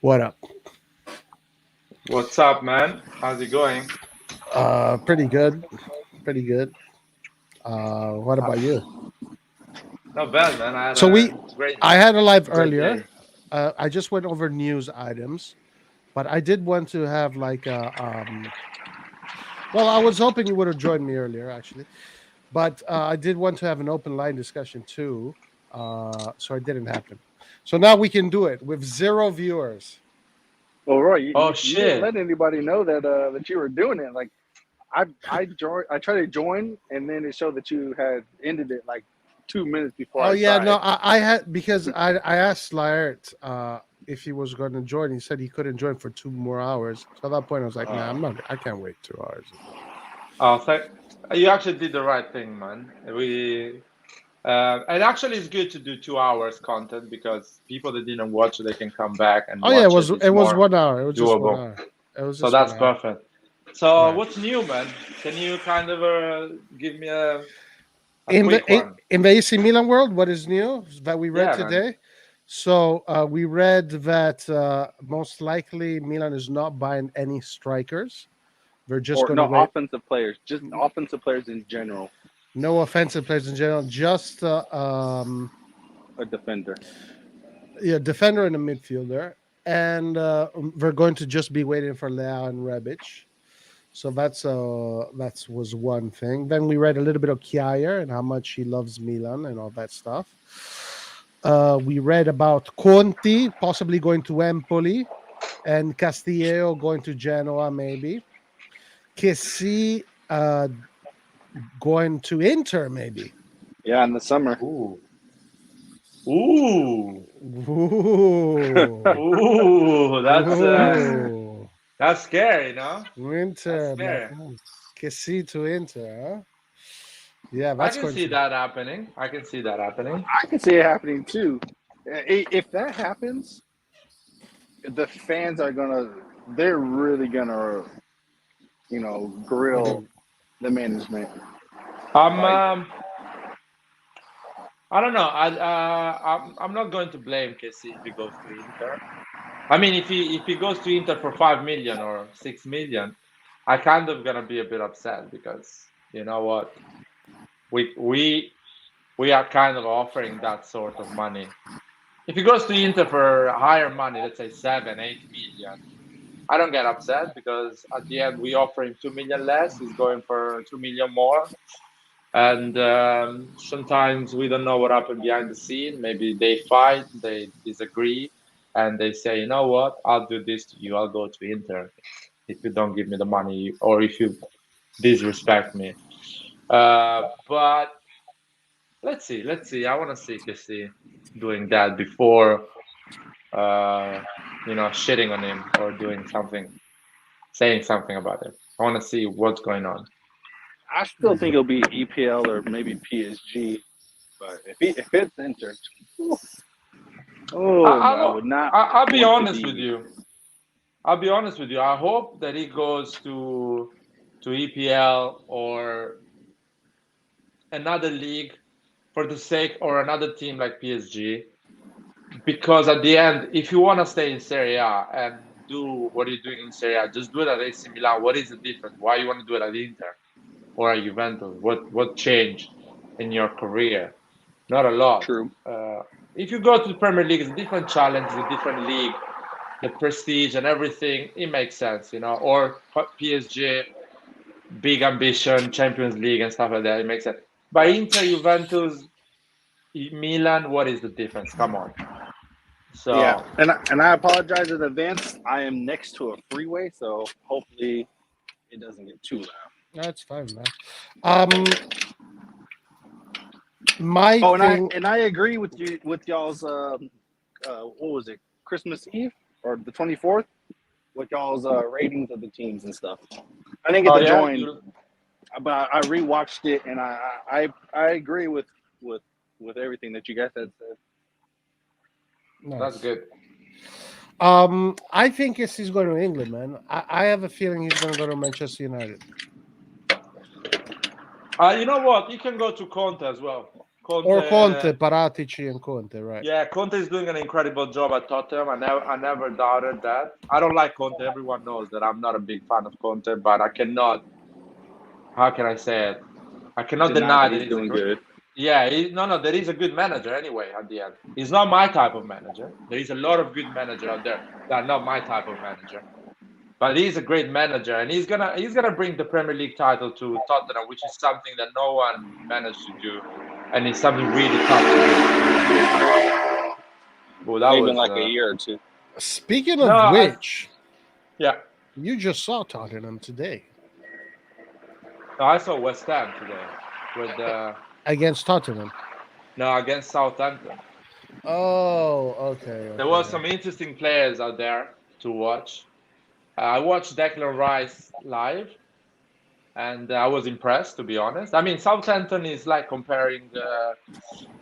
What up? What's up, man? How's it going? Pretty good. Pretty good. What Uh, about you? Not bad, man. I had So a we, great, I had a live great earlier. day. I just went over news items, but I did want to have like a. Well, I was hoping you would have joined me earlier, actually, but I did want to have an open line discussion too. So it didn't happen. So now we can do it with zero viewers. Well, Roy, Oh you didn't shit! let anybody know that you were doing it. Like I joined, I tried to join, and then it showed that you had ended it like 2 minutes before Oh I yeah, no, tried. I had because I asked Laert if he was going to join. He said he couldn't join for 2 more hours. So at that point, I was like, nah, Uh, I can't wait 2 hours. Oh, you actually did the right thing, man. And actually, it's good to do 2 hours content because people that didn't watch it, they can come back and Oh yeah, watch it. it It's was more 1 hour. It was just one doable. hour. It was So just one that's hour. perfect. So Right. what's new, man? Can you kind of give me a In quick one? in the AC Milan world, what is new that we read Yeah, man. today? So we read that most likely Milan is not buying any strikers. They're just or going to no wait. offensive players, just offensive players in general. No offensive players in general. Just A defender. yeah, defender and a midfielder, and we're going to just be waiting for Leao and Rebic. So that's was one thing. Then we read a little bit of Kjaer and how much he loves Milan and all that stuff. We read about Conti possibly going to Empoli and Castillejo going to Genoa, maybe. Kessi going to Inter, maybe. Yeah, in the summer. Ooh, ooh, Ooh, ooh. ooh. That's scary, no? That's Inter, my scary. friend. Kessi to Inter, huh? Yeah, I that's can going see to. that happening. I can see that happening. I can see it happening too. If that happens, the fans are gonna, they're really gonna, grill the management. I'm Like, um I don't know. I'm not going to blame KC if he goes to Inter. I mean, if he goes to Inter for 5 million or 6 million, I kind of gonna be a bit upset because you know what, we we we are kind of offering that sort of money. If he goes to Inter for higher money, let's say 7, 8 million, I don't get upset because at the end we offer him 2 million less. He's going for 2 million more, and sometimes we don't know what happened behind the scene. Maybe they fight, they disagree, and they say, you know what, I'll do this to you. I'll go to Inter if you don't give me the money or if you disrespect me. But let's see. I want to see Kessie doing that before, uh, shitting on him or doing something, saying something about it. I want to see what's going on. I still think it'll be EPL or maybe PSG. But if it's Inter, I, oh, I I'll, would not I'll be want to honest with be. you. I'll be honest with you. I hope that he goes to EPL or another league for the sake or another team like PSG. Because at the end, if you want to stay in Serie A and do what you're doing in Serie A, just do it at AC Milan. What is the difference? Why you want to do it at Inter or at Juventus? What changed in your career? Not a lot. True. If you go to the Premier League, it's a different challenge, it's a different league, the prestige and everything. It makes sense, Or PSG, big ambition, Champions League and stuff like that. It makes sense. By Inter, Juventus, Milan, what is the difference? Come on. Yeah, So and I apologize in advance. I am next to a freeway, so hopefully it doesn't get too loud. That's fine, man. Um, my Oh, and I thing. and I agree with you with y'all's what was it, Christmas Eve or the 24th, with y'all's ratings of the teams and stuff. I didn't get Oh to yeah, join, but I rewatched it and I agree with with everything that you guys had said. that's Nice. good. I think yes, he's going to England, man. I have a feeling he's going to go to Manchester United. You know what? You can go to Conte as well. Or Conte, Paratici and Conte, right? Yeah, Conte is doing an incredible job at Tottenham. I never doubted that. I don't like Conte. Everyone knows that I'm not a big fan of Conte, but I cannot. How can I say it? I cannot deny that he's he's a doing great. good. Yeah, no, there is a good manager anyway. At the end, he's not my type of manager. There is a lot of good managers out there that are not my type of manager. But he's a great manager, and he's gonna bring the Premier League title to Tottenham, which is something that no one managed to do, and it's something really tough to do. Oh, that Maybe was in like a year or two. Speaking of No, which, yeah. you just saw Tottenham today No, I saw West Ham today with against Tottenham. no against Southampton. Oh, okay. There was some interesting players out there to watch. I watched Declan Rice live, and I was impressed, to be honest. I mean, Southampton is like comparing,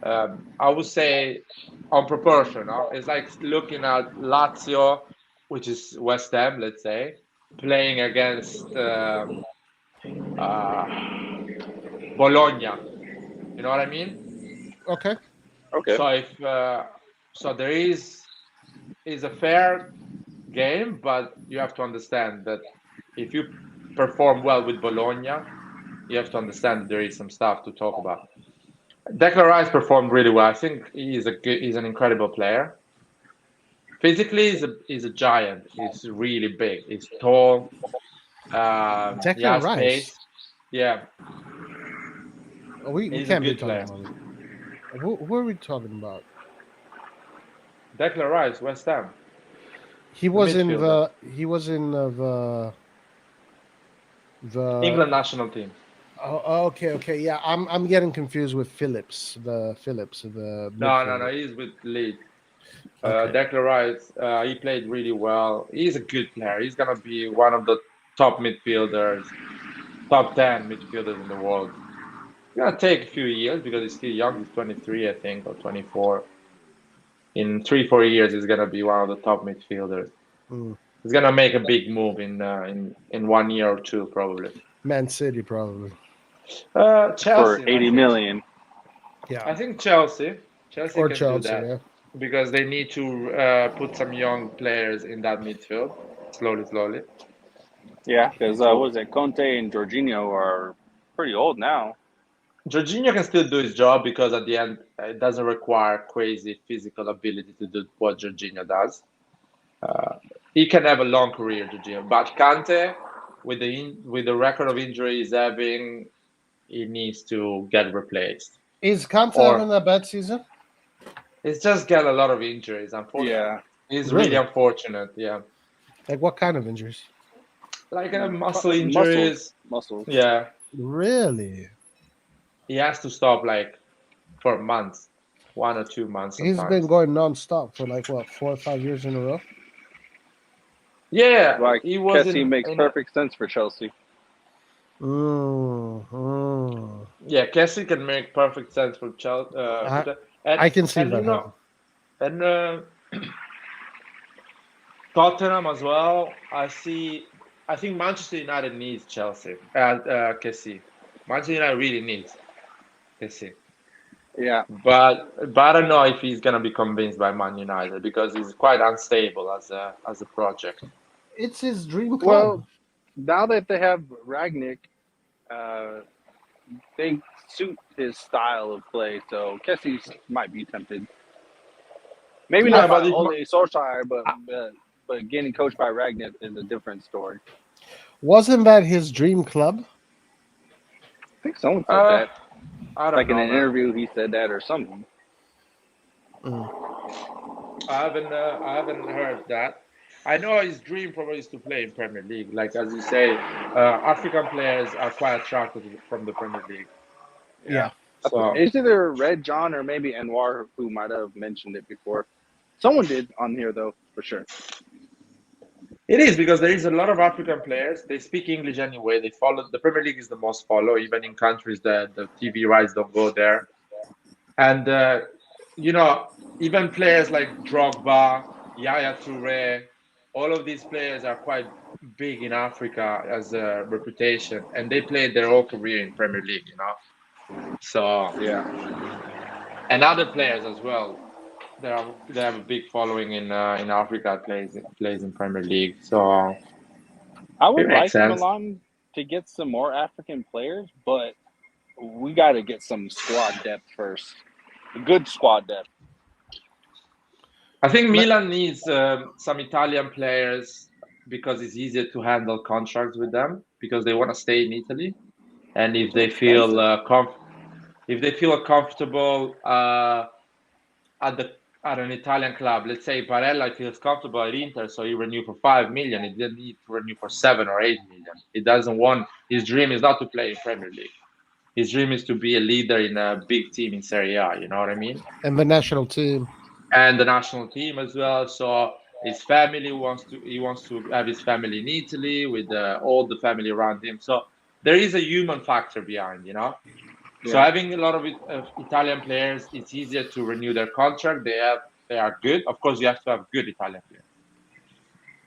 I would say, on proportion. It's like looking at Lazio, which is West Ham, let's say, playing against Bologna. You know what I mean? Okay. Okay. So if so, there is a fair game, but you have to understand that if you perform well with Bologna, you have to understand that there is some stuff to talk about. Declan Rice performed really well. I think he's an incredible player. Physically, he's a giant. He's really big. He's tall. He Declan has Rice. pace. Yeah, We he's a can't be good talking player. about it. Who are we talking about? Declan Rice, West Ham. He was in midfielder. the England national team. Oh, okay. Yeah, I'm getting confused with Phillips. The No, midfielder. he's with Leeds. Okay. Declan Rice, he played really well. He's a good player. He's gonna be one of the top midfielders, top 10 midfielders in the world. It's gonna take a few years because he's still young. He's 23, I think, or 24. In 3-4 years, he's gonna be one of the top midfielders. Mm. He's gonna make a big move in 1 year or two, probably. Man City, probably. Chelsea For I 80 think. million. Yeah. I think Chelsea. Chelsea Or can Chelsea, do that yeah. because they need to put some young players in that midfield slowly. Yeah, because what was it? Conte and Jorginho are pretty old now. Jorginho can still do his job because at the end it doesn't require crazy physical ability to do what Jorginho does. He can have a long career, Jorginho, but Kante, with the record of injury he's having, he needs to get replaced. Is Kante Or having a bad season? it's just got a lot of injuries, unfortunately. Yeah. It's Really? really unfortunate, yeah. Like what kind of injuries? Like muscle injuries. Muscles. Yeah. Really? He has to stop like for months, 1 or 2 months He's sometimes. been going non-stop for like what, 4 or 5 years in a row? Yeah, Like he was Kessie makes perfect sense for Chelsea. Yeah, Kessie can make perfect sense for Chelsea. I can see and that you know, and Tottenham as well. I think Manchester United needs Chelsea. Kessie. Manchester United really needs Kessie. Yeah. But I don't know if he's gonna be convinced by Man United because he's quite unstable as a project. It's his dream club. Well, now that they have Ragnick, they suit his style of play, so Kessie might be tempted. Maybe Yeah, not but by if Ole Solskjaer, but getting coached by Ragnick is a different story. Wasn't that his dream club? I think someone said that. I don't Like know, in an man. interview, he said that or something. I haven't heard that. I know his dream probably is to play in Premier League. Like as you say, African players are quite attracted from the Premier League. Yeah. So It's either Red John or maybe Anwar who might have mentioned it before. Someone did on here though, for sure. it is because there is a lot of African players. They speak English anyway. They follow the Premier League is the most followed, even in countries that the TV rights don't go there. And even players like Drogba, Yaya Toure, all of these players are quite big in Africa as a reputation, and they played their whole career in Premier League. So Yeah. and other players as well. They have a big following in Africa. Plays in Premier League, so I it would makes like sense. Milan to get some more African players, but we got to get some squad depth first. Good squad depth. I think But Milan needs some Italian players because it's easier to handle contracts with them because they want to stay in Italy, and if Too they feel expensive. if they feel comfortable at the at an Italian club, let's say Barella feels comfortable at Inter, so he renew for 5 million. He didn't need to renew for 7 or 8 million. He doesn't want his dream is not to play in Premier League. His dream is to be a leader in a big team in Serie A. You know what I mean? and the national team. And the national team as well. So his family wants to have his family in Italy with all the family around him. So there is a human factor behind, you know. So Yeah. having a lot of Italian players, it's easier to renew their contract. They are good. Of course, you have to have good Italian players,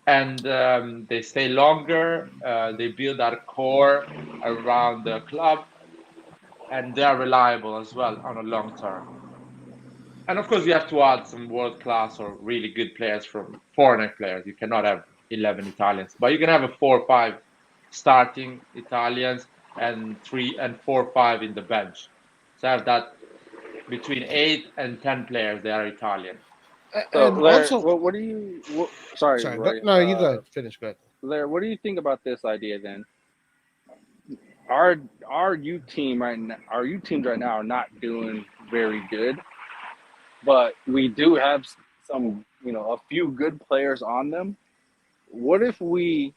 and they stay longer. They build that core around the club, and they are reliable as well on a long term. And of course, you have to add some world class or really good players from foreign players. You cannot have 11 Italians, but you can have a 4 or 5 starting Italians and 3 and 4 or 5 in the bench. So have that between 8 and 10 players, they are Italian. So, And Larry, also, what do you? Sorry, sorry, Roy. no, you go ahead. Finish. Go ahead. Larry, what do you think about this idea then? Our youth team right now, our youth teams right now are not doing very good, but we do have some, a few good players on them. What if we,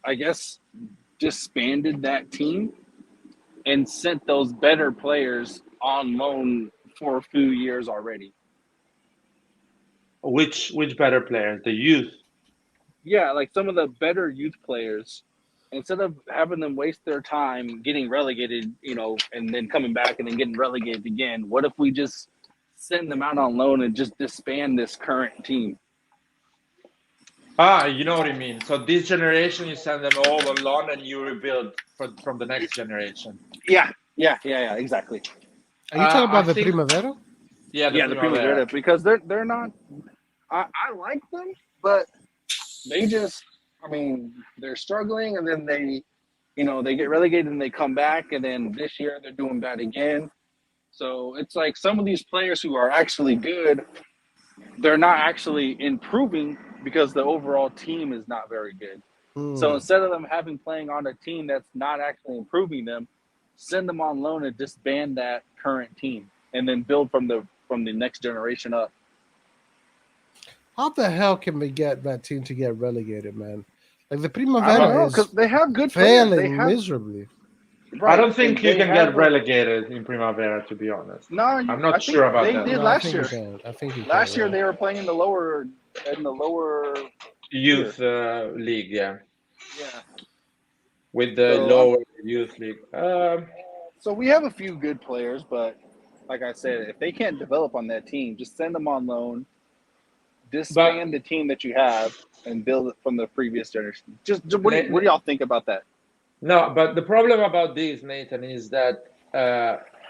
I guess, disbanded that team and sent those better players on loan for a few years already? Which better players? The youth. Yeah, like some of the better youth players, instead of having them waste their time getting relegated, and then coming back and then getting relegated again, what if we just send them out on loan and just disband this current team? Ah, you know what I mean. So this generation, you send them all on loan, and you rebuild from the next generation. Yeah, exactly. Are you talking I about the think, Primavera? yeah, the Yeah, the Primavera, Primavera. because they're not. I like them, but they just, they're struggling, and then they get relegated and they come back, and then this year they're doing bad again. So it's like some of these players who are actually good, they're not actually improving because the overall team is not very good. So Hmm. instead of them playing on a team that's not actually improving them, send them on loan and disband that current team, and then build from the next generation up. How the hell can we get that team to get relegated, man? Like the I don't Primavera know because is they have good players. They failing have miserably. I right, don't think and you they can have get a relegated in Primavera, to be honest. no. I'm I not think sure about they that. did No, I last think you year. can. I think you can. Last year Yeah. they were playing in the lower tier. Youth league, yeah, Yeah. with the So lower youth league. so we have a few good players, but like I said, if they can't develop on that team, just send them on loan, But disband the team that you have, and build it from the previous generation. Just what do Na- y'all think about that? no, but the problem about this, Nathan, is that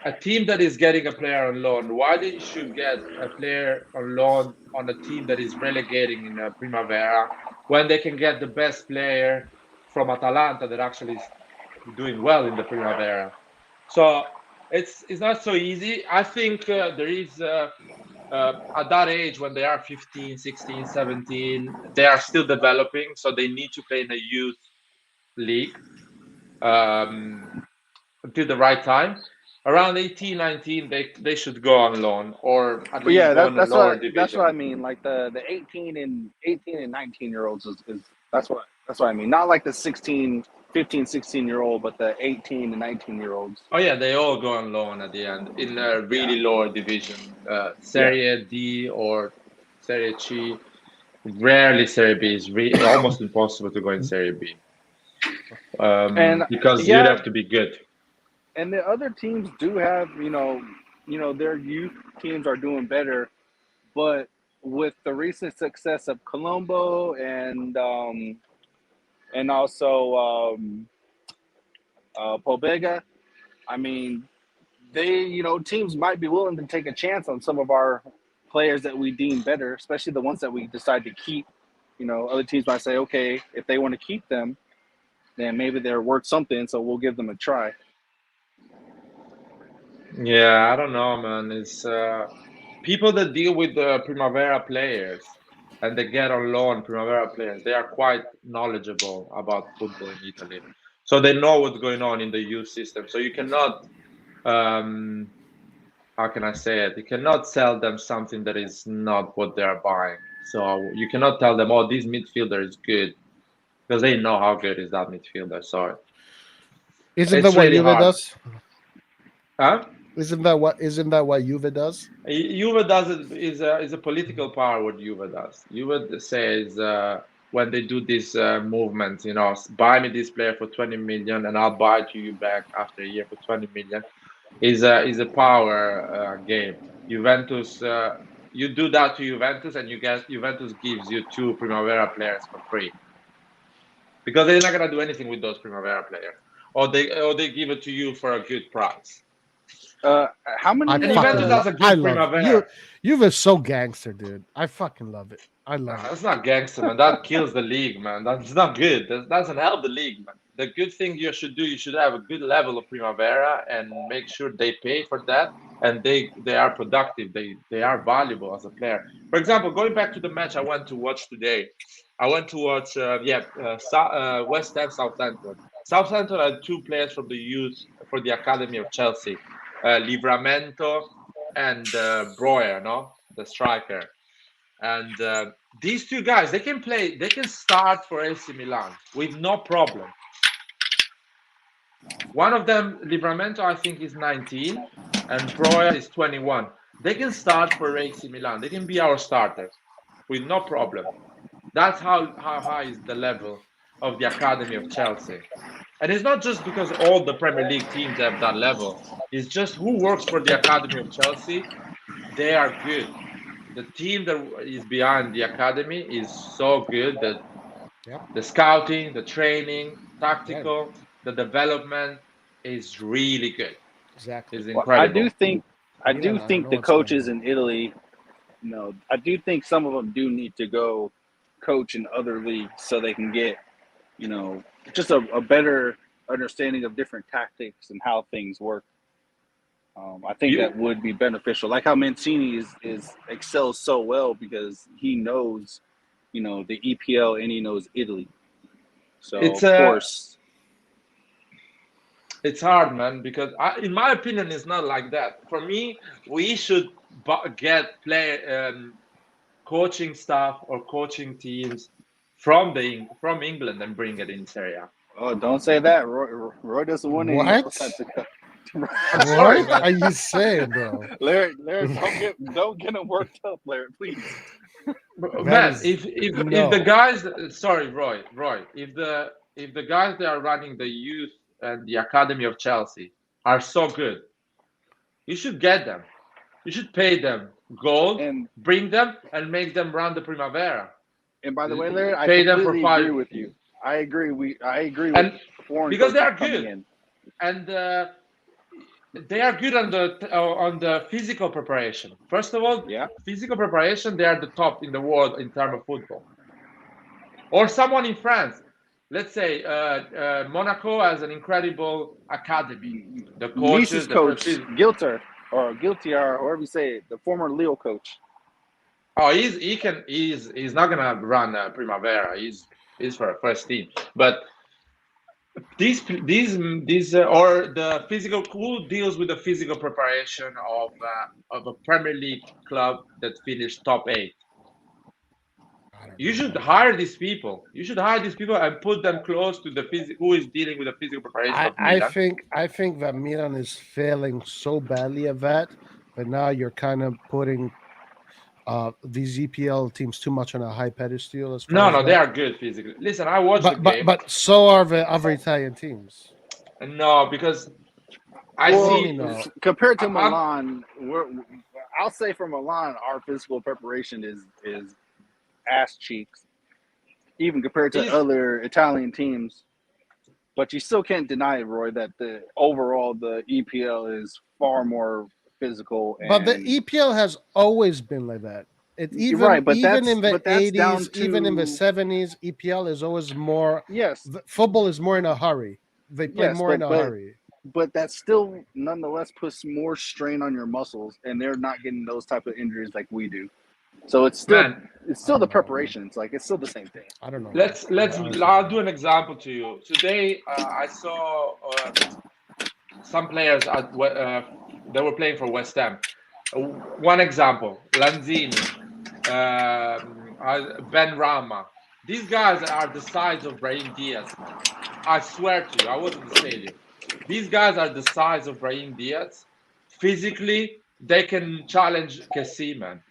a team that is getting a player on loan, why they should get a player on loan on a team that is relegating in Primavera when they can get the best player from Atalanta that actually is doing well in the Primavera? So it's not so easy. I think there is at that age when they are 15, 16, 17, they are still developing, so they need to play in a youth league um, until the right time. Around 18, 19, they should go on loan or at But least yeah, go in the lower that's what division. I mean. Like the 18 and 19-year-olds is that's what I mean. Not like the 16, 15, 16-year-old, but the 18 and 19-year-olds. Oh yeah, they all go on loan at the end in a Yeah, really lower division, yeah. Serie D or Serie C. Rarely Serie B is almost impossible to go in Serie B And because you'd yeah, have to be good. and the other teams do have, their youth teams are doing better, but with the recent success of Colombo and also Pobega, I mean, teams might be willing to take a chance on some of our players that we deem better, especially the ones that we decide to keep. Other teams might say, okay, if they want to keep them, then maybe they're worth something, so we'll give them a try. Yeah, I don't know, man. It's people that deal with the Primavera players and they get on loan Primavera players. They are quite knowledgeable about football in Italy, so they know what's going on in the youth system. So you cannot, um, how can I say it? You cannot sell them something that is not what they are buying. So you cannot tell them, "Oh, this midfielder is good," because they know how good is that midfielder. So Isn't that it's what really Juve hard. does? Huh? Isn't that what Juve does? Juve does it is a political power. What Juve does, Juve says when they do this movement, buy me this player for 20 million and I'll buy it to you back after a year for 20 million. Is a power game. Juventus, you do that to Juventus, and you get Juventus gives you two Primavera players for free because they're not gonna do anything with those Primavera players, or they give it to you for a good price. How I many? And Juventus has a I good love you. Primavera. Juve is so gangster, dude. I fucking love it. I Nah, love it. that's not gangster, man. That kills the league, man. That's not good. That doesn't help the league, man. The good thing you should do, you should have a good level of Primavera and make sure they pay for that and they are productive. They are valuable as a player. For example, going back to the match I went to watch today, I went to watch West Ham Southampton. Southampton had two players from the youth for the academy of Chelsea, Livramento and Breuer, no, the striker. And these two guys, they can play, they can start for AC Milan with no problem. One of them, Livramento, I think is 19, and Breuer is 21. They can start for AC Milan. They can be our starters with no problem. That's how high is the level of the academy of Chelsea. And it's not just because all the Premier League teams have that level. It's just who works for the academy of Chelsea. They are good. The team that is behind the academy is so good that Yep. the scouting, the training, Yeah. tactical, the development is really good. Exactly. It's Well, I do incredible. think I Milan, do I don't think know the what's going coaches on. in Italy, I do think some of them do need to go coach in other leagues so they can get, you know, just a better understanding of different tactics and how things work. I think that You, would be beneficial. Like how Mancini is excels so well because he knows, the EPL and he knows Italy. So it's of a course, it's hard, man, because in my opinion, it's not like that. For me, we should get play coaching staff or coaching teams from England and bring it in Serie A. oh, don't say that. Roy doesn't want any of What? that to go. I'm sorry, What man. are you saying, bro? Larry, don't get him worked up, Larry, please. That Man, is if the no. guys, sorry, Roy, if the guys that are running the youth and the academy of Chelsea are so good, you should get them. You should pay them gold, And bring them, and make them run the Primavera. and by the way, Larry, I Pay them for completely agree five, with you. I agree. I agree with and foreign because they coaches are coming good, in. and they are good on the physical preparation. First of all, Yeah, physical preparation, they are the top in the world in terms of football. Or someone in France. Let's say Monaco has an incredible academy. The Nice's coaches, the coach Guilty or however you say it, the former Lille coach. oh, he's not gonna run Primavera. He's for a first team. But these or the physical who deals with the physical preparation of a Premier League club that finished top eight. I don't You know, should man. hire these people. You should hire these people and put them close to the who is dealing with the physical preparation I of I Milan. think I think that Milan is failing so badly at that. But now you're kind of putting these EPL teams too much on a high pedestal as far No, as no, they that. are good physically. Listen, I watched the game. But so are the other Italian teams. No, because I What do you Well, mean see. no? compared to I'm Milan, I'll say for Milan, our physical preparation is ass cheeks, even compared to is other Italian teams. But you still can't deny, Roy, that the overall the EPL is far more physical But the and EPL has always been like that. It you're even right. But even in the that's down 80s, even in the to 70s, EPL is always more. yes, Football is more in a hurry. They play yes, more in a hurry. but that still nonetheless puts more strain on your muscles, and they're not getting those type of injuries like we do. So Man, it's I still the don't know, man. preparation. It's like it's still the same thing. I don't know, man. let's Honestly, I'll do an example to you. Today, I saw some players they were playing for West Ham. One example: Lanzini, Ben Rama. These guys are the size of Brahim Diaz, man. I swear to you, I was in the stadium. These guys are the size of Brahim Diaz. Physically, they can challenge Kessie, man.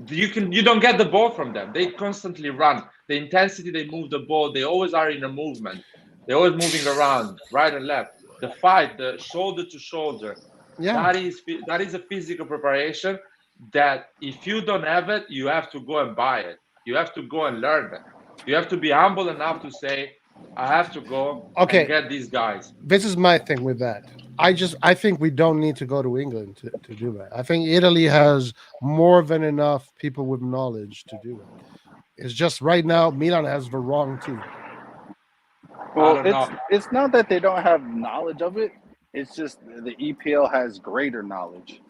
You don't get the ball from them. They constantly run. The intensity they move the ball, they always are in a movement. They're always moving around, right and left. The fight, the shoulder to shoulder, yeah. that is a physical preparation that if you don't have it, you have to go and buy it. You have to go and learn it. You have to be humble enough to say, I have to go and Okay, get these guys. this is my thing with that. I think we don't need to go to England to do that. I think Italy has more than enough people with knowledge to do it. It's just right now Milan has the wrong team. I Well, don't know. it's not that they don't have knowledge of it. It's just the EPL has greater knowledge.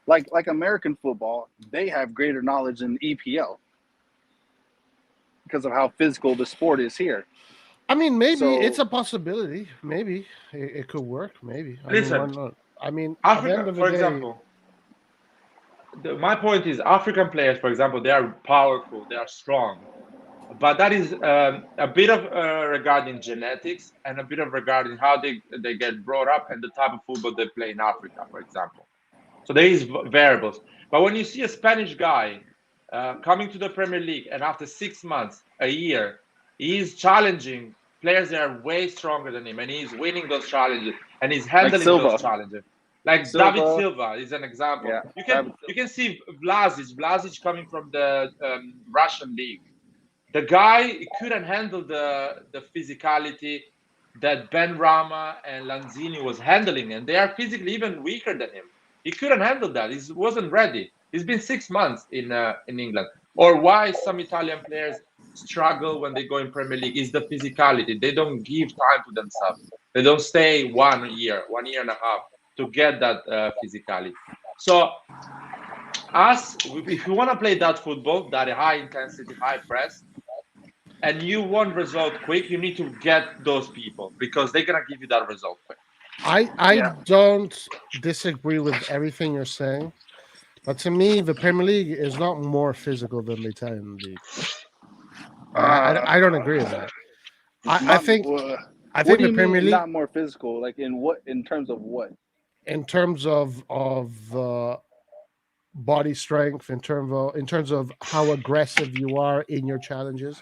Like American football, they have greater knowledge than EPL because of how physical the sport is here. I mean, maybe it's So a possibility. Maybe it could work. Maybe. I mean, why Listen, not? I mean, at the end Africa, of the for day, example, my point is African players, for example, they are powerful, they are strong, but that is a bit of regarding genetics and a bit of regarding how they get brought up and the type of football they play in Africa, for example. So there is variables. But when you see a Spanish guy coming to the Premier League and after 6 months, a year, he is challenging players that are way stronger than him and he's winning those challenges and he's like handling those Silva, challenges. Like David Silva, Silva is an example. yeah, You can David you Silva. can see Vlasic coming from the Russian league. The guy couldn't handle the physicality that Ben Rama and Lanzini was handling, and they are physically even weaker than him. He couldn't handle that. He wasn't ready. He's been 6 months in England. Or why some Italian players struggle when they go in Premier League is the physicality. They don't give time to themselves. They don't stay 1 year and a half to get that physicality. So us, if you want to play that football, that high intensity, high press, and you want result quick, you need to get those people because they're gonna give you that result quick. I Yeah, don't disagree with everything you're saying, but to me, the Premier League is not more physical than the Italian league. I don't agree with that. I not. think I What think do the you Premier mean League, not more physical? Like in terms of what? in terms of body strength, in terms of how aggressive you are in your challenges,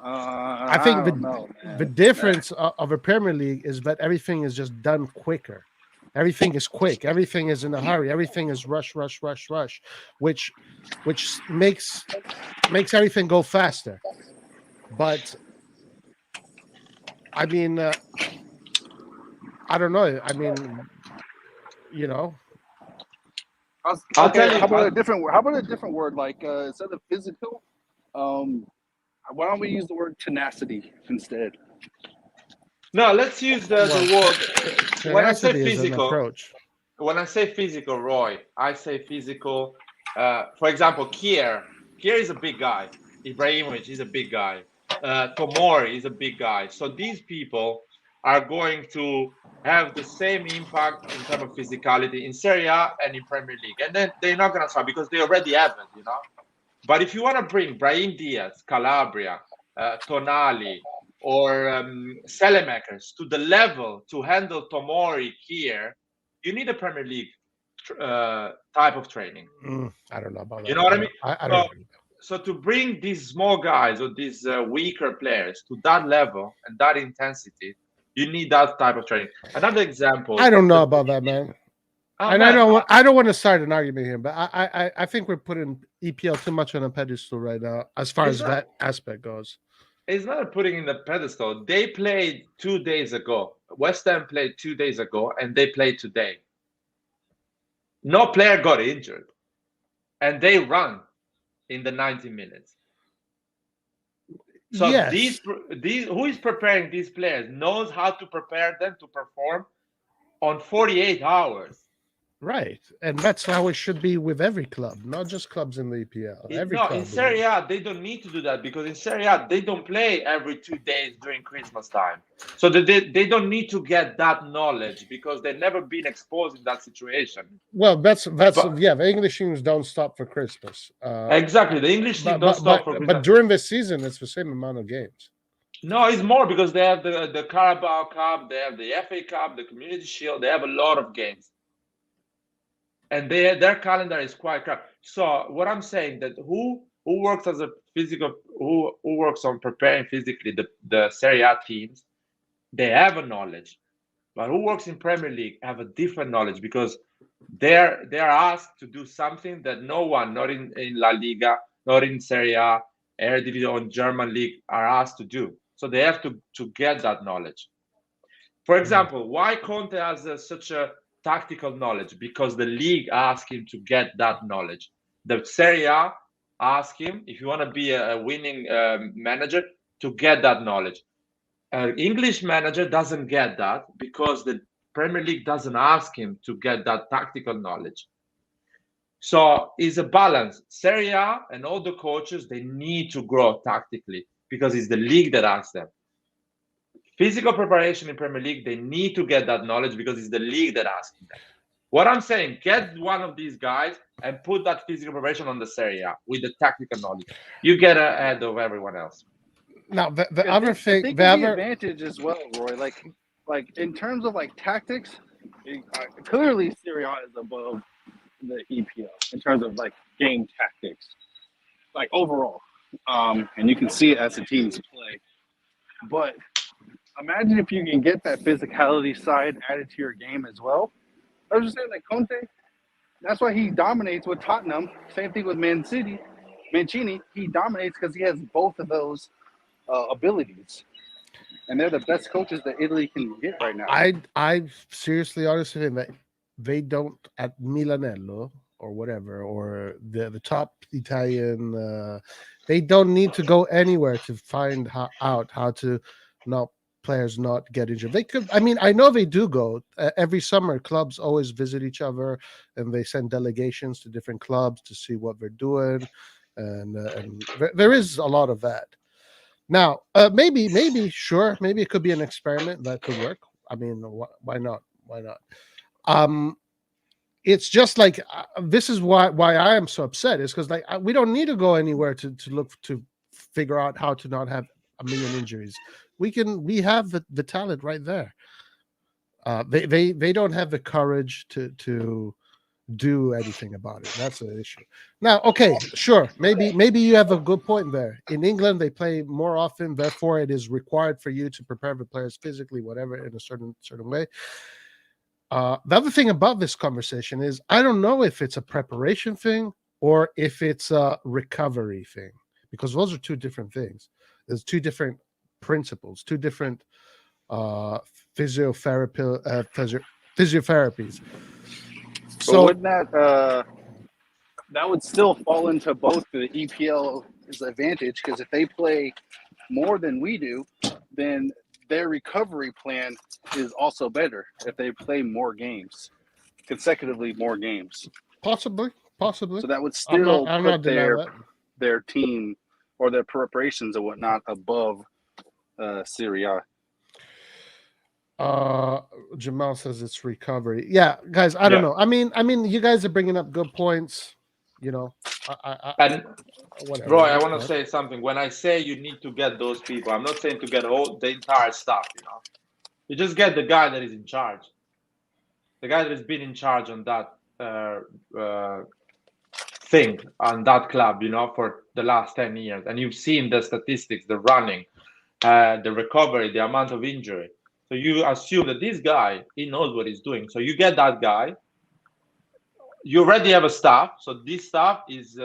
I I think don't know, the man. difference of a Premier League is that everything is just done quicker. Everything is quick. Everything is in a hurry. Everything is rush, rush, rush, rush, which makes everything go faster. But I mean, I don't know. I mean, you know, I'll Okay, tell you. how about a different word like instead of physical, um, why don't we use the word tenacity instead? No, let's use the well, word. When I say tenacity is an physical, approach. Roy, I say physical. For example, Kier. Kier is a big guy. Ibrahimovic is a big guy. Tomori is a big guy. So these people are going to have the same impact in terms of physicality in Serie A and in Premier League. And then they're not going to try because they already have it. But if you want to bring Brahim Diaz, Calabria, Tonali, or Selemakers to the level to handle Tomori here, you need a Premier League type of training. I don't know about You that. know what I mean? I don't So, agree. so to bring these small guys or these weaker players to that level and that intensity, you need that type of training. Another example, I don't know about that, man. And man, I don't want to start an argument here, but I think we're putting EPL too much on a pedestal right now as far as it's not. that aspect goes. It's not putting in the pedestal. They played 2 days ago. West Ham played 2 days ago, and they played today. No player got injured, and they run in the 90 minutes. So Yes, these who is preparing these players knows how to prepare them to perform on 48 hours. right, and that's how it should be with every club, not just clubs in the EPL. Every No, club. in Serie A, they don't need to do that because in Serie A, they don't play every 2 days during Christmas time. So they don't need to get that knowledge because they've never been exposed in that situation. Well, that's But yeah. The English teams don't stop for Christmas. exactly, the English team don't stop for But Christmas. during the season, it's the same amount of games. No, it's more because they have the Carabao Cup, they have the FA Cup, the Community Shield, they have a lot of games. And their calendar is quite crap. So what I'm saying that who works as a physical who works on preparing physically the Serie A teams, they have a knowledge. But who works in Premier League have a different knowledge because they're asked to do something that no one, not in La Liga, not in Serie A, Eredivisie, or German league, are asked to do. So they have to get that knowledge. For example, why Conte has such a tactical knowledge? Because the league asked him to get that knowledge. The Serie A asked him, if you want to be a winning manager, to get that knowledge. An English manager doesn't get that because the Premier League doesn't ask him to get that tactical knowledge. So it's a balance. Serie A and all the coaches, they need to grow tactically because it's the league that asks them. Physical preparation in Premier League, they need to get that knowledge because it's the league that asks them. What I'm saying, get one of these guys and put that physical preparation on the Serie A with the tactical knowledge. You get ahead of everyone else. Now, the other thing, I think the the other, advantage as well, Roy. Like in terms of like tactics, clearly Serie A is above the EPL in terms of like game tactics, like overall. And you can see it as the teams play. But imagine if you can get that physicality side added to your game as well. I was just saying, like Conte, that's why he dominates with Tottenham. Same thing with Mancini. He dominates because he has both of those abilities, and they're the best coaches that Italy can get right now. I seriously, honestly think that they don't at Milanello or whatever, or the top Italian, they don't need to go anywhere to find out how to not players not get injured. They could, I mean, I know they do go every summer. Clubs always visit each other, and they send delegations to different clubs to see what they're doing, and there is a lot of that. Now, maybe, sure, maybe it could be an experiment that could work. I mean, why not? Why not? Um, it's just like this is why I am so upset is because like we don't need to go anywhere to look to figure out how to not have a million injuries. We have the talent right there. They don't have the courage to do anything about it. That's the issue. Now, okay, sure, maybe you have a good point there. In England, they play more often, therefore, it is required for you to prepare the players physically, whatever, in a certain way. The other thing about this conversation is I don't know if it's a preparation thing or if it's a recovery thing, because those are two different things. There's two different principles, two different physiotherapies. So wouldn't that would still fall into both the EPL's advantage because if they play more than we do, then their recovery plan is also better if they play more games, consecutively more games. Possibly. So that would still put that. their team or their preparations and whatnot above Serie A. Jamal says it's recovery. Yeah, guys, I don't know. I mean, you guys are bringing up good points. You know, and whatever. Roy, I want to say something. When I say you need to get those people, I'm not saying to get the entire staff. You just get the guy that is in charge, the guy that has been in charge on that thing on that club, for the last 10 years, and you've seen the statistics, the running, the recovery, the amount of injury. So you assume that this guy, he knows what he's doing. So you get that guy. You already have a staff. So this staff is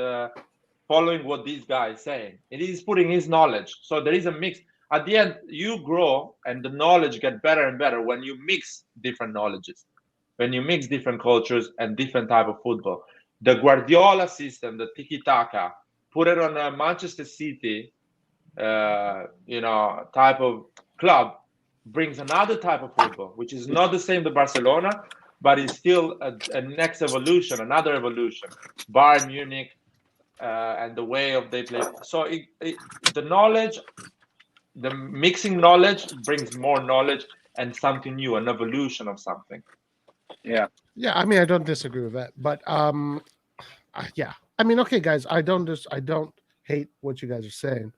following what this guy is saying. It is putting his knowledge. So there is a mix. At the end, you grow and the knowledge get better and better when you mix different knowledges, when you mix different cultures and different type of football. The Guardiola system, the tiki-taka, put it on a Manchester City, type of club, brings another type of football, which is not the same to Barcelona, but is still a next evolution, another evolution. Bayern Munich, and the way of they play. So the knowledge, the mixing knowledge brings more knowledge and something new, an evolution of something. Yeah. Yeah, I mean, I don't disagree with that, but yeah, I mean, okay, guys, I don't hate what you guys are saying.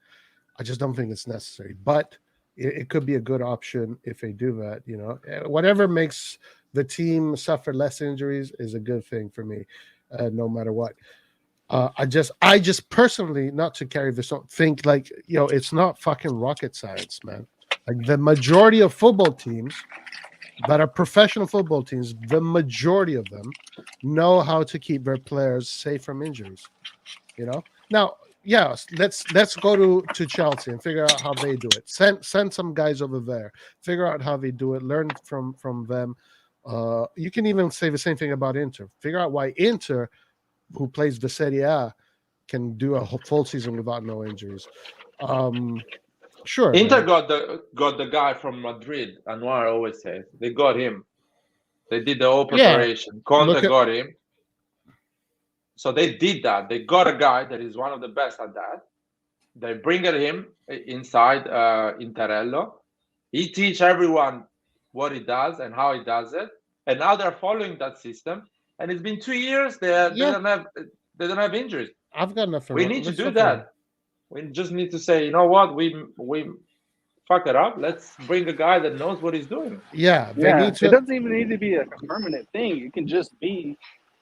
I just don't think it's necessary, but it could be a good option if they do that. Whatever makes the team suffer less injuries is a good thing for me, no matter what. I just personally, not to carry this on, think like, it's not fucking rocket science, man. Like the majority of football teams that are professional football teams, the majority of them know how to keep their players safe from injuries. Now, yeah, let's go to Chelsea and figure out how they do it. Send some guys over there, figure out how they do it, learn from them. You can even say the same thing about Inter. Figure out why Inter, who plays the Serie A, can do a full season without no injuries. Sure. Inter man. got the guy from Madrid. Anwar always says they got him. They did the whole Yeah, preparation. Conte look at- got him. So they did that. They got a guy that is one of the best at that. They bring him inside Interello. He teach everyone what he does and how he does it. And now they're following that system. And it's been 2 years. They don't have injuries. I've got nothing. We need to do that. We just need to say, you know what, we fuck it up. Let's bring a guy that knows what he's doing. Yeah, they need to. It doesn't even need to be a permanent thing. It can just be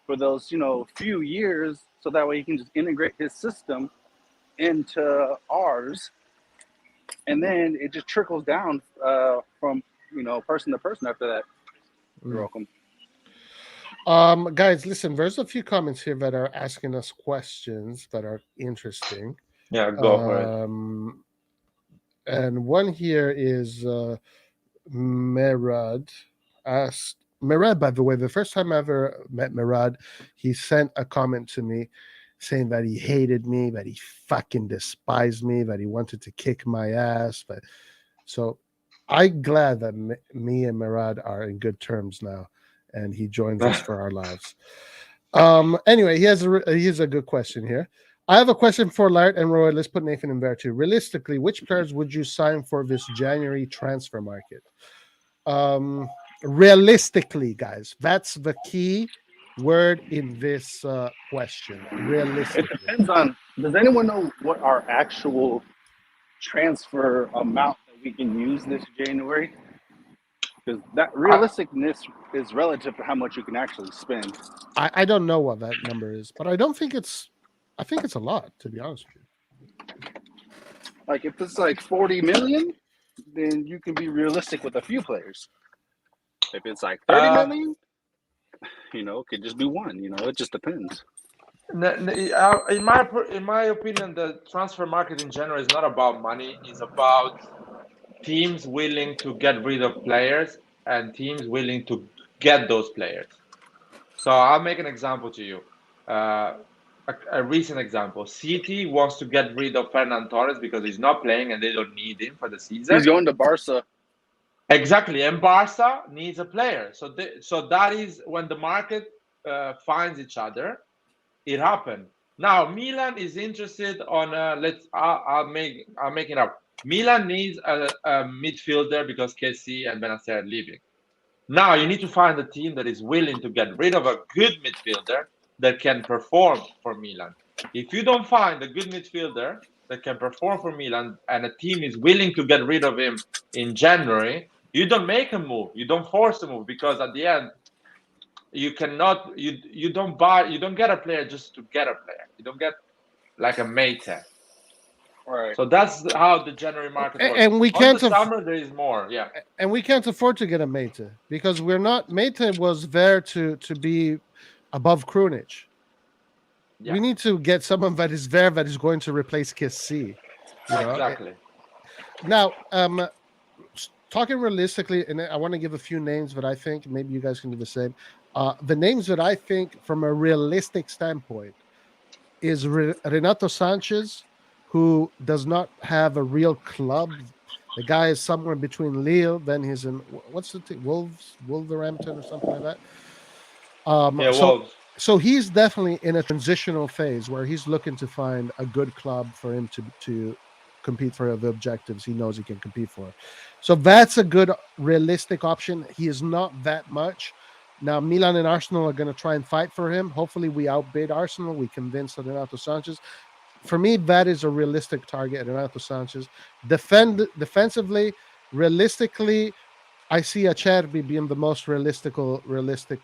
for those, few years, so that way he can just integrate his system into ours, and then it just trickles down from person to person after that. You're welcome. Guys, listen, there's a few comments here that are asking us questions that are interesting. Yeah, go for it. And one here is Merad asked. Merad, by the way, the first time I ever met Merad, he sent a comment to me saying that he hated me, that he fucking despised me, that he wanted to kick my ass. But so I'm glad that me and Merad are in good terms now, and he joins us for our lives. Anyway, he has a good question here. I have a question for Lart and Roy. Let's put Nathan in there too. Realistically, which players would you sign for this January transfer market? Realistically, guys, that's the key word in this question. Realistically. It depends on. Does anyone know what our actual transfer amount that we can use this January? Because that realisticness is relative to how much you can actually spend. I don't know what that number is, but I don't think it's. I think it's a lot, to be honest with you. Like if it's like 40 million, then you can be realistic with a few players. If it's like 30 million, it could just be one. It just depends. In my opinion, the transfer market in general is not about money. It's about teams willing to get rid of players and teams willing to get those players. So I'll make an example to you. A recent example. City wants to get rid of Fernan Torres because he's not playing and they don't need him for the season. He's going to Barca. Exactly, and Barca needs a player. So that is when the market finds each other. It happened. Now Milan is interested on. I'll make it up. Milan needs a midfielder because Kessie and Benacer are leaving. Now you need to find a team that is willing to get rid of a good midfielder that can perform for Milan. If you don't find a good midfielder that can perform for Milan and a team is willing to get rid of him in January, you don't make a move. You don't force a move because at the end, you cannot. You don't buy. You don't get a player just to get a player. You don't get like a mate. Right. So that's how the January market works. And we can't. On the summer there is more. Yeah. And we can't afford to get a mate because we're not. Mate was there to be above Krunic. Yeah, we need to get someone that is there that is going to replace Kessie. You know. exactly. Now, talking realistically, and I want to give a few names that I think maybe you guys can do the same. The names that I think, from a realistic standpoint, is Renato Sanchez, who does not have a real club. The guy is somewhere between Lille, then he's in what's the team? Wolverhampton or something like that. Yeah, So Wolves. he's definitely in a transitional phase where he's looking to find a good club for him to compete for the objectives he knows he can compete for. So that's a good realistic option. He is not that much. Now Milan and Arsenal are going to try and fight for him. Hopefully we outbid Arsenal. We convince Renato Sanchez. For me, that is a realistic target, Renato Sanchez. Defensively, realistically, I see Acerbi being the most realistic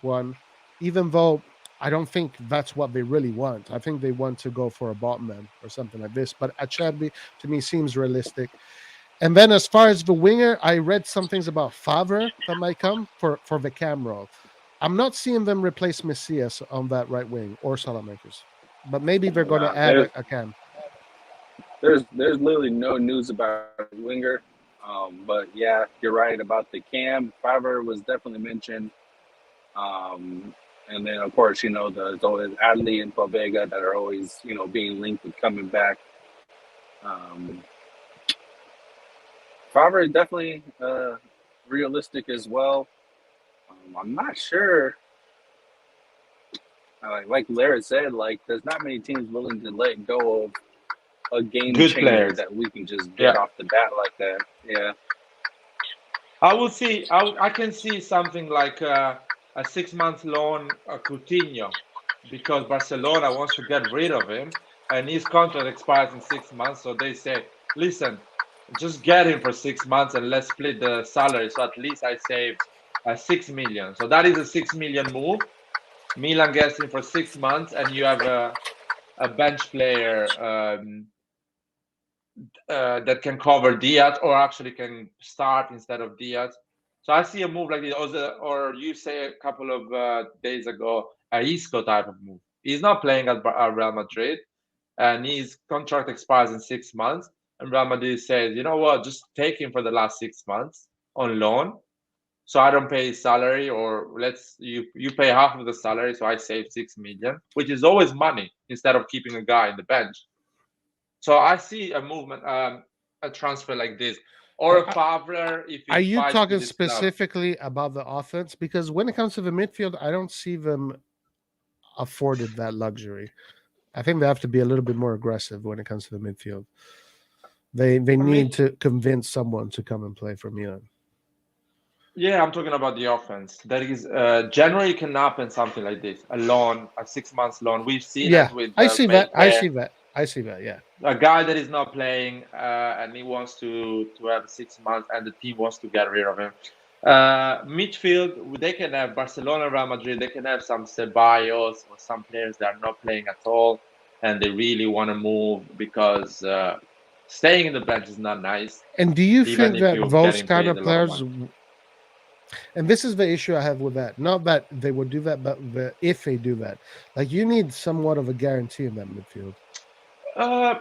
one, even though I don't think that's what they really want. I think they want to go for a botman or something like this. But Acerbi to me seems realistic. And then as far as the winger, I read some things about Favre that might come for the cam role. I'm not seeing them replace Messias on that right wing or Salamakers, but maybe they're going to Nah, add a cam. there's literally no news about Winger. But yeah, you're right about the cam. Fiverr was definitely mentioned. And then of course, there's always Adley and Pobega that are always, being linked with coming back. Um, Favre is definitely realistic as well. I'm not sure. Like Larry said, like there's not many teams willing to let go of a game Good changer players. that we can just get Yeah. off the bat like that. Yeah. I will see. I can see something like a 6 month loan, Coutinho, because Barcelona wants to get rid of him, and his contract expires in 6 months. So they say, "Listen, just get him for 6 months, and let's split the salary. So at least I save 6 million." So that is a 6 million move. Milan gets him for 6 months, and you have a bench player that can cover Diaz, or actually can start instead of Diaz. So I see a move like this, or you say a couple of days ago, a Isco type of move. He's not playing at Real Madrid, and his contract expires in 6 months. And Real Madrid says, you know what, just take him for the last 6 months on loan, so I don't pay his salary, or you pay half of the salary, so I save 6 million, which is always money instead of keeping a guy in the bench. So I see a movement, a transfer like this, or a Favre if Are he you fights with talking his club. specifically about the offense? Because when it comes to the midfield, I don't see them afforded that luxury. I think they have to be a little bit more aggressive when it comes to the midfield. They I need mean, to convince someone to come and play for Milan. yeah, I'm talking about the offense. That is, January can happen something like this, a loan, a 6 months loan. We've seen Yeah, it with I the see main that. I player, see that. I see that. Yeah. a guy that is not playing, and he wants to have 6 months, and the team wants to get rid of him. Midfield, they can have Barcelona, Real Madrid. They can have some Ceballos or some players that are not playing at all, and they really want to move because staying in the bench is not nice, And do you even think if that you're those getting kind paid of a lot of players, money. and this is the issue I have with that, not that they would do that, but if they do that, like you need somewhat of a guarantee in that midfield. Uh,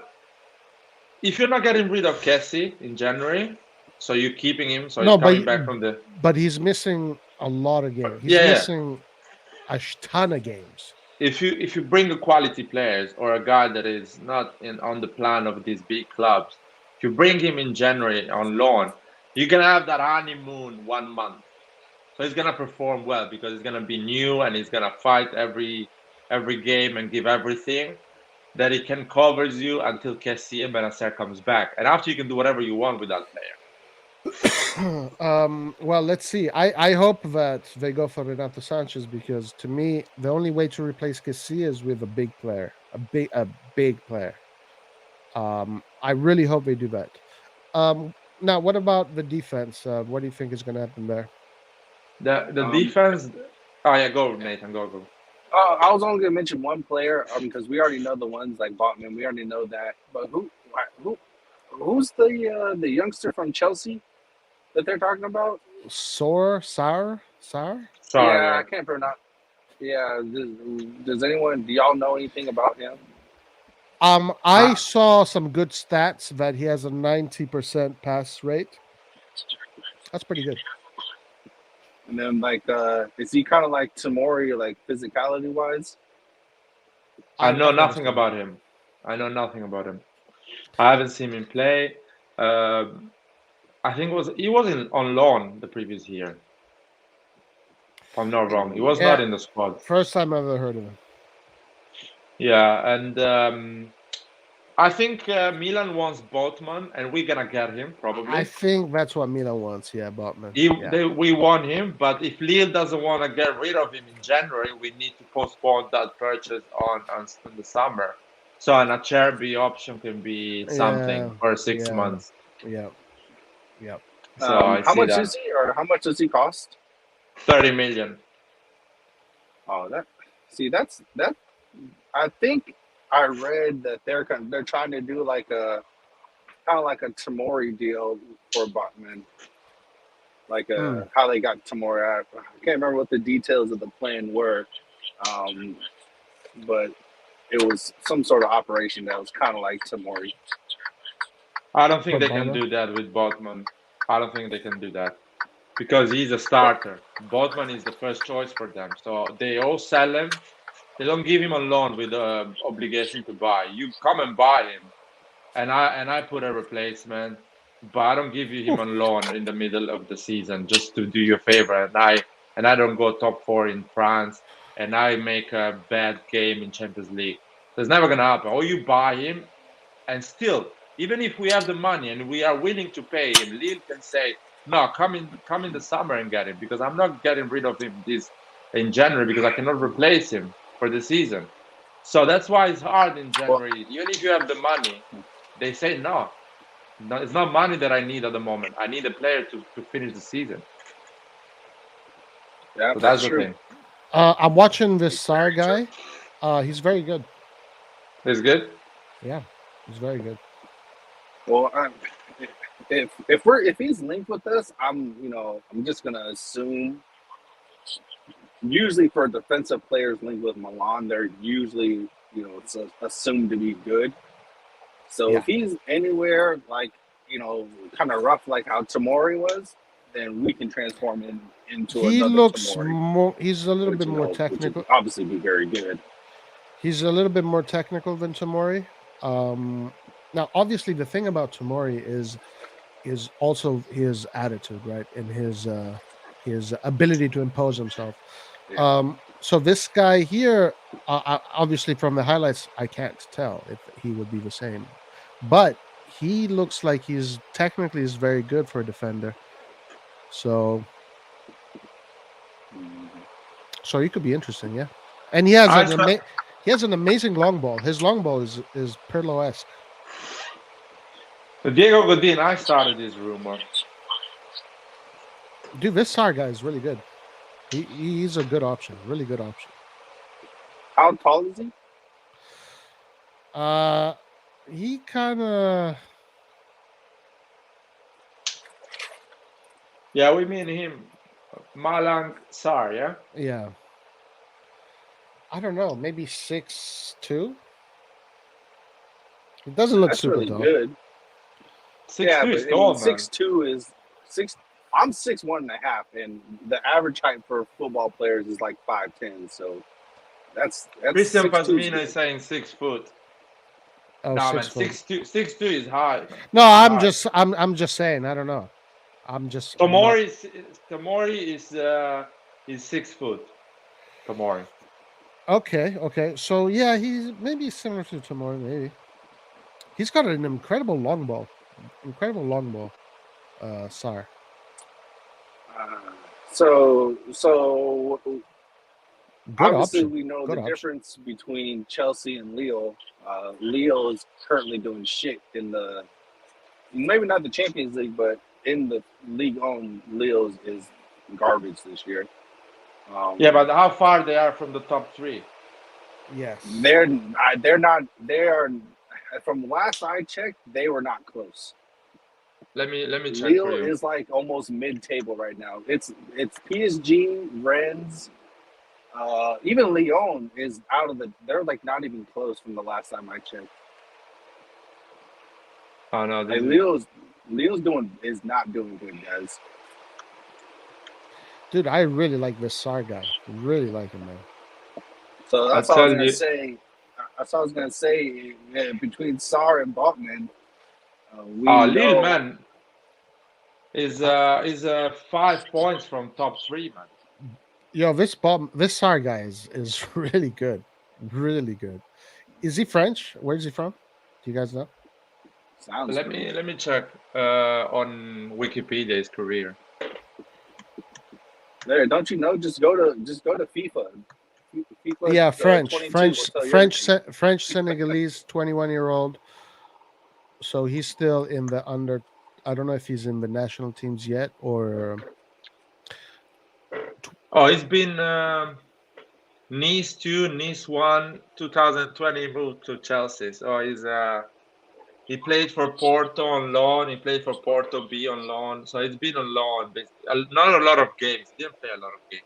if you're not getting rid of Kessie in January, so you're keeping him, so he's No, coming back from the but he's missing a lot of games. He's yeah. missing a ton of games. If you bring a quality players, or a guy that is not on the plan of these big clubs, if you bring him in January on loan, you're gonna have that honeymoon 1 month. So he's gonna perform well because he's gonna be new, and he's gonna fight every game and give everything that he can covers you until Kessie and Benacer comes back, and after you can do whatever you want with that player. Well, let's see. I hope that they go for Renato Sanchez, because to me, the only way to replace Casilla is with a big player, a big player. I really hope they do that. Now, what about the defense? What do you think is going to happen there? The Um, defense. Oh yeah, go Nathan, go. I was only gonna mention one player because we already know the ones like Botman. We already know that. But who who's the youngster from Chelsea that they're talking about? Sour? Sorry, Yeah, I yeah. can't pronounce. Yeah. Does anyone? Do y'all know anything about him? I saw some good stats that he has a 90% pass rate. That's pretty good. And then like, is he kind of like Tamori, like physicality wise? I know I've never nothing seen about him. I know nothing about him. I haven't seen him play. I think he was on loan the previous year. If I'm not wrong, he was not Yeah, in the squad. first time I've ever heard of him. Yeah, and I think Milan wants Botman, and we're gonna get him I probably. think that's what Milan wants. Yeah, Botman. We want him, but if Lille doesn't want to get rid of him in January, we need to postpone that purchase on the summer. So an Acerbi option can be something Yeah, for 6 months. yeah, yeah. So I How see much that is he, or how much does he cost? 30 million. Oh, that. I think I read that they're trying to do like a kind of like a Tamori deal for Botman, like Hmm. how they got Tamori. I can't remember what the details of the plan were, um, but it was some sort of operation that was kind of like Tamori. I don't think For they can Botman. do that with Botman. I don't think they can do that because he's a starter. Botman is the first choice for them. So they all sell him. They don't give him a loan with the obligation to buy. You come and buy him, and I put a replacement, but I don't give you him Oof. on loan in the middle of the season just to do you a favor. And I don't go top 4 in France, and I make a bad game in Champions League. That's never gonna happen. Or you buy him, and still, even if we have the money and we are willing to pay him, Lille can say, no, come in the summer and get him, because I'm not getting rid of him this in January because I cannot replace him for the season. So that's why it's hard in Well, January. Even if you have the money, they say no. No, it's not money that I need at the moment. I need a player to finish the season. yeah, So that's that's the true. thing. I'm watching this Sar guy. He's very good. It's good. Yeah, he's very good. Well, if he's linked with us, I'm just gonna assume. Usually for defensive players linked with Milan, they're usually it's assumed to be good. So Yeah, if he's anywhere like kind of rough like how Tamori was, then we can transform him into he another looks Tamori, more. He's a little which bit more which would technical. obviously be very good. He's a little bit more technical than Tamori. Now, obviously, the thing about Tamori is also his attitude, right, and his ability to impose himself. Yeah. So this guy here, obviously from the highlights, I can't tell if he would be the same, but he looks like he's technically is very good for a defender. So he could be interesting, yeah. And I saw, he has an amazing long ball. His long ball is Pirlo-esque. Diego Godin. I started this rumor. Dude, this Sar guy is really good. He's a good option, really good option. How tall is he? He kind of Yeah, we mean him, Malang Sar. Yeah. yeah. I don't know, maybe 6'2". He doesn't look That's super really tall. good. Six Yeah, two but is I mean, tall, man. 6'2" is six. I'm 6'1.5", and the average height for football players is like 5'10". So that's Christian 6'2" is Pasmina is good. saying 6 foot. Oh, No, man, 6 foot. 6'2", 6'2" is high, man. No, It's I'm high. just I'm just saying. I don't know. I'm not. Tomori is 6 foot. Tomori. Okay. So yeah, he's maybe similar to Tamori. Maybe he's got an incredible long ball. Incredible long ball. Sar. Uh, so Good obviously option. we know the Good option. difference between Chelsea and Lille. Lille is currently doing shit in the maybe not the Champions League, but in the league on Lille is garbage this year. Yeah, but how far they are from the top 3? Yes. They're not they are from last I checked they were not close. Let me check for Lille you. is like almost mid-table right now. It's PSG, Rennes, Even Lyon is out of the. They're like not even close from the last time I checked. Oh no, Like this is Leo's is not doing good, guys. Dude, I really like this Sar guy. Really like him, man. So I that's all I was tell gonna you. say. That's all I was gonna say. Between Sar and Botman, we Oh, Lille know. man is 5 points from top three, man. Yo, this Sar guy is really good. Really good. Is he French? Where is he from? Do you guys know? Sounds Let French. me check on Wikipedia his career. There, don't you know? Just go to FIFA. FIFA Yeah, French, 22 will tell you everything. French Senegalese, 21-year-old. So he's still in the under. I don't know if he's in the national teams yet or. Oh, he's been Nice 2, Nice 1, 2020 moved to Chelsea. So he played for Porto on loan. He played for Porto B on loan. So he's been on loan, but not a lot of games. He didn't play a lot of games.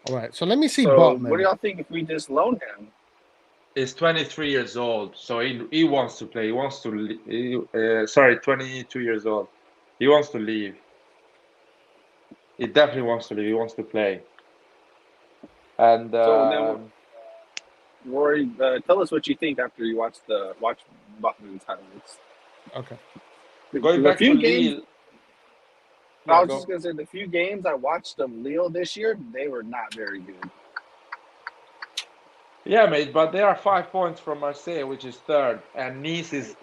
All right, so let me see So, what do Botman. y'all think if we just loan him? He's 23 years old, so he wants to play. He wants to. Sorry, 22 years old. He wants to leave. He definitely wants to leave. He wants to play. And So then, Rory, tell us what you think after you watch Botman's highlights. Okay. going The back to few games, Lille, I yeah, was just go. gonna say, the few games I watched of Lille this year, they were not very good. Yeah, mate, but they are 5 points from Marseille, which is third, and Nice is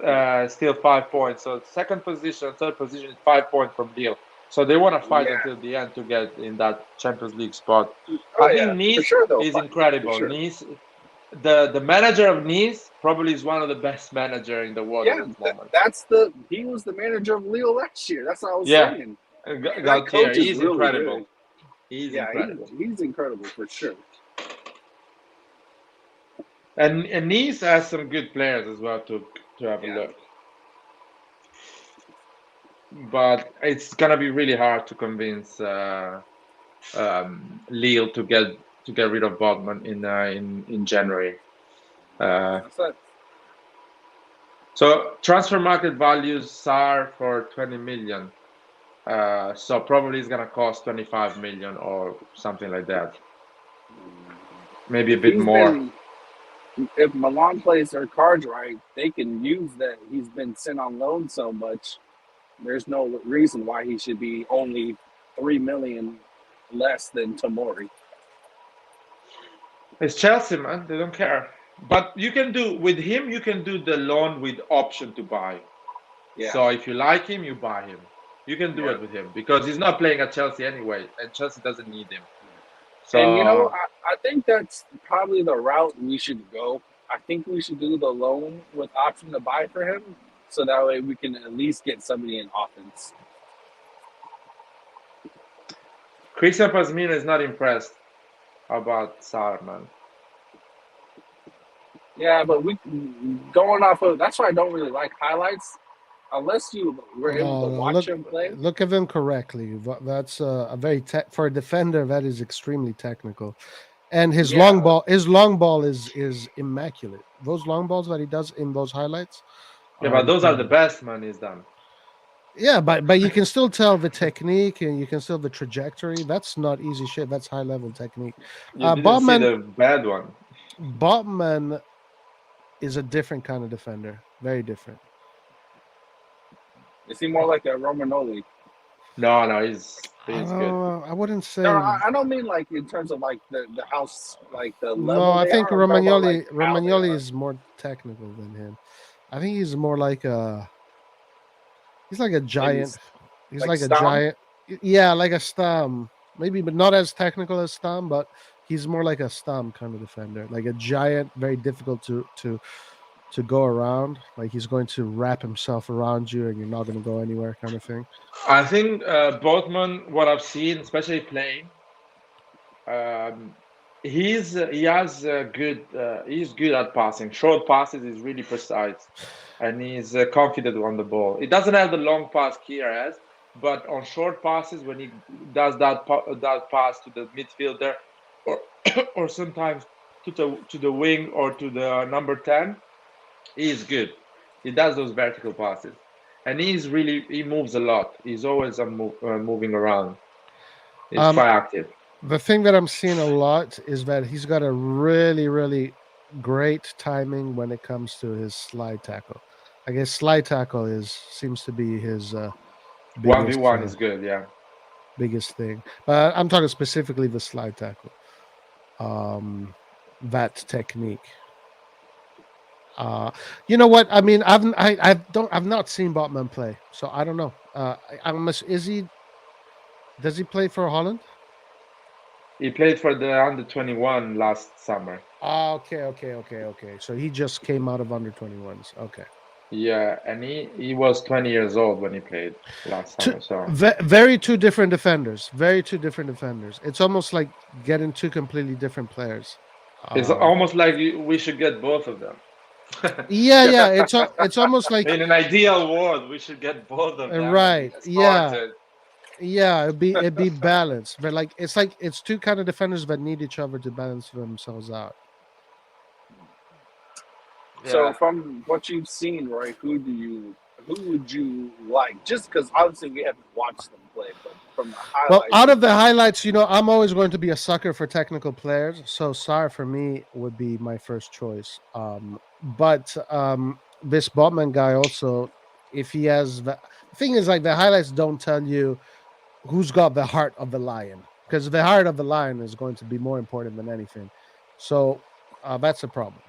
still 5 points. So second position, third position is 5 points from Lille. So they want to fight Yeah. until the end to get in that Champions League spot. Oh I think yeah, for Nice sure they'll is fight. For incredible. sure. Nice, the manager of Nice probably is one of the best manager in the world at Yeah, this moment. he was the manager of Lille last year. That's what I was Yeah, saying. That Galtier, coach is he's really good. incredible. He's Yeah, incredible. he's incredible for sure. And Nice has some good players as well to have a Yeah. look. But it's gonna be really hard to convince Lille to get rid of Bodman in January. That's it. So transfer market values SAR for 20 million. So probably it's gonna cost 25 million or something like that. Maybe a If bit he's more. been, if Milan plays their cards right, they can use that he's been sent on loan so much. There's no reason why he should be only 3 million less than Tomori. It's Chelsea, man. They don't care. But you can do with him. You can do the loan with option to buy. Yeah, So if you like him, you buy him. You can do yeah. it with him because he's not playing at Chelsea anyway, and Chelsea doesn't need him. And So I think that's probably the route we should go. I think we should do the loan with option to buy for him, so that way we can at least get somebody in offense. Christian Pazmina is not impressed about Sarr, man. Yeah, but we going off of that's why I don't really like highlights unless you were able to No, watch him play. look at them correctly. That's a very for a defender that is extremely technical, and Yeah, his long ball is immaculate. Those long balls that he does in those highlights Yeah, are but those are the incredible. best, man. He's done. Yeah, but you can still tell the technique and you can still the trajectory. That's not easy shit. That's high level technique. You didn't see Botman the bad one. Botman is a different kind of defender. Very different. is he more like a Romanoli? No, I he's don't good. know. I wouldn't No, say. I don't mean like in terms of like the house, like the No, level I they think are. I'm talking about like how they Romagnoli are. is more technical than him. I think he's more like a he's like a Maybe giant. He's like like a Stam. giant. Yeah, like a Stam. Maybe, but not as technical as Stam, but he's more like a Stam kind of defender. Like a giant, very difficult to go around. Like he's going to wrap himself around you and you're not going to go anywhere kind of thing. I think Botman, what I've seen, especially playing, um, he has he's good at passing. Short passes is really precise, and he's confident on the ball. He doesn't have the long pass Kier has, but on short passes, when he does that pass to the midfielder, or or sometimes to the wing or to the number 10. He is good. He does those vertical passes, and he moves a lot. He's always moving around. He's Um, quite active. the thing that I'm seeing a lot is that he's got a really, really great timing when it comes to his slide tackle. I guess slide tackle is seems to be his 1v1 biggest is good. Yeah. biggest thing. But I'm talking specifically the slide tackle. Um, that technique. Uh, you know what? I mean, I've not seen Botman play, so I don't know. Is he? Does he play for Holland? He played for the under 21 last summer. Okay. So he just came out of under 21s. Okay. Yeah, and he was 20 years old when he played last Two, summer. So very two different defenders. Very two different defenders. It's almost like getting two completely different players. it's Um, almost like we should get both of them. yeah. It's almost like In an ideal world, we should get both of them and be right. Yeah, started. yeah. It'd be balanced, but like it's two kind of defenders that need each other to balance themselves out. So Yeah. from what you've seen, Roy, who would you like? Just because obviously we haven't watched them play, but from the Well, highlights, out of the highlights, I'm always going to be a sucker for technical players. So Sar for me would be my first choice. But this Botman guy also, if he has the thing is like the highlights don't tell you who's got the heart of the lion because the heart of the lion is going to be more important than anything. So that's a problem.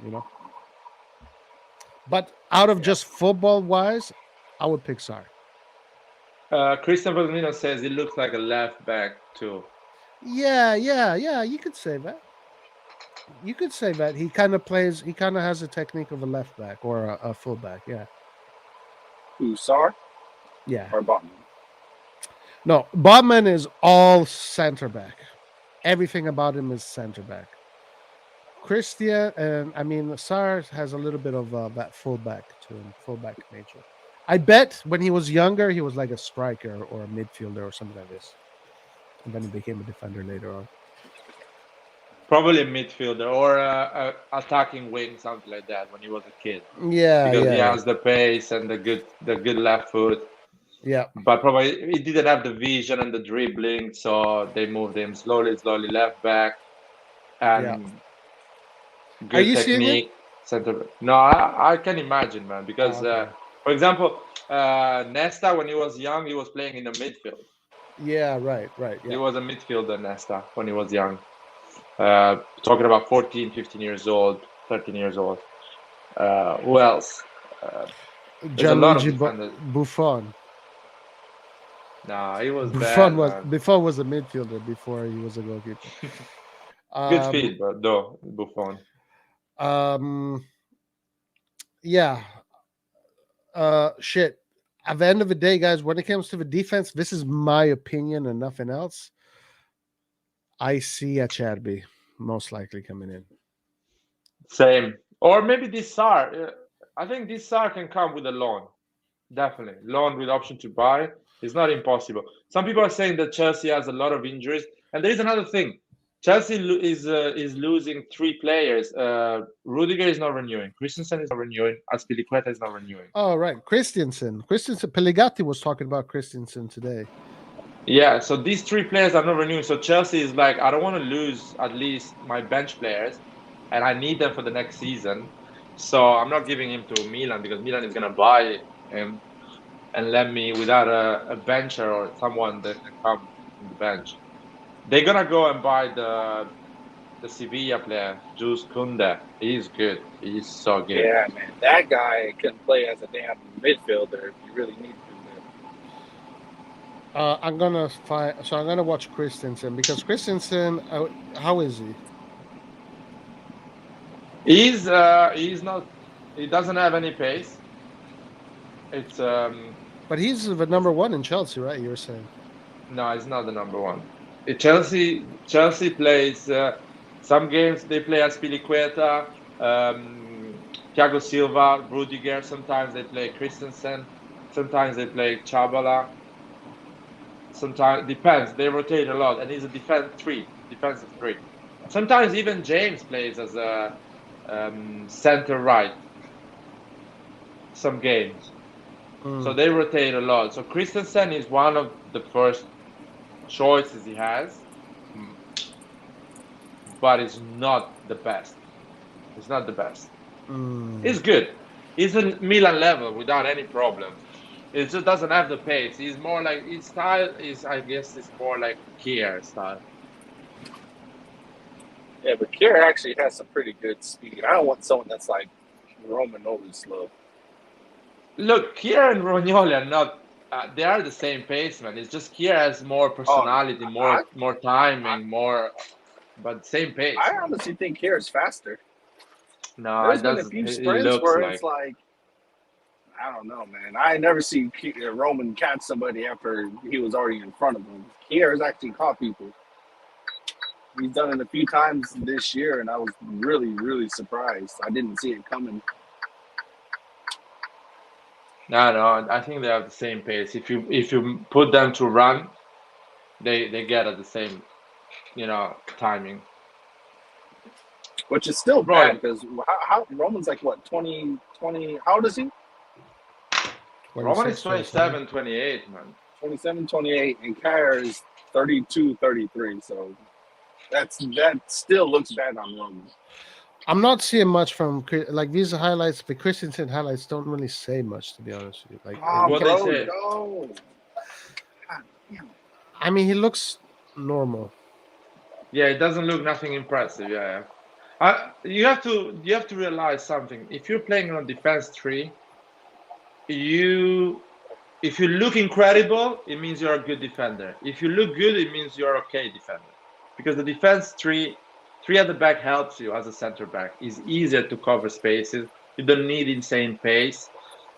But out of Yeah. just football wise, I would pick Sar. Christian Bernardino says he looks like a left back too. Yeah. You could say that. You could say that he kind of plays. He kind of has a technique of a left back or a fullback. Yeah, who Sar yeah. or Botman? No, Bodman is all center back. Everything about him is center back. Christian and I mean Sar has a little bit of that fullback to him, fullback nature. I bet when he was younger, he was like a striker or a midfielder or something like this, and then he became a defender later on. Probably a midfielder or a attacking wing, something like that, when he was a kid, Yeah, because he yeah, has the pace and the good left foot. yeah, But probably he didn't have the vision and the dribbling, so they moved him slowly left back yeah. and Are good you seeing him? technique. Center. No, I can imagine, man, because Okay. for example, Nesta when he was young, he was playing in the midfield. Yeah, right. He Yeah, was a midfielder, Nesta, when he was young. Talking about 14, 15 years old, 13 years old. Who else? There's a lot of Gianluigi defenders. Buffon. Nah, he was Buffon bad, was man. Buffon was a midfielder before he was a goalkeeper. Good Um, feed, but though Buffon. um, yeah. Shit. At the end of the day, guys, when it comes to the defense, this is my opinion and nothing else. I see a Cherby most likely coming in. Same. Or maybe this SAR. I think this SAR can come with a loan. Definitely. Loan with option to buy is not impossible. Some people are saying that Chelsea has a lot of injuries. And there is another thing. Chelsea is losing three players. Rudiger is not renewing. Christensen is not renewing. Aspilicueta is not renewing. Oh, right. Christensen. Pellegatti was talking about Christensen today. Yeah, so these three players are not renewing. So Chelsea is like, I don't want to lose at least my bench players, and I need them for the next season. So I'm not giving him to Milan because Milan is gonna buy him and let me without a bencher or someone that can come from the bench. They're gonna go and buy the Sevilla player, Jules Koundé. He's good. He's so good. Yeah, man, that guy can play as a damn midfielder if you really need to. I'm gonna watch Christensen because Christensen. How is he? He's not. He doesn't have any pace. It's But he's the number one in Chelsea, right? You were saying. No, he's not the number one. Chelsea plays some games. They play Aspilicueta, Thiago Silva, Rudiger. Sometimes they play Christensen. Sometimes they play Chabala. Sometimes depends. They rotate a lot, and he's a defensive three. Sometimes even James plays as a center right some games. So Mm, they rotate a lot. So Christensen is one of the first choices he has, mm, but it's not the best. It's not the best. mm, He's good. He's a Milan level without any problems. It just doesn't have the pace. He's more like his style is, I guess, is more like Kier style. Yeah, but Kira actually has some pretty good speed. I don't want someone that's like Roman over slow. Look, Kier and Romagnoli are not. They are the same pace, man. It's just Kier has more Oh, personality, I, more I, timing, more, but same pace, I man. honestly think Kira's faster. No, it There's been a doesn't. few It sprints looks where it's like. like, I don't know, man. I never see Roman catch somebody after he was already in front of him. Kira's actually caught people. He's done it a few times this year, and I was really, really surprised. I didn't see it coming. No, no. I think they have the same pace. If you put them to run, they get at the same, timing. Which is still Roy, bad because how Roman's like what 20 how old is he? Roman is 26, 27. 27, 28, man. 27, 28, and Kyer is 32, 33. So that still looks bad on Roman. I'm not seeing much from like these highlights. The Christensen highlights don't really say much, to be honest with you. Like Oh, you What can, they bro, say. no. God damn. I mean, he looks normal. Yeah, it doesn't look nothing impressive. Yeah, yeah. You have to realize something. If you're playing on defense three, you if you look incredible, it means you're a good defender. If you look good, it means you're okay defender. Because the defense three at the back helps you as a center back. It's easier to cover spaces. You don't need insane pace,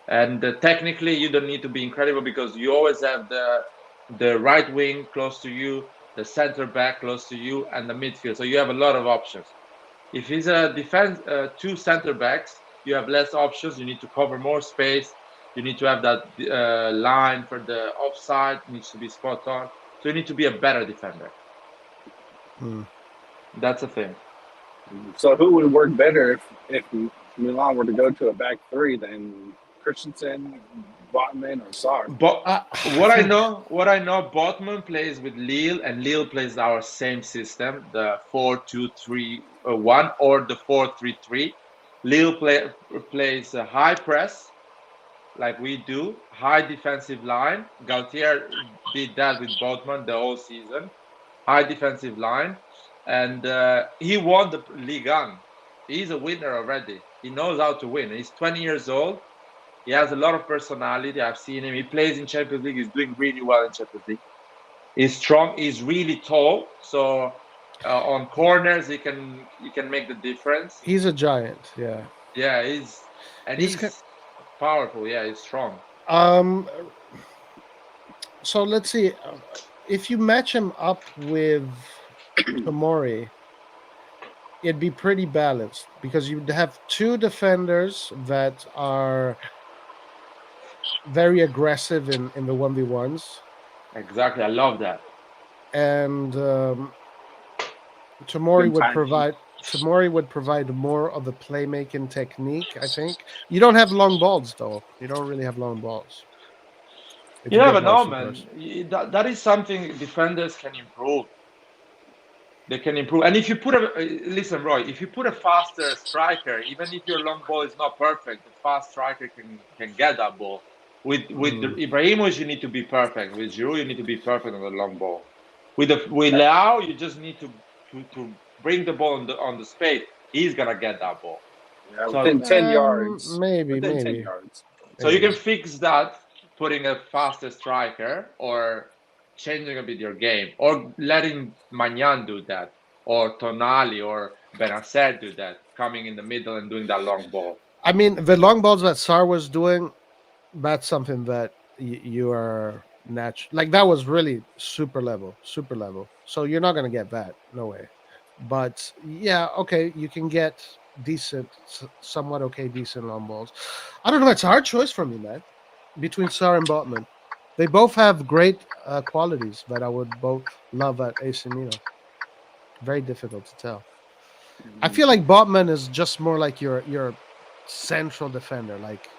and technically you don't need to be incredible because you always have the right wing close to you, the center back close to you, and the midfield. So you have a lot of options. If he's a defense, two center backs, you have less options. You need to cover more space. You need to have that line for the offside needs to be spot on. So you need to be a better defender. Hmm. That's the thing. So who would work better if Milan were to go to a back three than Christensen, Botman, or Sar? But I think what I know, Botman plays with Lille, and Lille plays our same system, the 4-2-3-1 or the 4-3-3. Lille plays a high press, like we do, high defensive line. Gautier did that with Botman the whole season. High defensive line, and he won the Ligue 1. He's a winner already. He knows how to win. He's 20 years old. He has a lot of personality. I've seen him. He plays in Champions League. He's doing really well in Champions League. He's strong. He's really tall. So on corners, he can make the difference. he's a giant. Yeah, Yeah, he's ki- he's powerful. Yeah, he's strong. um. So let's see. If you match him up with Tomori, it'd be pretty balanced because you'd have two defenders that are very aggressive in the 1v1s, Exactly. I love that. and Tomori Good would timing. provide Tomori would provide more of the playmaking technique. I think you don't have long balls though. You don't really have long balls if You you get never more know, supers. man. That is something defenders can improve. They can improve. And if you put listen, Roy, if you put a faster striker, even if your long ball is not perfect, the fast striker can get that ball. With Mm. Ibrahimovic, you need to be perfect. With Giroud, you need to be perfect on the long ball. With Leao, you just need to bring the ball on the space. He's gonna get that ball. Yeah, So within 10 yards. Maybe, Within 10 maybe, yards. so you maybe. can fix that, putting a faster striker or changing a bit your game, or letting Magnan do that, or Tonali or Benacer do that, coming in the middle and doing that long ball. I mean, the long balls that Sar was doing, that's something that you are natural. Like that was really super level, super level. So you're not gonna get that, no way. But yeah, okay, you can get decent, somewhat okay, decent long balls. I don't know. It's a hard choice for me, man. Between Sar and Botman, they both have great qualities that I would both love at AC Milan. Very difficult to tell. I feel like Botman is just more like your central defender. Like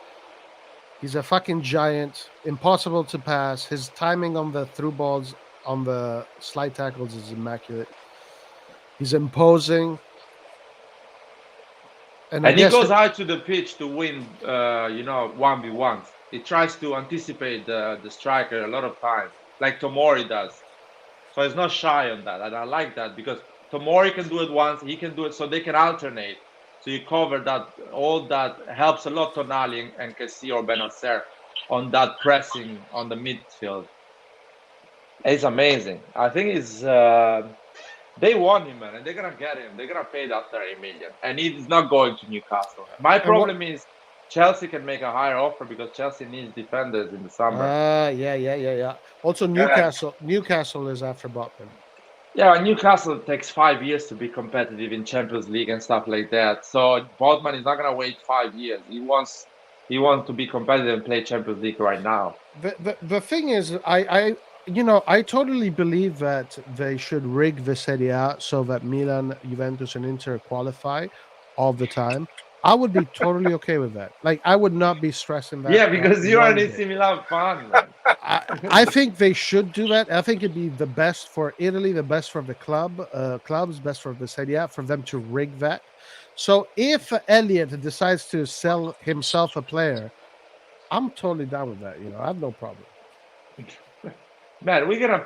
he's a fucking giant, impossible to pass. His timing on the through balls, on the slide tackles is immaculate. He's imposing, and I And he guess goes out to the pitch to win, 1v1s. He tries to anticipate the striker a lot of times, like Tomori does. So he's not shy on that. And I like that because Tomori can do it once, he can do it, so they can alternate. So you cover that, all that helps a lot Tonali and Kessie or Benacer on that pressing on the midfield. It's amazing. I think they want him, man, and they're gonna get him. They're gonna pay that 30 million, and he's not going to Newcastle. My and what. problem is Chelsea can make a higher offer because Chelsea needs defenders in the summer. Yeah. Also, Uh, Newcastle is after Botman. yeah, Newcastle takes 5 years to be competitive in Champions League and stuff like that. So Botman is not gonna wait 5 years. He wants to be competitive and play Champions League right now. The thing is, I totally believe that they should rig the Serie A so that Milan, Juventus, and Inter qualify all the time. I would be totally okay with that. Like, I would not be stressing that Yeah, because you're an one AC bit. Milan fan, man. I think they should do that. I think it'd be the best for Italy, the best for the clubs, best for the Serie A, for them to rig that. So if Elliot decides to sell himself a player, I'm totally down with that. I have no problem. Man, we're gonna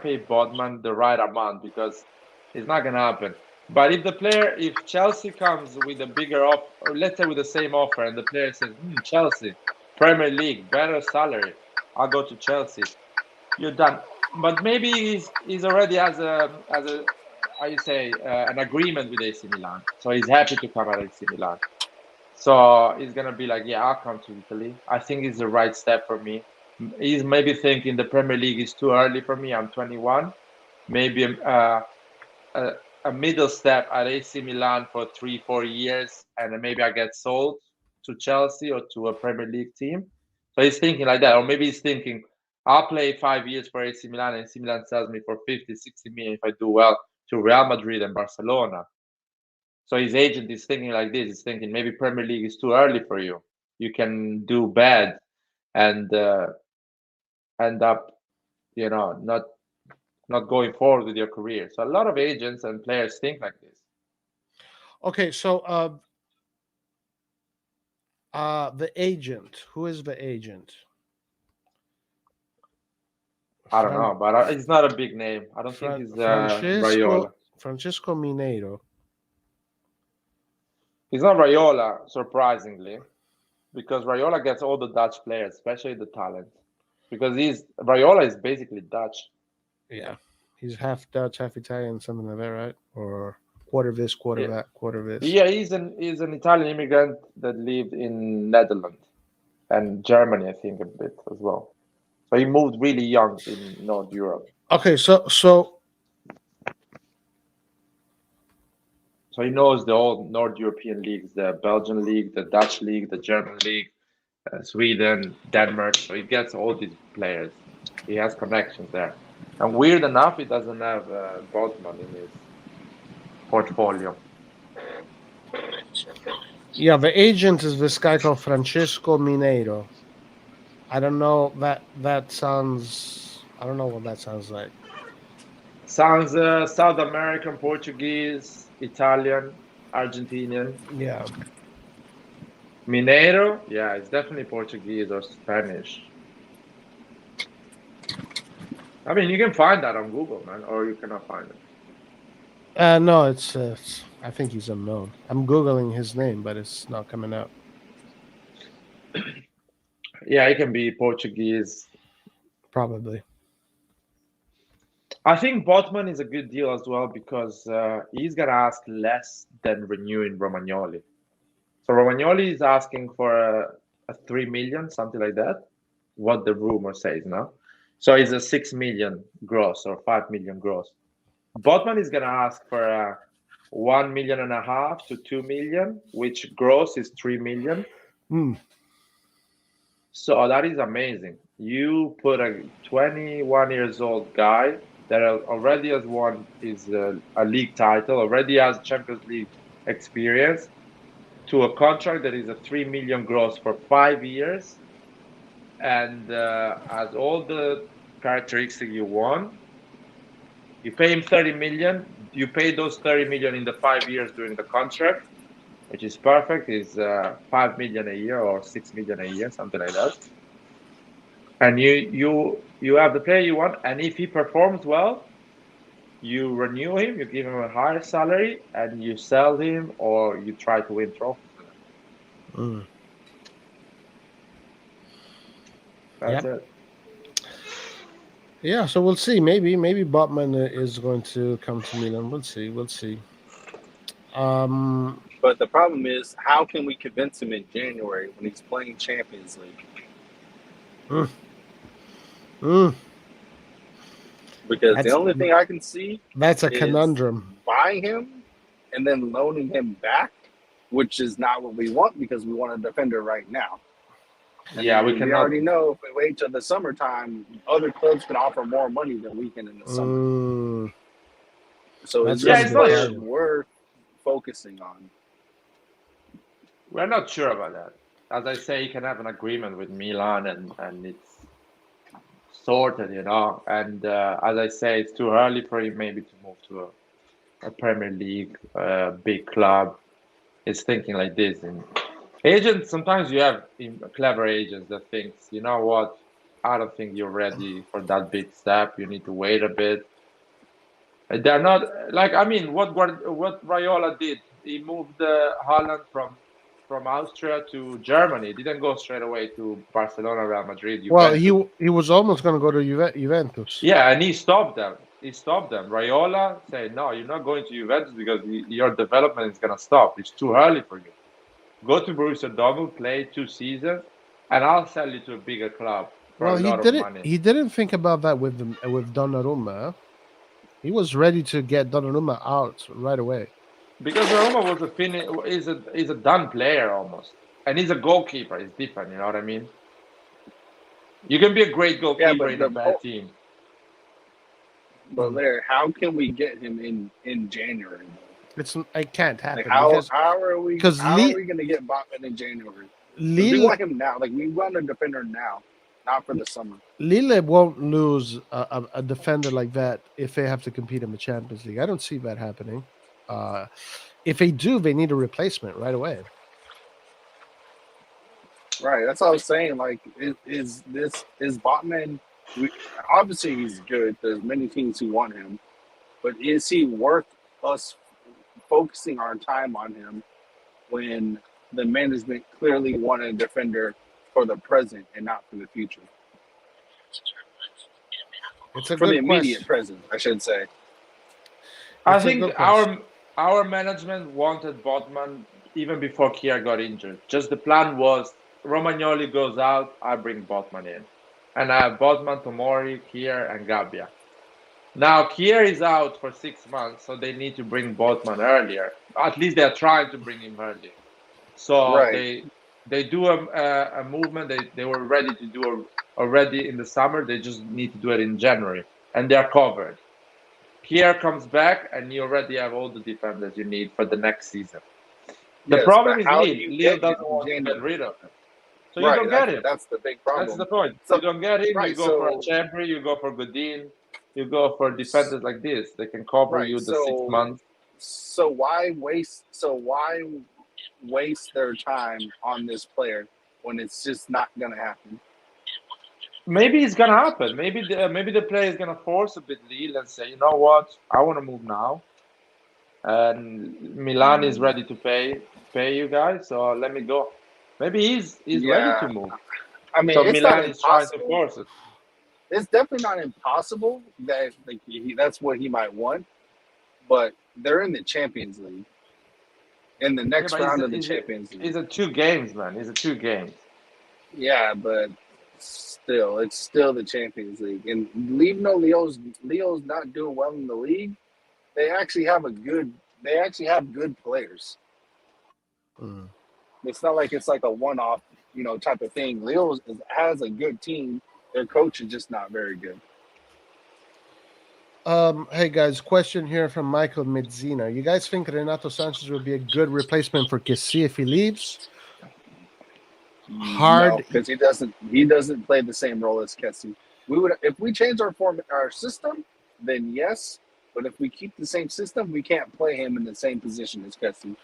pay Bodman the right amount because it's not gonna happen. But if Chelsea comes with a bigger offer, or let's say with the same offer, and the player says, Chelsea, Premier League, better salary, I'll go to Chelsea. You're done. But maybe he's already has a how you say an agreement with AC Milan, so he's happy to come at AC Milan. So he's gonna be like, yeah, I'll come to Italy. I think it's the right step for me. He's maybe thinking the Premier League is too early for me. I'm 21. Maybe a, a middle step at AC Milan for 3-4 years, and then maybe I get sold to Chelsea or to a Premier League team. So he's thinking like that, or maybe he's thinking, I'll play 5 years for AC Milan, and AC Milan sells me for 50, 60 million if I do well to Real Madrid and Barcelona. So his agent is thinking like this. He's thinking maybe Premier League is too early for you. You can do bad and end up, not going forward with your career. So a lot of agents and players think like this. Okay, so the agent. Who is the agent? I don't Fran- know, but it's not a big name. I don't think it's Raiola. Francesco Mineiro. He's not Raiola, surprisingly, because Raiola gets all the Dutch players, especially the talent. Because Raiola is basically Dutch. Yeah, he's half Dutch, half Italian, something like that, right? Or quarter this, quarter Yeah, that, quarter this. yeah, he's an Italian immigrant that lived in Netherlands and Germany, I think, a bit as well. So he moved really young in North Europe. Okay, so So he knows the old North European leagues, the Belgian league, the Dutch league, the German league, Sweden, Denmark. So he gets all these players. He has connections there. And weird enough, he doesn't have Bosman in his portfolio. yeah, the agent is this guy called Francesco Mineiro. I don't know that sounds. I don't know what that sounds like. Sounds South American, Portuguese, Italian, Argentinian. Yeah. Mineiro? Yeah, it's definitely Portuguese or Spanish. I mean, you can find that on Google, man, or you cannot find it. No, I think he's unknown. I'm googling his name, but it's not coming out. Yeah, it can be Portuguese. Probably. I think Botman is a good deal as well because he's gonna ask less than renewing Romagnoli. So Romagnoli is asking for a 3 million, something like that. What the rumor says now. So it's a 6 million gross or 5 million gross. Botman is gonna ask for a 1.5 million to 2 million, which gross is 3 million. Hmm. So that is amazing. You put a 21 years old guy that already has won is a league title, already has Champions League experience, to a contract that is a 3 million gross for 5 years, and has all the characteristics you want. You pay him 30 million. You pay those 30 million in the 5 years during the contract, which is perfect. Is 5 million a year or 6 million a year, something like that. And you have the player you want, and if he performs well, you renew him, you give him a higher salary, and you sell him or you try to win trophies with him. Mm. That's Yeah. it. Yeah, so we'll see. Maybe Botman is going to come to Milan. We'll see. We'll see. Um, But the problem is, how can we convince him in January when he's playing Champions League? mm, mm, Because the that's only thing I can see that's a is conundrum. buying him and then loaning him back, which is not what we want because we want a defender right now. And Yeah, we we cannot. already know if we wait till the summertime, other clubs can offer more money than we can in the summer. Mm, So is that's Yeah, gonna this it's be a not. player problem. worth focusing on? We're not sure about that. As I say, you can have an agreement with Milan, and it's sorted, you know. And as I say, it's too early for him maybe to move to a Premier League big club. It's thinking like this. And agents, sometimes you have clever agents that thinks, you know what, I don't think you're ready for that big step. You need to wait a bit. They're not like, I mean, what Raiola did. He moved Haaland from Austria to Germany. He didn't go straight away to Barcelona, Real Madrid, Well, Juventus. he was almost going to go to Juventus. Yeah, and he stopped them. He stopped them. Raiola said, "No, you're not going to Juventus because your development is gonna stop. It's too early for you. Go to Borussia Dortmund, play 2 seasons, and I'll sell you to a bigger club for Well, a he lot of didn't. money." He didn't think about that with Donnarumma. He was ready to get Donnarumma out right away. Because Roma was a is a done player almost, and he's a goalkeeper. It's different, you know what I mean? You can be a great Yeah, goalkeeper in a bad team. but Mm. Larry, how can we get him in January? It can't Like happen how because are we because how are we going to get Botman in January? Because we Lille want him now. Like we want a defender now, not for the summer. Lille won't lose a defender like that if they have to compete in the Champions League. I don't see that happening. If they do, they need a replacement right away. Right. That's what I was saying. Like, is Botman? We, obviously, he's good. There's many teams who want him, but is he worth us focusing our time on him when the management clearly want a defender for the present and not for the future? It's a For the good immediate question. present, I should say. I It's a think good question. our management wanted Botman even before Kier got injured. Just the plan was Romagnoli goes out, I bring Botman in, and I have Botman, Tomori, Kier, and Gabbia. Now Kier is out for 6 months, so they need to bring Botman earlier. At least they're trying to bring him earlier. So Right. they do a movement they were ready to do already in the summer. They just need to do it in January, and they're covered. Kier comes back, and you already have all the defenders you need for the next season. The Yes, but problem is how do Lille. you Lille get him doesn't in want to get January? rid of him, so you Right. don't get him. That's the big That's the problem. point. So You don't get him. You right. go for a So Chambry. You go for Godin. You go for defenders like this. They can cover right. you the 6 months. So why waste? So why waste their time on this player when it's just not going to happen? Maybe it's gonna happen. Maybe the player is gonna force a bit Lille and say, you know what, I want to move now, and Milan is ready to pay you guys, so let me go. Maybe he's ready to Yeah, move. I mean, So it's not Milan is trying to impossible. force it. It's definitely not impossible that like that's what he might want, but they're in the Champions League in the Yeah, next but round of the Champions League. it's a 2 games, man. It's a 2 games. Yeah, but still, it's still the Champions League, and even though Leo's not doing well in the league, they actually have a good. They actually have good players. Mm. It's not like it's like a one-off, type of thing. Has a good team. Their coach is just not very good. Hey guys, question here from Michael Midzina. You guys think Renato Sanchez would be a good replacement for Kessie if he leaves? No, Hard. because he doesn't play the same role as Kessie. We would if we change our system, then yes. But if we keep the same system, we can't play him in the same position as Kessie.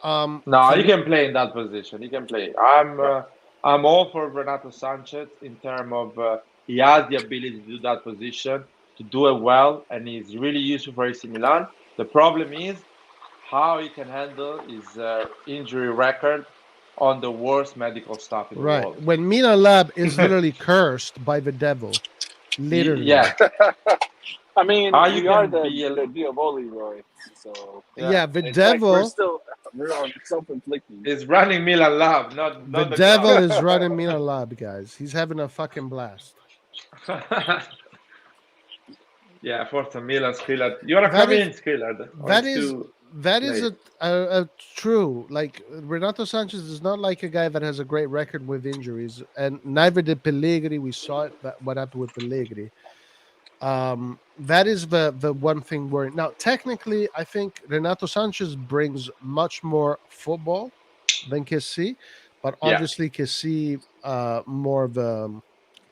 No, For he me, can play in that position. He can play. Right. I'm all for Renato Sanchez in terms of he has the ability to do that position, to do it well, and he's really useful for AC Milan. The problem is how he can handle his injury record on the worst medical staff in the right world. when Milan Lab is literally cursed by the devil, literally. Yeah, I mean, how you we are can the be the Diavoli, Roy. So yeah. Yeah, the it's like we're devil. still we're on self-inflicting. He's running Milan Lab, The not the devil club. is running Milan Lab, guys. He's having a fucking blast. Yeah, Forza Milan, Squillard. You wanna That come is in, Squillard? Or that it's is too that is late? a true. Like Renato Sanchez is not like a guy that has a great record with injuries, and neither did Pellegrini. We saw it that what happened with Pellegrini. That is the one thing worrying. Now, technically, I think Renato Sanchez brings much more football than Kessie, but Yeah. obviously Kessie more of the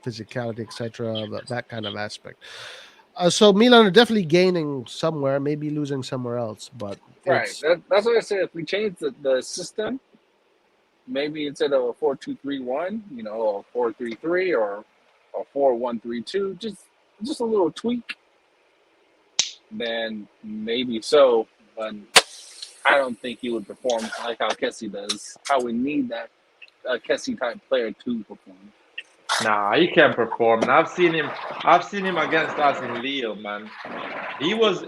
physicality, etc., that kind of aspect. So Milan are definitely gaining somewhere, maybe losing somewhere else, but Right. it's That's what I said. If we change the system, maybe instead of a 4-2-3-1, 4-3-3 or a 4-1-3-2, just a little tweak, then maybe so. But I don't think he would perform like how Kessie does. How we need that Kessie type player to perform. Nah, he can perform. And I've seen him against us in Lille, man. He was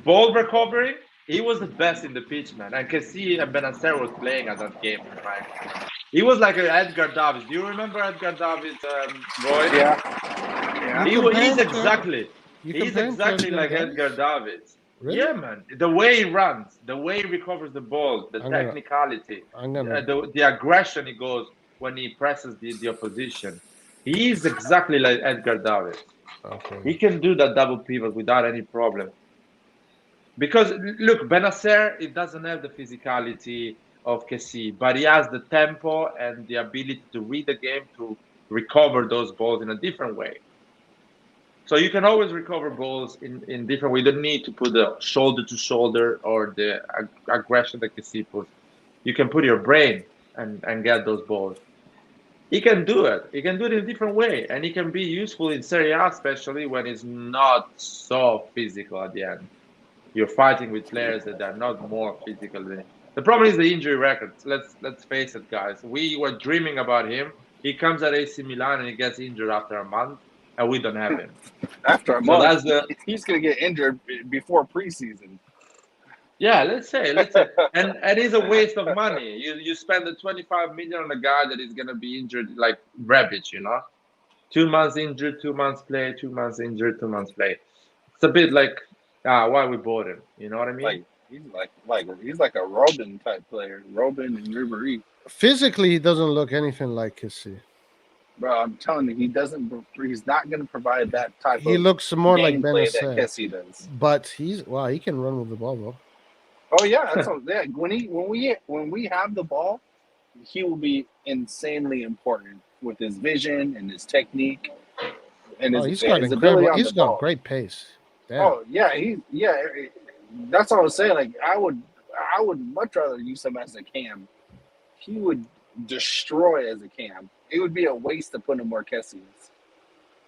ball recovering. He was the best in the pitch, man. And Kessie and Benacer was playing at that game, right? He was like a Edgar Davids. Do you remember Edgar Davids, Roy? Yeah, you yeah. compare He's him to exactly you he's compare him to exactly Edgar like Edgar Davids? Davids. Really? Yeah, man. The way he runs, the way he recovers the ball, the I'm gonna technicality, I'm gonna the aggression he goes when he presses the opposition. He is exactly like Edgar Davids. okay. He can do that double pivot without any problem. Because look, Benacer, it doesn't have the physicality of Kessie, but he has the tempo and the ability to read the game to recover those balls in a different way. So you can always recover balls in different way. You don't need to put the shoulder to shoulder or the aggression that Kessie puts. You can put your brain and get those balls. He can do it. He can do it in a different way, and he can be useful in Serie A, especially when it's not so physical at the end. You're fighting with players that are not more physical than. The problem is the injury records. Let's face it, guys. We were dreaming about him. He comes at AC Milan and he gets injured after a month, and we don't have him. After a So month, that's the he's gonna get injured before preseason. yeah. Let's say, and it's a waste of money. You spend the 25 million on a guy that is gonna be injured like Rebic, 2 months injured, 2 months play, 2 months injured, 2 months play. It's a bit like why we bought him. You know what I mean? Like he's like a Robin type player, Robin and Ribery. Physically, he doesn't look anything like Kessie. Bro, I'm telling you, he doesn't. He's not going to provide that type He of looks more like gameplay that Benacer, Kessie does. but he can run with the ball though. Oh yeah, that's what, yeah. When we have the ball, he will be insanely important with his vision and his technique and Oh, his he's got his ability incredible. on He's the got ball. great pace. Damn. Oh yeah, that's what I was saying. Like I would much rather use him as a cam. He would destroy as a cam. It would be a waste to put him where Kessie is.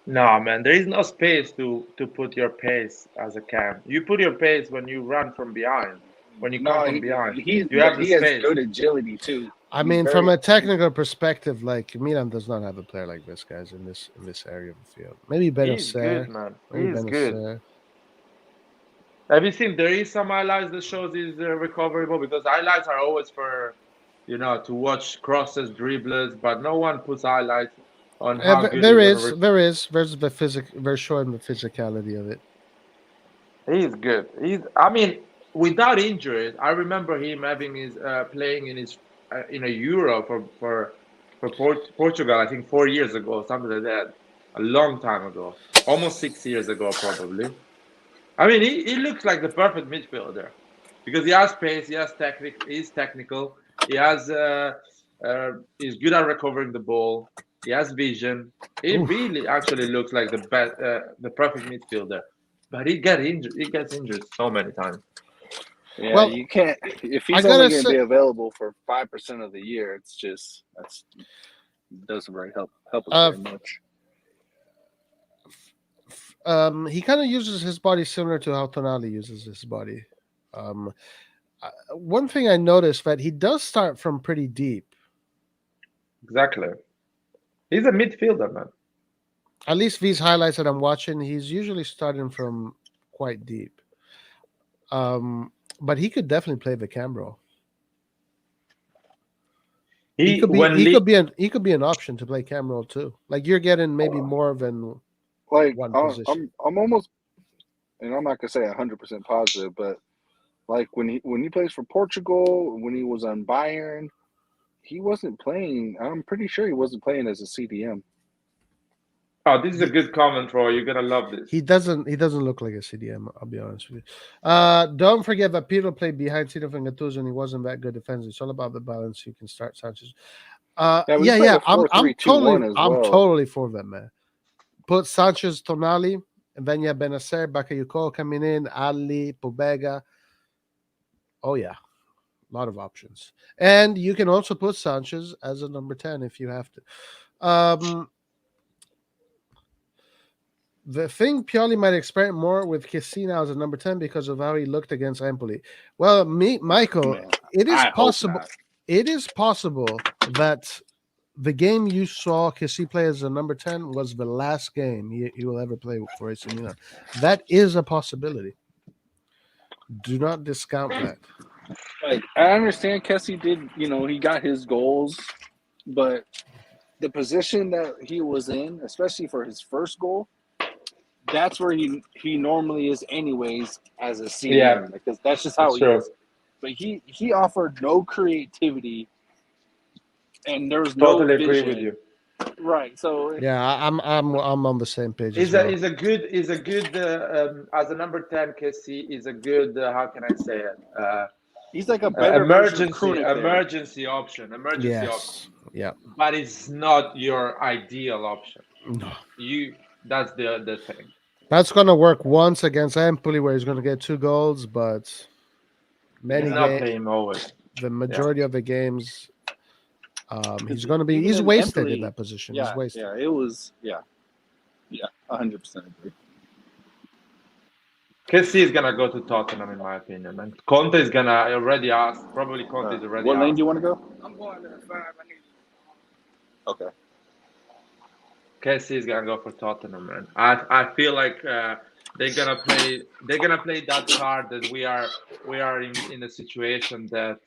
No, man, there is no space to put your pace as a cam. You put your pace when you run from behind, when you come No, from behind. You but have the he has space. good agility too. I He's mean, from very. a technical perspective, like Milan does not have a player like this, guys, in this area of the field. Maybe He's Benacer. good, man. Maybe He's good. Benacer. Have you seen there is some highlights that shows his recoverable because highlights are always for to watch crosses, dribblers, but no one puts highlights on how good There he's gonna. is, there's the they're showing the physicality of it. He's good. I mean, without injuries, I remember him having his playing in his in a Euro for Portugal. I think 4 years ago, something like that. a long time ago, almost 6 years ago, probably. I mean, he looks like the perfect midfielder because he has pace, he's technical, he has he's good at recovering the ball, he has vision. He Oof. really actually looks like the perfect midfielder. But he gets injured so many times. Yeah, Well, you can't if I he's only gotta going to say, be available for 5% of the year. It's just that's doesn't very help us uh, very much. he kind of uses his body similar to how Tonali uses his body. Um, One thing I noticed that he does start from pretty deep. Exactly. He's a midfielder, man. At least these highlights that I'm watching, he's usually starting from quite deep. Um, but he could definitely play the cam role. He He could be when he Lee, could be an option to play cam role too. Like you're getting maybe more than Like one position. I'm almost, and I'm not going to say 100% positive, but like when he plays for Portugal, when he was on Bayern, he wasn't playing. I'm pretty sure he wasn't playing as a CDM. oh, this is a He, good comment, Roy. You're gonna love this. he doesn't look like a CDM. I'll be honest with you. Don't forget that Pirlo played behind Tito and Gattuso and he wasn't that good defensively. It's all about the balance. You can start Sanchez. Yeah, we Yeah, played yeah. a I'm 4-3-2-1 as I'm well. totally for that, man. Put Sanchez, Tonali, and then you have Benacer, Bakayoko coming in, Ali, Pobega. Oh yeah, a lot of options. And you can also put Sanchez as a number 10 if you have to. The thing Pioli might experiment more with Cassina as a number 10 because of how he looked against Empoli. Well, Michael, Man, it is I hope possible. not. It is possible that the game you saw Kessie play as a number 10 was the last game he will ever play for AC Milan. That is a possibility. Do not discount that. Like I understand Kessie did, he got his goals, but the position that he was in, especially for his first goal, that's where he normally is anyways as a Yeah, CDM because that's just how that's he true. is. But he offered no creativity and there was no Totally agree with vision. you. Right. So Yeah, I'm on the same page as Is a well. is a good as a number 10. KC is a good how can I say it he's like a better version of Krunic there. emergency option, Yes. Yeah. but it's not your ideal option. No. You That's the thing. That's gonna work once against Empoli where he's gonna get 2 goals, but You many Yeah. cannot game play him always. the Yeah. majority of the games, Because even he's in wasted in Empoli, that position. He's yeah, wasted. yeah, it was, yeah, 100% agree. KC is gonna go to Tottenham in my opinion, and Conte is gonna already asked. Probably Conte is already What lane do asked. you want to go? I'm going to the 5. I need. Okay. KC is gonna go for Tottenham, man. I feel like they're gonna play that card that we are in a situation that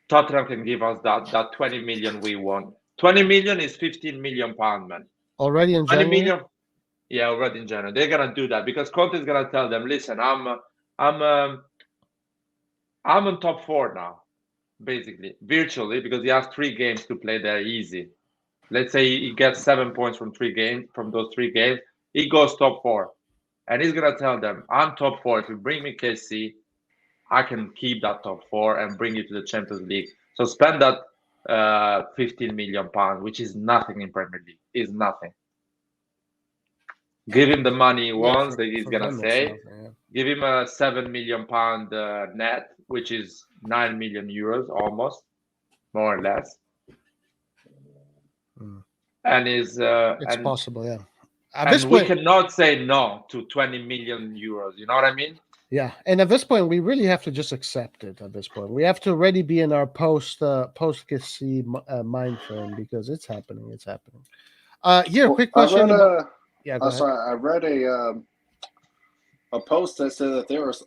Tottenham can give us that 20 million we want. 20 million is 15 million pound, man. Already in 20 January? million, yeah, already in January. They're gonna do that because Conte is gonna tell them, listen, I'm I'm on top four now, basically, virtually, because he has 3 games to play there easy. Let's say he gets 7 points from those 3 games, he goes top four. And he's gonna tell them, I'm top four. If you bring me KC, I can keep that top four and bring you to the Champions League. So spend that 15 million pounds, which is nothing in Premier League. Is nothing. Give him the money he Yeah, wants that he's for gonna them it's say. nothing. Yeah. Give him a 7 million pound net, which is 9 million euros almost, more or less. Mm. And is It's possible, yeah. At this and we point, cannot say no to 20 million euros. You know what I mean? yeah, and at this point, we really have to just accept it. At this point, we have to already be in our post Kessie mind frame because it's happening. It's happening. Here, Well, quick question about. Yeah, go ahead. I read a post that said that there was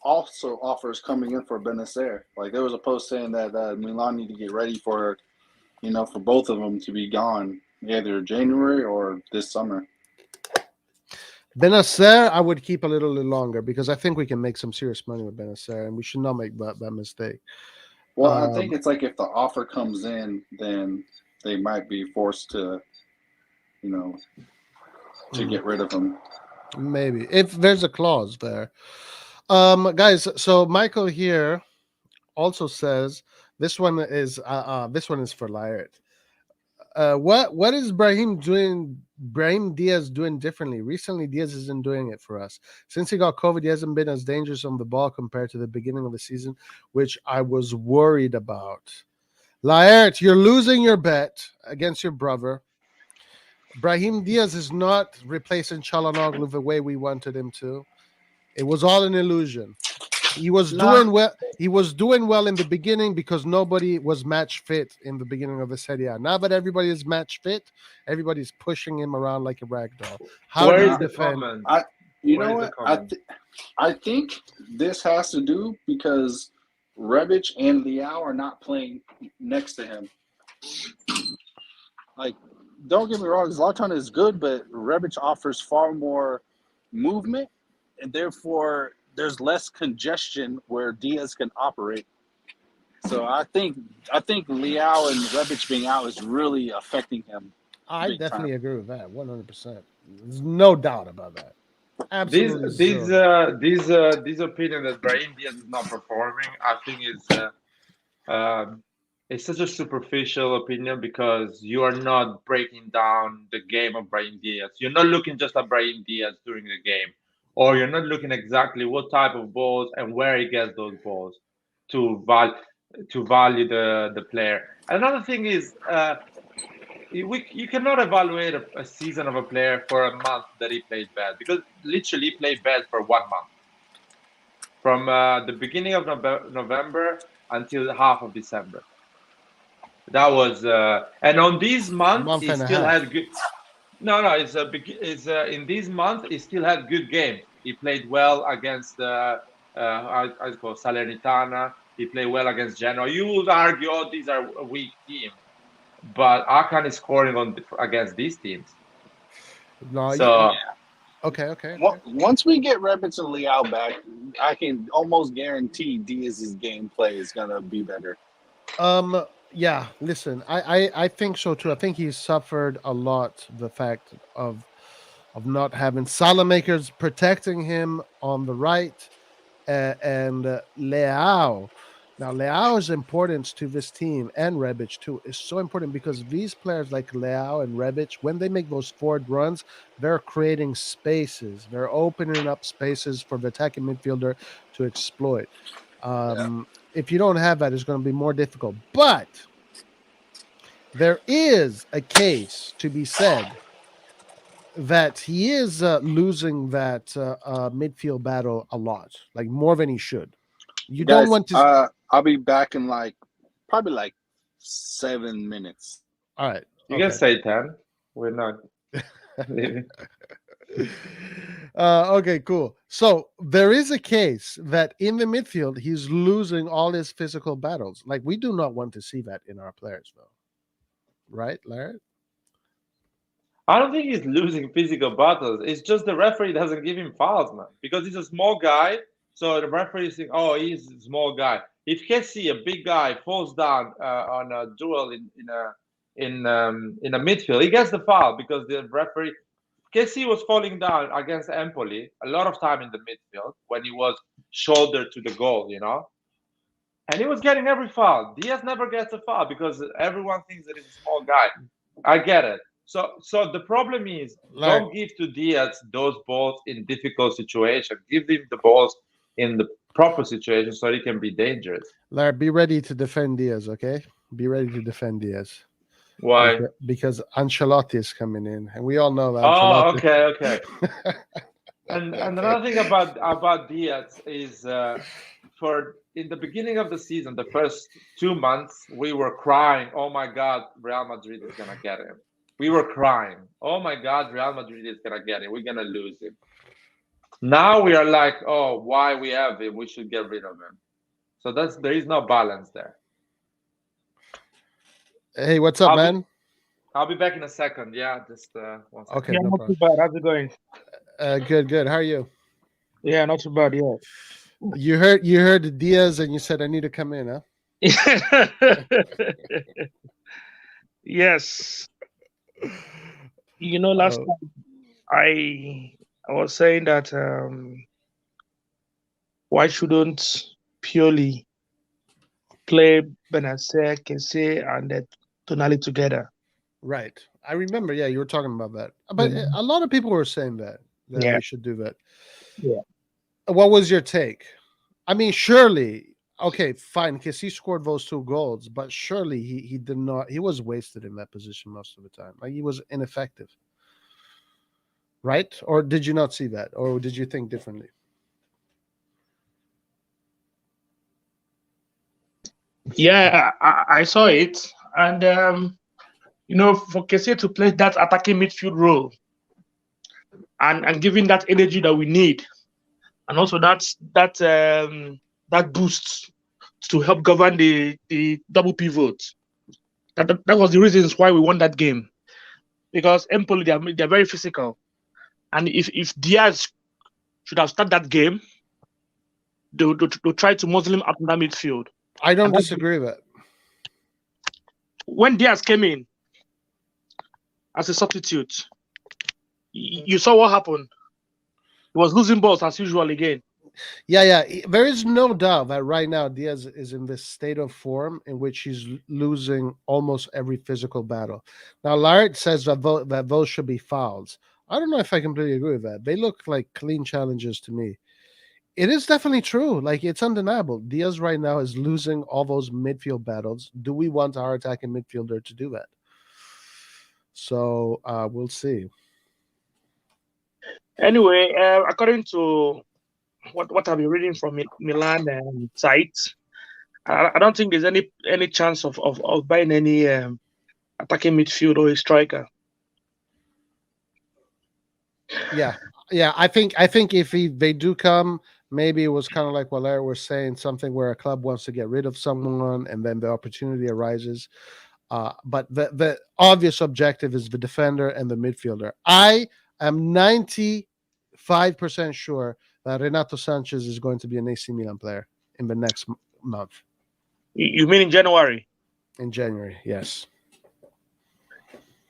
also offers coming in for Benacer. Like there was a post saying that Milan need to get ready for, for both of them to be gone either January or this summer. Benacer, I would keep a little longer because I think we can make some serious money with Benacer, and we should not make that mistake. Well, I think it's like if the offer comes in, then they might be forced to you know, to Mm, get rid of him. maybe if there's a clause there. Guys, so Michael here also says this one is for Lyot. What is Brahim Diaz doing differently? Recently, Diaz isn't doing it for us. Since he got COVID, he hasn't been as dangerous on the ball compared to the beginning of the season, which I was worried about. Laert, you're losing your bet against your brother. Brahim Diaz is not replacing Chalanoglu the way we wanted him to. It was all an illusion. He was Nah, doing well. He was doing well in the beginning because nobody was match fit in the beginning of the Serie A. Now that everybody is match fit, everybody's pushing him around like a rag doll. How Where do you is nah. the defend? comment? I, you Where know is the what? comment? I think this has to do because Rebic and Liao are not playing next to him. Like, don't get me wrong, Zlatan is good, but Rebic offers far more movement, and therefore there's less congestion where Diaz can operate. So I think Liao and Rebic being out is really affecting him I big time. definitely agree with that 100%. There's no doubt about that. This Absolutely this zero doubt. this opinion that Brahim Diaz is not performing, I think is it's such a superficial opinion because you are not breaking down the game of Brahim Diaz. You're not looking just at Brahim Diaz during the game, or you're not looking exactly what type of balls and where he gets those balls to val to value the player. Another thing is you cannot evaluate a season of a player for a month that he played bad because literally he played bad for 1 month from the beginning of November until half of December. That was and on this month Month he and a still half. had good. No, no, it's in this month he still had good games. He played well against I call Salernitana. He played well against Genoa. You would argue, oh, these are a weak team, but Akan is scoring on against these teams. No, So okay. Once we get Rebic and Liao back, I can almost guarantee Diaz's gameplay is gonna be better. Yeah, listen, I think so too. I think he suffered a lot the fact of not having Salamakers protecting him on the right, and Leao. Now, Leao's importance to this team and Rebic too is so important because these players like Leao and Rebic, when they make those forward runs, they're creating spaces. They're opening up spaces for the attacking midfielder to exploit. Yeah. If you don't have that, it's going to be more difficult. But there is a case to be said that he is losing that midfield battle a lot, like more than he should. You don't Guys, want to. I'll be back in probably 7 minutes. All right. you can Okay. say 10. We're not leaving. Okay, cool. So there is a case that in the midfield he's losing all his physical battles. Like we do not want to see that in our players, though. Right, Larry? I don't think he's losing physical battles. It's just the referee doesn't give him fouls, man, because he's a small guy. So the referee is thinking, oh, he's a small guy. If Kessie, a big guy, falls down on a duel in a midfield, he gets the foul because the referee. Kessie was falling down against Empoli a lot of time in the midfield when he was shoulder to the goal, and he was getting every foul. Diaz never gets a foul because everyone thinks that he's a small guy. I get it. So the problem is Larry, don't give to Diaz those balls in difficult situations. Give him the balls in the proper situation so he can be dangerous. Larry, be ready to defend Diaz. Okay, be ready to defend Diaz Why? because Ancelotti is coming in, and we all know that Oh, Ancelotti. okay. And another thing about Diaz is for in the beginning of the season, the first 2 months, we were crying, "Oh my God, Real Madrid is gonna get him." We were crying, "Oh my God, Real Madrid is gonna get him. We're gonna lose him." Now we are like, "Oh, why we have him? We should get rid of him." So there is no balance there. Hey, what's up, I'll be man? I'll be back in a second. Yeah, just 1 second. Okay, Yeah, no not too problem. bad. How's it going? Good. How are you? Yeah, not too bad. You heard Diaz, and you said I need to come in, huh? Yeah. Yes. Last Uh, time I was saying that why shouldn't Pioli play Benacer, Kese, and Tonali together? right. I remember. Yeah, you were talking about that. But Mm. a lot of people were saying that Yeah, they should do that. yeah. What was your take? I mean, surely, okay, fine, because he scored those 2 goals, but surely he did not. He was wasted in that position most of the time. Like he was ineffective, right? Or did you not see that, or did you think differently? Yeah, I saw it, and for Kese to play that attacking midfield role and giving that energy that we need, and also that boost to help govern the double pivot. That was the reasons why we won that game, because Empoli they're very physical, and if Diaz should have started that game, they'll try to muzzle him out in that midfield. I don't And disagree with that. when Diaz came in as a substitute, you saw what happened. He was losing balls as usual again. Yeah, yeah. There is no doubt that right now Diaz is in this state of form in which he's losing almost every physical battle. Now, Laird says that those should be fouls. I don't know if I completely agree with that. They look like clean challenges to me. It is definitely true. Like it's undeniable. Diaz right now is losing all those midfield battles. Do we want our attacking midfielder to do that? So we'll see. Anyway, according to what I've been reading from Milan sites, I don't think there's any chance of buying any attacking midfield or a striker. Yeah, yeah. I think if they do come, maybe it was kind of like what Larry was saying, something where a club wants to get rid of someone, and then the opportunity arises. But the obvious objective is the defender and the midfielder. I am 95% sure that Renato Sanchez is going to be an AC Milan player in the next month You mean in January? in January. Yes.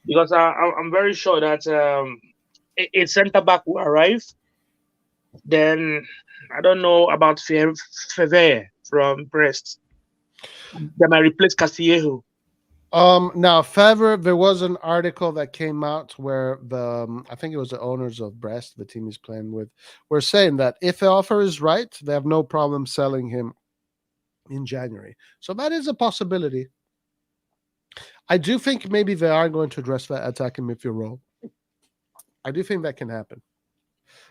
Because I'm very sure that a centre back will arrive. Then I don't know about Feve from Brest. They might replace Castillejo. Now, Favre, there was an article that came out where I think it was the owners of Brest, the team he's playing with, were saying that if the offer is right, they have no problem selling him in January. So that is a possibility. I do think maybe they are going to address that attacking midfield role. I do think that can happen.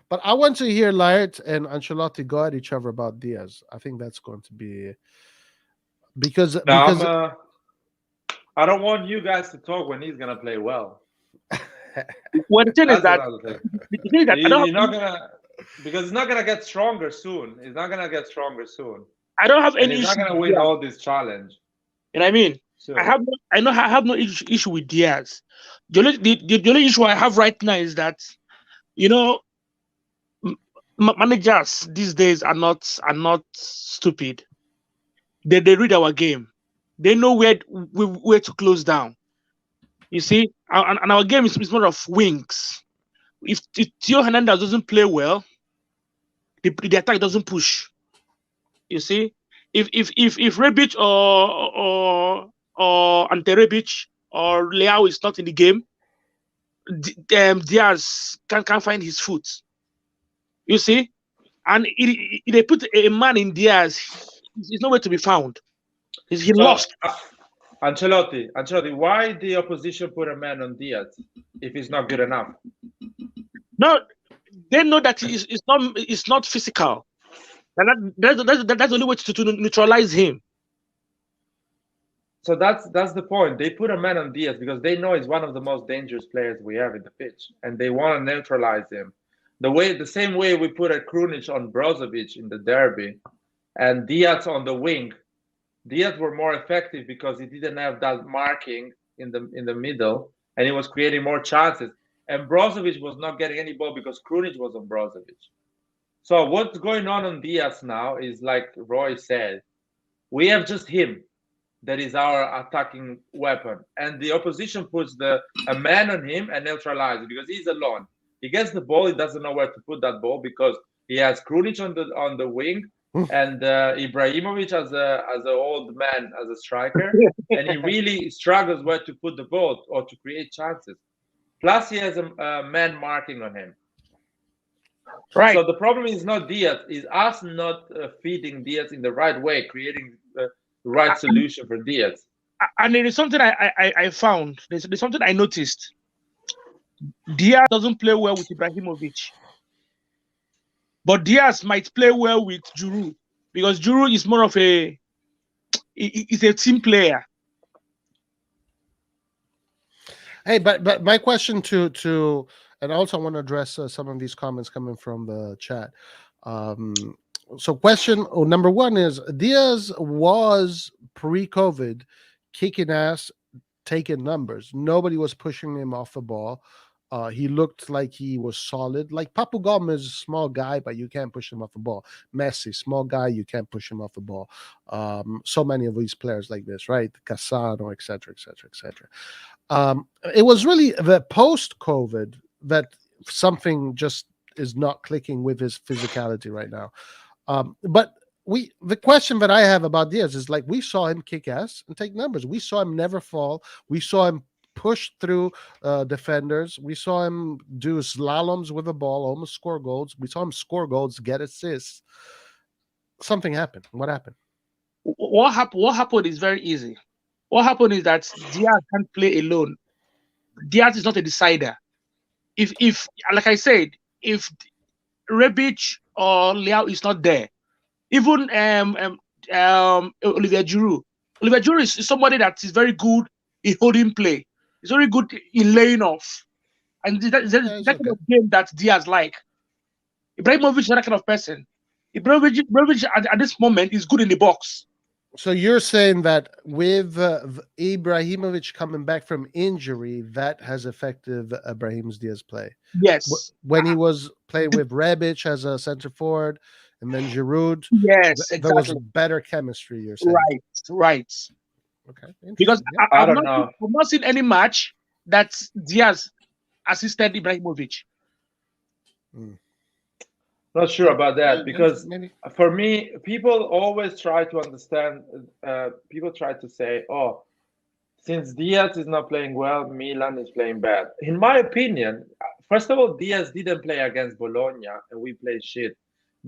But I want to hear Laird and Ancelotti go at each other about Diaz. I think that's going to be because Now because I don't want you guys to talk when he's gonna play well. Well, the thing is That's that another thing. the thing is that You're not gonna because it's not gonna get stronger soon. It's not gonna get stronger soon, I don't have and any he's not issue gonna with win Diaz. all this challenge You know what I mean? soon. I have no issue with Diaz. The only issue I have right now is that you know managers these days are not stupid. They read our game. They know where to close down. You see, and our game is more of wings. If Theo Hernandez doesn't play well, the attack doesn't push. You see, if Rebic or Ante Rebic or Leao is not in the game, Diaz can't find his foot. You see, and if they put a man in Diaz, he's nowhere to be found. He So, lost. Ancelotti, why the opposition put a man on Diaz if he's not good enough? No, they know that it's not physical. And that's the only way to neutralize him. So that's the point. They put a man on Diaz because they know he's one of the most dangerous players we have in the pitch, and they want to neutralize him. The same way we put a Krunic on Brozovic in the derby, and Diaz on the wing. Diaz were more effective because he didn't have that marking in the middle, and he was creating more chances. And Brozovic was not getting any ball because Krunic was on Brozovic. So what's going on Diaz now is like Roy said, we have just him. that is our attacking weapon, and the opposition puts a man on him and neutralizes because he's alone. He gets the ball, he doesn't know where to put that ball because he has Krunic on the wing and Ibrahimovic as an old man as a striker, and he really struggles where to put the ball or to create chances. Plus, he has a man marking on him. Right. So the problem is not Diaz, is us not feeding Diaz in the right way, creating the right solution for Diaz. And there is something I found. There's something I noticed. Diaz doesn't play well with Ibrahimovic, but Diaz might play well with Giroud because Giroud is more of is a team player. Hey, but my question to and also I want to address some of these comments coming from the chat. So question number one is Diaz was pre-COVID kicking ass, taking numbers. Nobody was pushing him off the ball. He looked like he was solid. Like Papu Gomez, is a small guy, but you can't push him off the ball. Messi, small guy, you can't push him off the ball. So many of these players like this, right? Casano, etc., etc., etc. It was really the post-COVID that something just is not clicking with his physicality right now. But the question that I have about Diaz is like we saw him kick ass and take numbers. We saw him never fall. We saw him push through defenders. We saw him do slaloms with the ball, almost score goals. We saw him score goals, get assists. Something happened. What happened? What happened? What happened is very easy. What happened is that Diaz can't play alone. Diaz is not a decider. If like I said, if Rebic or Leao is not there, even Olivier Giroud. Olivier Giroud is somebody that is very good in holding play. He's very good in laying off, and that kind of game that Diaz like. Ibrahimovic is that kind of person. Ibrahimovic at this moment is good in the box. So you're saying that with Ibrahimovic coming back from injury, that has affected Brahim Diaz's play? Yes. When he was playing with Rebic as a center forward and then Giroud, yes, exactly. There was better chemistry, you're saying? Right. Okay. Because yeah. I've not seen any match that Diaz assisted Ibrahimovic. Not sure about that because maybe. For me, people always try to understand. People try to say, "Oh, since Diaz is not playing well, Milan is playing bad." In my opinion, first of all, Diaz didn't play against Bologna and we played shit.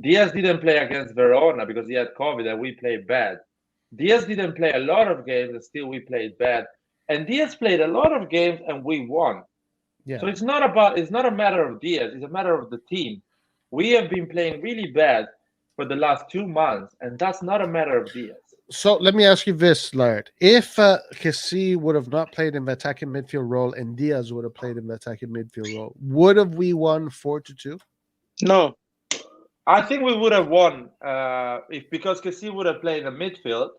Diaz didn't play against Verona because he had COVID and we played bad. Diaz didn't play a lot of games and still we played bad. And Diaz played a lot of games and we won. Yeah. So it's not a matter of Diaz, it's a matter of the team. We have been playing really bad for the last 2 months, and that's not a matter of Diaz. So let me ask you this, Laird. If Kessie would have not played in the attacking midfield role and Diaz would have played in the attacking midfield role, would have we won 4-2? No. I think we would have won because Kessie would have played in the midfield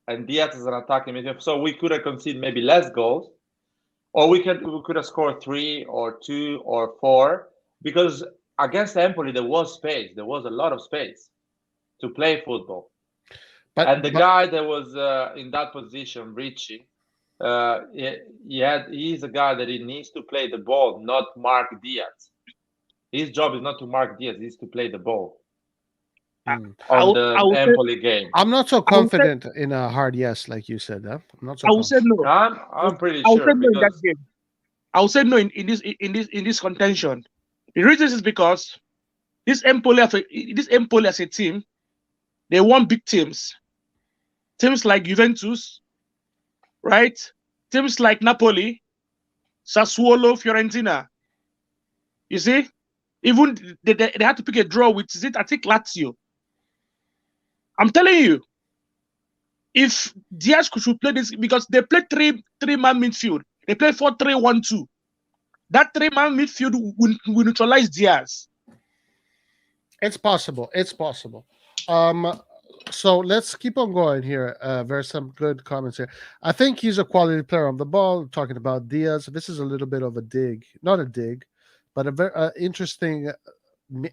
and Diaz is an attacking midfield. So we could have conceded maybe less goals, or we could have scored 3 or 2 or 4 because against Empoli there was space. There was a lot of space to play football. And the guy that was in that position, Ricci, he's a guy that he needs to play the ball, not mark Diaz. His job is not to mark Diaz; he's to play the ball on the Empoli game. I'm not so confident in a hard yes, like you said. Huh? I'm not so. I will say no. I'm pretty sure. I will say no in this contention. The reason is because this Empoli as a team, they won big teams. Teams like Juventus, right? Teams like Napoli, Sassuolo, Fiorentina. You see? Even they had to pick a draw with, I think, Lazio. I'm telling you, if Diaz should play this, because they play three-man midfield. They play 4-3-1-2. That 3-man midfield will neutralize Diaz. It's possible. So let's keep on going here. There's some good comments here. I think he's a quality player on the ball. Talking about Diaz, this is a little bit of a dig, not a dig, but a very interesting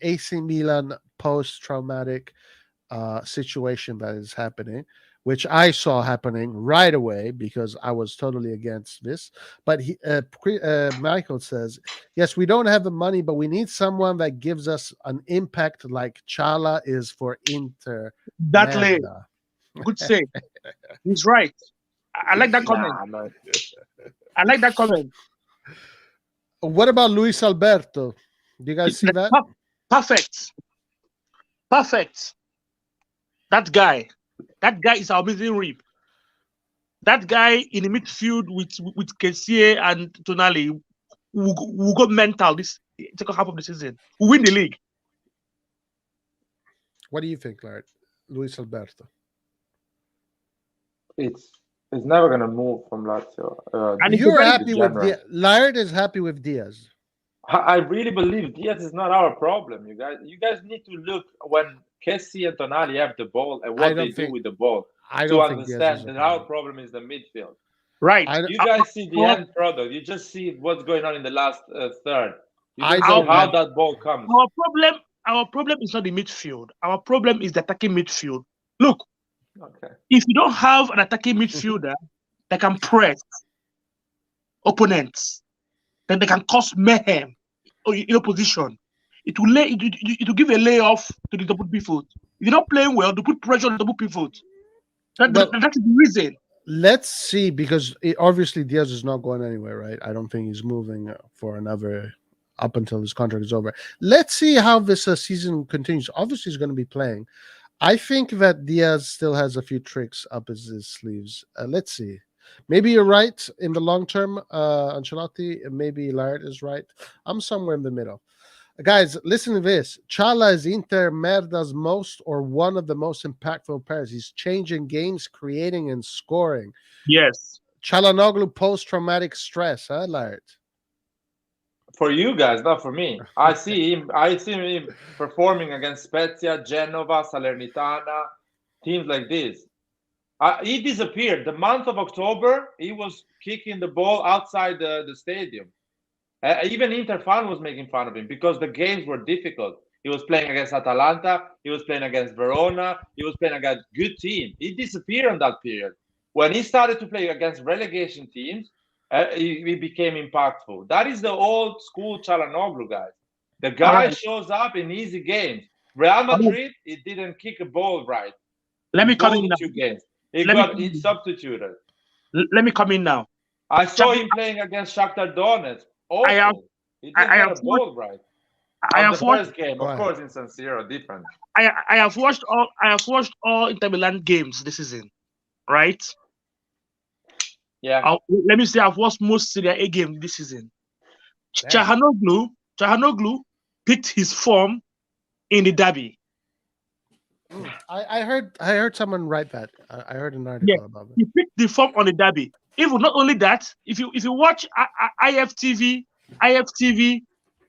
AC Milan post-traumatic situation that is happening. which I saw happening right away because I was totally against this. But Michael says, yes, we don't have the money, but we need someone that gives us an impact like Chala is for Inter. Exactly. Merda. Good say. He's right. I like that comment. Nah, man. I like that comment. What about Luis Alberto? Do you guys see that? Perfect. Perfect. That guy is our amazing rib. That guy in the midfield with Kessie and Tonali will go mental this second half of the season. We'll win the league. What do you think, Lard? Luis Alberto. It's never gonna move from Lazio. And it's You're very happy with general. Diaz. Lard is happy with Diaz. I really believe Diaz is not our problem. You guys need to look when Kessie and Tonali have the ball and what they do with the ball I to don't think Diaz is understand a that our problem. problem is the midfield. right. You guys see the end product. You just see what's going on in the last third. You I just don't see how have- that ball comes. Our problem is not the midfield. Our problem is the attacking midfield. Look, Okay. if you don't have an attacking midfielder that can press opponents, then they can cause mayhem in opposition. It will give a layoff to the double pivot. If you're not playing well, to put pressure on the double pivot. That is the reason. Let's see, because obviously Diaz is not going anywhere, right? I don't think he's moving for another up until his contract is over. Let's see how this season continues. Obviously, he's going to be playing. I think that Diaz still has a few tricks up his sleeves. Let's see. Maybe you're right in the long term, Ancelotti. Maybe Lard is right. I'm somewhere in the middle. Guys, listen to this. Chala is Inter Merda's most or one of the most impactful players. He's changing games, creating and scoring. Yes. Çalhanoğlu post-traumatic stress, huh, Lard? For you guys, not for me. I see him performing against Spezia, Genova, Salernitana, teams like this. He disappeared. The month of October, he was kicking the ball outside the stadium. Even Inter fan was making fun of him because the games were difficult. He was playing against Atalanta. He was playing against Verona. He was playing against good team. He disappeared in that period. When he started to play against relegation teams, he became impactful. That is the old school Çalhanoğlu, guys. The guy shows up in easy games. Real Madrid, he didn't kick a ball right. Let me come in now. 2 games. He substituted. Let me come in now. I saw him playing against Shakhtar Donetsk. Awful. He didn't get a ball right. The first game, of course, in San Siro, different. I have watched all Inter Milan games this season, right? Yeah. Let me say I've watched most Serie A games this season. Çalhanoğlu picked his form in the derby. I heard someone write that. I heard an article about it. He picked the form on the derby. Even not only that, if you watch IFTV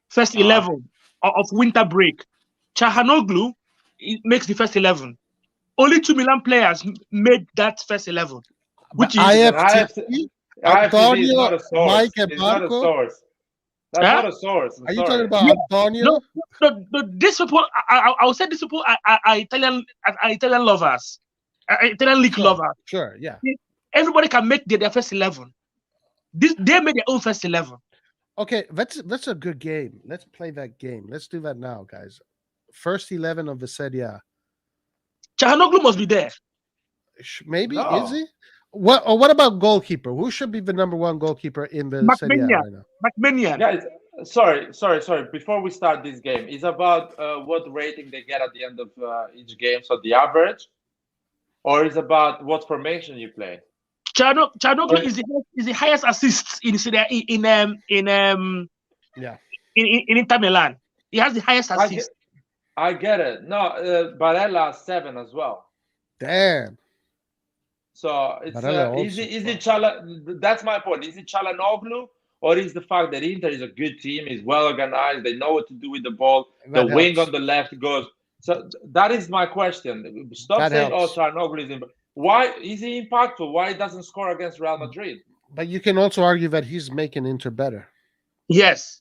first 11 of winter break, Çalhanoğlu makes the first 11. Only 2 Milan players made that first 11. Which is IFTV, Antonio, Mike, and Marco. Source. That's not a source. Are you talking about Antonio? No, these people. I would say these people are Italian lovers, Italian league lovers. Sure, yeah. Everybody can make their first 11. They made their own first 11. Okay, that's a good game. Let's play that game. Let's do that now, guys. First 11 of the Serie A. Çalhanoğlu must be there. Maybe No. is he? What about goalkeeper? Who should be the number one goalkeeper in the Serie A right now? McMahon. Guys, sorry. Before we start this game, it's about what rating they get at the end of each game. So the average, or is about what formation you play. Çalhanoğlu is the highest assists in Inter Milan. He has the highest assists. I get it. No, Barella has 7 as well. Damn. So it's is it Chala? That's my point. Is it Çalhanoğlu, or is the fact that Inter is a good team, is well organized, they know what to do with the ball, the wing on the left goes. So that is my question. Stop saying, "Oh, Çalhanoğlu is why is he impactful? Why he doesn't score against Real Madrid?" But you can also argue that he's making Inter better. Yes.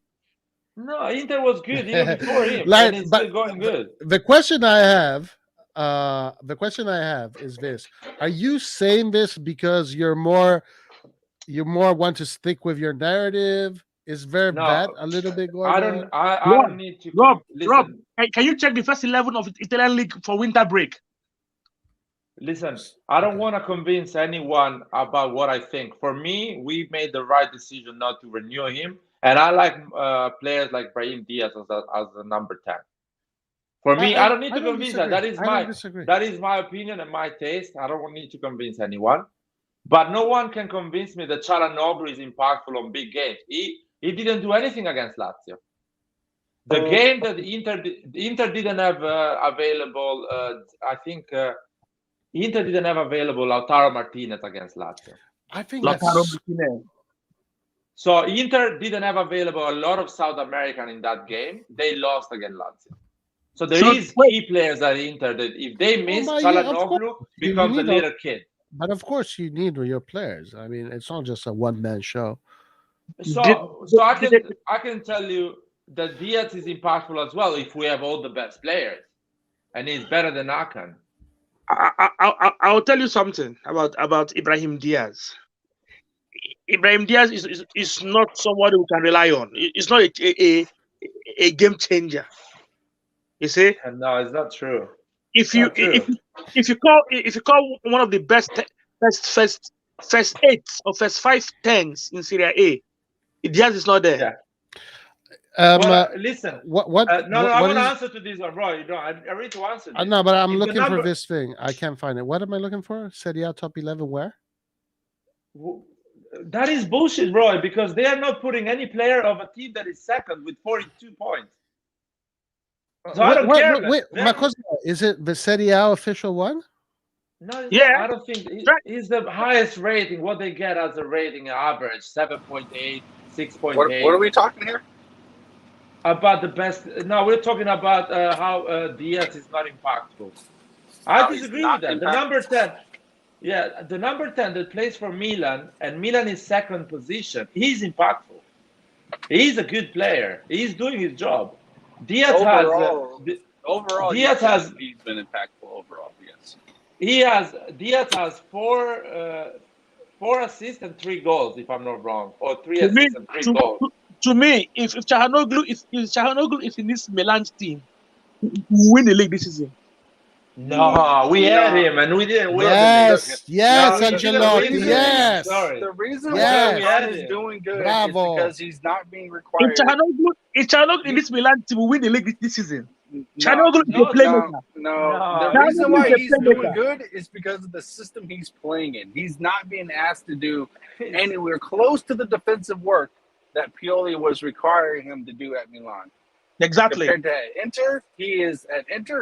No, Inter was good even before him, and it's still going good. The question I have, the question I have is this: are you saying this because you more want to stick with your narrative? Is there that No, a little bit I going don't. on? I Rob, don't need to Rob, Rob, listen. can you check the first 11 of the Italian league for winter break? Listen, I don't Okay. want to convince anyone about what I think. For me, we made the right decision not to renew him, and I like players like Brahim Diaz as a number 10. For me, I don't need I to don't convince that. disagree. I don't disagree. That is my opinion and my taste. I don't need to convince anyone. But no one can convince me that Çalhanoğlu is impactful on big games. He didn't do anything against Lazio. The game that Inter didn't have available, I think Inter didn't have available Lautaro Martinez against Lazio. I think Lautaro that's Martinez. So Inter didn't have available a lot of South American in that game. They lost against Lazio. So there So is wait, key players at Inter that if they miss, but of course Çalhanoğlu you becomes a need little kid. but of course you need your players. I mean, it's not just a one man show. did, So did, I can tell you that Diaz is impactful as well if we have all the best players, and he's better than Akan. I'll tell you something about Ibrahim Diaz. Ibrahim Diaz is not somebody we can rely on. It's not a game changer. You see, And no, it's not true. if It's you not true. if you call one of the best first eight or first 5 10s in Serie A, Diaz is not there. Yeah. Well, Listen. what No, I what want to is answer to this one, bro. You know, I ready to answer this. no, but I'm If the looking for number- this thing. I can't find it. What am I looking for? Serie A top 11 where? That is bullshit, bro, because they are not putting any player of a team that is second with 42 points. So I don't care. Wait, man. my question is it the Serie A official one? No, it's Yeah. not. I don't think he's the highest rating. What they get as a rating average 7.8, 6.8. What are we talking here? About the best. No, we're talking about how Diaz is not impactful. I How he's disagree not with that. The number 10, yeah, the number 10 that plays for Milan, and Milan is second position. He's impactful. He's a good player. He's doing his job. Diaz Overall, Diaz has he's been impactful overall. Diaz Yes. has four assists and 3 goals, if I'm not wrong, or three To me, assists and 3 goals. to me, if Çalhanoğlu is in this Milan's team, we win the league this season. No, we had him and we didn't win Yes, the yes, No, we didn't Ancelotti, win the yes. Sorry. The reason Yes. why Milan is doing good Bravo. is because he's not being If required. Çalhanoğlu in this Milan team, we win the league this season. No, Çalhanoğlu is no, a playmaker. The Çalhanoğlu reason why is a he's doing playmaker. good is because of the system he's playing in. He's not being asked to do anywhere close to the defensive work that Pioli was requiring him to do at Milan. Exactly. Compared to Inter,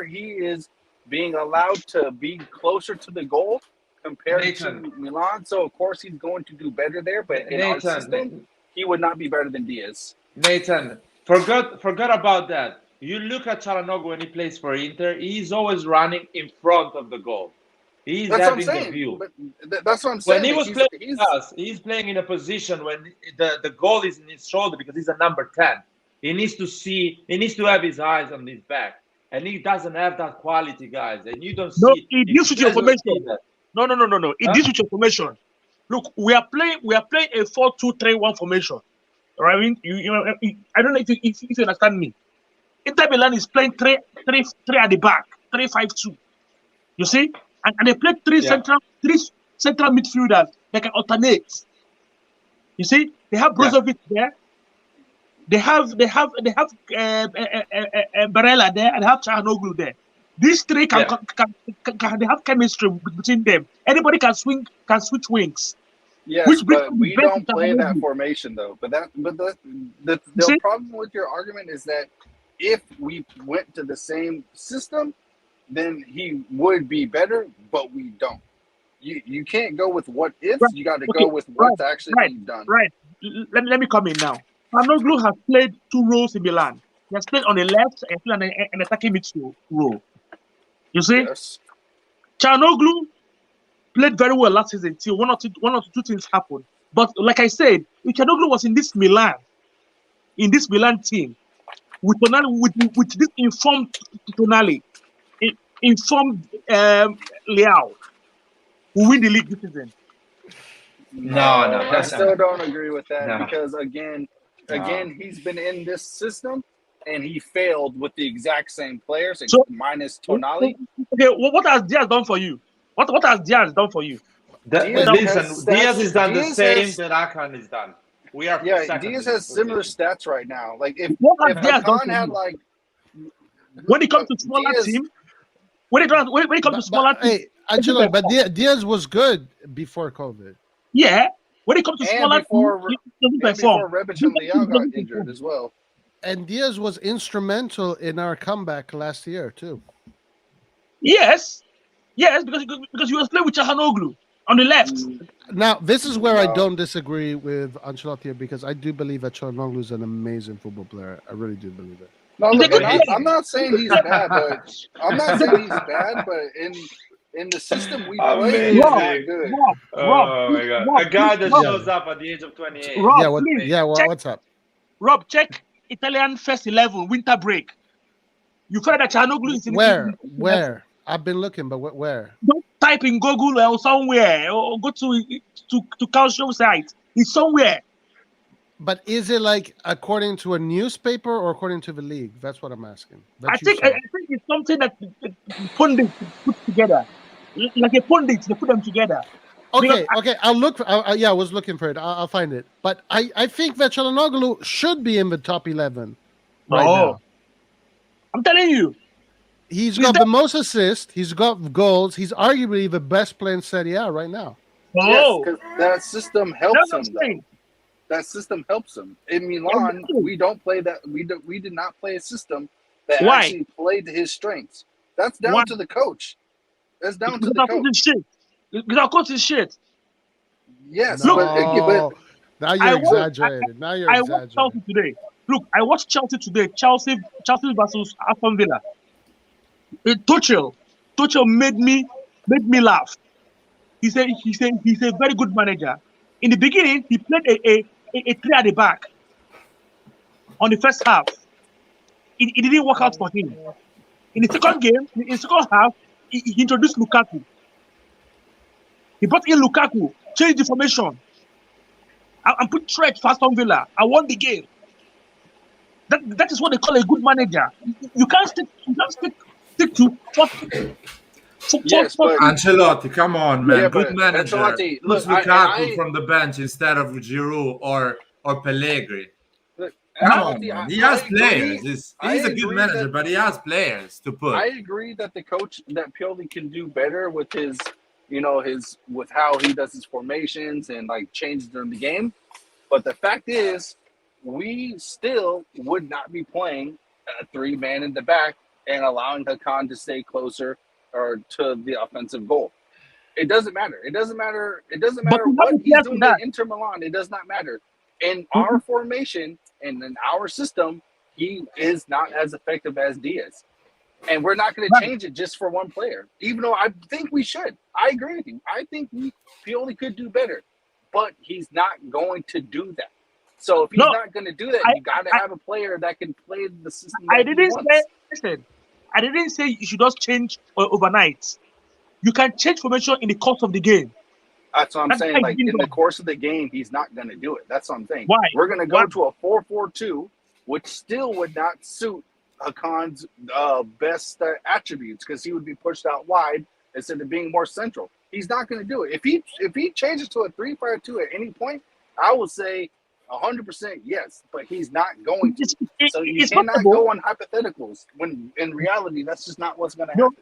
he is being allowed to be closer to the goal compared Nathan. to Milan. So of course he's going to do better there. But in our system, he would not be better than Diaz. Nathan, forgot about that. You look at Çalhanoğlu when he plays for Inter, he's always running in front of the goal. He's That's what I'm having the saying. view. But that's what I'm saying. When he Like, was playing with us, he's playing in a position when the goal is in his shoulder because he's a number 10. He needs to have his eyes on his back. And he doesn't have that quality, guys. And you don't No, see it deals with your formation. that. No. It deals with your formation. Look, we are playing a 4-2-3-1 formation. Right? I mean, I don't know if you understand me. Inter Milan is playing three at the back, 3-5-2. You see, and they play three central midfielders. They can alternate. You see, they have Brozovic there. They have Barella there, and they have Çalhanoğlu there. These three can they have chemistry between them. Anybody can switch wings. Yes, but we don't play that formation though. But the problem with your argument is that if we went to the same system, then he would be better, but we don't. You can't go with what ifs. Right. You got to go with what's actually being done. Right. Let me come in now. Çalhanoğlu has played 2 roles in Milan. He has played on the left and played on an attacking midfield role. You see, yes. Çalhanoğlu played very well last season till one or two things happened. But like I said, if Çalhanoğlu was in this Milan team with this informed Tonali, informed Leao will win the league this season. No, I still don't agree with that No. because again, he's been in this system and he failed with the exact same players So- minus Tonali. Okay, what has Diaz done for you? What has Diaz done for you? Diaz Listen, has Diaz is done the Diaz same has- that Akan is done. We are Yeah, second Diaz in has similar position. stats right now. Like if What has Diaz done Hakan for had you? like When it comes to smaller Diaz, team, when it comes to smaller team, hey, Angelo, but Diaz was good before COVID. yeah. When it comes to and smaller before team, he doesn't and before perform. Rebic and Leao got injured as well. And Diaz was instrumental in our comeback last year too. Yes, because you was playing with Chahanoglu on the left. Now, this is where I No. don't disagree with Ancelotti because I do believe that Çalhanoğlu is an amazing football player. I really do believe it. No, He's a look, good and player. I'm not saying he's bad, but in the system we play, he's not Amazing. good. Oh my god. A guy that Rob. shows up at the age of 28. Rob, Yeah, what, please, yeah, check. what's up? Rob, check Italian first 11 winter break. You find that Chahanoglu is in Where? I've been looking, but where? Don't type in Google or somewhere or go to Calcio site. It's somewhere. But is it like according to a newspaper or according to the league? That's what I'm asking. I think it's something that pundits put together, like a pundit. They put them together. Okay. I'll look. Yeah, I was looking for it. I'll find it. But I think that Çalhanoğlu should be in the top 11 right now. I'm telling you, He's got the most assists. He's got goals. He's arguably the best player in Serie A right now. Yes, because that system helps That's what him. I'm Though. saying. That system helps him. In Milan, Exactly. we don't play that. We did not play a system that Why? actually played to his strengths. That's down Why? to the coach. That's down to Because the our coach coach. is shit. Because our coach is shit. Yes, No, but now I you're watched- exaggerating. Now you're I watched exaggerating. Chelsea today. Look, I watched Chelsea today. Chelsea versus Aston Villa. Tuchel made me laugh. He's a very good manager. In the beginning, he played a three at the back on the first half. It didn't work out for him. In the second half, he introduced Lukaku. He brought in Lukaku, changed the formation, and put threat for Aston Villa. I won the game. That is what they call a good manager. You can't stick to Yes, but Ancelotti, come on, man. Yeah, Good but manager. Ancelotti, Puts look, Lukaku from the bench instead of Giroud or Pellegrini. Come on, Ancelotti, man. He has I agree. players. He's I a good agree manager, that- but he has players to put. I agree that the coach that Pioli can do better with his, with how he does his formations and like changes during the game. But the fact is, we still would not be playing a 3-man in the back and allowing Hakan to stay closer or to the offensive goal. It doesn't matter. It doesn't matter we what have he's players doing for at that. Inter Milan. It does not matter. In our formation and in our system, he is not as effective as Diaz. And we're not going to change it just for one player, even though I think we should. I agree with you. I think Pioli could do better, but he's not going to do that. So if he's not going to do that, you got to have a player that can play the system that he wants. I didn't say you should just change overnight. You can change formation in the course of the game. That's what I'm That's saying. how Like it's in the done. course of the game, he's not going to do it. That's what I'm saying. Why? We're going to go Why? to a 4-4-2, which still would not suit Hakan's best attributes because he would be pushed out wide instead of being more central. He's not going to do it. If he changes to a 3-5-2 at any point, I will say 100% yes, but he's not going to. So you cannot go on hypotheticals when in reality that's just not what's going to happen.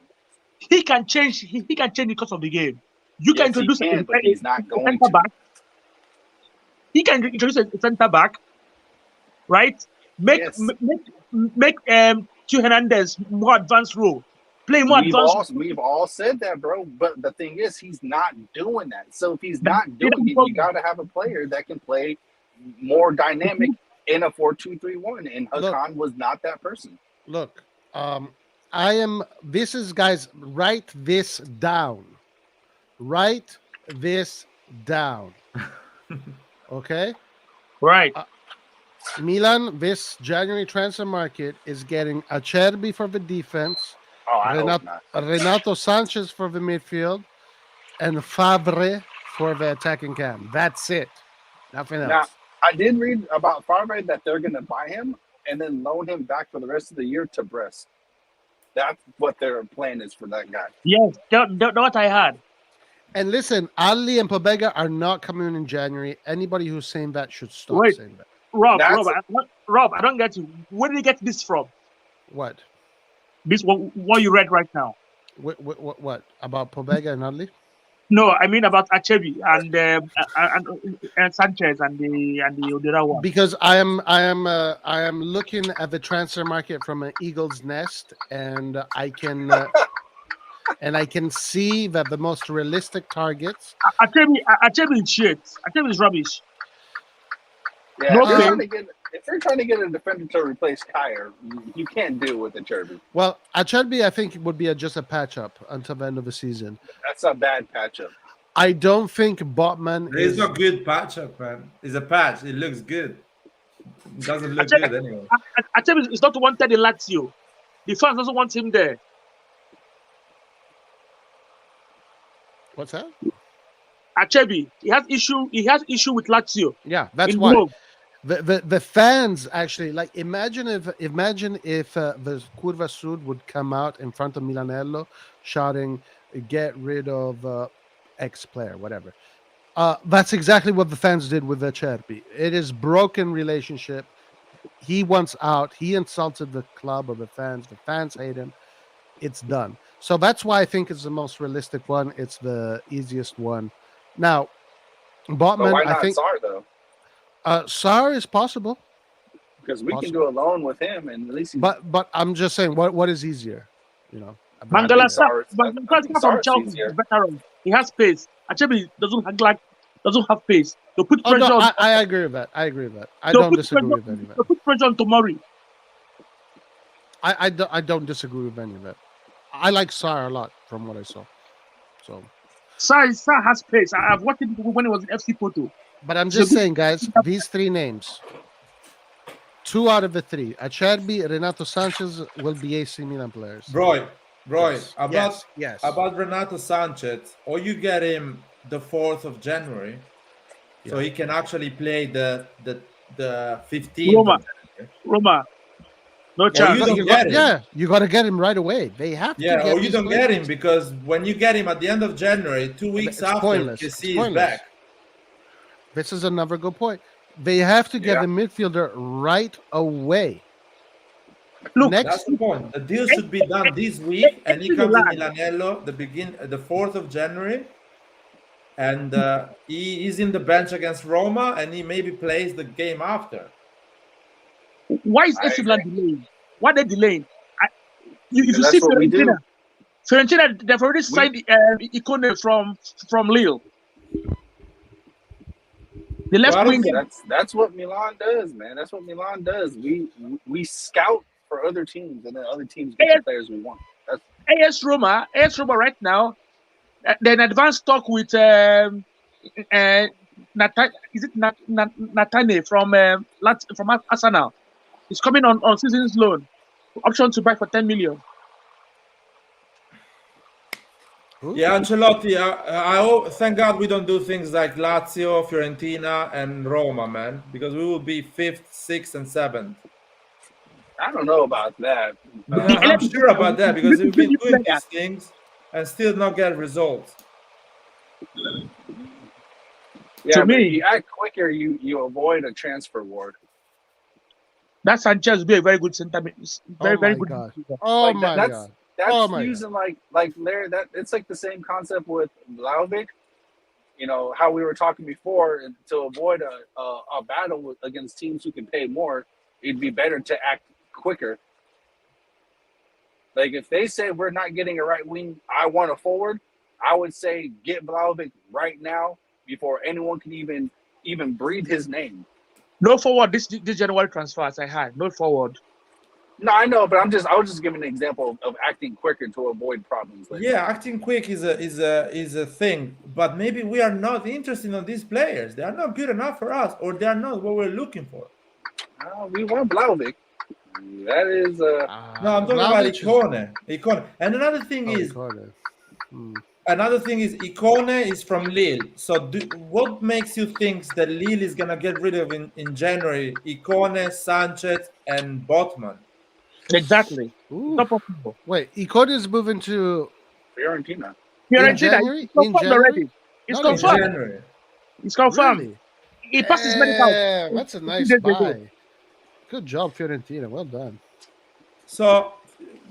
He can change. He can change the course of the game. You Yes, can introduce he can, but he's not going center to. back. He can introduce a center back, right? Make Tio Hernandez more advanced role. Play more advanced. We've all said that, bro. But the thing is, he's not doing that. So if he's not doing it, you got to have a player that can play more dynamic in a 4-2-3-1. And Hakan was not that person. Look, this is, guys, write this down. Write this down. Okay? Right. Milan, this January transfer market is getting Acerbi for the defense, Oh, I hope not. Renato Sanchez for the midfield, and Favre for the attacking cam. That's it. Nothing Now, else. I did read about Favre that they're going to buy him and then loan him back for the rest of the year to Brest. That's what their plan is for that guy. Yes, that's what I heard. And listen, Ali and Pobega are not coming in January. Anybody who's saying that should stop Wait. saying that. Rob, That's- Rob, I don't get you. Where did you get this from? What? This what you read right now? What? About Pobega and Ali? No, I mean about Achebi and Sanchez and the other one. Because I am looking at the transfer market from an eagle's nest, and I can see that the most realistic targets. Achebi is shit. Achebi is rubbish. Yeah, No if, you're pain. trying to get, if you're trying to get a defender to replace Kyer, you can't do with the Cherby. Well, Acherbi, I think, would be just a patch up until the end of the season. That's a bad patchup. I don't think Botman It's is. not good patch up, man. It's a patch. It looks good. It doesn't look good anyway. Achebi is not wanted in Lazio. The fans doesn't want him there. What's that? Achebi, he has issue with Lazio. Yeah, that's in why. Rome. The fans actually like imagine if the Curva Sud would come out in front of Milanello shouting get rid of X player, whatever. That's exactly what the fans did with the Cherpi. It is broken relationship. He wants out. He insulted the club or the fans. The fans hate him. It's done. So that's why I think it's the most realistic one. It's the easiest one. Now, But Botman, why not I think Sarr, though? Sarr is possible. Because we can do a loan with him, and at least he's But I'm just saying, what is easier? You know, Mangala Sarr is- from Sarr Chelsea is easier. is veteran. He has pace. Achebi doesn't have pace. To put Oh pressure no, on, I agree with that. I agree with that. I to don't put disagree pressure- with any of that. to put pressure on Tomori. I don't disagree with any of that. I like Sarr a lot from what I saw. So, Sarr has pace. I've watched him when he was in FC Porto. but I'm just saying, guys, these three names, 2 out of the 3, Acerbi, Renato Sanchez will be AC Milan players. Roy, Yes, about yes. about Renato Sanchez, or you get him the 4th of January, so Yeah. he can actually play the 15th. Roma. No Or chance. you don't get him. Yeah, you got to get him right away. They have to. Yeah, get or you these don't players. get him because when you get him at the end of January, 2 weeks It's after, pointless. Kessie It's is pointless. back. This is another good point. They have to get Yeah. a midfielder right away. Look, That's the point. The deal should be done this week, and he comes to Milanello the 4th of January, and he is in the bench against Roma, and he maybe plays the game after. why is I AC Milan delaying? Why they delaying? If you Because see that's what we do. Fiorentina, they've already signed Ikone from Lille. The left Well, I don't winger. That's what Milan does, man. That's what Milan does. We scout for other teams, and then other teams get the players we want. That's AS Roma right now, they're in advanced talk with Natane from Arsenal. He's coming on season's loan. Option to buy for 10 million. Yeah, Ancelotti, thank God we don't do things like Lazio, Fiorentina, and Roma, man, because we will be 5th, 6th, and 7th. I don't know about that. I'm sure about that because we've been doing these things and still not get results. Yeah, To but me- if you act quicker, you avoid a transfer war. That Sanchez will be a very good center. Very my good. God. Oh Like, my that's god. that's Oh my using like Larry. That it's like the same concept with Vlahovic. You know how we were talking before, and to avoid a battle against teams who can pay more, it'd be better to act quicker. Like if they say we're not getting a right wing, I want a forward. I would say get Vlahovic right now before anyone can even breathe his name. No forward this January transfers I had. No forward. No, I know, but I was just giving an example of acting quicker to avoid problems. Later. Yeah, acting quick is a thing, but maybe we are not interested in these players. They are not good enough for us, or they are not what we're looking for. We want Vlahovic. That is No, I'm talking about Vlahovic is- Icone. Icone. And another thing Oh, is, Icardi. Hmm. Icone is from Lille. So what makes you think that Lille is gonna get rid of in January Icone, Sanchez, and Botman? Exactly. It's Ooh. not possible. Wait, Icardi is moving to Fiorentina. in Fiorentina, January? it's In confirmed January? already. It's No, no, In confirmed. January. It's confirmed. Really? He passed his medical Damn, that's a 2 nice days ago. buy. Good job, Fiorentina. Well done. So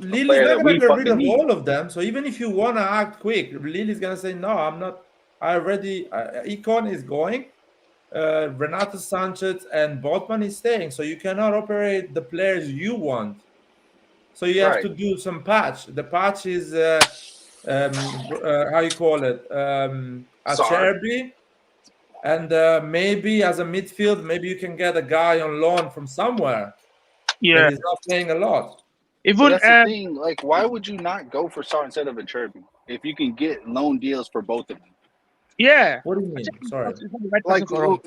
Lille is player not that gonna we get rid fucking of need. all of them. So even if you wanna act quick, Lille is gonna say, no, I'm not. I already. Icone is going. Renato Sanchez and Botman is staying. So you cannot operate the players you want. So you have Right. to do some patch. The patch is how you call it, Sar. Acerbi, and maybe as a midfield, maybe you can get a guy on loan from somewhere that Yeah. is not playing a lot. But Even that's the thing. Like, why would you not go for Sar instead of a Cherby if you can get loan deals for both of them? yeah. What do you mean? Sorry. It's not the right person for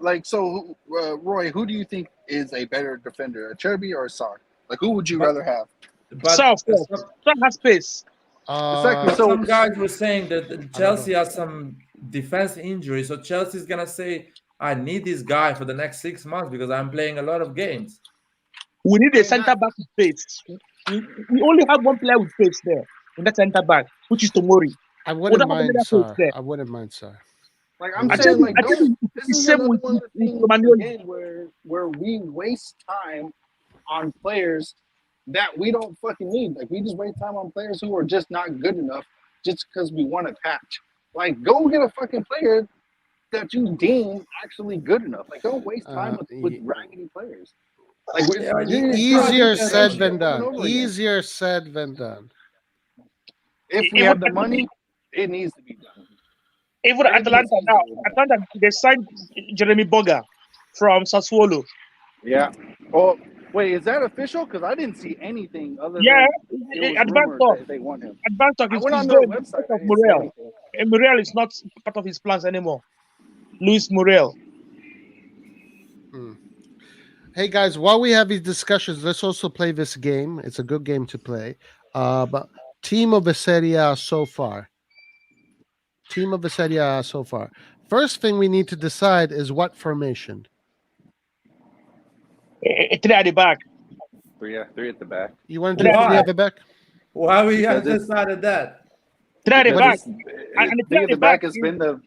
us. So, Roy, who do you think is a better defender, a Cherby or a Sar? Like, who would you But- rather have? But South first. South has space. Exactly. Uh, So, some guys were saying that don't Chelsea know. has some defense injury, so Chelsea's gonna say, "I need this guy for the next 6 months because I'm playing a lot of games." We need I a mean, centre back with space. We only have one player with space there in that centre back, which is Tomori. I We wouldn't don't have mind another space Sar. there. I wouldn't mind Sar. like I'm I saying, like, I tell don't. you, This it's is same another with one of the things Romagnoli. again where we waste time on players that we don't fucking need. Like, we just waste time on players who are just not good enough just because we want to patch. Like, go get a fucking player that you deem actually good enough. Like, don't waste time with raggedy players. Like, Yeah, Easier you said can- than over and done. over again. Easier said than done. If we have the money, it needs to be done. Even Crazy Atalanta as now, easy. Atalanta they signed Jeremy Boga from Sassuolo. Yeah. Oh, wait, is that official? Because I didn't see anything other Yeah, than it was advanced rumored talk. that they want him. Advanced talk I is went he's on their going website. because I of didn't see Muriel. anything. And Muriel is not part of his plans anymore. Luis Muriel. Hey guys, while we have these discussions, let's also play this game. It's a good game to play. But team of the Serie A so far. Team of the Serie A so far. First thing we need to decide is what formation. Three at the back. Three at the back. You want to do Why? three at the back? Why we have Because it's- decided that? Three at the Because back. it's- And the three at the back has is- been the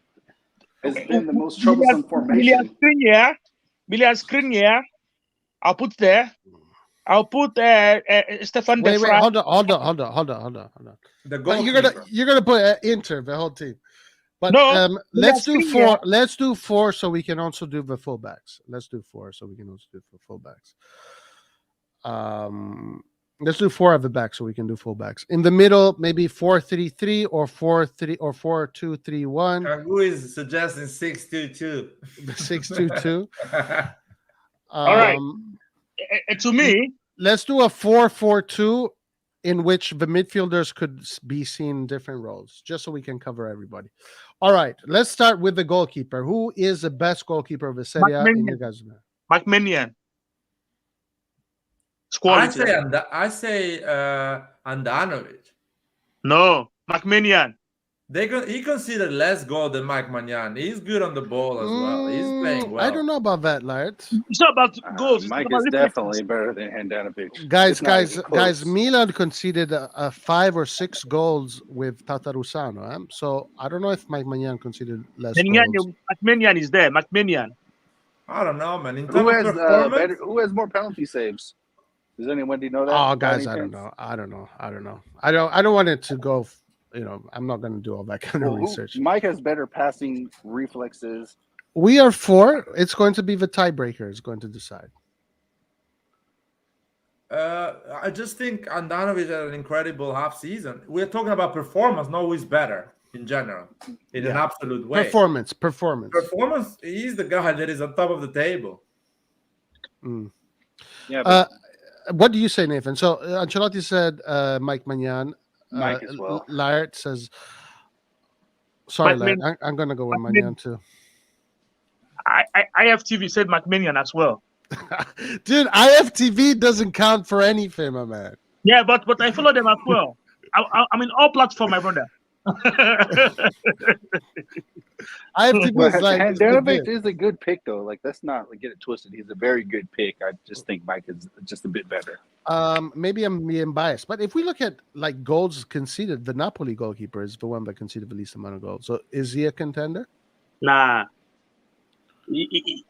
most William troublesome formation. William Skriniar. I'll put there. I'll put Stefan Wait, De wait, Vrij. hold on. The But goalkeeper. you're gonna put Inter the whole team. But No, let's do Skriniar. four. Let's do four so we can also do the fullbacks. Let's do four so we can also do fullbacks. Let's do four at the back so we can do fullbacks. In the middle, maybe 4-3-3 or 4-3 or 4-2-3-1. Kagu is suggesting 6-2-2. The 6-2-2. All right. To me, Let's do a 4-4-2 in which the midfielders could be seen in different roles, just so we can cover everybody. All right, let's start with the goalkeeper. Who is the best goalkeeper of the Serie A in your guys' opinion? McMinian. I say Andanovic. No, McMinian. He considered less goal than Mike Magnan. He's good on the ball as well. He's playing well. I don't know about that, Laird. It's not about goals. It's Mike about is reflexes. definitely better than Handanovic. Guys, Milan conceded a 5 or 6 goals with Tatarusano. So I don't know if Mike Magnan conceded less goals. McMinian is there. McMinian. I don't know, man. In terms Who of has performance, who has more penalty saves? Does anybody know that? Oh, by guys, any I don't chance? know. I don't want it to go. I'm not going to do all that kind of Well, research. Mike has better passing reflexes. We are 4. It's going to be the tiebreaker. Is going to decide. I just think Andanovic had an incredible half season. We're talking about performance, not who is better in general, in an absolute way. Performance. Performance, he's the guy that is on top of the table. Yeah, What do you say, Nathan? So Ancelotti said Mike Magnan. Mike as well. Laird says. Sorry, Mike Laird. I'm going to go with Magnan too. IFTV said McMinian as well. Dude, IFTV doesn't count for anything, my man. Yeah, but I follow them as well. I'm in all platforms, my brother. IFTV But is like the Handanovic bit. is a good pick, though. Like, let's not get it twisted. He's a very good pick. I just think Mike is just a bit better. Maybe I'm being biased, but if we look at like goals conceded, the Napoli goalkeeper is the one that conceded the least amount of goals. So is he a contender? Nah. He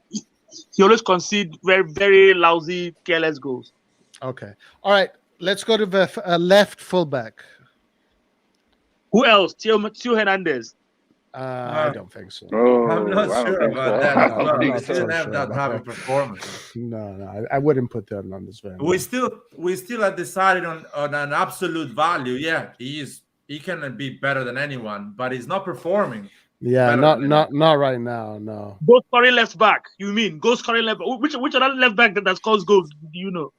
always concede very, very lousy, careless goals. Okay. All right. Let's go to the left fullback. Who else? Theo Hernandez. I don't think so. Oh, I'm not I don't sure think about so. that I as don't well. think He so. didn't have Sure that about type that. of performance. No, I wouldn't put that on this van. We still have decided on an absolute value. Yeah, he can be better than anyone, but he's not performing. Yeah, better than not right now. No. Goal scoring left back. You mean goal scoring left? Which other left back that scores goals? Do you know?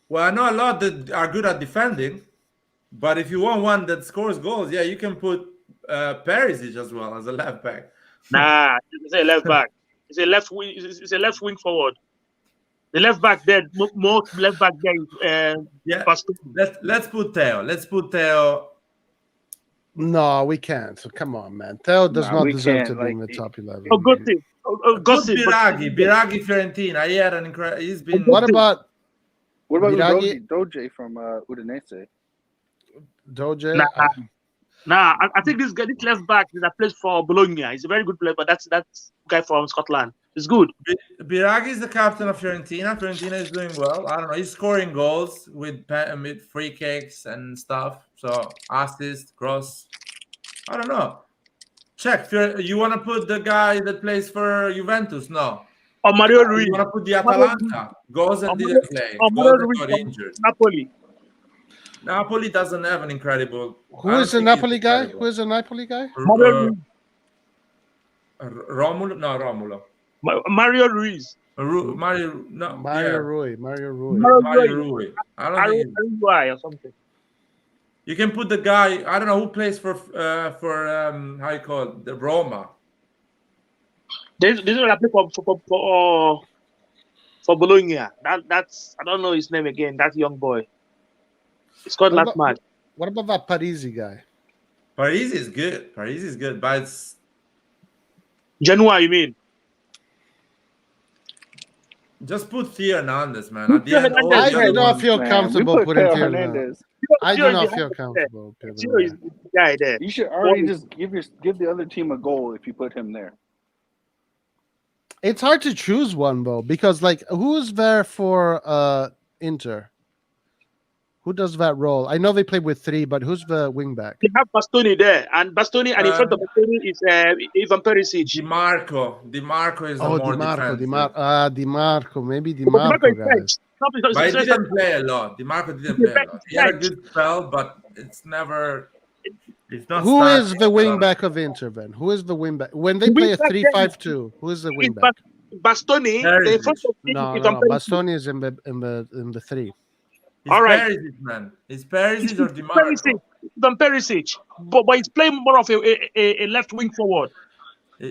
Well, I know a lot that are good at defending, but if you want one that scores goals, yeah, you can put Perisic as well as a left back. Nah, it's a left back. It's a left wing. It's a left wing forward. The left back there, most left back there is Yeah, Bastoni. let's put Theo. Let's put Theo. No, we can't. So come on, man. Theo does Nah, not we deserve can't, to be like, in the top 11. Oh, Gossi. Put Gossi. Biraghi Fiorentina. He had an incredible. He's been. What about What about Biraghi? Doge from Udinese? Doge? Nah, I think this left back that plays for Bologna. He's a very good player, but that's guy from Scotland. It's good. Biraghi is the captain of Fiorentina. Fiorentina is doing well. I don't know. He's scoring goals with free kicks and stuff. So assist, cross. I don't know. Check. You want to put the guy that plays for Juventus? No. Or Mario Ruiz. You want to put the Atalanta? Goes and didn't play. Or Goes Mario and Ruiz got from injured. Napoli. Napoli doesn't have an incredible. Who is the Napoli guy? Who is the Napoli guy? Mario Ruiz. Romulo? No, Romulo. Mario Ruiz. Mario. No. Mario Rui. Mario Rui. Mario Rui. I don't think. Uruguay or something. You can put the guy. I don't know who plays for how you call it, the Roma. This is what I play for Bologna. That's I don't know his name again. That young boy. He scored last match. What about that Parisi guy? Parisi is good. Parisi is good, but it's Genoa, you mean? just put Theo Hernandez, man. At the Theo end, all Hernandez. the I other do not ones- feel Man, comfortable we put putting Theo Theo Hernandez. I do Theo not is feel the- comfortable. putting Theo is him the guy there. You should already just give the other team a goal if you put him there. there. It's hard to choose one though, because like who's there for Inter? Who does that role? I know they play with three, but who's the wing back? They have Bastoni there, and in front of Bastoni is Ivan Perisic. Di Marco is the Oh, more Di Marco. defensive. Di Marco. Maybe Di But Marco, is guys. French. Not because But he it's didn't play a lot. Di Marco didn't play a lot. He had a good spell, but it's never. It's not. Who is starting the a wing lot. back of Inter then? Who is the wing back? When they The play wing a back 3-5-2, who is the wing It's back? Bastoni. Perisic. In front of him No, is no, Ivan Perisic. Bastoni is in the three. It's All right. Perisic, man. It's Perisic or Di Perisic. Marco. Ivan Perisic. But he's playing more of a left wing forward. Or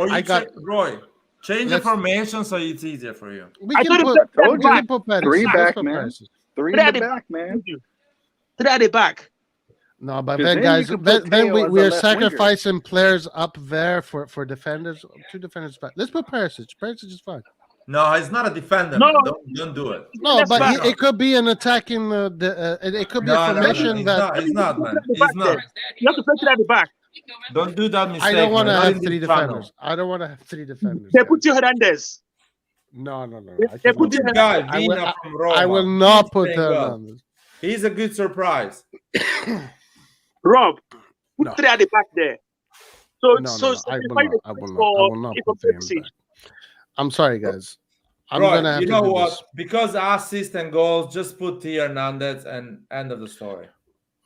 you I got- Roy. Change the Let's- formation so it's easier for you. We I can told him put, that- Told we you. can put Perisic. Three Let's back, put man. Perisic. Three Three in at the the back, man. Three at the back. No, but Because then, then guys, you can put then Theo as we a are left winger. sacrificing players up there for defenders. Two defenders back. Let's put Perisic. Perisic is fine. No, he's not a defender. No. Man. Don't do it. No, Left but back. it could be an attacking. It could be a formation He's that not. He's not, man. He's not. You have to play three at the back. Don't do that mistake. I don't want to man. Not have in this three channel. defenders. I don't want to have three defenders. They guys. put Theo Hernandez. No. I They cannot. put Good Theo guy, Hernandez. Vina from Roma. I will not He's put playing well. Hernandez. He's a good surprise. Rob, put No. three at the back there. So No, so I will sacrifice not. the I will space not. I for will not Ivan put him Perisic. back. I'm sorry, guys. I'm Right, gonna have you to know do what? this. Because assist and goals, just put Theo Hernandez and end of the story.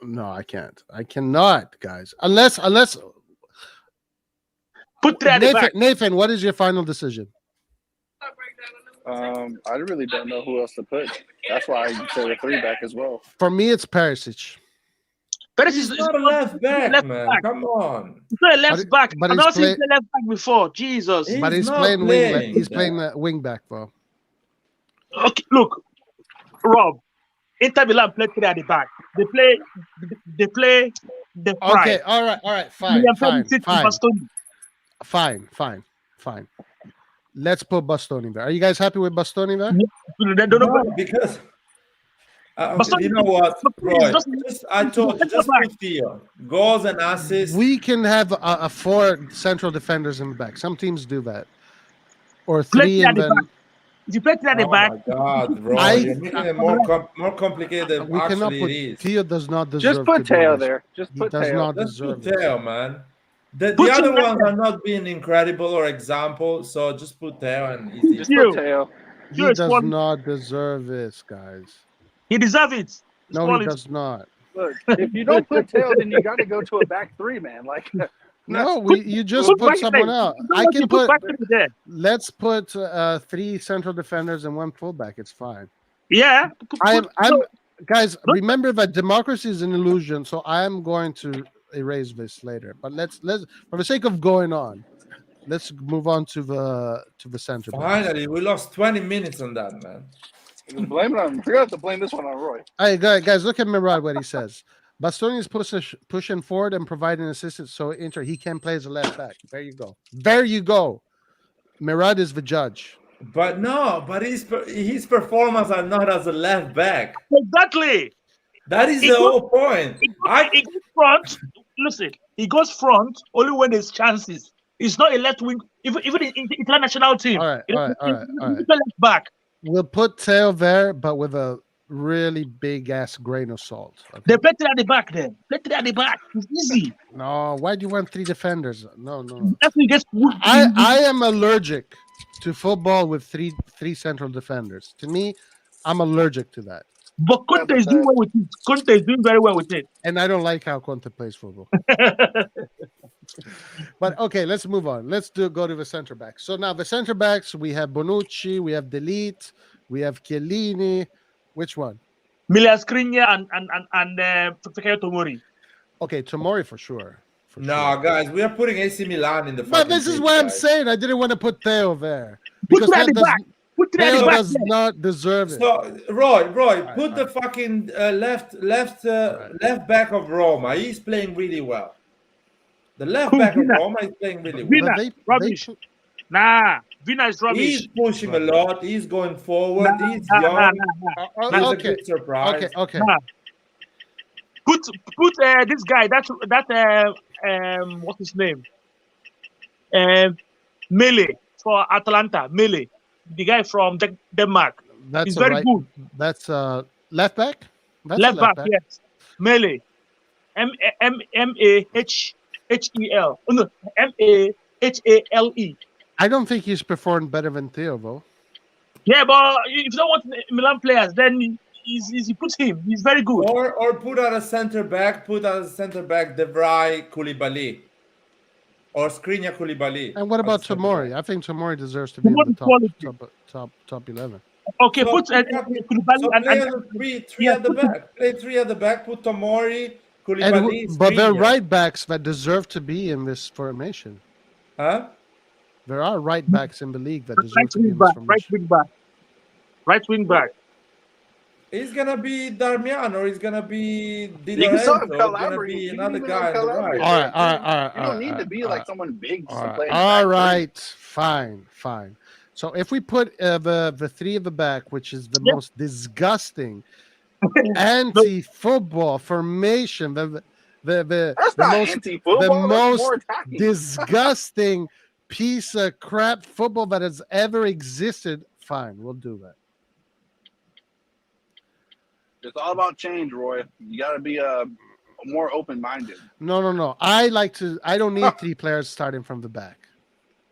No, I can't. I cannot, guys. Unless Put three at the back. Nathan, what is your final decision? I really don't know who else to put. That's why I say the three back as well. For me, it's Perisic. Perez He's is not a left back, left man. back. Come on. He's not a But left it- back. but I've he's not seen play- him play left back before. Jesus. He- But He's he's not playing playing. He's playing the wing back, bro. Okay, look, Rob. Inter Milan play three at the back. They play the Okay, pride. all right, fine, William fine, Perisic and fine, Bastoni. fine. Let's put Bastoni there. Are you guys happy with Bastoni there? They don't know. No, because Bastoni, you know what, Bastoni is Roy? I told you, just put Theo. Goals and assists. We can have a 4 central defenders in the back. Some teams do that, or play 3 three at and the then back. If you play three at the Oh back, my God, Roy! I- You're making it more complicated than we cannot actually put. it is. Theo does not deserve. Just put to do Teo this. there. Just He put does Teo. not Let's deserve put it. Theo, man. The Put other him there. ones are not being incredible or example, so just put Theo and easy. Just Theo. put Teo. He Theo is does quality. not deserve this, guys. He deserves it. It's No, quality. he does not. Look, if you don't put Teo, then you got to go to a back three, man. Like, No, you just Put put back someone three. out. You know I what? can You put put. back three there. Let's put 3 central defenders and 1 fullback. It's fine. Yeah. I'm no, guys. Don't- Remember that democracy is an illusion. So I'm going to erase this later. But let's for the sake of going on, let's move on to the center. backs. Finally, we lost 20 minutes on that, man. just blame it on. You're gonna have to blame this one on Roy. Hey, guys, look at Mirad what he says. Bastoni is pushing forward and providing assistance, so he can play as a left back. There you go. There you go. Mirad is the judge. But no, but his performance are not as a left back. Exactly. That is He the goes- whole point. He goes front. Listen, he goes front only when there's chances. It's not a left wing. Even in the international team. All right, you know, all right, all right, all right. he's a left back. We'll put Teo there, but with a really big ass grain of salt. Okay? They play three at the back then. Play three at the back. It's easy. No, why do you want 3 defenders? No. That's when he gets. I am allergic to football with three central defenders. To me, I'm allergic to that, But Conte is doing well with it. Conte is doing very well with it. and I don't like how Conte plays football. But okay, let's move on. Let's go to the center backs. So now the center backs, we have Bonucci, we have Delete, we have Chiellini. Which one? Milan Skriniar and Fikayo Tomori. Okay, Tomori for sure. For No, sure. guys, we are putting AC Milan in the. But this is fucking what I'm guys. saying. I didn't want to put Theo there Put because three at the Theo back. Put three at the Theo back. does not deserve it. So Roy, right, put the fucking left back of Roma. He's playing really well. The left Who, back of Vina? Roma is playing really well. Vina, But they rubbish. put- Nah, Vina is He's rubbish. pushing a lot. He's going forward. Nah, He's nah, young. nah, nah, Oh, He's a okay, good surprise. okay. nah. Put this guy. That what's his name? Mele for Atalanta. Mele, the guy from Denmark. That's He's a very right. good. That's left back. That's a Left back, yes. Mele. Mahel. Oh, no, Mahale. I don't think he's performed better than Theo, though. Yeah, but if you don't want Milan players, then he puts him. He's very good. Or put out a center back. Put out a center back. De Vrij, Koulibaly, or Skriniar, Koulibaly. And what about as center Tomori? back. I think Tomori deserves to be in Tomori the quality. top 11. Okay, So put Koulibaly So and play on the three yeah, at the put- back. Play 3 at the back. Put Tomori, And Koulibaly, but there are Skriniar. right backs that deserve to be in this formation. Huh? There are right backs in the league that deserve right to be wing in this back, right formation. wing back, right wing back. He's gonna be Darmian, or he's gonna be Di You can Lorenzo. still It's gonna collaborate. be You can another even guy on the collaborate. right. All right, all right, all right. You don't need to be like someone big just to play. in the All back three. right, fine. So if we put the 3 at the back, which is the Yeah. most disgusting anti-football formation, the That's the not most anti-football. the That's most more attacking. disgusting piece of crap football that has ever existed. Fine, we'll do that. It's all about change, Roy. You got to be more open-minded. No. I don't need 3 players starting from the back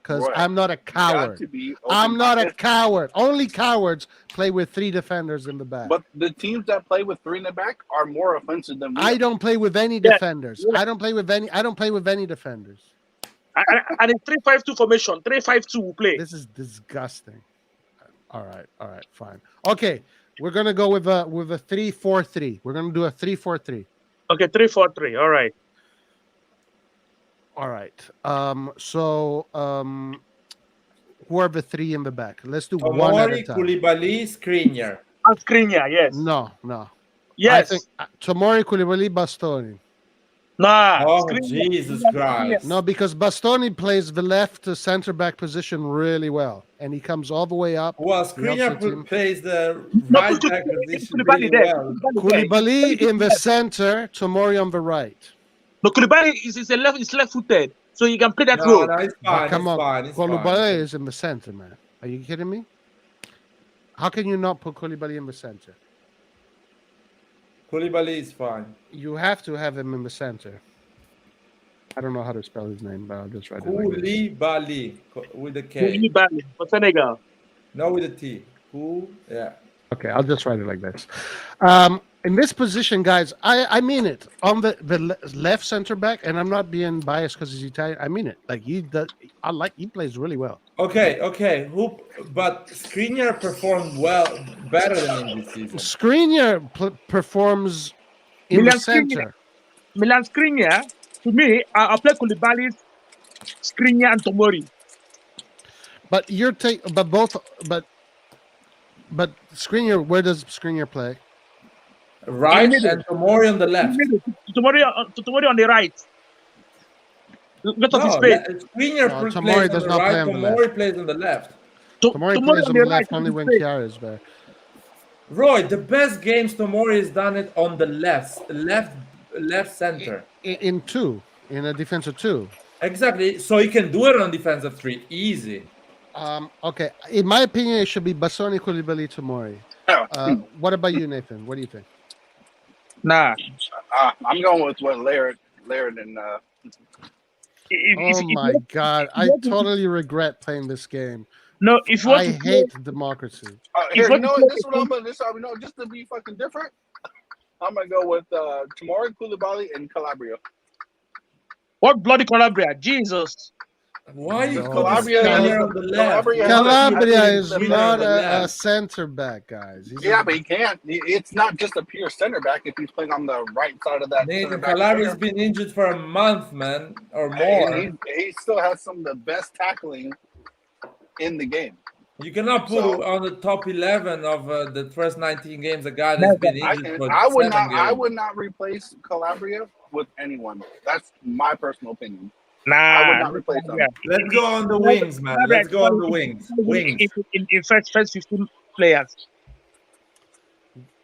because Roy, I'm not a You got coward. to be I'm not a open-minded. coward. Only cowards play with 3 defenders in the back. But the teams that play with 3 in the back are more offensive than we I are. don't play with any Yeah. defenders. I don't play with any defenders. And in 3-5-2 formation, 3-5-2 will play. This is disgusting. All right, fine. Okay, we're gonna go with a 3-4-3. We're gonna do a 3-4-3. Okay, 3-4-3. All right. All right. Who are the three in the back? Let's do one at a Tomori, time. Koulibaly, Skriniar. And Skriniar, yes. No. I Yes. think Tomori, Koulibaly, Bastoni. Nah. Oh, Skriniar. Jesus Skriniar. Christ. No, because Bastoni plays the left center back position really well, and he comes all the way up. Well, He helps the team. Skriniar plays the No, right put back Koulibaly position really there. well. Koulibaly in the center, Tomori on the right. No, Koulibaly is left-footed, so he can play that No, role. no, it's But fine. come It's on, fine. It's Koulibaly fine. is in the center, man. Are you kidding me? How can you not put Koulibaly in the center? Koulibaly is fine. You have to have him in the center. I don't know how to spell his name, but I'll just write it like this. Koulibaly with a K. Koulibaly for Senegal. No, with a T. Yeah. Okay, I'll just write it like this. In this position, guys, I mean it. On the left center back, and I'm not being biased because he's Italian. I mean it. Like he plays really well. Okay. But Skriniar performed better than in this season. Skriniar performs in Milan the center. Milan Skriniar, to me, I'll play Koulibaly, Skriniar, and Tomori. But Skriniar, where does Skriniar play? Right, and Tomori on the left. Tomori on the right. Look at his face. Skriniar No, plays Tomori on does the not play right. on the Tomori plays on the left. Tomori plays on the left only when Chiara. Chiara is there. Roy, the best games Tomori has done it on the left center. In a defensive two. Exactly. So he can do it on defensive three. Easy. Okay. In my opinion, it should be Bastoni, Koulibaly, Tomori. What about you, Nathan? What do you think? Nah. I'm going with what Laird and Oh my God! I totally regret playing this game. No, if you want I to play, hate democracy. here, you know what? This is what I'm gonna. This is how we know. Just to be fucking different, I'm gonna go with Tomori, Koulibaly, and Calabria. what bloody Calabria? Jesus. Why you No, put Calabria Skriniar is- on the left? Calabria is Skriniar not on the a left. center back, guys. He's Yeah, but he can't. It's not just a pure center back if he's playing on the right side of that. Nathan center back Calabria's pair. been injured for a month, man, or Hey, more. and he still has some of the best tackling in the game. You cannot put So- on the top 11 of the first 19 games a guy that's been injured for I would 7 not. games. I would not replace Calabria with anyone. That's my personal opinion. Nah. I would not replace him. Let's go on the wings, man. Let's go on the wings. Wings. In first 15 players.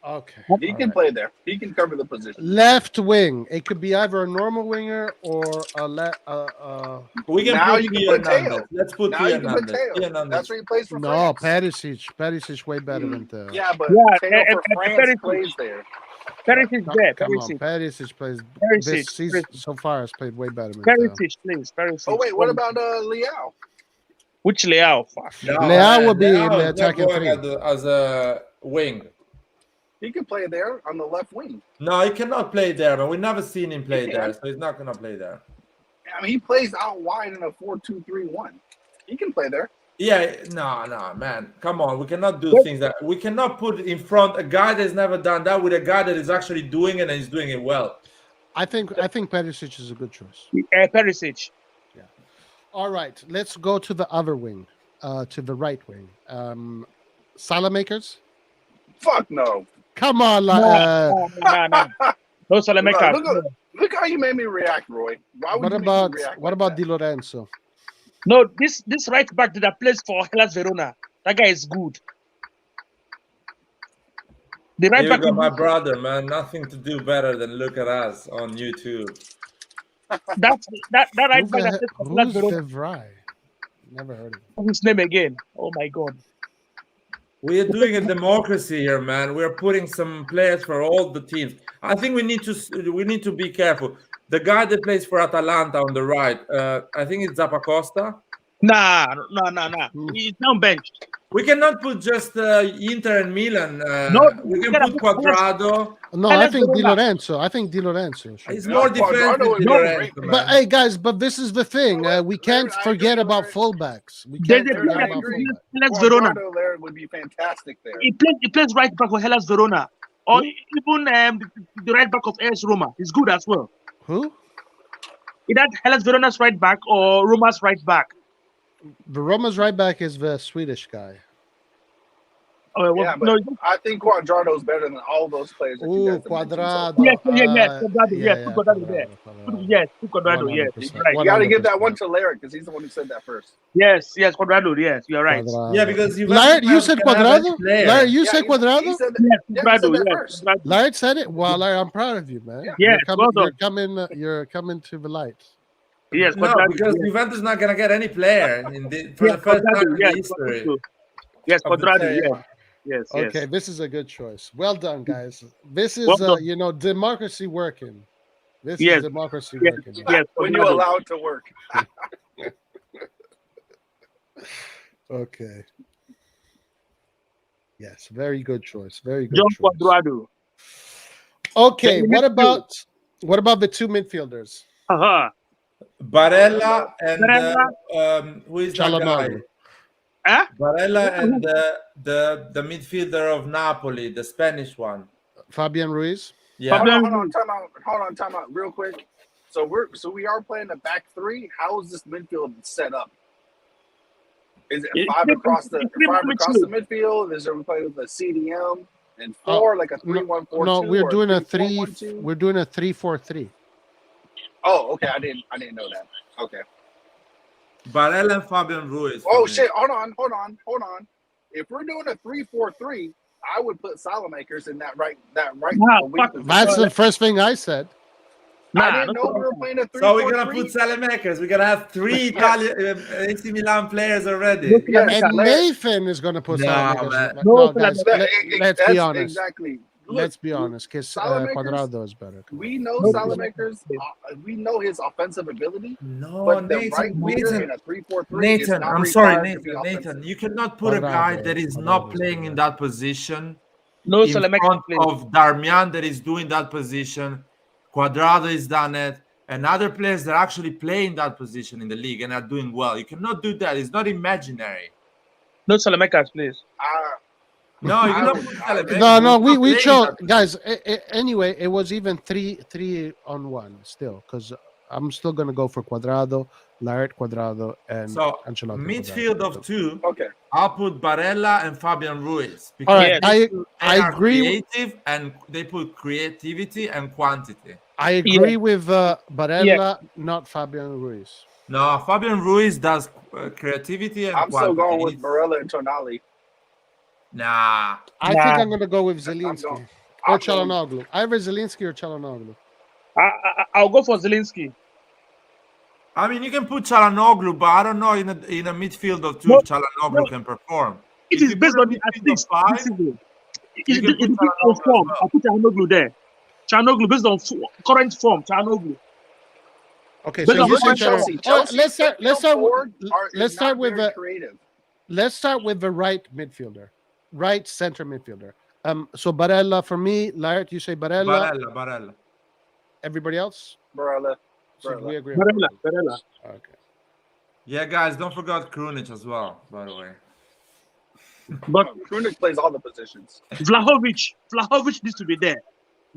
Okay. He can play there. He can cover the position. Left wing. It could be either a normal winger or a We can Now put you can Tia put Teo. Hernandez. Let's put Now Tia you can put Hernandez. Tia Teo. Hernandez. That's where he plays for no France. Perisic way better than Teo. Yeah, but Yeah, Teo and for France Perisic. plays there. Perisic there. Come on, Perisic. Perisic plays Perisic, this season so far has played way better than Teo. Perisic, please. Perisic. Oh wait, what about Liao? Which Leao? Fuck. No, Leao man, will be in Leao the is not attacking going three. as a wing. He can play there on the left wing. No, he cannot play there, but we've never seen him play there, so he's not going to play there. I mean, he plays out wide in a 4-2-3-1. He can play there. Yeah, no, man. Come on. We cannot do things that we cannot put in front a guy that's never done that with a guy that is actually doing it and he's doing it well. I think Perisic is a good choice. Perisic. All right, let's go to the other wing, to the right wing. Salamakers? Fuck no. Come on, No. No Salemeka. Look how you made me react, Roy. Why would what you make about me react what like about that? Di Lorenzo? No, this right back that plays for Hellas Verona. That guy is good. The right Here back. you go, my brother, man. Nothing to do better than look at us on YouTube. That right back that plays for Hellas Who's Verona. Devray? Never heard of him. What's his name again? Oh my god. We are doing a democracy here, man. We are putting some players for all the teams. I think we need to be careful. The guy that plays for Atalanta on the right, I think it's Zappacosta. Nah. He's down bench. We cannot put just Inter and Milan. No, we we can gotta put put Quadrado. No, Hellas I think Di Verona. Lorenzo. I think Di Lorenzo. should It's be. more Quadrado defensive. is Di a Lorenzo, great man. But hey, guys, but this is the thing. We can't I forget agree, about Larry. fullbacks. We There's can't a forget I about agree. fullbacks. Hellas Verona. Quadrado there would be fantastic there. He plays right back for Hellas Verona. or Who? even the right back of AS Roma. He's good as well. Who? Either Hellas Verona's right back or Roma's right back. The Roma's right back is the Swedish guy. Yeah, but I think Quadrado's better than all those players that you Oh, guys have mentioned so Quadrado. far. Yes, Quadrado. Yeah, Yes, yeah, put Quadrado there. Yes, put Quadrado. Yes, 100%. you're right. You got to give that 100%. one to Larry because he's the one who said that first. Yes, Quadrado. Yes, you're right. Quadrado. Yeah, because Laird, you said Quadrado? Laird, you Yeah, said he Quadrado? said that, Yes, yeah, he Quadrado. said that Yes, first. Quadrado. Laird said it. Well, Laird, I'm proud of you, man. Yeah. Yes, well done. You're coming to the light. Yes, No, Quadrado. because Yes, Juventus is not gonna get any player for the first time Quadrado. in Yes, the history. Quadrado. Yes, of the Quadrado. Serie A. Yes, yes, Okay, yes. this is a good choice. Well done, guys. This is Well done. democracy working. This Yes. is democracy Yes. working. Yes, When you Quadrado. allow it to work. Okay. Yes, very good choice. Very good John choice. Quadrado. Okay, Then what midfield. about the two midfielders? Uh-huh. Barella and Barella. who is that guy? Chalanoglu. Huh? Barella and the midfielder of Napoli, the Spanish one. Fabian Ruiz. Yeah. Hold Fabian on, time out, real quick. So we are playing a back three. How is this midfield set up? Is it five across the midfield? Is it we play with a CDM and four like a 3-1-4-2? No, we're doing a 3-4-1-2? We're doing a 3-4-3. Oh, okay. I didn't know that. Okay. Barella and Fabian Ruiz. Oh shit! Hold on. If we're doing a 3-4-3, I would put Salamakers in that right wing position. That's the first thing I said. I didn't know we were playing a 3-4-3. So we're gonna put Salamakers. We're gonna have three Italian AC Milan players already. Yes, And Nathan is going to put No, Salamakers. man. No, guys, let's be That's honest. Exactly. Look, Let's be honest, because Salamakers, Quadrado is better. We know Salamakers. We know his offensive ability. No, But the right winger in a 3-4-3 is Nathan, not I'm sorry, required to be offensive. Nathan. You cannot put a guy that is not playing in that position No, in front Salamakers. of Darmian that is doing that position. Quadrado is done it, and other players that actually play in that position in the league and are doing well. You cannot do that. It's not imaginary. No Salamakers, please. No, you I don't would- put I would- Salamakers. No, He's not we playing chose, that guys. Anyway, it was even 3-on-1 still, because I'm still gonna go for Quadrado, Laird Quadrado, and So Ancelotti midfield Quadrado. of two, Okay. I'll put Barella and Fabian Ruiz. All right, Yes. they I are agree. creative and they put creativity and quantity. I agree with Barella, not Fabian Ruiz. No, Fabian Ruiz does creativity and I'm quantity. still going with Barella and Tonali. Nah. I think I'm gonna go with Zielinski going- or I'm going- Chalanoglu. Either Zielinski or Chalanoglu. I'll go for Zelensky. I mean, you can put Chalanoglu, but I don't know in a midfield of two No, if Chalanoglu no. can perform. It If is you based put a on the midfield of assist. five, This season. you It's can put based Chalanoglu on as form. well. I'll put Chalanoglu there. Chalanoglu based on current form. Chalanoglu. Okay, But so no, you look said at Chelsea. Chalanoglu. All right, Chelsea. let's start. Let's start. Forward Let's is start not with very the. creative. Let's start with the right midfielder, right center midfielder. So Barella for me, Laird, you say Barella. Barella. Everybody else? Barella. So Barella. we agree. on Barella. Okay. Yeah, guys, don't forget Krunic as well, by the way. But Krunic plays all the positions. Vlahovic needs to be there.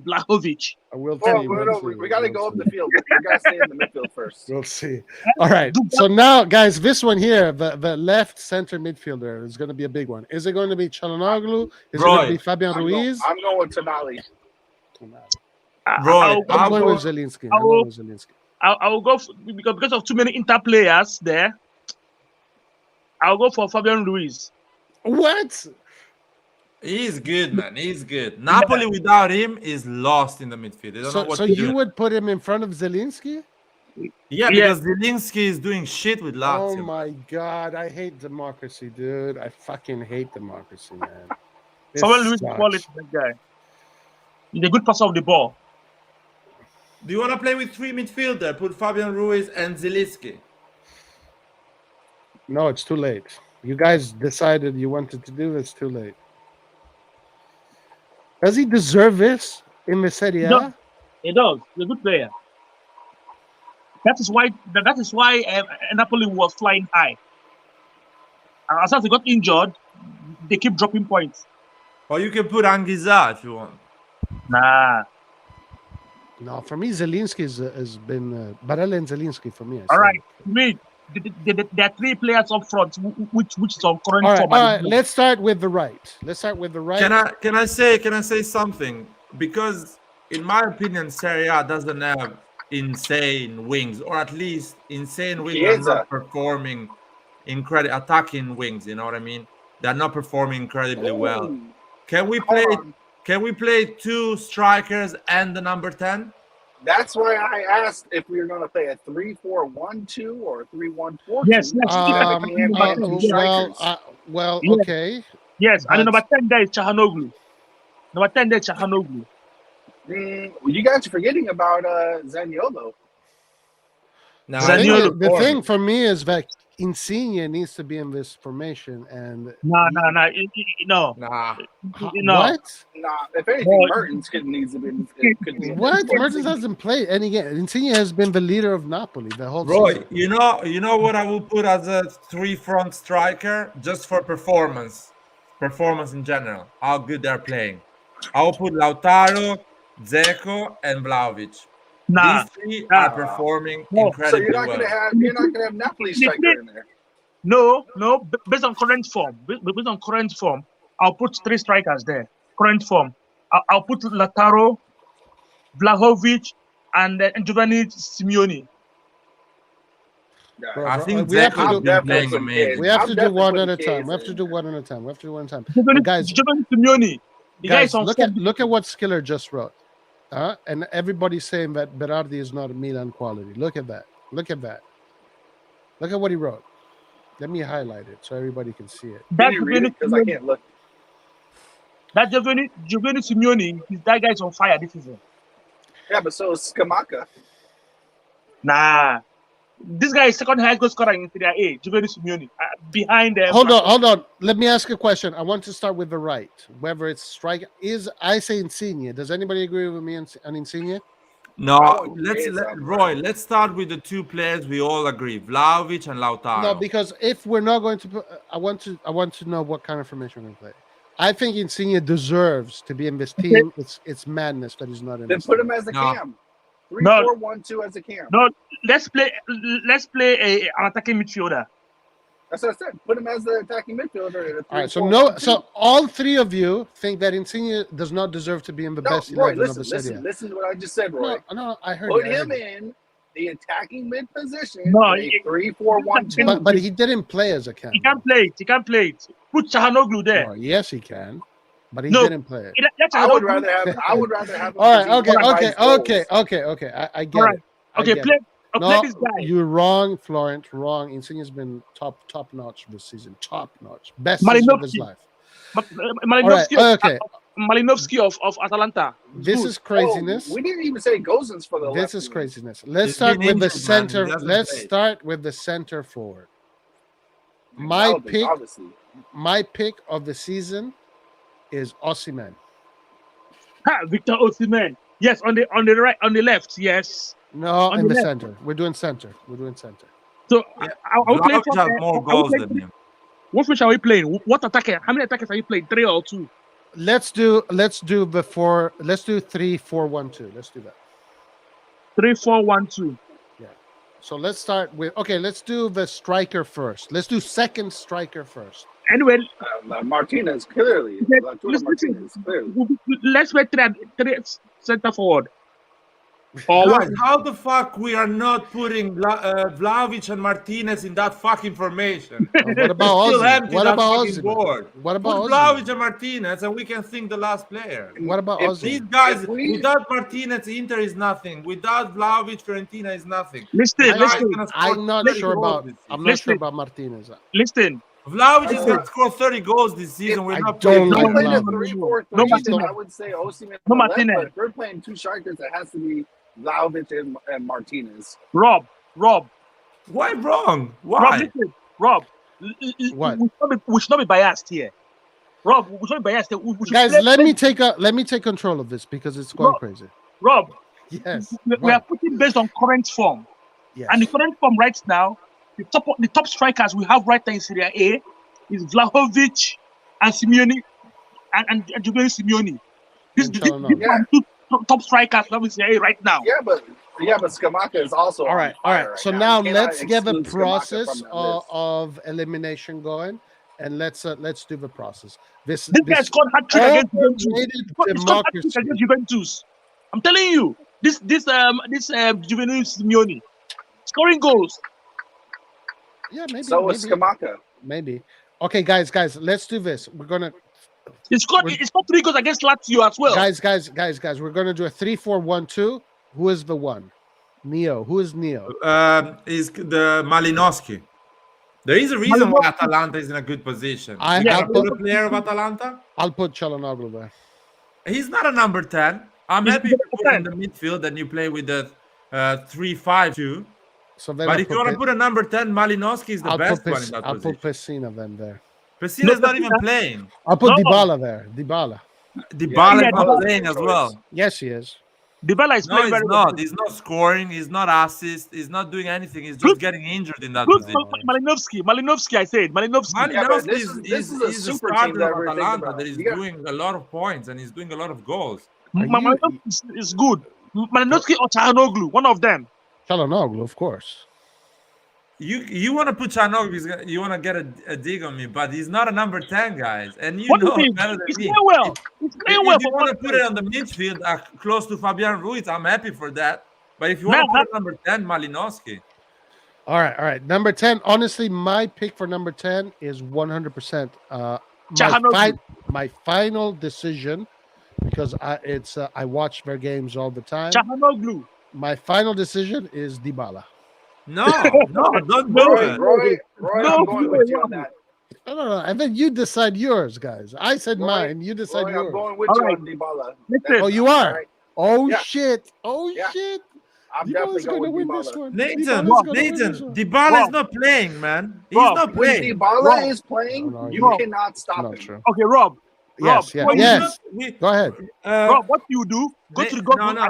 Vlahovic. I will Well, see. we got to go up the field. We got to stay in the midfield first. We'll see. All right. So now, guys, this one here, the left center midfielder is going to be a big one. Is it going to be Chalanoglu? Is it going to be Fabian Ruiz? I'm going with Tonali. Roy, I'm going with go- Zielinski. I I'm going with Zielinski. I will go because of too many Inter players there. I'll go for Fabian Ruiz. What? He's good, man. He's good. Napoli without him is lost in the midfield. They don't know what So to you do. would put him in front of Zielinski? Yeah, Yeah. because Zielinski is doing shit with Oh Lazio. my god, I hate democracy, dude. I fucking hate democracy, man. This Fabian Ruiz is sucks. quality, that guy. He's a good passer of the ball. Do you want to play with three midfielder? Put Fabian Ruiz and Zielinski. No, it's too late. You guys decided you wanted to do this. Too late. Does he deserve this in the Serie A? No. He does. He's a good player. That is why Napoli was flying high. And as he got injured, they keep dropping points. Or you can put Anguissa if you want. Nah. No, for me, Zelinski has been Barella and Zelinski for me. All right. Me, there are three players up front, which is on current All form. right. Let's start with the right. Let's start with the right. Can I say something? Because in my opinion, Serie A doesn't have insane wings, or at least insane wings are Chiesa. not performing attacking wings. You know what I mean? They're not performing incredibly well. Ooh, Can we hold play? on. Can we play two strikers and the number 10? That's why I asked if we were going to play a 3-4-1-2 or a 3-1-4-2. Yes, yes. Instead of playing two strikers. Well, Yes. okay. Yes, and But- the number 10 there is Chahanoglu. Number 10 there is Chahanoglu. You guys are forgetting about Zaniolo. No, Zaniolo. The thing for me is that Insigne needs to be in this formation, and No. Nah. No. What? Nah, if anything, Well, Mertens needs to be. Could be What? Mertens hasn't played, and again, Insigne has been the leader of Napoli the whole Roy, season. you know what I will put as a 3-front striker just for performance in general, how good they're playing. I will put Lautaro, Dzeko, and Vlahovic. Nah. These three Nah. are performing No. So incredibly you're not well. gonna have Napoli striker in there. No. Based on current form, I'll put three strikers there. Current form. I'll put Lautaro, Vlahovic, and Giovanni Simeone. Bro, I think we have to Dzeko has do- been playing some amazing. kids. We have I'm to do definitely one at a putting time. kids We have to in. do one at a time. Giovanni guys- Simeone. The guy Guys, is on look form. at what Skiller just wrote. And everybody's saying that Berardi is not a Milan quality. Look at that. Look at what he wrote. Let me highlight it so everybody can see it. Can That you read it? Because I can't look. Giovanni Simeone, that guy is on fire this season. Yeah, but so is Skamaka. Nah. This guy is second highest goal scorer in Serie A, Giovanni Simeone. Behind them. Hold on. Let me ask a question. I want to start with the right. Whether it's strike I say Insigne. Does anybody agree with me on Insigne? No, want let's Chiesa, Roy. Let's start with the two players we all agree: Vlahovic and Lautaro. No, because if we're not going to put, I want to know what kind of formation we're going to play. I think Insigne deserves to be in this team. It's madness that he's not in Then this put team. him as a No. cam. 3-4-1-2 as a cam. No, let's play an attacking midfielder. That's what I said. Put him as the attacking midfielder. In a All right, 3-4-1-2. so all three of you think that Insigne does not deserve to be in the No, best Roy, 11 of the Serie A. listen to what I just said, Roy. No, I heard Put you, I heard him you. in the attacking mid position No, in a 3-4-1-2. But he didn't play as a cam. He can't play it. Put Chahanoglu there. Oh, yes, he can, but he No. didn't play it. Let I would Chahanoglu- rather have him. All right, okay. I get All right. it. I Okay, get play. it. Play No, this guy. you're wrong, Florent. Wrong. Insigne's been top notch this season. Top notch. Best Malinowski. season of his life. Malinowski, All right, okay. Malinowski of Atalanta. This Good. is craziness. we didn't even say Gozens for the This left is wing. craziness. Let's He's start been with the injured, man. He center. hasn't Let's played. start with the center forward. Galvin, obviously. My pick of the season is Osimhen. Victor Osimhen. Yes, on the right, on the left. Yes. No, On in the the left. center. We're doing center. So Yeah. are we playing? Vlahovic has more goals than him. What switch are we playing? What attacker? How many attackers are you playing? 3 or 2? Let's do 3-4-1-2. Let's do that. 3-4-1-2. So let's start with let's do the striker first. Let's do second striker first. Anyway, Martinez, clearly. Yeah, Lautaro Martinez, clearly. let's play three center forward. Or Guys, how the fuck we are not putting Vlahovic and Martinez in that fucking formation? What about Still Ozzy? empty What that about fucking Ozzy? board. What about Put Ozzy? Vlahovic and Martinez, and we can think the last player. What about If These Ozzy? guys, If we- without Martinez, Inter is nothing. Without Vlahovic, Fiorentina is nothing. listen, This guy is listen, gonna score I'm not 30 sure goals about. this I'm season. not sure Listen. about Martinez. listen. Vlahovic is going to score 30 goals this season. We're I not don't playing. If we like played a Vlahovic. 3-4-3, No then Martinez. I would say Osimhen No on the left, Martinez. but if we're playing two strikers, it has to be Vlahovic and Martinez. Rob, Why wrong? Why? listen, Rob. What? We should not be biased here. Rob, we should not be biased here. We should Guys, play- let me take control of this because it's going crazy. Rob, Yes. we are putting based on current form. Yes. And the current form right now, the top strikers we have right now in Serie A is Vlahovic and Simeone and Giovanni Simeone. This And this Çalhanoğlu. Yeah. two top strikers let me say right now. Yeah, but Scamacca is also All right, on fire right. So now. now You cannot let's get the exclude Scamacca process from that list. of elimination going, and let's do the process. This guy scored hat trick against Juventus. overrated He scored hat trick democracy. against Juventus. I'm telling you, this Juvenile Simeone scoring goals. Yeah, maybe. So is Scamacca. Maybe. Okay, guys, let's do this. We're gonna He scored 3 goals against Lazio as well. guys. We're gonna do a 3-4-1-2. Who is the one? Neo. Who is Neo? Is the Malinowski. There is a reason why Atalanta is in a good position. I'll put a player of Atalanta. I'll put Çalhanoğlu there. He's not a number 10. I'm happy to put him in the midfield and you play with the 3-5-2. So then But if you want to put a number 10, Malinowski is the best one in that I'll position. put Pessina then there. Pessina is not even playing. I'll put No. Dybala there. Dybala. Dybala Yeah, is not Dybala playing as well. Yes, he is. Dybala is No, playing he's very well. not. He's not scoring. He's not assist. He's not doing anything. He's just getting injured in that Good position. Malinowski, I said. Malinowski. Yeah, but Malinowski this is a is a super starter team that of we're thinking Atalanta about. that is You got- doing a lot of points and he's doing a lot of goals. Malinowski is good. Malinowski or Çalhanoğlu, one of them. Çalhanoğlu, of course. You want to put Çalhanoğlu, you want to get a dig on me, but he's not a number 10, guys. And you What do know you think? better than He's me. playing well. He's playing well If you for want to one put it on the midfield close to Fabian Ruiz, I'm happy for that. But if you want to put number 10, Malinowski. All right. Number 10. Honestly, my pick for number 10 is 100%. Çalhanoğlu. My final decision, because I watch their games all the time. Çalhanoğlu. My final decision is Dybala. No, don't do it. Roy, No, I'm going with you on that. No. And then you decide yours, guys. I said Roy, mine. You decide Roy, yours. I'm going with All you right. on Dybala. Listen. Oh, you are? All right. Oh, Yeah. shit. Yeah. Shit. I'm You definitely guys are going to going win with this Dybala. one. Nathan, Dybala's gonna win Nathan, this one. Dybala Rob. is not playing, man. He's Rob, not When playing. Dybala Rob. is playing, No, you Rob. cannot stop Not him. true. Okay, Rob. Yes, Rob, yes. Go ahead. Rob, what do you do? Go to the Google. No,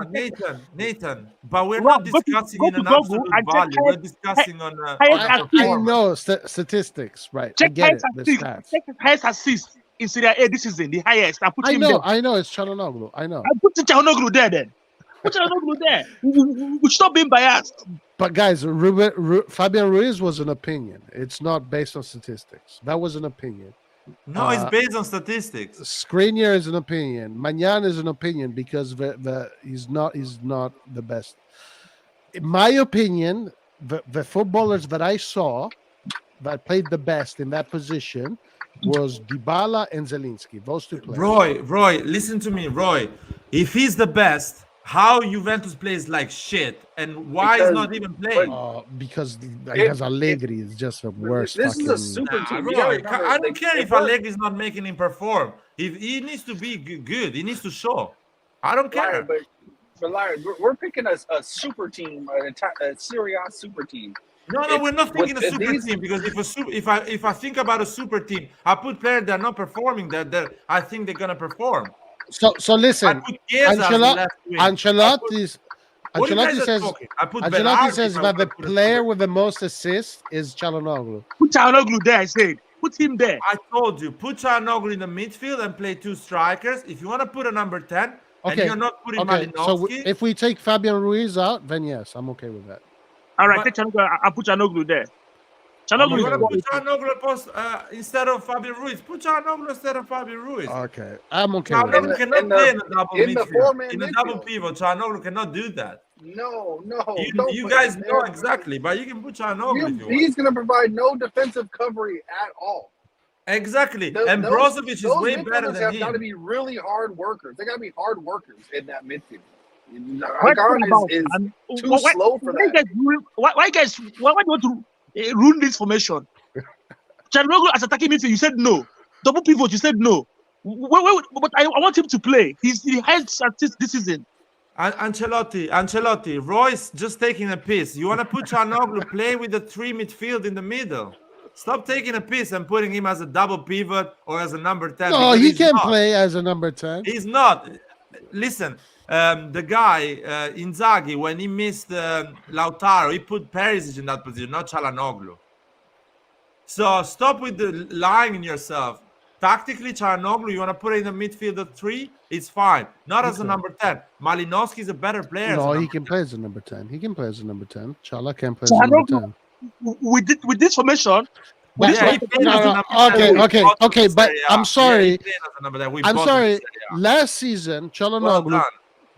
Nathan. But we're Rob, not go to- discussing go in to an Google absolute and check value. We're discussing on highest on assist. I performance. know statistics, right? I Check get it. highest The assist. stats. Check his highest assist in Serie A this season, the highest. I put I him there. know. It's Çalhanoğlu. I know. I put Çalhanoğlu there then. Put Çalhanoğlu there. We stop being biased. But guys, Fabian Ruiz was an opinion. It's not based on statistics. That was an opinion. No, it's based on statistics. Skriniar is an opinion. Magnan is an opinion because he's not the best. In my opinion, the footballers that I saw that played the best in that position was Dybala and Zielinski. Those two players. Roy, listen to me, Roy. If he's the best, how Juventus plays like shit, and why he's Because- not even playing? Because Allegri is just a worst This is a fucking. super Nah, team. Roy, You gotta remember, I don't care if we're- Allegri is not making him perform. If he needs to be good, he needs to show. I don't care. Larry, we're picking a super team, a Serie A super team. No, we're not thinking a with super these- team because if I think about a super team, I put players that are not performing that I think they're gonna perform. So I listen, put Chiesa as the left wing. Ancelotti What you guys Ancelotti are says talking? I put Ancelotti Berardi says if I that the wanna put a player super- with the most assists is Çalhanoğlu. Put Çalhanoğlu there, I said. Put him there. I told you, put Çalhanoğlu in the midfield and play two strikers. If you want to put a number 10, and Okay. you're not putting Okay, so Malinowski, if we take Fabian Ruiz out, then yes, I'm okay with that. All right, But- take Çalhanoğlu. I'll put Çalhanoğlu there. you Çalhanoğlu want to is put Çalhanoğlu instead of Fabian Ruiz. Put Çalhanoğlu instead of Fabian Ruiz. Okay, I'm okay with Çalhanoğlu that. cannot play in a double in the midfield. four-man In a double midfield. pivot, Çalhanoğlu cannot do that. No. You don't put guys him know there. exactly, but you can put Çalhanoğlu if you want. He's going to provide no defensive coverage at all. Exactly. Those- And Brozovic is those way better midfielders than have got to him. be really hard workers. They got to be hard workers in that midfield. What Hakan about- is and too why- slow for why that. guys ruin- why do you want to ruin this formation? Çalhanoğlu as attacking midfield, you said no. Double pivot, you said no. But I want him to play. He has assist this season. Ancelotti, Royce just taking a piss. You want to put Çalhanoğlu play with the three midfield in the middle. Stop taking a piss and putting him as a double pivot or as a number 10. No, because he he's can not. play as a number 10. He's not. Listen, the guy, Inzaghi, when he missed Lautaro, he put Perisic in that position, not Çalhanoğlu. So stop with the lying in yourself. Tactically, Çalhanoğlu, you want to put it in the midfield at 3, it's fine. Not as a Okay. number 10. Malinowski is a better player. as a No, he number can 10. play as a number 10. He can play as a number 10. Chala can play as a number 10. With this formation, But, Yeah, he but- plays as a no, number no, 10 with okay, both of okay, the but Serie A. I'm Yeah, sorry. he plays as a number 10 with I'm both of the sorry. Serie A. Last season, Well Çalhanoğlu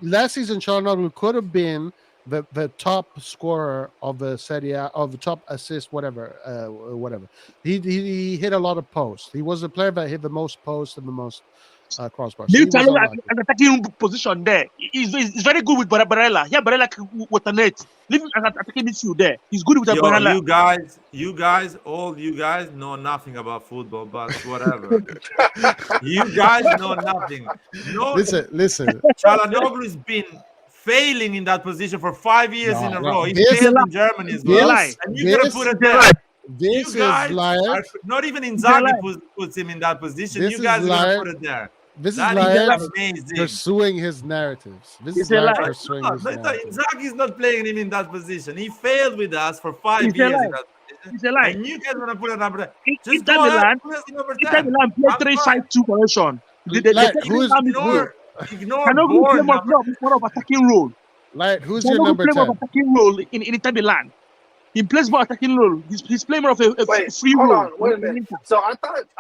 done. Çalhanoğlu could have been the top scorer of the Serie A, of the top assist, whatever. He hit a lot of posts. He was the player that hit the most posts and the most crossbars. So he was unlucky. an attacking position there. He's very good with Barella. Yeah, Barella with the net. Leave him as an attacking midfield there. He's good with the Yo, Barella. you guys, all you guys know nothing about football, but whatever. You guys know nothing. No, Listen. Çalhanoğlu has been failing in that position for 5 years in a row. He This- failed in Germany as well. And you gotta put it there. This You guys is liar. are, not even Inzaghi puts him in that position. This You is guys are liar. gonna put it there. This is That liar is amazing. pursuing his narratives. This is It's a liar lie. pursuing No, his no, narrative. Inzaghi is not playing him in that position. He failed with us for 5 It's a years lie. in that position. It's a lie. And you guys wanna put it number 10. Just Inter go ahead, Milan, put it as number Inter 10. Milan play I'm 3-5-2 formation. Like, who's- Ignore Çalhanoğlu play Born. more of attacking role. Like, who's your Çalhanoğlu number play more of 10? attacking role in Inter Milan. He plays more attacking role. He's playing more of a Wait, free hold role. on, wait a minute. So I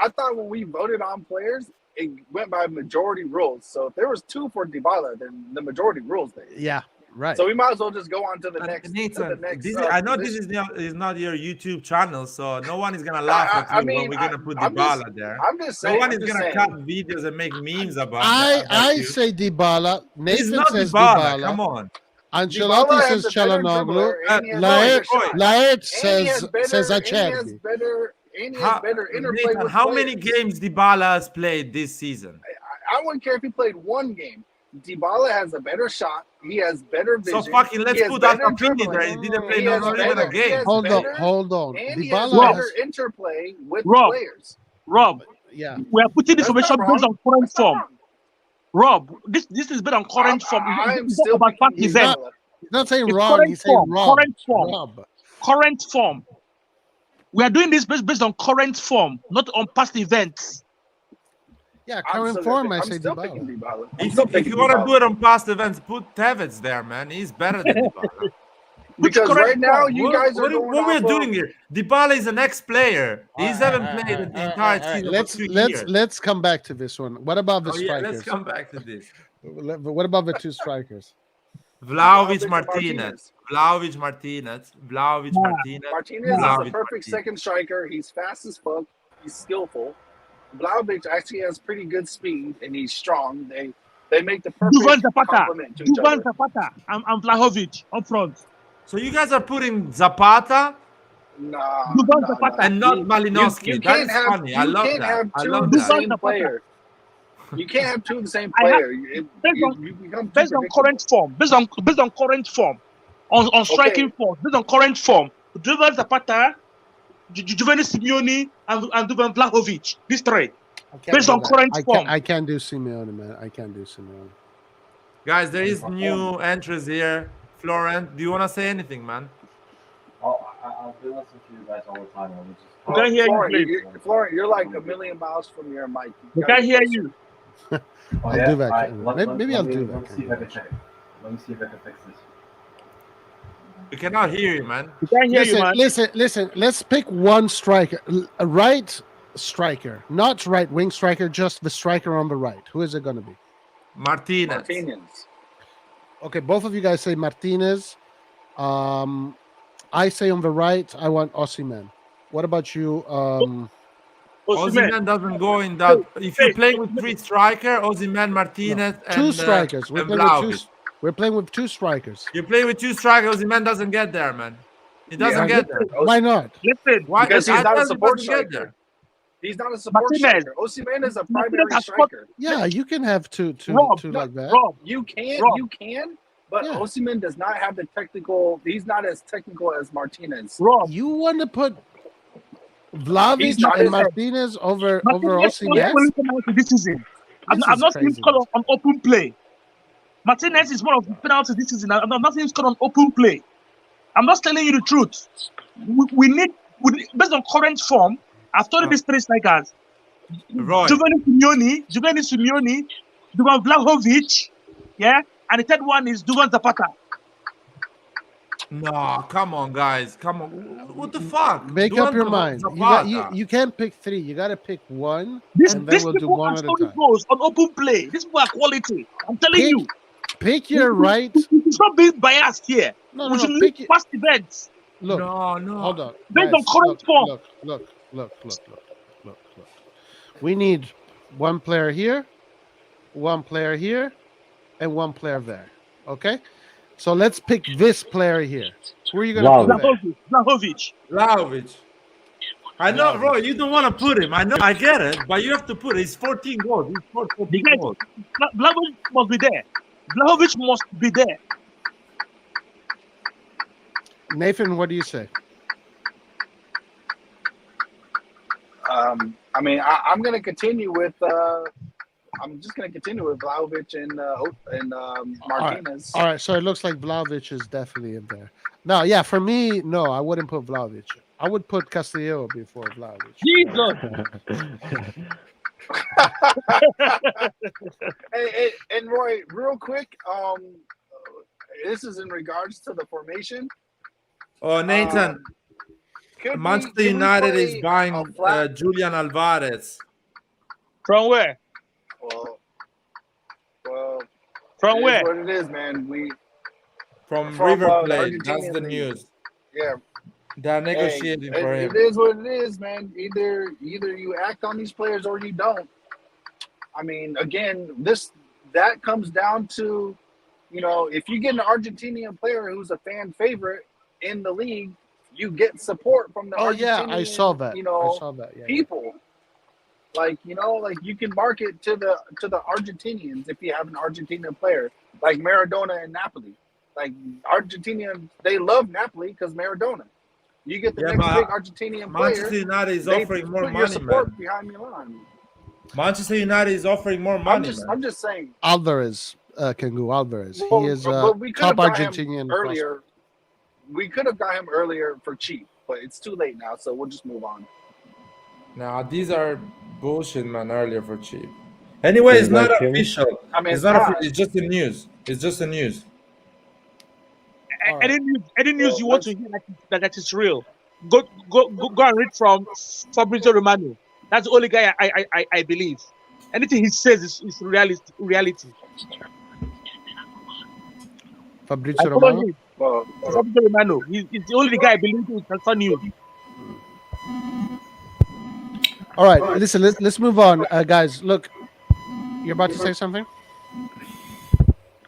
thought when we voted on players, it went by majority rules. So if there was 2 for Dybala, then the majority rules there. Yeah, right. So we might as well just go on to the next. Nathan, next I know this position. is not your YouTube channel, so no one is gonna laugh at you I mean, when we're gonna put I'm Dybala just- there. I'm just saying. No one I'm is just gonna saying. cut videos and make memes about I that. say Dybala. He's Nathan not says Dybala. Come Dybala. on. Ancelotti Dybala says has a better Çalhanoğlu. dribbler, and he has Laet better shot. Laet And he has says better- says and he has Acerbi. better interplay Nathan, with how many players. games Dybala has played this season? I wouldn't care if he played one game. Dybala has a better shot. He has better vision. So fucking let's He has put that better opinion there. He dribbling. didn't play He has not even a better- he game. has Hold better- on. And he has Dybala better has, interplay with Rob. players. Rob, yeah. we are putting this That's not formation based wrong. on current That's not form. wrong. Rob, this is based on current form. I'm It's still not about past picking He's events. Dybala. He's not saying It's wrong. current He's saying form, Rob. current form. Rob. Current form. We are doing this based on current form, not on past events. Yeah, I'm current still form. gonna- I I'm say still picking Dybala. Dybala. I'm If, still if picking you want to Dybala. do it on past events, put Tevez there, man. He's better than Dybala. Because correct right now form. you guys are what going we're off of- doing here? Dybala is an ex-player. He haven't played the entire season Let's for 2 let's years. let's come back to this one. What about the Oh, yeah, strikers? let's come back to this. What about the 2 strikers? Vlahovic Vlahovic Martinez. Vlahovic Martinez. Vlahovic Nah. Martinez. Martinez is Vlahovic a perfect Martinez. second striker. He's fast as fuck. He's skillful. Vlahovic actually has pretty good speed and he's strong. They make the Duvan perfect Zapata, complement to each Duvan other. Zapata, and Vlahovic up front. So you guys are putting Zapata Nah, Duvan nah, Zapata. nah. and not Malinowski. You That can't is have funny. I you love can't that. have I two love of the that. same Zapata. player. You can't have 2 of the same I have- player. You become too Based on predictable. current form, based on current form, on striking form, based on current form. Duvan Zapata, Juventus Simeone, and Duvan Vlahovic. These 3. I can't Based do on that. current form. I can't do Simeone, man. I can't do Simeone. Guys, there is new entries here. Florent, do you want to say anything, man? I've been listening to you guys all the time. I was just We can't hear you, Florent, please. Florent, you're like a million miles from your mic. We can't hear you. Oh, I'll do that. Alright, Maybe I'll do Let me that. see if I can check it. Let me see if I can fix this. We cannot hear you, man. We can't hear you, man. Listen. Let's pick one striker, a right striker, not right wing striker, just the striker on the right. Who is it going to be? Martinez. Martinez. Okay, both of you guys say Martinez. I say on the right, I want Osimhen. What about you? Osimhen. Osimhen doesn't go in that. If you're playing with 3 striker, Osimhen, Martinez, and 2 strikers. and Vlahovic. We're playing with 2 strikers. You play with 2 strikers, Osimhen doesn't get there, man. He doesn't get there. Why not? Listen, Why? Because he's not a doesn't support get striker. there? He's not a support Martinez. striker. Osimhen is a Martinez primary has striker. Yeah, you can have two Rob, like that. Rob, You can, Rob. but Yeah. Osimhen does not have the technical. He's not as technical as Martinez. Rob. You want to put Vlahovic He's not and as- Martinez over Martinez Osimhen? will come out this season. I'm This not is seeing crazy. score on open play. Martinez is one of the penalties this season. I'm not seeing score on open play. I'm not telling you the truth. We need based on current form. I've told you these 3 strikers. Roy. Giovanni Simeone, Duvan Vlahovic, yeah, and the third one is Duvan Zapata. No, come on, guys. Come on. What the fuck? Make up your mind. You can't pick three. You got to pick one, and then we'll do one at a time. Goals on open play. These people are quality. I'm telling you. Pick your right. It's not being biased here. We should look past events. Look, no. Hold on. Based on current form. Look. We need one player here, one player here, and one player there. Okay? So let's pick this player here. Who are you going to put Vlahovic. I know, Roy, you don't want to put him. I know, I get it, but you have to put it. He's 14 goals. He's 14 goals. Vlahovic must be there. Vlahovic must be there. Nathan, what do you say? I mean, I'm going to continue with. I'm just going to continue with Vlahovic and Martinez. All right, so it looks like Vlahovic is definitely in there. Now, yeah, for me, no, I wouldn't put Vlahovic. I would put Castillo before Vlahovic. Jesus. Hey, and Roy, real quick, this is in regards to the formation. Oh, Nathan, Manchester United is buying Julian Alvarez. From where? Well, from where? What it is, man. From River Plate. That's the news. Yeah. They're negotiating for him. It is what it is, man. Either you act on these players or you don't. I mean, again, that comes down to, if you get an Argentinian player who's a fan favorite in the league, you get support from the Argentinian, I saw that. I saw that. Yeah, people. Like, you can market to the Argentinians if you have an Argentinian player, like Maradona and Napoli. Like, Argentinians, they love Napoli because Maradona. You get the next big Argentinian player. Manchester United is offering more money, man. Behind Milan. Manchester United is offering more money. I'm just saying. Alvarez, Kengu Alvarez. Well, he is we top Argentinian earlier. We could have got him earlier for cheap, but it's too late now, so we'll just move on. Nah, these are bullshit, man. Earlier for cheap. Anyway, it's not official. I mean, it's not. It's just the news. It's just the news. Any news you want to hear that is real, go and read from Fabrizio Romano. That's the only guy I believe. Anything he says is reality. Fabrizio Romano? Fabrizio Romano. He's the only guy I believe who can news. All right, listen, let's move on. Guys, look, you're about to say something?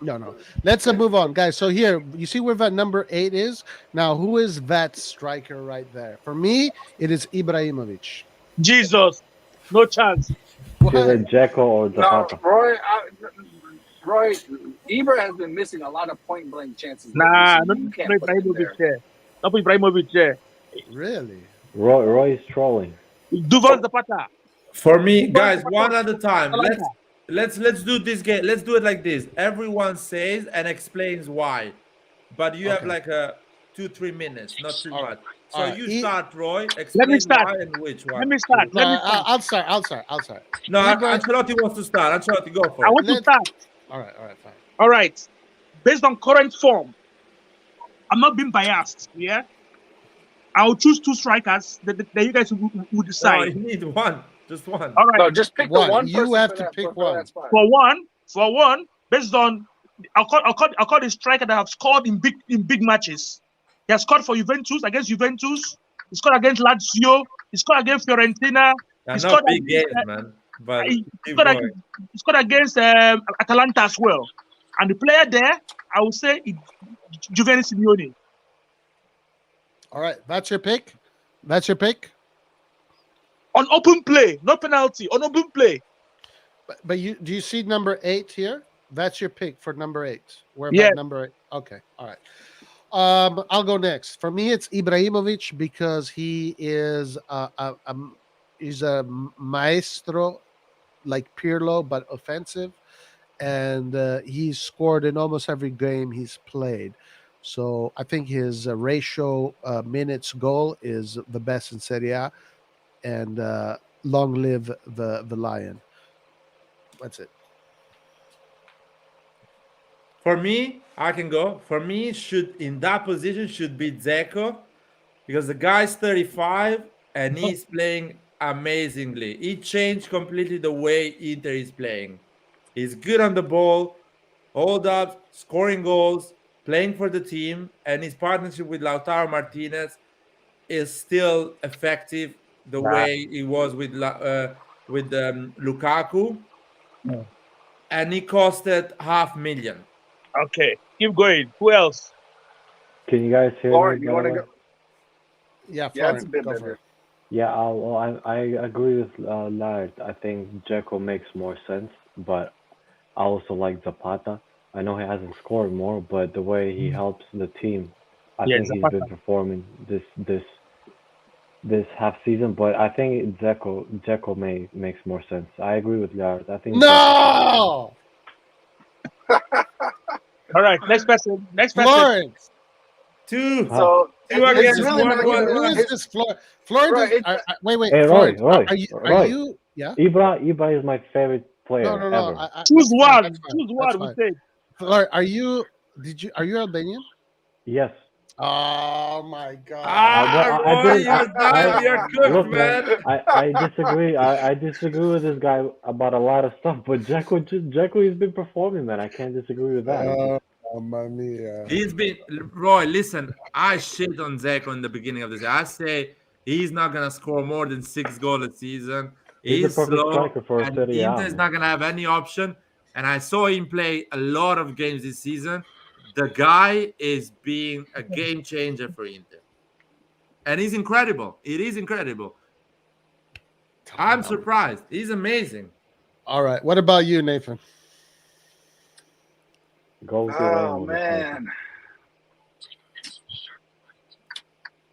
No. Let's move on, guys. So here, you see where that number 8 is? Now, who is that striker right there? For me, it is Ibrahimovic. Jesus, no chance. Either Dzeko or Zapata. No, Roy, Ibra has been missing a lot of point-blank chances. Nah, not Ibrahimovic there. Not Ibrahimovic there. Really? Roy is trolling. Duvan Zapata. For me, guys, one at a time. Let's do this game. Let's do it like this. Everyone says and explains why, but you have like 2-3 minutes, not too much. So you start, Roy. Explain why and which one. Let me start. I'll start. No, Ancelotti wants to start. Ancelotti, go for it. I want to start. All right, fine. All right. Based on current form, I'm not being biased. Yeah. I'll choose 2 strikers that you guys will decide. No, you need one. Just one. All right. No, just pick the one. You have to pick one. For one, based on I'll call the striker that have scored in big matches. He has scored for Juventus against Juventus. He scored against Lazio. He scored against Fiorentina. He scored big games, man. But he scored against Atalanta as well. And the player there, I would say, is Giovanni Simeone. All right, that's your pick. On open play, no penalty. On open play. But do you see number 8 here? That's your pick for number 8. Where about number 8? Okay, all right. I'll go next. For me, it's Ibrahimovic because he is he's a maestro, like Pirlo, but offensive, and he's scored in almost every game he's played. So I think his ratio minutes goal is the best in Serie A, and long live the lion. That's it. For me, I can go. For me, should in that position should be Dzeko because the guy's 35 and he's playing amazingly. He changed completely the way Inter is playing. He's good on the ball, hold up, scoring goals, playing for the team, and his partnership with Lautaro Martinez is still effective the Nah. way he was with Lukaku, Hmm. and he costed 500,000. Okay, keep going. Who else? Can you guys hear me, Lauren, you by the want to way? go? Yeah, Yeah, it's a Florian, bit go for better. it. Yeah, I agree with Lard. I think Dzeko makes more sense, but I also like Zapata. I know he hasn't scored more, but the way he helps the team, I Yes, think he's been Zapata. performing this half season. But I think Dzeko makes more sense. I agree with Lard. I think Dzeko should be there. No, All right, next person. Next person. Florence. Two, Huh? So two It's it's against really one, not one, even. who is one. It's this Florence right. is wait, Hey, Florence. Are Roy, you? Yeah. Ibra is my favorite No, player no, no. ever. Choose That's fine. one. That's fine. Choose That's one. We fine. said. Florence, are you? Are you Albanian? Yes. Oh my God. Well, Ah, I Roy, didn't. you're done. You're cooked, Look, man. man. I disagree. I disagree with this guy about a lot of stuff. But Jacko has been performing, man. I can't disagree with that. Oh, mamma mia. He's been Roy. Listen, I shit on Zeko in the beginning of the season. I say he's not gonna score more than 6 goals a season. He's the He's perfect slow, striker for and Serie A, Inter is man. not gonna have any option. And I saw him play a lot of games this season. The guy is being a game changer for Inter, and he's incredible. It is incredible. I'm surprised. He's amazing. All right. What about you, Nathan? Go with your Oh rainbow, Nathan. man.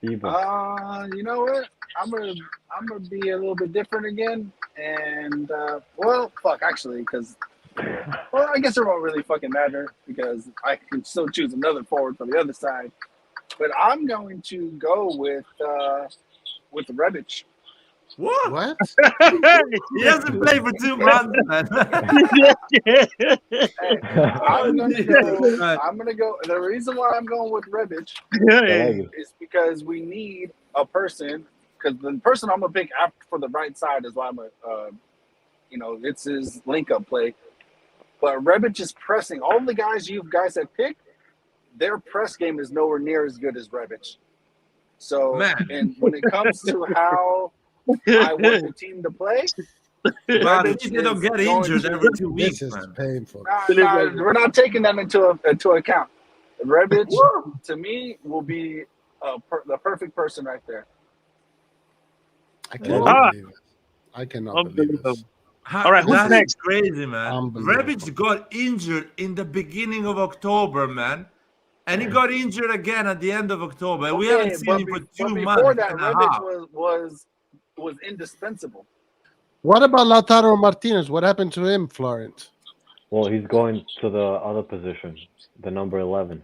Ibra. You know what? I'm gonna be a little bit different again, and well, fuck, actually, because well, I guess it won't really fucking matter because I can still choose another forward for the other side. But I'm going to go with Rebic. What? What? He hasn't played for 2 months, man. Hey, Oh, I'm gonna Jesus, go. man. I'm gonna go. The reason why I'm going with Rebic Televis. is because we need a person. Because the person I'm gonna pick after for the right side is why I'm a, it's his link up play. But Rebic is pressing. All the guys you guys have picked, their press game is nowhere near as good as Rebic. So, Man. and when it comes to how I want the team to play, But at Rebic least they don't is get going injured to. every 2 This weeks, is man. painful. We're not taking them into account. Rebic, Woo! to me, will be the perfect person right there. I Legend. cannot believe it. I cannot believe Unbelievable. this. All right, who's That's next? crazy, man. Unbelievable. Rebic got injured in the beginning of October, man. And he got injured again at the end of October. And we haven't Okay, seen him for but 2 before months that, and a Rebic half. was indispensable. What about Lautaro Martinez? What happened to him, Florent? Well, he's going to the other position, the number 11.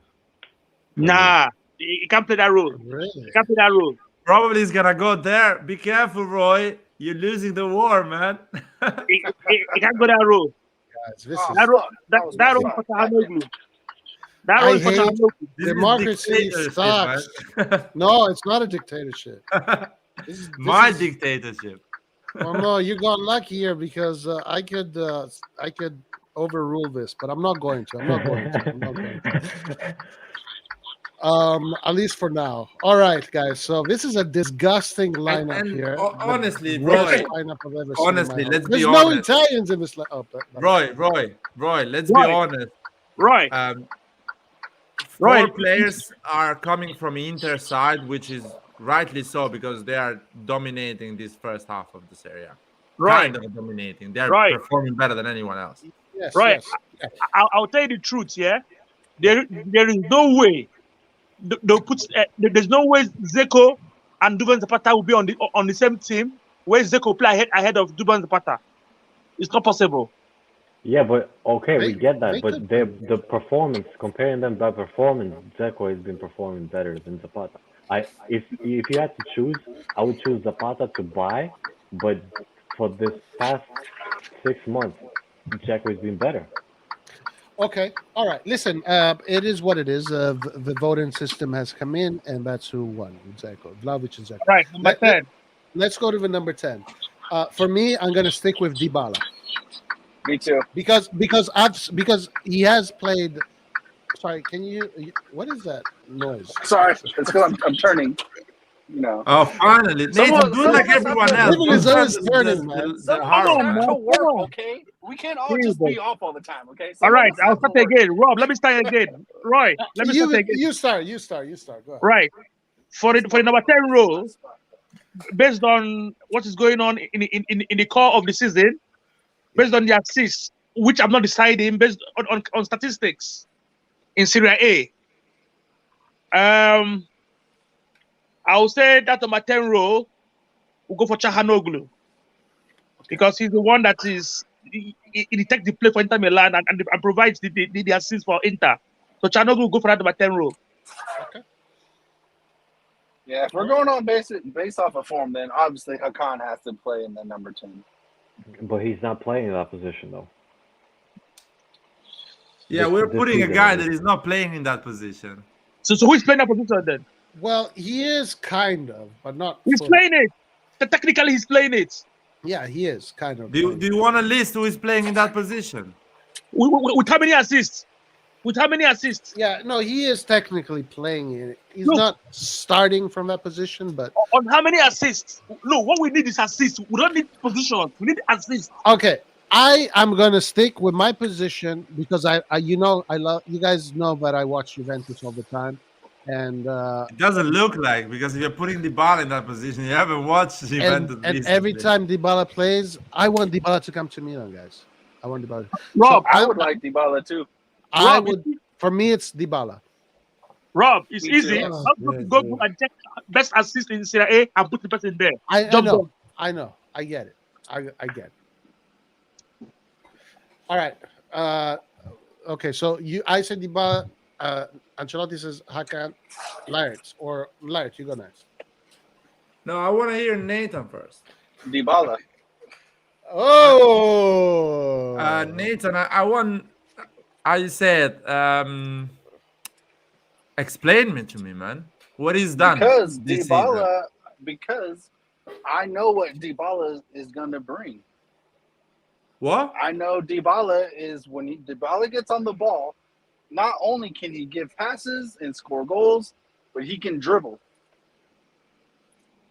Nah, he can't play that role. Really? He can't play that role. Probably he's gonna go there. Be careful, Roy. You're losing the war, man. He can't go that role. Guys, this Oh, is. That role, fuck. that, Was that my role fuck. for God damn it. Tahanoglu. That I role for hate Tahanoglu. This is democracy dictatorship, sucks. man. No, it's not a dictatorship. This My is, dictatorship. well, no, you got lucky here because I could overrule this, but I'm not going to. I'm not going to. I'm not going to. At least for now. All right, guys. So this is a disgusting lineup And here. honestly, The worst Roy, lineup I've ever honestly, seen in my let's life. be There's no honest. Italians in this. Oh, Roy, let's be Roy. honest. Roy, Um, Roy. 4 players are coming from Inter side, which is rightly so because they are dominating this first half of the Serie A. Roy, Kind of dominating. They are Roy. performing better than anyone else. yes, Roy, yes. I'll tell you the truth, yeah? There is no way they'll put there's no way Zeko and Duvan Zapata will be on the same team where Zeko play ahead of Duvan Zapata. It's not possible. Yeah, but okay, we They- get they that. But could the performance, comparing them by performance, Dzeko has been performing better than Zapata. If you had to choose, I would choose Zapata to buy but for this past 6 months, Dzeko's been better. Okay, all right. Listen, it is what it is. The voting system has come in, and that's who won. Dzeko, Vlahovic and Dzeko. Right, number 10. Let's go to the number 10. For me, I'm going to stick with Dybala Me too. because he has played. Sorry, can you? What is that noise? Sorry, it's because I'm turning. You know. Oh, finally. Nathan, do like everyone else. Nathan is Don't always try turning, the man. Some of hard us on, have man. to work, Come on. okay? We can't all just be off all the time, okay? Some All of right, us I'll have start to work. again. Rob, let me start again. Roy, let me start again. You start. Go ahead. Right. For the number 10 role, based on what is going on in the core of the season, based on the assists, which I'm not deciding, based on statistics in Serie A. I would say that number 10 role will go for Çalhanoğlu because he's the one that is he takes the play for Inter Milan and provides the assist for Inter. So Çalhanoğlu will go for that number 10 role. Yeah, if we're going on based off of form, then obviously Hakan has to play in the number 10. But he's not playing in that position though. Yeah, This- we're this putting a season, guy at that least. is not playing in that position. So who is playing that position then? Well, he is kind of, but not. He's fully. playing it. Technically, he's playing it. Yeah, he is kind of. Do playing. you want a list who is playing in that position? With how many assists? With how many assists? Yeah, no, he is technically playing it. He's Look. not starting from that position, but On how many assists? No, what we need is assists. We don't need positions. We need assists. okay. I am gonna stick with my position because I love you guys know that I watch Juventus all the time, and It doesn't look like, because if you're putting the ball in that position, you haven't watched Juventus and every recently. time Dybala plays, I want Dybala to come to Milan, guys. I want Dybala. Rob, I would like Dybala too. I Rob, would. For me, it's Dybala. Rob, it's Me too. easy. Yeah. I'm going to go and check best assist in Serie A and put the person there. I Jump know. down. I know. I get it. I get it. All right. Okay. So I said Dybala. Ancelotti says Hakan, Laird, or Laird. You go next. No, I want to hear Nathan first. Dybala. Oh, Nathan, I said, explain me to me, man. What is done? Because this Dybala, because I know what Dybala is going to bring. What? I know Dybala is when Dybala gets on the ball, not only can he give passes and score goals, but he can dribble.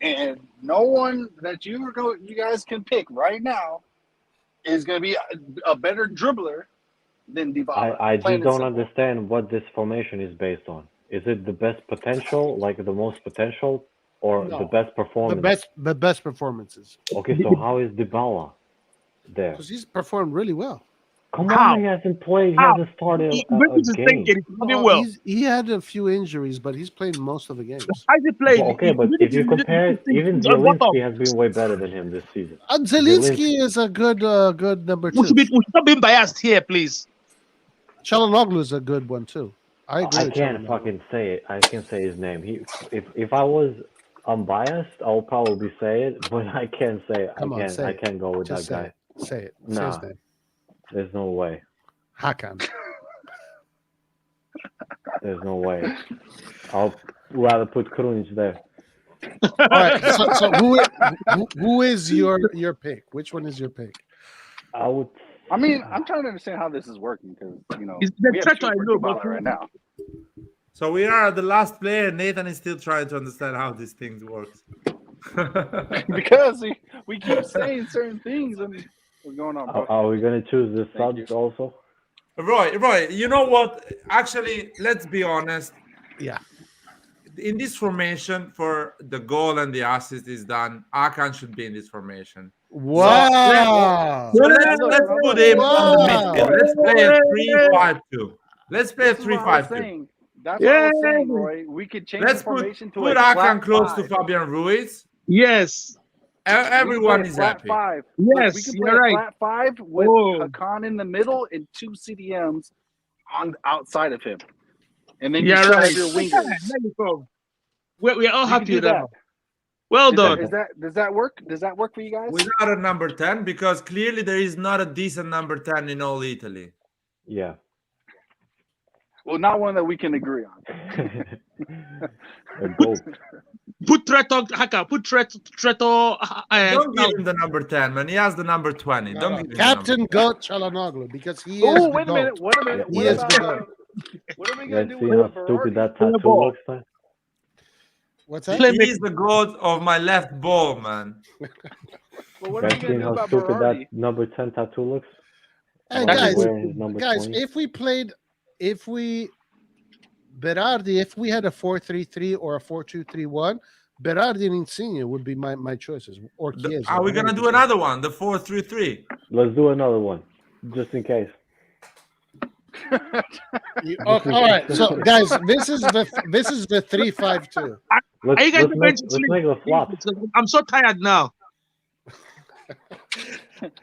And no one that you guys can pick right now is going to be a better dribbler than Dybala. I plain just and don't simple. understand what this formation is based on. Is it the best potential, like the most potential, or No. the best performance? the best performances Okay, so how is Dybala there? because he's performed really well. Come How? on, he hasn't played. He How? hasn't started a Juventus is game. thinking he's doing No, well. he had a few injuries, but he's played most of the games. How is he playing? Well, okay, but if you compare, even Zielinski has been way better than him this season. Zelinski is a good number We two. should stop being biased here, please. Çalhanoğlu is a good one too. I agree. I with can't Çalhanoğlu. fucking say it. I can't say his name. If I was unbiased, I'll probably say it, but I can't say it. Come on, say I it. can't go with Just that guy. Say it. Say Nah. his name. There's no way. Hakan. There's no way. I'll rather put Krunic there. All right. So who is your pick? Which one is your pick? I would. I mean, I'm trying to understand how this is working because, It's the we have threat two I for know, Dybala but right now. So we are the last player. Nathan is still trying to understand how these things work. Because we keep saying certain things and what's going on, bro? Are we gonna choose the Thank subs you. also? Roy, you know what? Actually, let's be honest. Yeah. In this formation, for the goal and the assist is done, Akan should be in this formation. Wow. So let's put him on the Wow. midfield. Let's play a 3-5-2. Let's play a This is what I was 3-5-2. saying. That's what I was saying, Yeah. Roy. We could change Let's the put formation to put a Akan flat close to five. Fabian Ruiz. yes, Everyone is flat happy. five. Yes, we can you're play a right. flat five with Oh. Hakan in the middle and two CDMs on outside of him, and then you you're still right. have your wingers. There you go. We're all You can happy do with that. that. Well Is that, done. is that does that work? Does that work for you guys? Without a number 10, because clearly there is not a decent number 10 in all Italy. Yeah. Well, not one that we can agree on. A goat. Put Treto Haka. Put Treto. Don't give him the number 10, man. He has the number 20. Don't give him Captain Goat Chalanoglu, because he is Oh, the wait a minute. goat. Wait a minute. He What is the about goat. what are we You gonna guys do see with how stupid that tattoo ball. looks like? What's the that? number. He's the god of my left ball, man. Well, You what are guys we gonna seen do how about stupid Berardi? that number 10 tattoo looks? Hey About guys, wearing his number guys, 20? Berardi, if we had a 4-3-3 or a 4-2-3-1, Berardi and Insigne would be my choices. Or Chiesa. Are we gonna do another one? The 4-3-3. Let's do another one, just in case. Okay, all right. So guys, this is the 3-5-2. Let's, Are you guys let's, going make, to let's sleep? make the flop. I'm so tired now.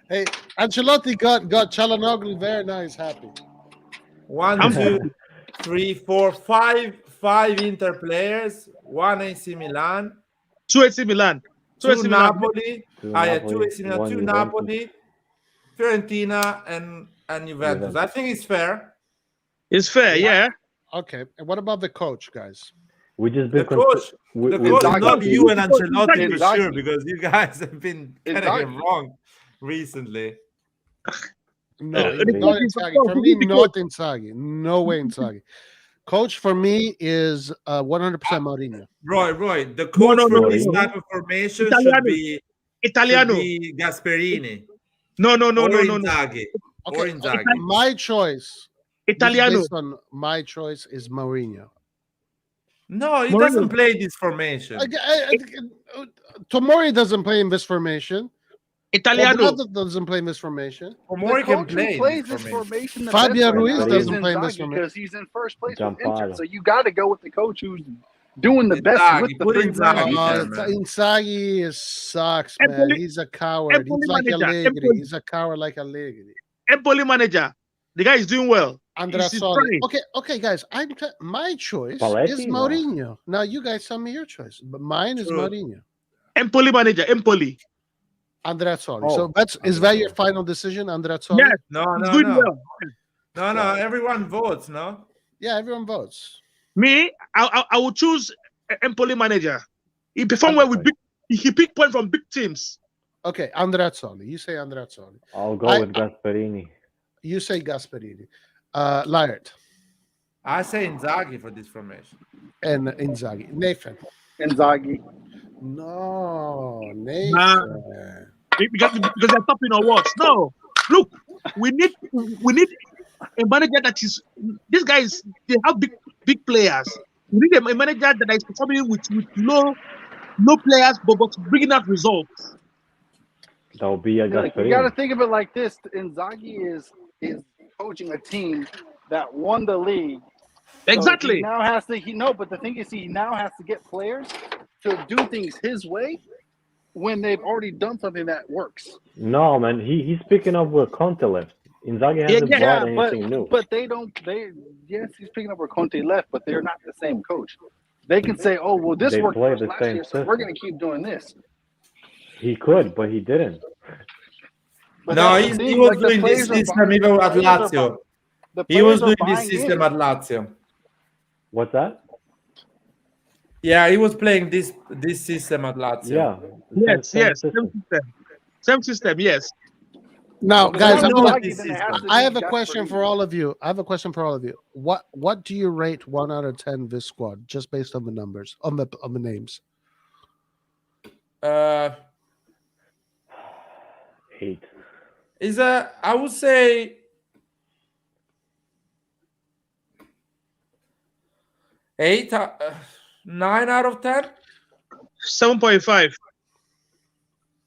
Hey, Ancelotti got Chalanoglu there. Now he's happy. 1, 2, 3, 4, 5 Inter players, 1 AC Milan, 2 AC Milan. 2 2 AC Milan. Napoli, Two 2 Napoli, AC Milan, one 2 Juventus. Napoli, Fiorentina, and Juventus. I think it's fair. It's fair, yeah. Okay. And what about the coach, guys? We just The been coach, we- the we- coach, Inzaghi. not you and Ancelotti for Inzaghi. sure, because you guys have been getting it Inzaghi. wrong recently. No, The not coach is the Inzaghi. coach. For Who me, is the not Inzaghi. No way Inzaghi. Coach for me is 100% Mourinho. Roy, the coach no, for no, this no. type of formation Italiano. should Italiano. be Gasperini No. or No. Inzaghi. Or Okay, Inzaghi. my choice. This is Italiano. based on my choice is Mourinho. No, he Mourinho. doesn't play this formation. Tomori doesn't play in this formation. Italiano. Cuadrado doesn't play in this formation. Omori The can coach who play plays this this formation. formation the Fabian best right Ruiz now doesn't is play in this Inzaghi formation. because he's in first place with Inter. Giampaolo. So you got to go with the coach who's doing the best Inzaghi, with the put big Inzaghi man. there, Oh, man. Inzaghi sucks, man. Empoli- He's a coward. Empoli He's like manager, Allegri. Empoli. He's a coward like Allegri. Empoli manager. The guy is doing well. Andrea He's Soli. trying. Okay, guys. My choice Spalletti? is No. Mourinho. Now you guys tell me your choice, but mine is True. Mourinho. Empoli manager. Empoli. Andrea Soli. Oh, So is that your Andrea Soli. final decision, Andrea Soli? Yes. No, He's no, doing no. well. No, everyone votes, no? Yeah, everyone votes. Me, I will choose Empoli manager. He performed well with Okay. he picked point from big teams. Okay, Andrea Soli. You say Andrea Soli. I'll go I- with Gasperini. You say Gasperini. Laird I say Inzaghi for this formation. and Inzaghi. Nathan. Inzaghi. No, Nah. Nathan. Because they're topping or what? No. Look, we need a manager that is. These guys they have big players. We need a manager that is performing with low players, but bringing out results. That will be a Like, you got to Gasperini. think of it like this: Inzaghi is coaching a team that won the league. So Exactly. he now has to. But the thing is, he now has to get players to do things his way when they've already done something that works. No, man, he's picking up where Conte left. Inzaghi hasn't yeah, brought anything new. But they don't. Yes, he's picking up where Conte left, but they're not the same coach. They can say, "Oh, well, this They worked play for us the last same year, so we're system. going to keep doing this." He could, but he didn't. But No, that's the he thing, was like, the doing this players are system bu- even the at players are Lazio. bu- the He was players are doing this buying system in. at Lazio. What's that? Yeah, he was playing this system at Lazio. Yeah. Yes, same yes. system. Same system, yes. Now, But guys, if I'm it's know gonna, Inzaghi, this then it is has good. to I be have a question Gasperini. for all of you. What do you rate 1 out of 10 this squad just based on the numbers, on the names? 8. I would say 8, 9 out of 10. 7.5.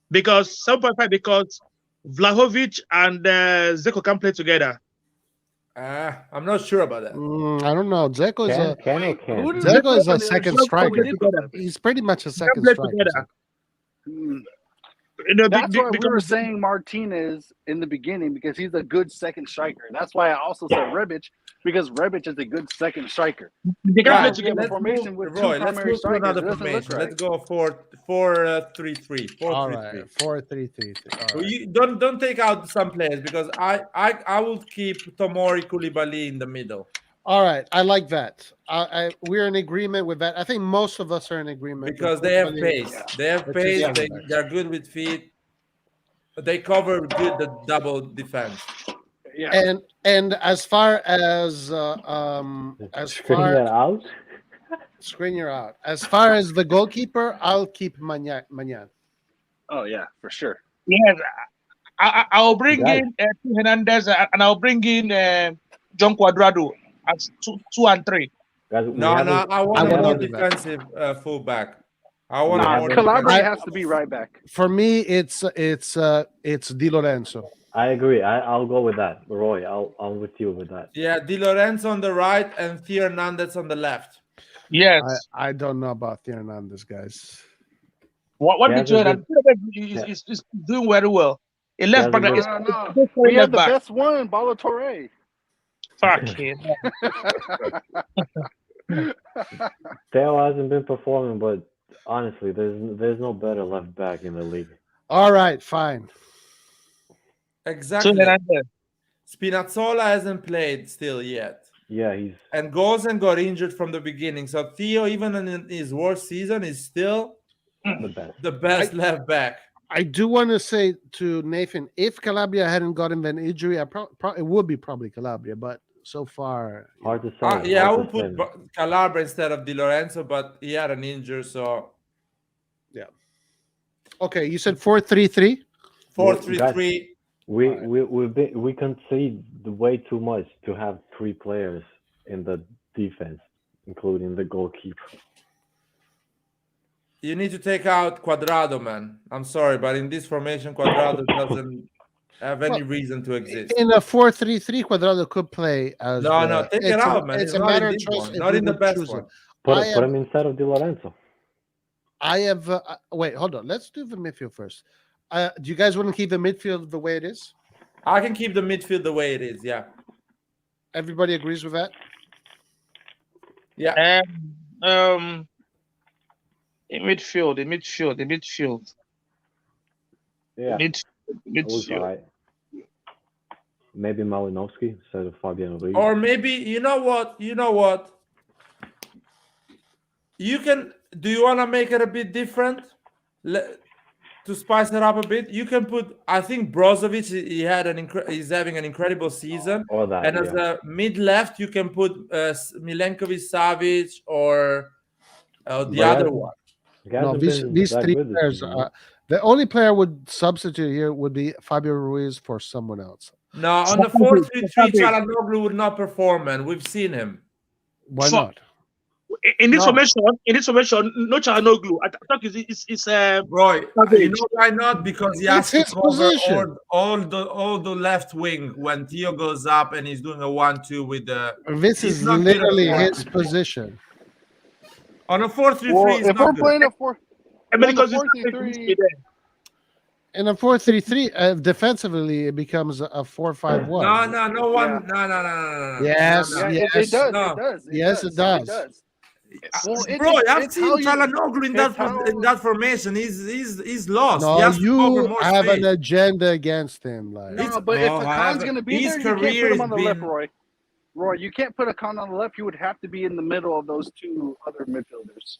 Because Vlahovic and Zeko can play together. I'm not sure about that. I don't know. Dzeko is Can or can't? Who does Dzeko is a Zeko second play striker. together? He's pretty much a second play striker. together. Mm. You know, That's why we were because saying Martinez in the beginning because he's a good second striker. That's why I also said Rebic because Rebic is a good second striker. They can play Guys, We have together. a formation with two Roy, let's primary move to another strikers. It doesn't look formation. right. Let's go 4-3-3. All 4-3-3. right, 4-3-3. All right. You don't take out some players because I would keep Tomori Koulibaly in the middle. All right, I like that. We're in agreement with that. I think most of us are in agreement Because with they have Koulibaly. pace. They have It's pace. just They, center backs. they're good with feet. They cover good the double defense. Yeah. And as far as Screen that out. screen you're out. As far as the goalkeeper, I'll keep Magnan. Oh yeah, for sure. Yes, I'll bring Guys. in Hernandez and I'll bring in John Cuadrado as 2 and 3. Guys, we No, haven't- I want I a more wouldn't do that. defensive fullback. I want Nah, a more Calabria defensive. has to be right back. For me, it's Di Lorenzo. I agree. I'll go with that, Roy. I'm with you with that. Yeah, Di Lorenzo on the right and Theo Hernandez on the left. Yes. I don't know about Theo Hernandez, guys. What He did you has a Hernandez is doing very well. A left has a back good- is No. We have the back. best one, Ballatore. Fucking. Theo hasn't been performing, but honestly, there's no better left back in the league. All right, fine. Exactly. Hernandez. Spinazzola hasn't played still yet. Yeah, he's And Gozen got injured from the beginning. So Theo, even in his worst season, is still the best. the best left back. I do want to say to Nathan, if Calabria hadn't gotten an injury, it would be probably Calabria. But so far, Hard to say. Yeah, I hard would to say. put Calabria instead of Di Lorenzo, but he had an injury, so okay. You said 4-3-3. 4-3-3. We concede way too much to have 3 players in the defense, including the goalkeeper. You need to take out Cuadrado, man. I'm sorry, but in this formation, Cuadrado doesn't have any reason to exist. In a 4-3-3, Cuadrado could play as. No, take it out, man. It's It's a not in matter of this choice. one, if not we in the would best choose one. it. Put I him instead of Di Lorenzo. I have. Wait, hold on. Let's do the midfield first. Do you guys want to keep the midfield the way it is? I can keep the midfield the way it is, yeah. Everybody agrees with that? Yeah. And in midfield. Yeah, it was Midfield. alright. Maybe Malinowski instead of Fabian Ruiz. Or maybe, you know what? You can, do you want to make it a bit different? To spice it up a bit, you can put, I think Brozovic, he's having an incredible season. Or that, And as a mid left, you can put Milenkovic Savic or the But other yeah. one. He No, hasn't these been these that three good this players. season. The only player I would substitute here would be Fabio Ruiz for someone else. No, on the 4-3-3, Çalhanoğlu would not perform, man. We've seen him. Why So- not? In this No. formation, no Çalhanoğlu. I thought it's Roy, Savic. you know why not? Because he has It's to his cover position. all the left wing when Theo goes up and he's doing a 1-2 with the. This He's is not good at literally that. his position. On a 4-3-3, Well, he's if not we're good. playing a 4, because Well, it's the 4-3-3 there. In a 4-3-3, defensively, it becomes a 4-5-1. No one. No. Yes, No, no. yes. it does. No. It does. Yes, it does. Well, Bro, I've it's seen how you- Çalhanoğlu in it's how- that formation. He's lost. He No, has to cover you more have space. an agenda against him. Like, It's- No, but if oh, Hakan's however, going to be his there, you can't career put him has on the left, been- Roy. Roy, you can't put Hakan on the left. You would have to be in the middle of those 2 other midfielders.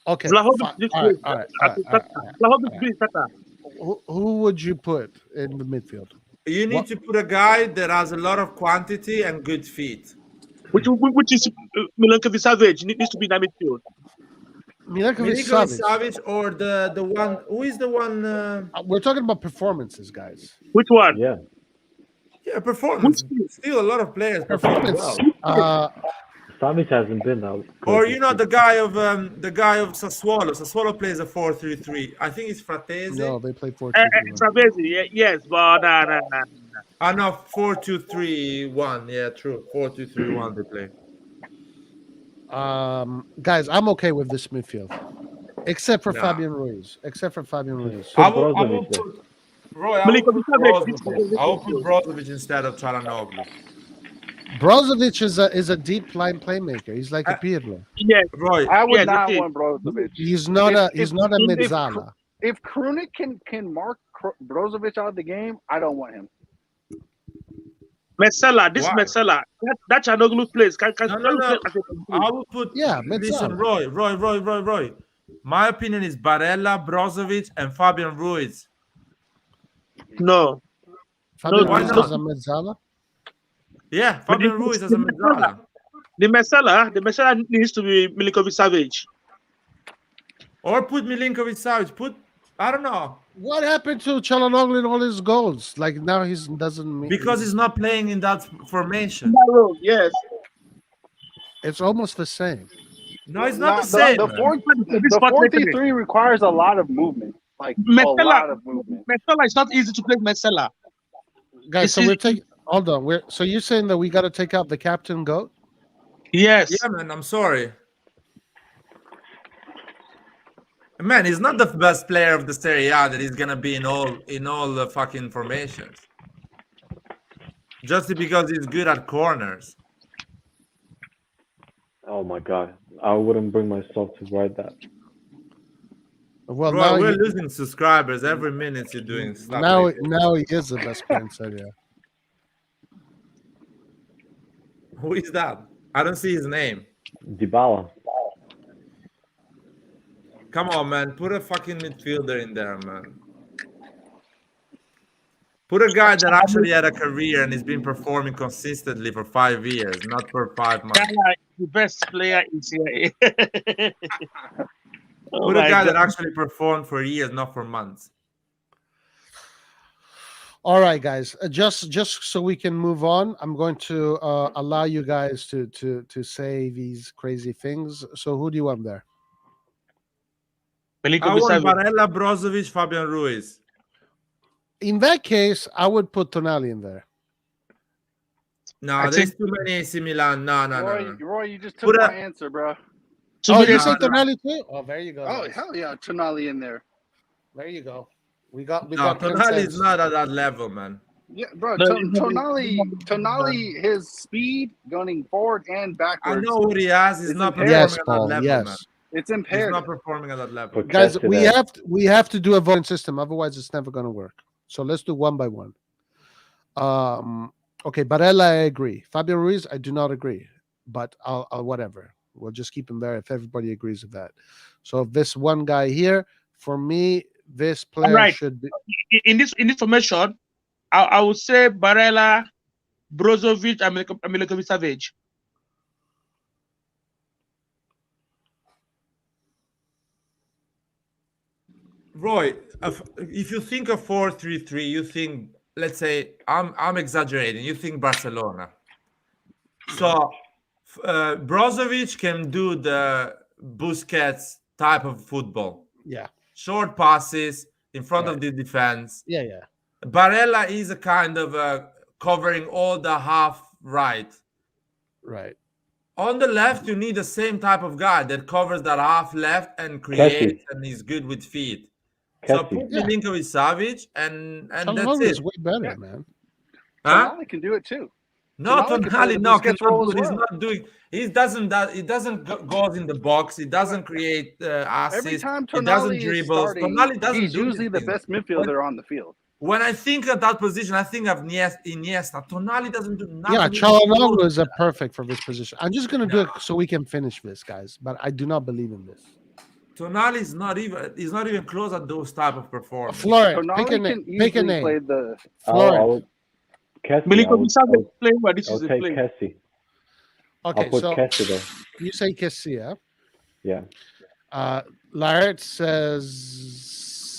okay, Vlahovic fine. this All right, way. all right, all right, all right, all right. Vlahovic is better. Who would you put in the midfield? You need What- to put a guy that has a lot of quantity and good feet. Which is Milankovic Savic needs to be in that midfield. Milenkovic Milinkovic Savic. Savic or the one who is the one We're talking about performances, guys. Which one? Yeah, performance. Still a lot of players perform Performance. well. Savic hasn't been that good. Or you know the guy of Sassuolo. Sassuolo plays a 4-3-3. I think it's Fratesi. No, they play 4-2-3-1. Savezi, yes, but no. Ah no, 4-2-3-1. Yeah, true. 4-2-3-1 they play. Guys, I'm okay with this midfield, except for Nah. Fabian Ruiz. Except for Fabian Ruiz. Put I will Brozovic there. put Roy. I will put Milinkovic Savic. Brozovic instead of Çalhanoğlu. Brozovic is a deep line playmaker. He's like a Uh, Pirlo. Yes, Roy, I would yes, not indeed. want Brozovic. He's not If a if Mezzala. if Krunic can mark Brozovic out of the game, I don't want him. Metsela, this why? Metsela, that Chanoglu plays can No, no, play no. as a I will put. Yeah, Listen, Mezzala. Roy. My opinion is Barella, Brozovic, and Fabian Ruiz. no. Fabian Why Ruiz not? is a Mezzala. Yeah, But Fabian Ruiz as a Mezzala. the Metsela needs to be Milinkovic Savage. Or put Milinkovic Savic. Put, I don't know. What happened to Çalhanoğlu in all his goals? Like now he doesn't mean Because he's not playing in that formation. No, yes. it's almost the same. No, it's not Nah, the same. the man. the 4-3-3 requires a lot of movement, like a Metsela, lot of movement. Metsela is not easy to play Metsela. Guys, This so is- we're taking hold on. So you're saying that we got to take out the captain goat? Yes. Yeah, man, I'm sorry. Man, he's not the best player of the Serie A that he's gonna be in all the fucking formations. Just because he's good at corners. Oh my god, I wouldn't bring myself to write that. Well, Bro, now we're he, losing subscribers every minute you're doing stuff. now like this. now he is the best player in Serie A. Who is that? I don't see his name. Dybala. Come on, man. Put a fucking midfielder in there, man. Put a guy that actually had a career and has been performing consistently for 5 years, not for 5 months. Dybala is the best player in Serie A. Oh Put a my guy that God. actually performed for years, not for months. All right, guys. Just so we can move on, I'm going to allow you guys to say these crazy things. So who do you want there? I Milinkovic want Savage. Barella, Brozovic, Fabian Ruiz. In that case, I would put Tonali in there. No, I there's think- too many AC Milan. No. Roy, you just Put took a- my answer, bro. Oh, you Milan- said Tonali too? Oh, there you go. Oh guys. hell yeah, Tonali in there. There you go. We got No, got Tonali consensus. is not at that level, man. Yeah, bro. No, Tonali, his speed going forward and I backwards, know what he has. He's It's not impaired. performing Yes, at that Paul. level, Yes. man. it's He's impaired. not performing at that level. Put Guys, Kessie we there. have to do a voting system, otherwise it's never going to work. So let's do one by one. Okay, Barella, I agree. Fabian Ruiz, I do not agree, but I'll whatever. We'll just keep him there if everybody agrees with that. So this one guy here, for me, this player right. should be. in this formation, I would say Barella, Brozovic, and Milinkovic Savage. Roy, if you think of 4-3-3, you think, let's say, I'm exaggerating. You think Barcelona. So Brozovic can do the Busquets type of football, Yeah, short passes in front Right. of the defense. yeah. Barella is a kind of covering all the half right. Right. On the left, you need the same type of guy that covers that half left and creates and is good with feet. So Kessie. put Yeah. Milinkovic Savic and that's Çalhanoğlu it. is way better, Yeah. man. Huh? Tonali can do it too. No, Tonali can play Tonali, the no, Busquets cannot role do as it. He's well. not doing. He doesn't go in the box. He doesn't create assists. Every time He doesn't Tonali is dribble. starting, Tonali doesn't he's do usually these the things. best midfielder on the field. When I think of that position, I think of Iniesta. Tonali doesn't do nothing. Yeah, He Çalhanoğlu goes- is a perfect for this position. I'm just gonna do it so we can finish this, guys. But I do not believe in this. Tonali is not even close at those type of performance. Florent, Tonali pick a can name. easily Pick a name. play the. I Florent. would, Kessie. I Milinkovic would, Savage playing where this I is would the take play. Kessie. Okay, I'll put so Kessie there. you say Kessia. Yeah. Laird says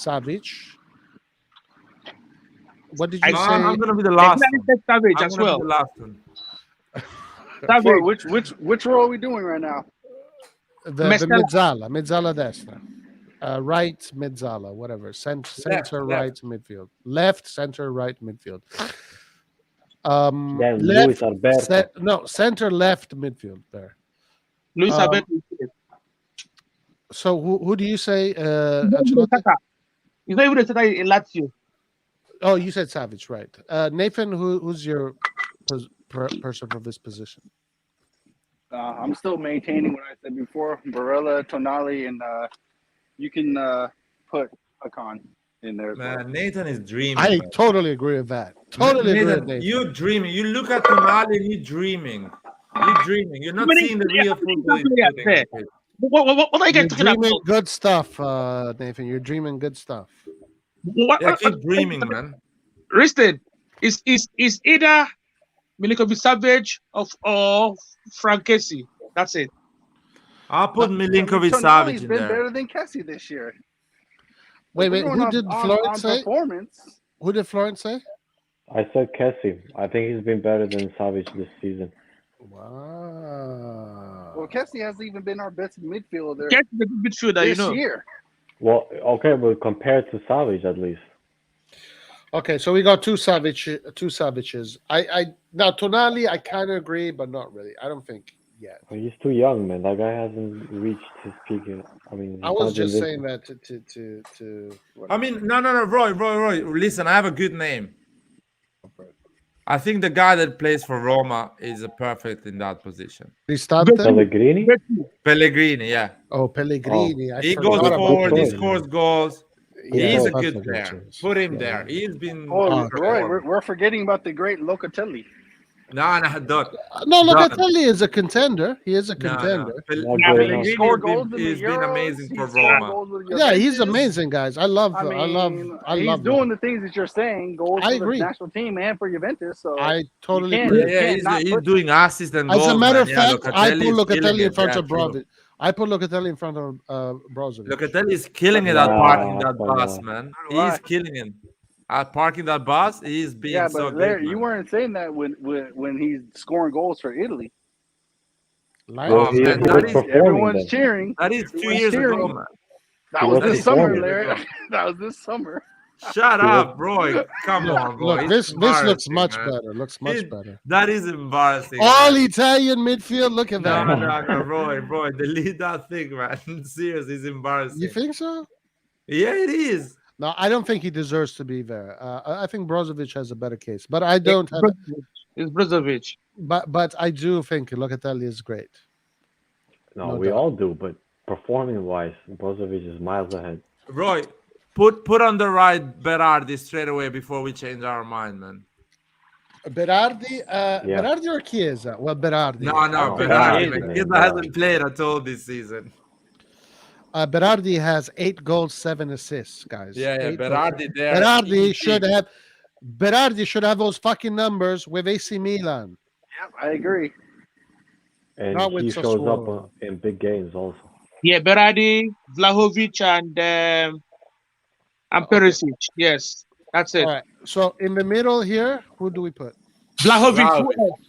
Savic. What did you No, say? I'm gonna be the last Exactly, one. Savage I'm as gonna well. be the last one. Savage. For which role are we doing right now? The Mezzala. Mezzala destra. Right, Mezzala, whatever. Center, left. right, midfield. Left, center, right, midfield. Then Left, Luis Alberto. center, left, midfield there. Luis Um, Alberto. So who do you say? He's not even Ancelotti? a starter. He's not even a starter in Lazio. Oh, you said Savage, right? Nathan, who's your person for this position. I'm still maintaining what I said before. Barella, Tonali, and you can put Hakan in there as well. Man, Nathan is dreaming. I man. totally agree with that. Totally agree with Nathan, Nathan. you're dreaming. You look at Tonali and you're dreaming. You're dreaming. You're not seeing the real football. he's putting on the pitch. What are you guys You're talking dreaming about? good stuff, Nathan. You're dreaming good stuff. Yeah, keep dreaming, man. Listen, is either Milinkovic Savage or Frank Casey. That's it. I'll put Milinkovic Tonali's Savic in been there. better than Kessie this year. Wait, If we're going who off did on Florence say? performance. Who did Florence say? I said Kessie. I think he's been better than Savic this season. Wow. Well, Kessie hasn't even been our best midfielder Get the midfielder, this year. Well, okay, but compared to Savic at least. Okay, so we got two Savages. I now Tonali, I kind of agree, but not really. I don't think yet. Well, he's too young, man. That guy hasn't reached his peak yet. I mean, I was just saying that to I mean, no, Roy. Listen, I have a good name. I think the guy that plays for Roma is perfect in that position. Cristante? Pellegrini. Pellegrini, yeah. Oh, Pellegrini. I He forgot goes about forward, he Pellegrini. scores goals. Yeah, He's a that's good a good player. choice. Put him Yeah. there. He's been. Oh, Roy, performing. we're forgetting about the great Locatelli. No, don't. No, Locatelli is a contender. He is a No, contender. Not good Pellegrini enough. Scored goals in the has been Euros. amazing He for scored Roma. goals with Yeah, he's Juventus. amazing, guys. I love. He's love doing him. the things that you're saying, goals I for agree. the national team and for Juventus. So I totally can't- agree. Yeah, can't not he's put- doing assists and As goals. a matter of man. fact, I put is killing Locatelli in it. front Yeah, of true. Brozovic. I put Locatelli in front of Brozovic. Locatelli is killing it at Nah, parking that come bus, on. man. So do I. He's killing it. At parking that bus, he's being yeah, so but Larry, good, you man. weren't saying that when he's scoring goals for Italy. Like, Oh, Well, he, man, he that was is- performing Everyone's then. cheering. That is 2 Everyone's years ago, cheering. man. That He was was this summer, performing. Larry. That was this summer. Shut He up, Roy. Come look, on, boy. look, It's this looks embarrassing, much man. better. Looks much It- better. That is embarrassing. All man. Italian midfield. Look at that. No, Roy, delete that thing, man. Seriously, it's embarrassing. You think so? Yeah, it is. No, I don't think he deserves to be there. I think Brozovic has a better case, but I don't have. It's Brozovic. But I do think Locatelli is great. No, No we doubt. all do, but performing-wise, Brozovic is miles ahead. Roy, put on the right Berardi straight away before we change our mind, man. Berardi, Yeah. Berardi or Chiesa? Well, Berardi. No, Oh, Berardi. Berardi, Man. man, Chiesa hasn't Berardi. played at all this season. Berardi has 8 goals, 7 assists, guys. Yeah, 8 goals. Berardi there. Berardi easy. should have those fucking numbers with AC Milan. Yep, I agree. And Not with he shows up Sassuolo. in big games also. Yeah, Berardi, Vlahovic, and Perisic. Yes, that's it. All right. So in the middle here, who do we put? Vlahovic. Vlahovic. Who else?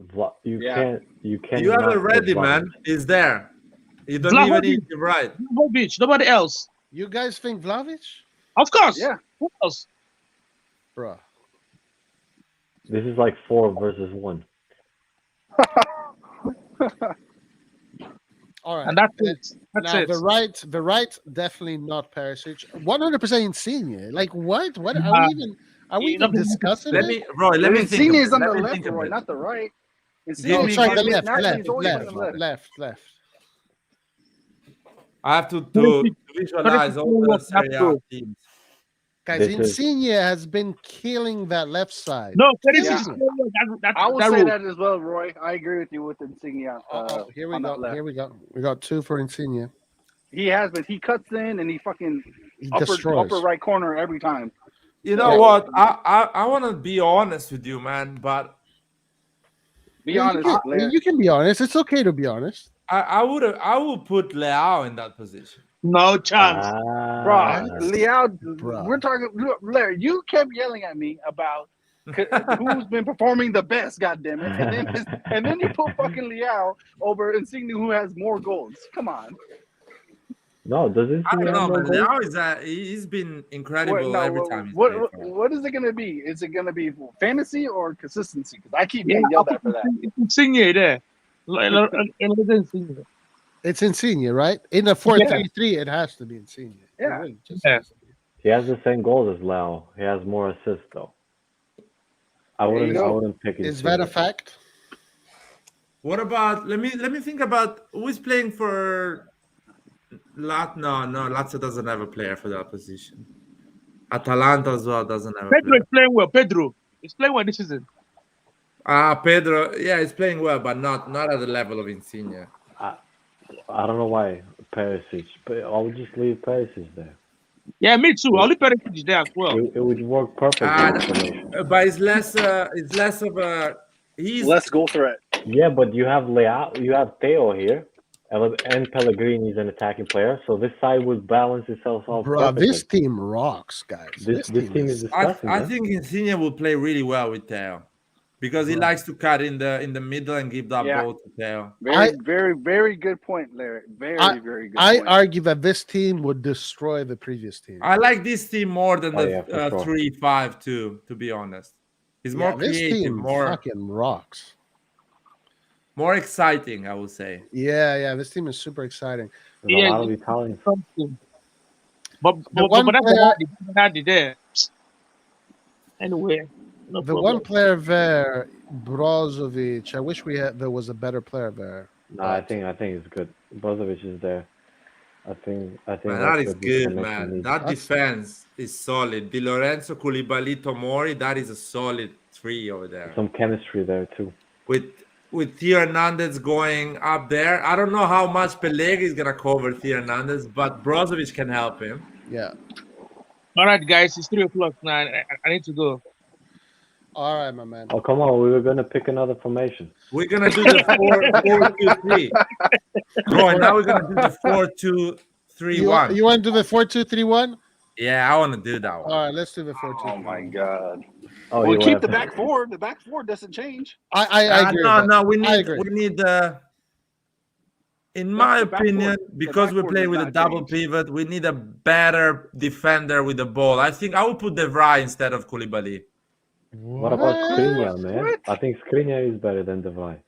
Vlahovic. You Yeah. can't. You can't. You have not it put ready, Vlahovic. man. It's there. You don't Vlahovic. even need to write. Vlahovic. Nobody else. You guys think Vlahovic? Of course. Yeah. Who else? Bruh. This is like 4 versus 1. All right. And that's it. That's Now it. the right, definitely not Perisic. 100% Insigne. Like what? What are we even discussing? Let it? me, Roy. Let me think. Insigne a is bit. on the Let me left, think a Roy, bit. not the right. Give Oh, me- sorry, the give me- left, naturally, he's always on the left, left. left. I have to visualize all the Serie A teams. Guys, This is- Insigne has been killing that left side. No, Perisic Yeah. is that's I will that say rule. that as well, Roy. I agree with you with Insigne. Here we on that go. left. Here we go. We got 2 for Insigne. He has, but he cuts in and he fucking He upper destroys. right corner every time. You know Yeah. what? I want to be honest with you, man. But Be Yeah, honest, Larry. you can be honest. It's okay to be honest. I would put Leao in that position. No chance. Bro, Leao, Bruh. we're talking. Look, Larry, you kept yelling at me about who's been performing the best, goddammit. And then you put fucking Leao over Insigne, who has more goals. Come on. No, does this? I don't know, man. Goals? Leao is he's been incredible every time he's what, played what, for us. what is it going to be? Is it going to be fantasy or consistency? Because I keep Yeah, getting yelled at for that. Insigne there. Insigne. It's Insigne, right? In a 4-3-3, it has to be Insigne. It Yeah. really just Yeah. has to be. He has the same goals as Lau. He has more assists though. I There you wouldn't. I go. wouldn't pick Is that a Insigne. fact? What about? Let me think about who is playing for No, Lazio doesn't have a player for that position. Atalanta as well doesn't have a Pedro is player. playing well. Pedro is playing well this season. Pedro, yeah, he's playing well, but not at the level of Insigne. I don't know why Perisic, but I would just leave Perisic there. Yeah, me too. Oli Perisic is there as well. It would work perfectly Uh, in formation. but it's less of a he's Less goal threat. Yeah, but you have you have Theo here, and Pellegrini is an attacking player, so this side would balance itself out Bruh, perfectly. this team rocks, guys. This team is I, disgusting, I man. think Insigne will play really well with Theo because he likes to cut in the middle and give that Yeah. ball to Theo. Very good point, Larry. Very good I point. argue that this team would destroy the previous team. I like this team more than Oh, the yeah, for sure. 3-5-2, to be honest. It's more This creative, team more fucking rocks. exciting, I would say. Yeah, this team is super exciting. There's a lot of Italians. But one that's player- Berardi there. Anyway, no The problem. one player there, Brozovic. I wish there was a better player there. No, I think it's good. Brozovic is there. I think Man, that's that is what this good, connection man. needs. That defense is solid. Di Lorenzo, Koulibaly, Tomori, that is a solid three over there. Some chemistry there too. With Theo Hernandez going up there, I don't know how much Pellegrini is gonna cover Theo Hernandez, but Brozovic can help him. Yeah. All right, guys, it's 3 o'clock now. I need to go. All right, my man. Oh, come on, we were gonna pick another formation. We're gonna do the 4-2-3. Bro, and now we're gonna do the 4-2-3-1. You want to do the 4-2-3-1? Yeah, I want to do that All one. right, let's do the 4-2-3-1. Oh my god. Oh, Well, you keep want the back four. The back four doesn't change. I agree. No, with that. no, we I need agree. in my The back opinion, four- the because back we four play does with a not double change. pivot, we need a better defender with the ball. I think I would put De Vrij instead of Koulibaly. What about Skriniar, man? What? I think Skriniar is better than De Vrij.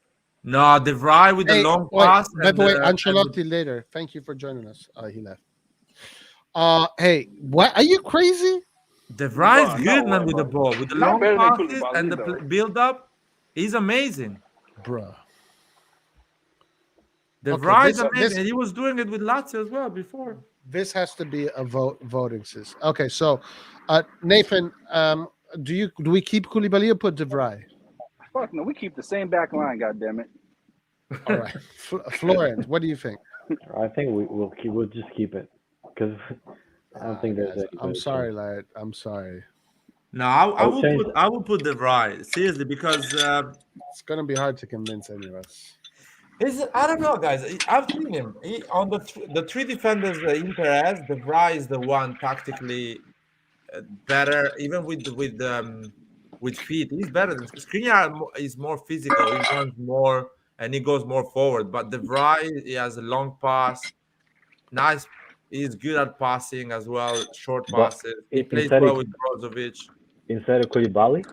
No, De Vrij with the Hey, long wait, pass. by the way, and Ancelotti later. Thank you for joining us. He left. Hey, what? Are you crazy? De Vrij is No, good, no, man, with the but ball. With the not long better than passes Koulibaly, and the though. build-up, he's amazing. Bruh. De Okay, Vrij is this- amazing. And he was doing it with Lazio as well before. This has to be a voting system. Okay, so Nathan, do we keep Koulibaly or put De Vrij? Fuck no, we keep the same back line. God damn it. All right, Florent, what do you think? I think we'll just keep it because I don't think there's Guys, any I'm better sorry, choice. lad. I'm sorry. No, I I'll change would put De Vrij seriously because It's gonna be hard to convince any of us. I don't know, guys. I've seen him on the three defenders that Inter has. De Vrij is the one tactically better, even with feet. He's better than Skriniar. Is more physical. He runs more and he goes more forward. But De Vrij, he has a long pass. Nice. He's good at passing as well. Short But passes. He plays instead well of- with Brozovic. Instead of Koulibaly,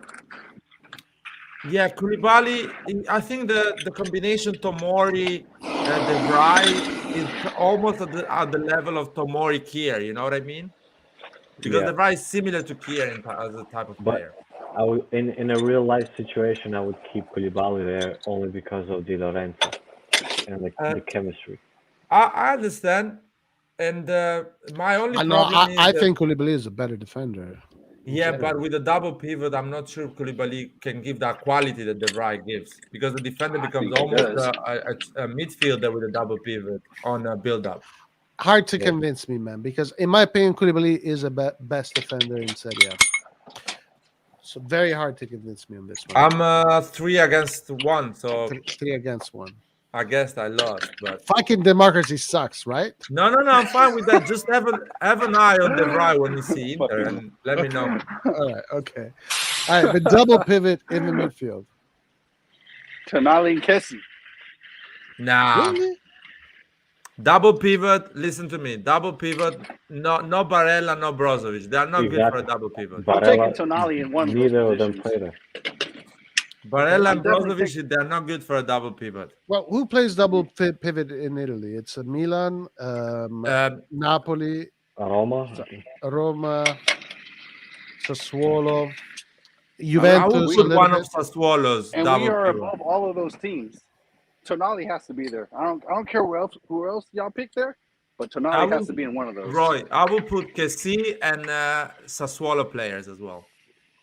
Yeah, Koulibaly. I think the combination Tomori De Vrij is almost at the level of Tomori Kier. You know what I mean? Because Yeah. De Vrij is similar to Kier as a type of But- player. I would in a real life situation I would keep Koulibaly there only because of Di Lorenzo and the chemistry. I understand, and my only I know. problem is I that- think Koulibaly is a better defender. Yeah, but with a double pivot, I'm not sure Koulibaly can give that quality that De Vrij gives because the defender becomes think he almost does. a midfielder with a double pivot on a build-up. Hard to Yeah. convince me, man, because in my opinion, Koulibaly is a best defender in Serie A. So very hard to convince me on this one. I'm 3-1, so Three against one. I guess I lost. But Fucking democracy sucks, right? no, I'm fine with that. Just have an eye on De Vrij when you see Inter and let me know. All right, okay. All right, the double pivot in the midfield. Tonali and Kessie. Nah. Really? Double pivot, listen to me. Double pivot, no Barella, no Brozovic. They are not good for a Exactly. double pivot. I'm taking Barella, Tonali in one of neither those of them positions. play there. Barella I'm and definitely Brozovic, they're not good for a double pivot. Well, who plays double pivot in Italy? It's Milan, Napoli, Roma, Roma, Sassuolo. I will Juventus a put little one of bit. Sassuolo's And we double are pivot. above all of those teams. Tonali has to be there. I don't care who else y'all pick there, but I Tonali has will, to be in one of those. Roy, I will put Kessie and Sassuolo players as well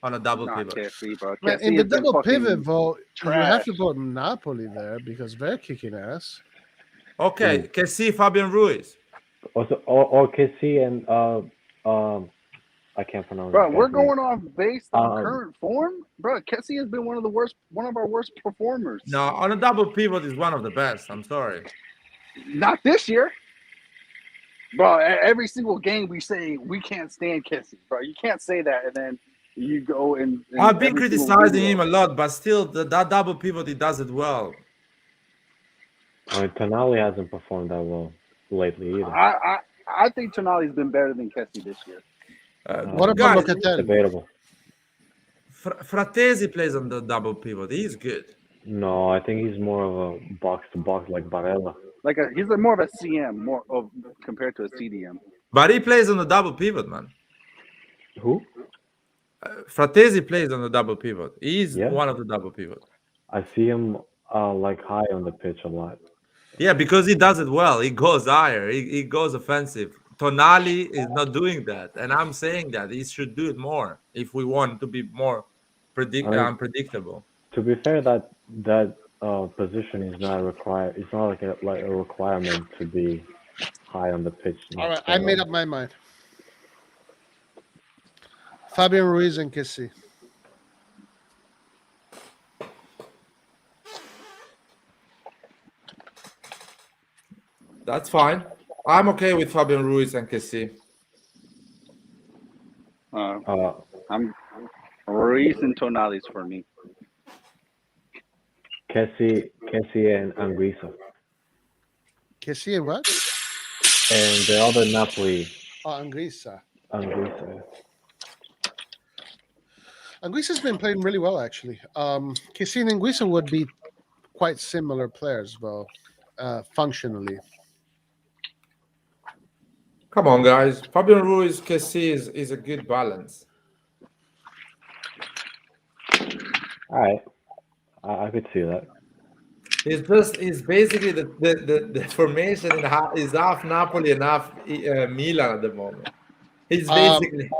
on a double Not pivot. Kessie, bro. Man, Kessie in the has been double pivot, fucking though, you have trash. to put Napoli there because they're kicking ass. Okay, Kessie, Fabian Ruiz. Also, or KC and I can't pronounce Bro, this we're guy's name. going off based on Um, current form. Bro, Kessie has been one of our worst performers. No, on a double pivot is one of the best. I'm sorry. Not this year. Bro, every single game we say we can't stand Kessie, bro. You can't say that and then you go and I've been every single criticizing video. him a lot, but still, that double pivot, he does it well. I mean, Tonali hasn't performed that well lately either. I think Tonali's been better than Kessie this year. What about Guys, Locatelli? Debatable. Fratesi plays on the double pivot. He's good. No, I think he's more of a box to box like Barella. Like he's more of a CM, more of compared to a CDM. But he plays on the double pivot, man. Who? Fratesi plays on the double pivot. He's Yeah. one of the double pivot. I see him like high on the pitch a lot. Yeah, because he does it well. He goes higher. He goes offensive. Tonali is not doing that, and I'm saying that he should do it more if we want to be more unpredictable. To be fair, that position is not required. It's not like a requirement to be high on the pitch. All right, I made up my mind. Fabian Ruiz and Kessie. That's fine. I'm okay with Fabian Ruiz and Kessie. I'm Ruiz and Tonali's for me. Kessie and Anguissa. Kessie and what? And the other Napoli. Oh, Anguissa. Anguissa. Anguissa's been playing really well, actually. Kessie and Anguissa would be quite similar players, though, functionally. Come on, guys. Fabian Ruiz, Kessie is a good balance. All right, I could see that. It's basically the formation is half Napoli and half Milan at the moment. It's basically.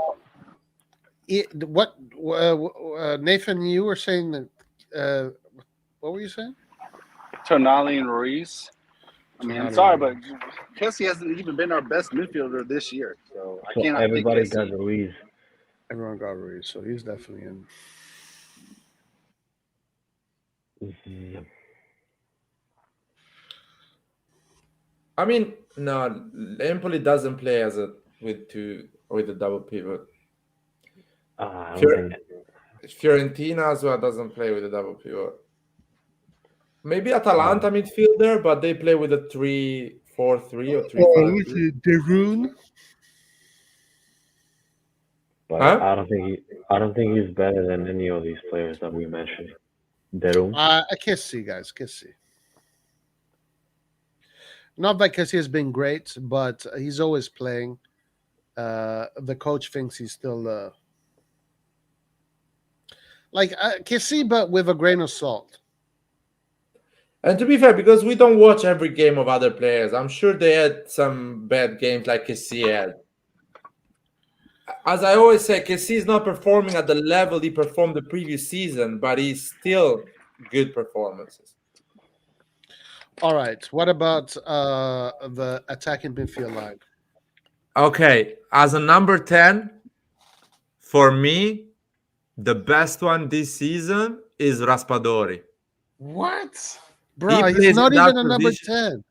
Nathan, you were saying that. What were you saying? Tonali and Ruiz. I mean, I'm sorry, but Kessie hasn't even been our best midfielder this year. So I cannot everybody pick got Kessie. Ruiz. Everyone got Ruiz, so he's definitely in. Yeah. I mean, no, Empoli doesn't play with a double pivot. I don't think Fiorentina as well doesn't play with a double pivot. Maybe Atalanta midfielder, but they play with a 3-4-3 or 3-5. De Roon. But Huh? I don't think he's better than any of these players that we mentioned. Derum. I can't see, guys. Can't see. Not because he has been great, but he's always playing. The coach thinks he's still can see, but with a grain of salt. And to be fair, because we don't watch every game of other players, I'm sure they had some bad games like Kessie had. As I always say, Kessie is not performing at the level he performed the previous season, but he's still good performances. All right. What about the attacking midfield line? Okay, as a number 10, for me, the best one this season is Raspadori. What? Bro, he's not even a number 10.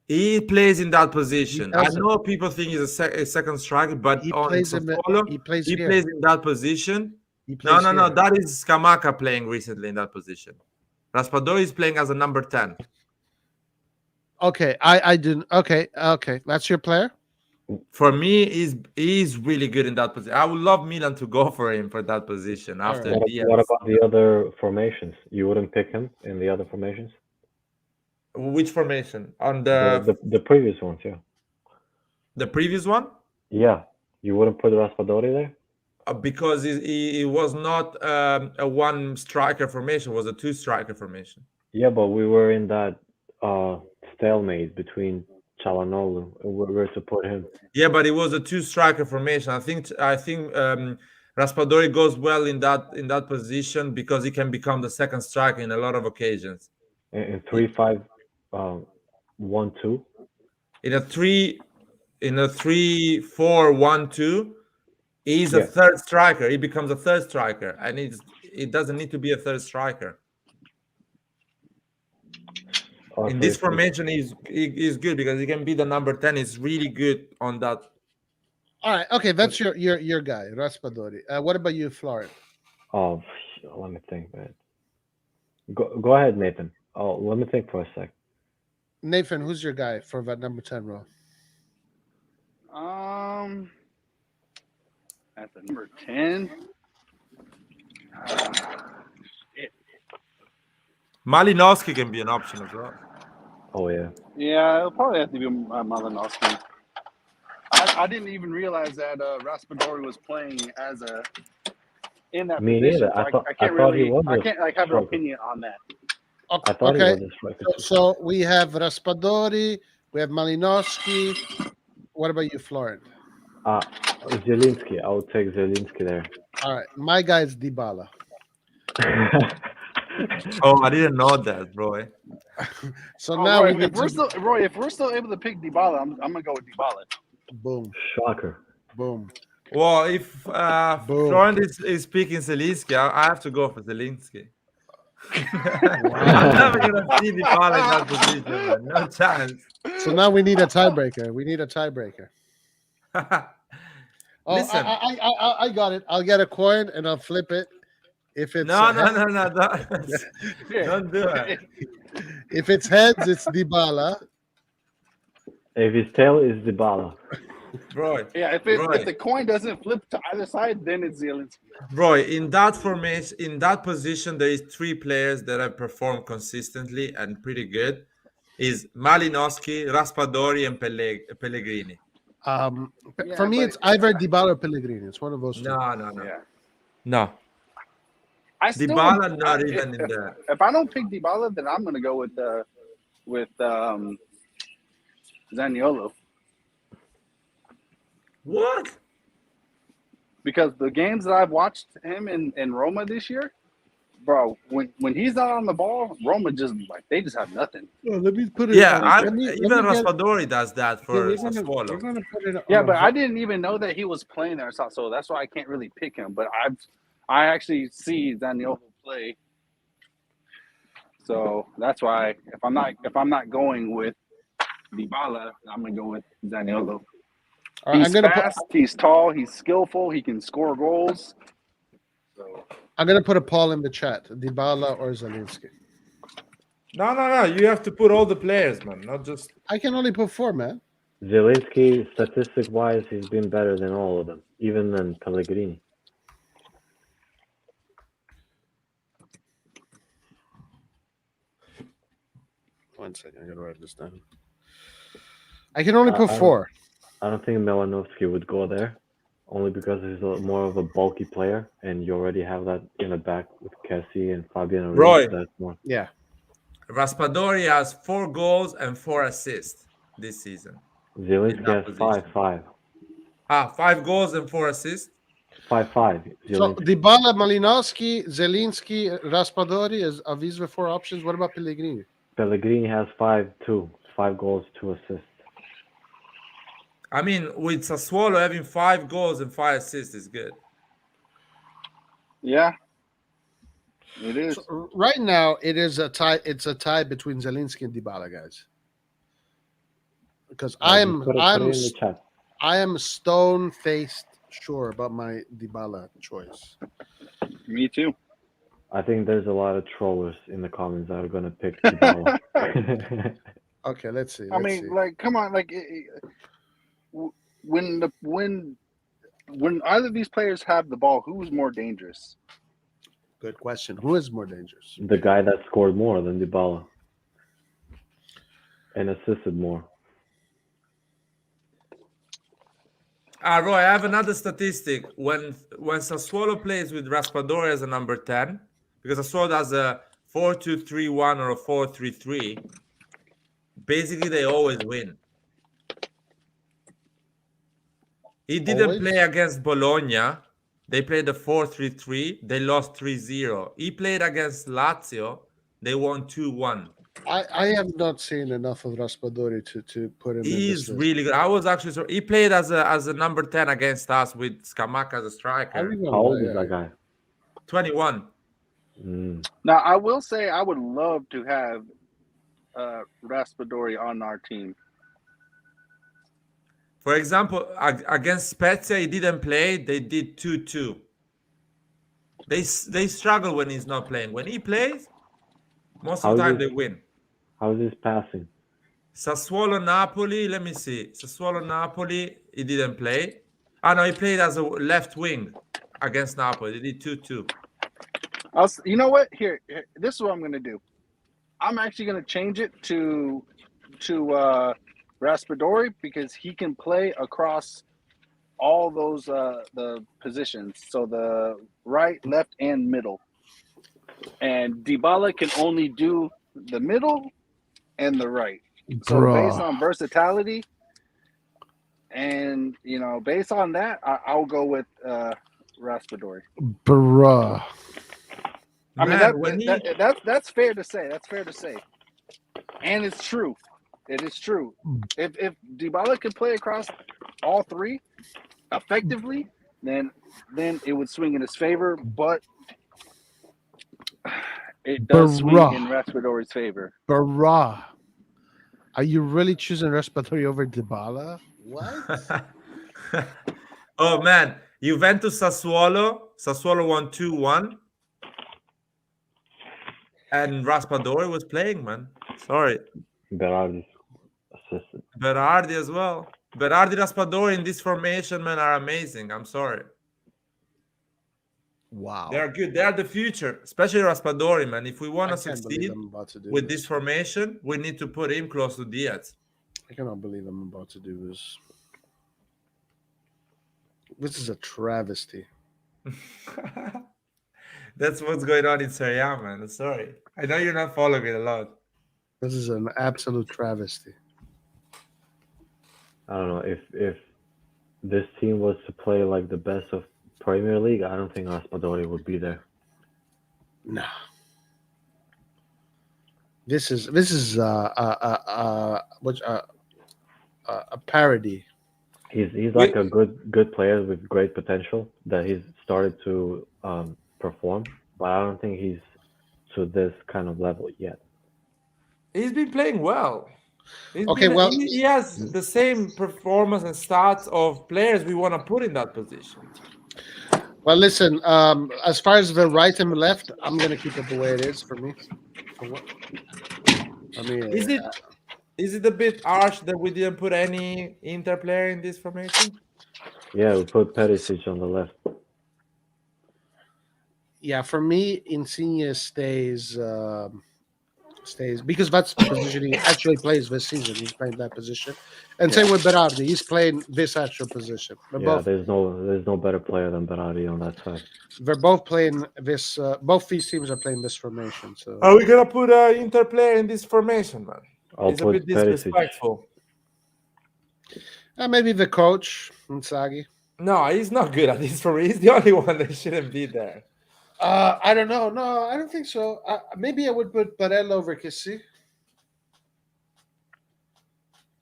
He plays in that position. I doesn't. know people think he's a second striker, but He on plays Sassuolo, he plays he here. plays in that position. He No, plays no. here. That is Scamacca playing recently in that position. Raspadori is playing as a number 10. Okay, I didn't. Okay. That's your player? For me, he's really good in that position. I would love Milan to go for him for that position after Diaz. What about the other formations? You wouldn't pick him in the other formations? Which formation? On The previous ones, yeah. the previous one? Yeah. You wouldn't put Raspadori there? because it was not a one striker formation; it was a two striker formation. Yeah, but we were in that stalemate between Chalanoglu. We were to put him. Yeah, but it was a two striker formation. I think Raspadori goes well in that position because he can become the second striker in a lot of occasions. In 3-5, 1-2. In a 3-4-1-2, he's a Yeah. third striker. He becomes a third striker, and it doesn't need to be a third striker. Also, In this if- formation, he's good because he can be the number 10. He's really good on that. All right. Okay, that's your guy, Raspadori. What about you, Florent? Oh, let me think, man. Go ahead, Nathan. Oh, let me think for a sec. Nathan, who's your guy for that number 10 role? At the number 10. Malinowski can be an option as well. Oh yeah. Yeah, it'll probably have to be Malinowski. I didn't even realize that Raspadori was playing as in that Me position. neither. So I thought can't he really, was I a can't like have an striker. opinion on that. I thought he Okay. was a striker. So we have Raspadori, we have Malinowski. What about you, Florent? Zielinski. I would take Zielinski there. All right. My guy is Dybala. Oh, I didn't know that, bro. So Oh, now Roy, we get if we're still able to pick Dybala, I'm gonna go with Dybala. boom, Shocker. boom. Well, if Boom. Florent is picking Zielinski, I have to go for Zielinski. I'm never gonna see Dybala in that position, man. No chance. So now we need a tiebreaker. Oh, Listen. I got it. I'll get a coin and I'll flip it. If it's No. Don't do it. If it's heads, it's Dybala. If his tail is Dybala. Bro, Yeah, if the coin doesn't flip to either side, then it's Zielinski. bro, in that formation, in that position, there is three players that have performed consistently and pretty good. Is Malinowski, Raspadori, and Pellegrini. For me, it's either Dybala or Pellegrini. It's one of those two. No. Yeah. No. I still Dybala not even in there. If I don't pick Dybala, then I'm gonna go with Zaniolo. What? Because the games that I've watched him in Roma this year, bro, when he's not on the ball, Roma just they just have nothing. Well, let me put it. Yeah, let me even get- Raspadori does that for we're gonna Sassuolo. put it Yeah, on but a- I didn't even know that he was playing there, so that's why I can't really pick him. But I actually see Zaniolo play, so that's why if I'm not going with Dybala, I'm gonna go with Zaniolo. All right, He's fast, he's tall, he's skillful, he can score goals. So I'm gonna put a poll in the chat: Dybala or Zielinski. No. You have to put all the players, man, not just. I can only put 4, man. Zielinski, statistic-wise, he's been better than all of them, even than Pellegrini. One second, I gotta write this down. I can only put 4. I don't think Melanovsky would go there, only because he's more of a bulky player, and you already have that in the back with Kessie and Fabian. Roy. That's more. Yeah. Raspadori has 4 goals and 4 assists this season. Zielinski has position. 5-5. 5 goals and 4 assists. 5-5. So Dybala, Malinowski, Zielinski, Raspadori are these the 4 options? What about Pellegrini? Pellegrini has 5-2. 5 goals, 2 assists. I mean, with Sassuolo having 5 goals and 5 assists is good. yeah, it is. So right now, it is a tie. It's a tie between Zielinski and Dybala, guys. Because Put it in the chat. I am stone-faced sure about my Dybala choice. Me too. I think there's a lot of trollers in the comments that are going to pick Dybala. Okay, let's see. I mean, like, come on, like, when either of these players have the ball, who's more dangerous? Good question. Who is more dangerous? The guy that scored more than Dybala and assisted more. Roy, I have another statistic. When Sassuolo plays with Raspadori as a number 10, because Sassuolo has a 4-2-3-1 or a 4-3-3, basically they always win. He didn't Always? play against Bologna. They played a 4-3-3. They lost 3-0. He played against Lazio. They won 2-1. I have not seen enough of Raspadori to put him in this He's list. really good. I was actually he played as a number 10 against us with Scamacca as a I striker. remember. How old yeah. is that guy? 21. Now, I will say I would love to have Raspadori on our team. For example, against Spezia, he didn't play. They did 2-2. They struggle when he's not playing. When he plays, most of the time they win. How's his passing? Sassuolo Napoli, let me see. Sassuolo Napoli, he didn't play. No, he played as a left wing against Napoli. They did 2-2. You know what? Here, this is what I'm going to do. I'm actually going to change it to Raspadori because he can play across all those the positions. So the right, left, and middle. And Dybala can only do the middle and the right. So based on versatility, and based on that, I'll go with Raspadori. Bruh. I mean Man, that's fair to say. That's fair to say, and it's true. It is true. If Dybala could play across all three effectively, then it would swing in his favor. But it does swing in Raspadori's favor. Bruh. Are you really choosing Raspadori over Dybala? What? Oh man, Juventus Sassuolo. Sassuolo won 2-1. And Raspadori was playing, man. Sorry. Berardi's assistant. Berardi as well. Berardi, Raspadori in this formation, man, are amazing. I'm sorry. Wow. They are good. They are the future, especially Raspadori, man. If we want to succeed with this formation, we need to put him close to Diaz. I cannot believe I'm about to do this. This is a travesty. That's what's going on in Serie A, man. Sorry. I know you're not following it a lot. This is an absolute travesty. I don't know if this team was to play like the best of Premier League. I don't think Raspadori would be there. No. This is a parody. He's like a good player with great potential that he's started to perform, but I don't think he's to this kind of level yet. He's been playing well. He has the same performance and stats of players we want to put in that position. Well, listen. As far as the right and left, I'm gonna keep it the way it is for me. I mean, is it a bit harsh that we didn't put any Inter player in this formation? Yeah, we put Perisic on the left. Yeah, for me, Insigne stays because that's the position he actually plays this season. He's playing that position, and same with Berardi. He's playing this actual position. There's no better player than Berardi on that side. They're both playing this. Both these teams are playing this formation. So are we gonna put an Inter player in this formation, man? It's a bit disrespectful. Maybe the coach, Inzaghi. No, he's not good at this formation. He's the only one that shouldn't be there. I don't know. No, I don't think so. Maybe I would put Barella over Kessie.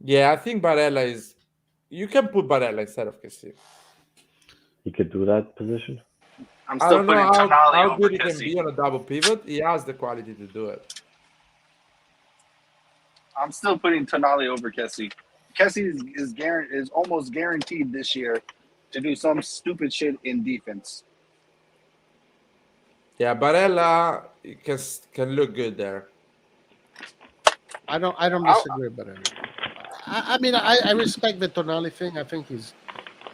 Yeah, I think Barella is. You can put Barella instead of Kessie. He could do that position. I'm still putting Tonali how over good he can be on a double pivot. He has the quality to do it. I'm still putting Tonali over Kessie. Kessie is almost guaranteed this year to do some stupid shit in defense. Yeah, Barella can look good there. I don't disagree with Barella. I mean, I respect the Tonali thing. I think he's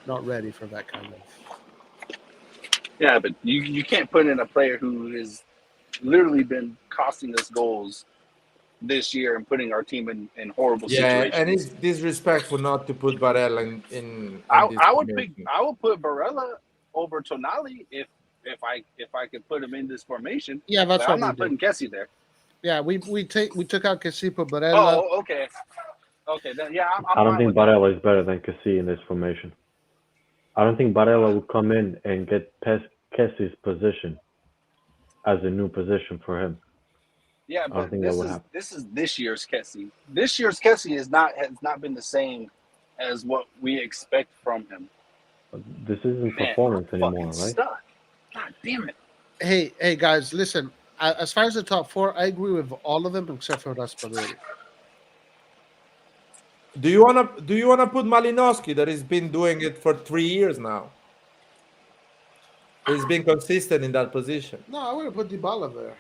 not ready for that kind of. Yeah, but you can't put in a player who has literally been costing us goals this year and putting our team in horrible Yeah, and situations. it's disrespectful not to put Barella in this I would formation. put Barella over Tonali if I could put him in this formation. Yeah, that's But what I'm we not do. putting Kessie there. Yeah, we took out Casipo, Barella. Oh, okay. Okay, then yeah, I'm I don't fine think with that. Barella is better than Kessie in this formation. I don't think Barella would come in and get Kessie's position as a new position for him. Yeah, I don't but think that would happen. this year's Kessie. This year's Kessie has not been the same as what we expect from him. This isn't Man, performance I'm anymore, fucking right? stuck. God damn it. Hey, guys, listen. As far as the top four, I agree with all of them except for Raspadori. Do you wanna put Malinowski that has been doing it for 3 years now? He's been consistent in that position. No, I would have put Dybala there.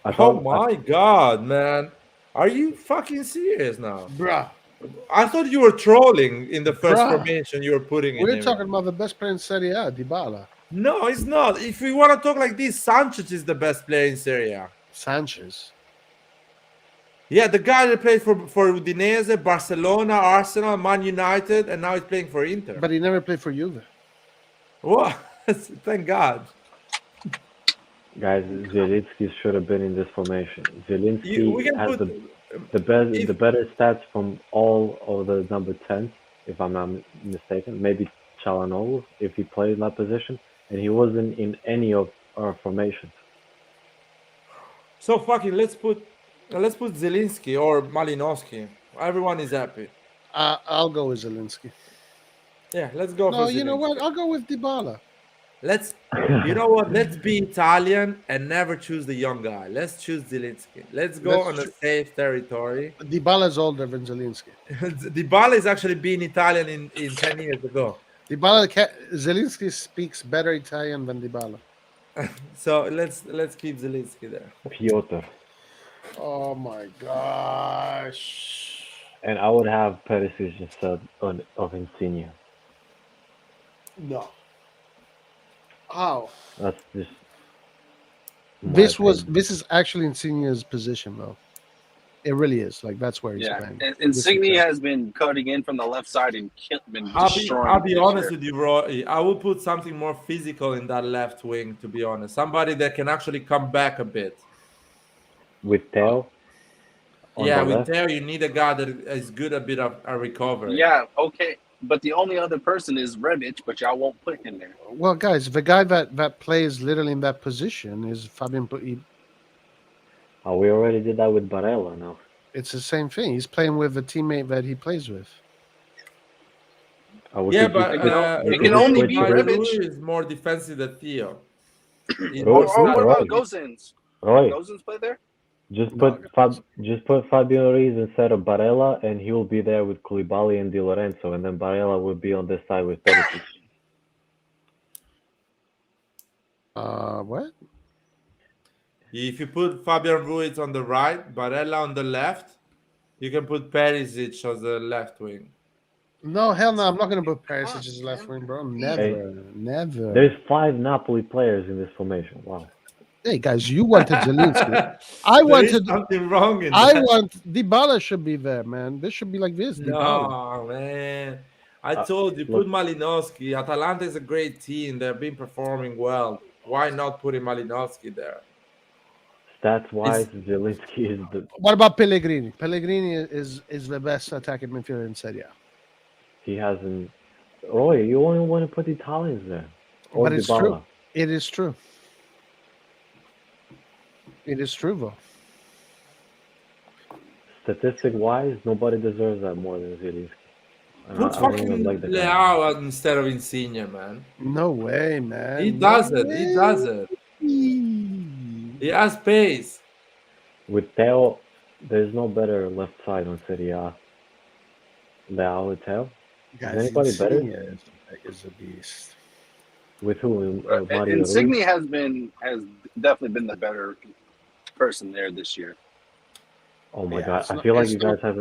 I Oh thought my god, man. Are you fucking serious now? Bruh. I thought you were trolling in the first Bruh. formation you were putting in We're him. talking about the best player in Serie A, Dybala. No, it's not. If we want to talk like this, Sanchez is the best player in Serie A. Sanchez. Yeah, the guy that played for Udinese, Barcelona, Arsenal, Man United, and now he's playing for Inter. But he never played for Juve. What? Thank God. guys, Zielinski should have been in this formation. Zielinski We can has put the better stats from all of the number 10s, if I'm not mistaken. Maybe Chalanoglu, if he played in that position, and he wasn't in any of our formations. so fucking let's put Zelinski or Malinowski. Everyone is happy. I'll go with Zielinski. Yeah, let's go No, for you know Zelinski. what? I'll go with Dybala. You know what? Let's be Italian and never choose the young guy. Let's choose Zelinski. Let's go on a safe territory. Dybala's older than Zielinski. Dybala is actually being Italian in 10 years ago. Zielinski speaks better Italian than Dybala. So let's keep Zelinski there. Piotr. Oh my gosh. And I would have Perisic instead of Insigne. No. How? That's just This is actually Insigne's position though. It really is. Like that's where he's playing. And Insigne has been cutting in from the left side and been destroying. I'll be honest with you, Roy. I will put something more physical in that left wing, to be honest. Somebody that can actually come back a bit. With Theo. Yeah, with Theo, you need a guy that is good at a bit of a recovery. Yeah, okay. But the only other person is Rebic, but y'all won't put him there. Well, guys, the guy that plays literally in that position is Fabian. Oh, we already did that with Barella now. It's the same thing. He's playing with a teammate that he plays with. Yeah, but it can only be Rebic. Is more defensive than Theo. Or what about Gozens? Roy, Gozens play there? Just put Fabio Ruiz instead of Barella, and he will be there with Koulibaly and Di Lorenzo, and then Barella will be on this side with Perisic. What? If you put Fabian Ruiz on the right, Barella on the left, you can put Perisic as the left wing. No, hell no. I'm not going to put Perisic as left wing, bro. Never. There's 5 Napoli players in this formation. Wow. Hey guys, you wanted Zielinski. There's something wrong in that. Dybala should be there, man. This should be like this. No, man. I told you, put Malinowski. Atalanta is a great team. They've been performing well. Why not putting Malinowski there? Stats wise, Zielinski is the. What about Pellegrini? Pellegrini is the best attacking midfielder in Serie A. He hasn't. Roy, you only want to put Italians there. Or but it's Dybala. true. It is true. It is true, though. Statistic wise, nobody deserves that more than Zielinski. Put fucking Leao instead of Insigne, man. No way, man. He does it. He does it. He has pace. With Theo, there's no better left side on Serie A. Leao with Theo? Guys, is anybody better? Is a beast. With who? Insigne has definitely been the better person there this year. Oh my god! I feel like you guys have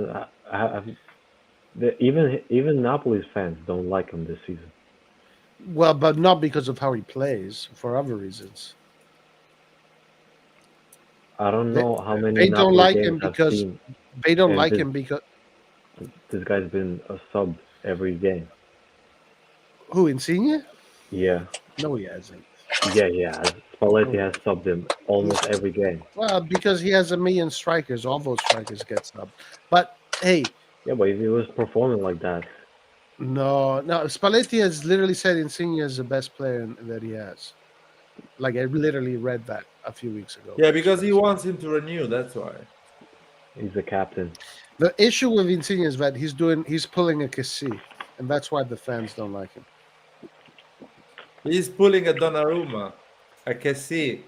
even Napoli's fans don't like him this season. Well, but not because of how he plays, for other reasons. I don't They, know how many they don't Napoli like games him I've because seen, they don't and like him because this guy's been a sub every game. who Insigne? Yeah, No, he hasn't. yeah, he has. No, Spalletti he has hasn't. subbed him He's almost every game. well because he has a million strikers. All those strikers get snubbed. But hey, Yeah, but if he was performing like that, no. Spalletti has literally said Insigne is the best player that he has. Like I literally read that a few weeks ago. Yeah, because he wants him to renew. That's why. he's the captain. The issue with Insigne is that he's pulling a Kessie, and that's why the fans don't like him. He's pulling a Donnarumma, a Kessie,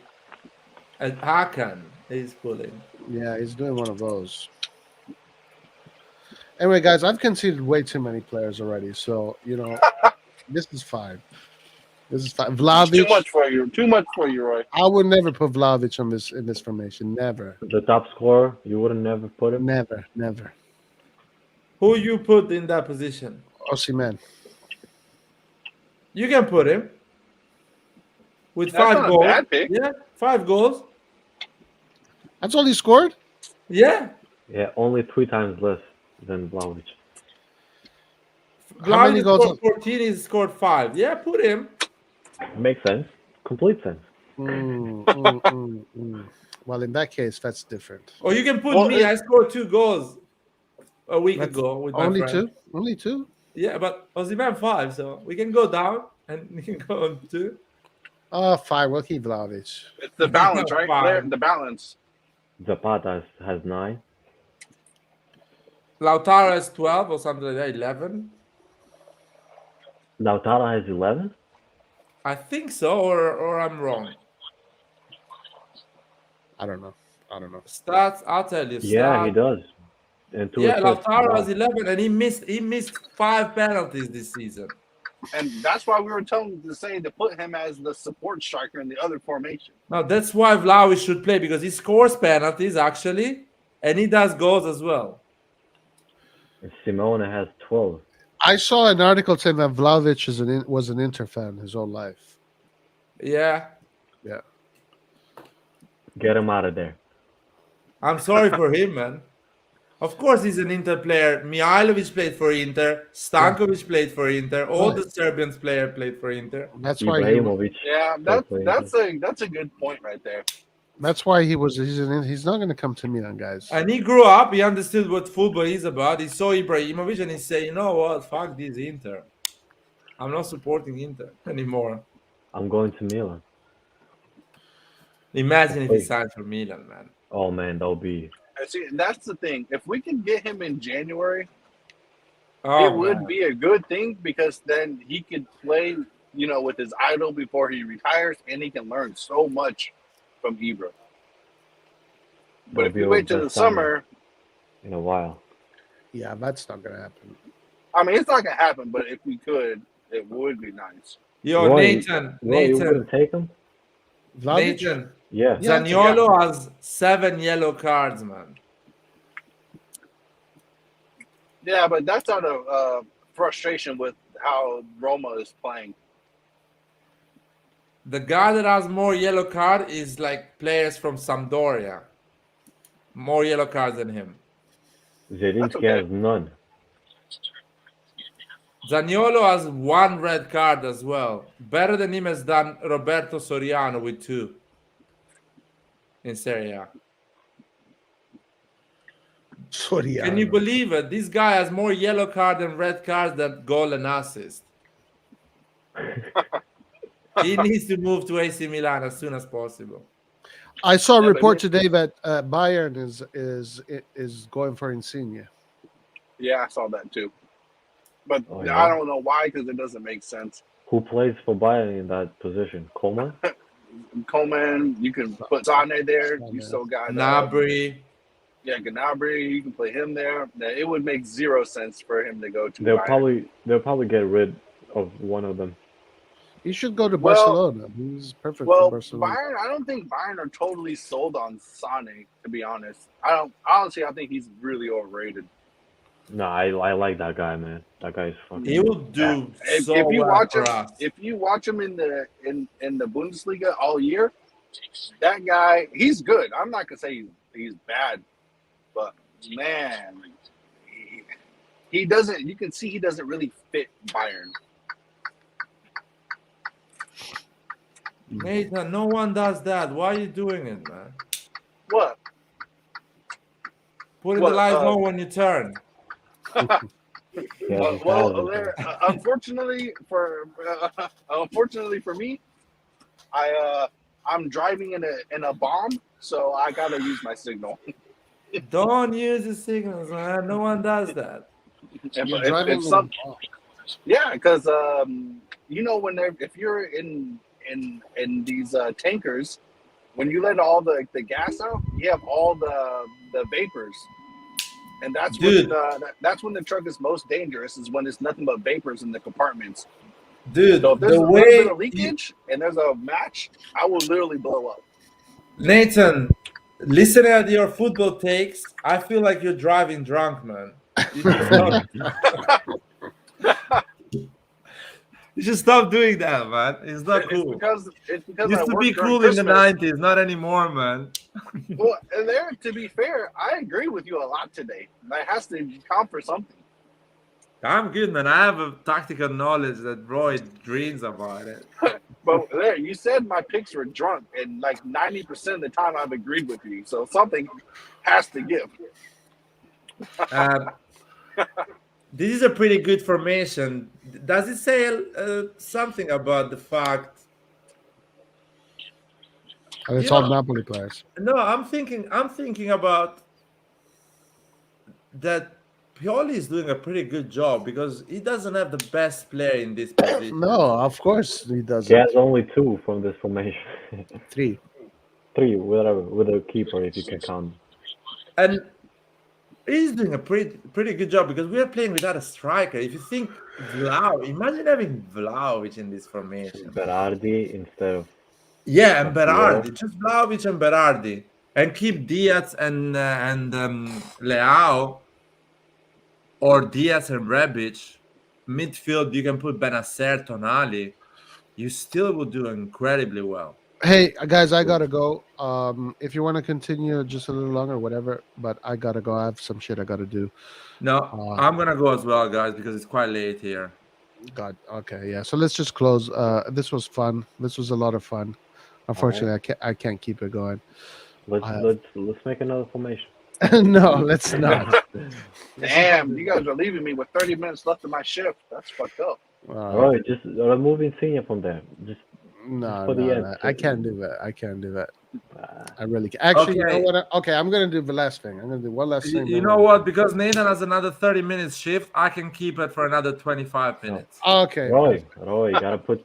a Hakan. He's pulling. Yeah, he's doing one of those. Anyway, guys, I've conceded way too many players already, so this is fine. This is fine. Too Vlahovic, much for you. Too much for you, Roy. I would never put Vlahovic on this in this formation. Never, The top scorer, you wouldn't never put him. never. Who you put in that position? Osimhen. You can put him with That's 5 not a goals. bad pick. Yeah, 5 goals. That's all he scored. Yeah. Yeah, only 3 times less than Vlahovic. How many Vlahovic goals? scored 14. He scored 5. Yeah, put him. Makes sense. Complete sense. Mm. Well, in that case, that's different. Or you can put Well, me. I scored 2 goals a week That's ago with my only friend. two. Only two. Yeah, but Osimhen 5, so we can go down and we can go on 2. Oh, fine. We'll keep Vlahovic. It's the balance, right? Fine. The balance. Zapata has 9. Lautaro has 12 or something like that. 11. Lautaro has 11. I think so, or I'm wrong. I don't know. Stats, I'll tell you. Yeah, he Stats. does. And 2 Yeah, assists. Lautaro Wow. has 11, and he missed 5 penalties this season. And that's why we were telling to say to put him as the support striker in the other formation. Now that's why Vlahovic should play, because he scores penalties actually, and he does goals as well. And Simone has 12. I saw an article saying that Vlahovic was an Inter fan his whole life. Yeah, Yeah. Get him out of there. I'm sorry for him, man. Of course, he's an Inter player. Mihailovic played for Inter. Stankovic played for Inter. All the Serbians player played for Inter. That's why he, Ibrahimovic. Yeah, played for that's a good point right there. that's why he's not going to come to Milan, guys. And he grew up. He understood what football is about. He saw Ibrahimovic and he said, "You know what? Fuck this Inter. I'm not supporting Inter anymore." I'm going to Milan. Imagine if he signed for Milan, man. Oh man, that'll be. And see, that's the thing. If we can get him in January, Oh, it would man. be a good thing because then he could play, with his idol before he retires, and he can learn so much from Ibra. But That'll if be we our wait till the best signing summer, in a while. Yeah, that's not going to happen. I mean, it's not gonna happen. But if we could, it would be nice. Yo, Roy, Nathan, Roy, you wouldn't take him? Vlahovic? Nathan. Yeah. Yeah, Zaniolo has 7 yellow cards, man. Yeah, but that's out of frustration with how Roma is playing. The guy that has more yellow card is like players from Sampdoria. More yellow cards than him. Zielinski okay. has none. Zaniolo has 1 red card as well. Better than him has done Roberto Soriano with 2 in Serie A. Sorry. Can you believe it? This guy has more yellow card and red cards than goal and assist. He needs to move to AC Milan as soon as possible. I saw a Yeah, but report it- today that Bayern is going for Insigne. Yeah, I saw that too. But Oh, yeah? I don't know why because it doesn't make sense. Who plays for Bayern in that position? Coleman? Coleman, you can put Sane there. You still got Gnabry. Gnabry. You can play him there. It would make zero sense for him to go to They'll Bayern. probably get rid of one of them. He should go to Well- Barcelona. He's perfect for Well, Barcelona. Bayern. I don't think Bayern are totally sold on Sane. To be honest, I think he's really overrated. No, I like that guy, man. That guy is fucking. He will do If so you well watch for him, us. if you watch him in the Bundesliga all year, that guy, he's good. I'm not gonna say he's bad, but man, he doesn't. You can see he doesn't really fit Bayern. Nathan, no one does that. Why are you doing it, man? What? Put in What? the live mode when you turn. Yeah, he's Well, has it. there, unfortunately for me, I'm driving in a bomb, so I gotta use my signal. Don't use the signals, man. No one does that. You're If driving in a some, bomb. yeah, because you know if you're in these tankers, when you let all the gas out, you have all the vapors, and Dude. that's when the truck is most dangerous. Is when it's nothing but vapors in the compartments. Dude, So if there's the a little bit way of leakage and there's a match, I will literally blow up. Nathan, listening at your football takes, I feel like you're driving drunk, man. You should stop, you should stop doing that, man. It's not cool. It's because I Used to work be during cool in the Christmas. 90s, not anymore, man. Well, and there, to be fair, I agree with you a lot today. That has to count for something. I'm good, man. I have a tactical knowledge that Roy dreams about it. But there, you said my picks were drunk, and like 90% of the time I've agreed with you. So something has to give. This is a pretty good formation. Does it say something about the fact? And it's You all know, Napoli players. no, I'm thinking about that. Pioli is doing a pretty good job because he doesn't have the best player in this position. No, of course he He doesn't. has only 2 from this formation. 3. 3, whatever, with a keeper if you can count. And he's doing a pretty good job because we are playing without a striker. If you think Vlahovic, imagine having Vlahovic in this formation. Berardi instead of Yeah, and Piero. Berardi, just Vlahovic and Berardi, and keep Diaz and Leao, or Diaz and Rebic. Midfield, you can put Benacer, Tonali. You still would do incredibly well. Hey guys, I gotta go. If you want to continue just a little longer, whatever. But I gotta go. I have some shit I gotta do. No, Uh, I'm gonna go as well, guys, because it's quite late here. God. Okay. Yeah. So let's just close. This was fun. This was a lot of fun. Unfortunately, I can't keep it going. Let's make another formation. No, let's not. Damn, you guys are leaving me with 30 minutes left of my shift. That's fucked up. Right, just remove Insigne from there. Just No, for the no, end. no, I can't do that. I can't do that. uh, I really can't. Actually, you know Okay. what? Okay, I'm gonna do the last thing. I'm gonna do one last thing. You then know we'll- what? Because Nathan has another 30 minutes shift, I can keep it for another 25 minutes. Okay. Roy, gotta put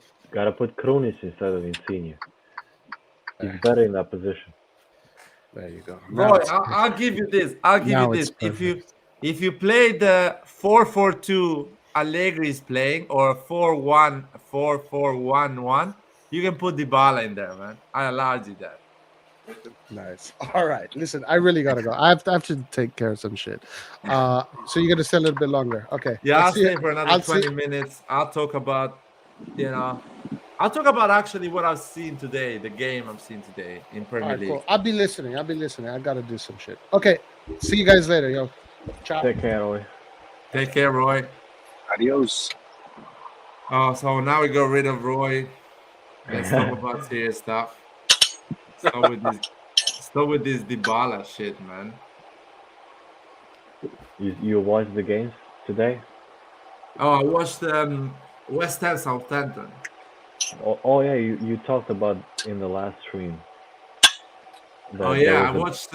Krunis instead of Insigne. He's better in that position. There you go. Now Roy, it's I'll give you this. I'll give Now you it's this. If you play the 4-4-2 Allegri is playing, or 4-1-4-4-1-1, you can put Dybala in there, man. I allowed you that. nice. All right. Listen, I really gotta go. I have to take care of some shit. So you're gonna stay a little bit longer. Okay. Yeah, I'll see stay you- for another I'll see- 20 minutes. I'll talk about, I'll talk about actually what I've seen today, the game I've seen today in All Premier right, League. cool. I'll be listening. I gotta do some shit. Okay. See you guys later, yo. Ciao. Take care, Roy. Take care, Roy. Adios. Oh, so now we got rid of Roy. Let's talk about serious stuff. Start with this Dybala shit, man. You watched the games today? Oh, I watched West Ham Southampton. Oh yeah, you talked about in the last stream. Oh yeah, I watched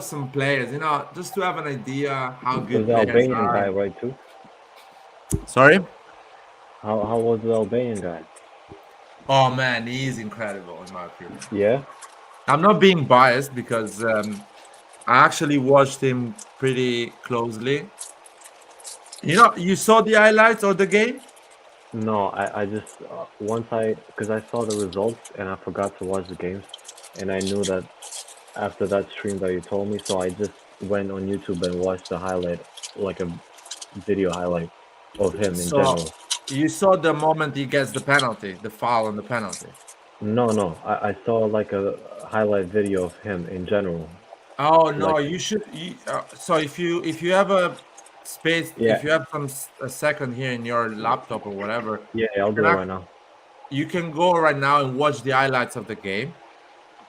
some players. Just to have an idea how good the players Albanian are. guy, right, too? Sorry. How was the Albanian guy? Oh man, he's incredible in my opinion. Yeah? I'm not being biased because I actually watched him pretty closely. You saw the highlights of the game? No, I just because I saw the results and I forgot to watch the games, and I knew that after that stream that you told me, so I just went on YouTube and watched the highlight, like a video highlight of him in general. You saw the moment he gets the penalty, the foul on the penalty. No, no. I saw like a highlight video of him in general. Oh no, Like, you should. So if you have a space, yeah, if you have a second here in your laptop or whatever, yeah, I'll do it right now. you can go right now and watch the highlights of the game.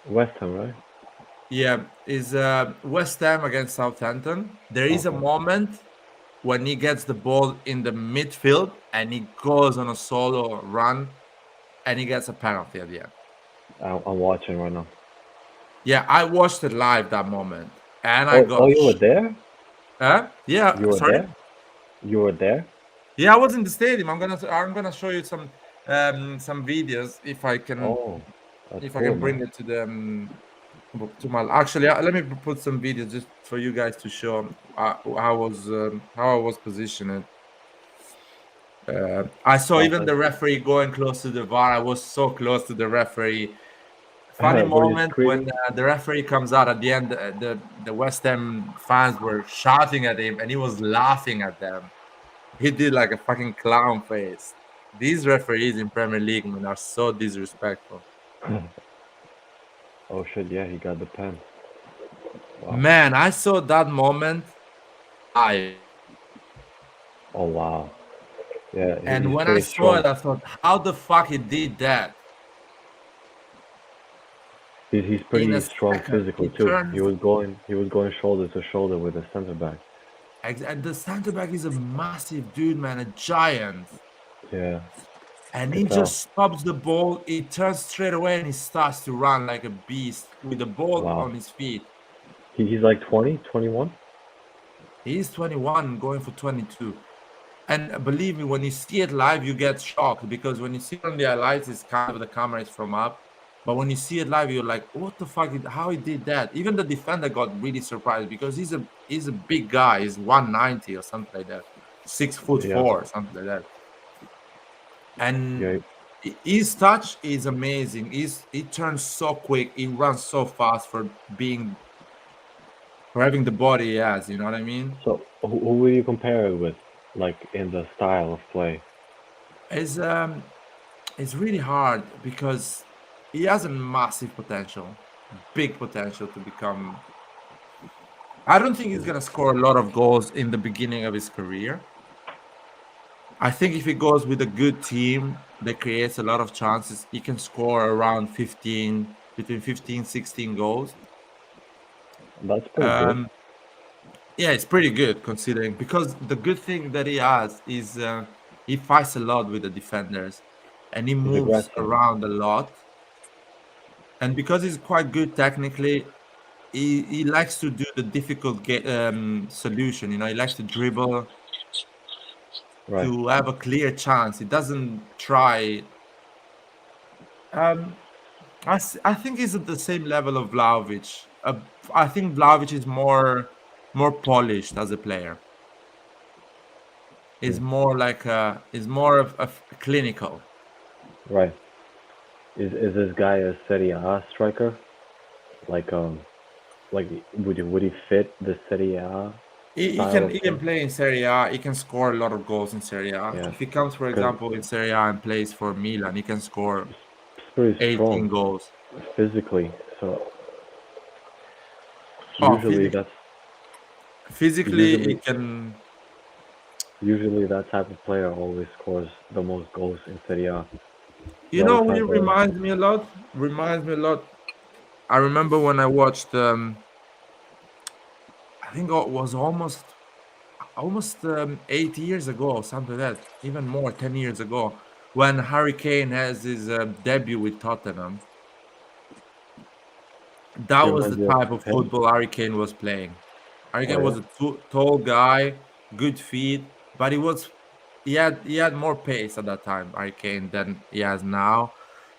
West Ham, right? Yeah, is West Ham against Southampton. There is a Okay. moment when he gets the ball in the midfield and he goes on a solo run and he gets a penalty at the end. I'm watching right now. Yeah, I watched it live that moment and I Oh, got. you were there? Yeah, You were sorry. there? You were there? Yeah, I was in the stadium. I'm gonna show you some videos Oh, that's if I cool, can man. bring it to them to my actually let me put some videos just for you guys to show how I was positioned. I saw even Awesome. the referee going close to the VAR. I was so close to the referee. Funny Were you moment when screaming? the referee comes out at the end. The West Ham fans were shouting at him, and he was laughing at them. He did like a fucking clown face. These referees in Premier League, man, are so disrespectful. Oh shit, yeah, he got the pen. Wow. Man, I saw that moment live, Oh wow. Yeah, and he's when I pretty saw strong. it, I thought, how the fuck he did that He's in a pretty strong second? physically He too. turns, He was going shoulder to shoulder with the center back. and the center back is a massive dude, man, a giant. Yeah, And he could tell. just stops the ball. He turns straight away and he starts to run like a beast with the ball Wow. on his feet. He's like 20, 21? He's 21, going for 22. And believe me, when you see it live, you get shocked because when you see it on the highlights, it's kind of the camera is from up. But when you see it live, you're like, what the fuck? How he did that? Even the defender got really surprised because he's a big guy. He's 190 or something like that, 6 foot Yeah. four, something like that. And Yeah, his touch is amazing. He turns so quick. He runs so fast for having the body he has. You know what I mean? so who will you compare it with, like in the style of play? It's it's really hard because he has a massive potential, big potential to become. I don't think he's gonna score a lot of goals in the beginning of his career. I think if he goes with a good team that creates a lot of chances, he can score around 15, between 15, 16 goals. That's pretty good. Um, yeah, it's pretty good considering because the good thing that he has is he fights a lot with the defenders and he He's moves aggressive, around a lot. And because he's quite good technically, he likes to do the difficult solution. He likes to dribble right? to have a clear chance. He doesn't try. Um, I think he's at the same level of Vlahovic. I think Vlahovic is more polished as a player. Hmm. Is more like is more of clinical. Right. Is this guy a Serie A striker? Like like would he fit the Serie A style of He play? can play in Serie A. He can score a lot of goals in Serie A. Yeah, If he comes, for because example, in Serie A and plays for Milan, he can score he's pretty 18 strong goals. physically. So Oh, usually that's physically, he usually can. usually that type of player always scores the most goals in Serie A. You Those know who he type of reminds me a lot? Reminds me a lot. I remember when I watched. I think it was almost 8 years ago, or something like that. Even more, 10 years ago, when Harry Kane has his debut with Tottenham. That he was the reminds you of type of him. football Harry Kane was playing. Harry Oh Kane yeah, was a tall guy, good feet, but he had more pace at that time, Harry Kane, than he has now,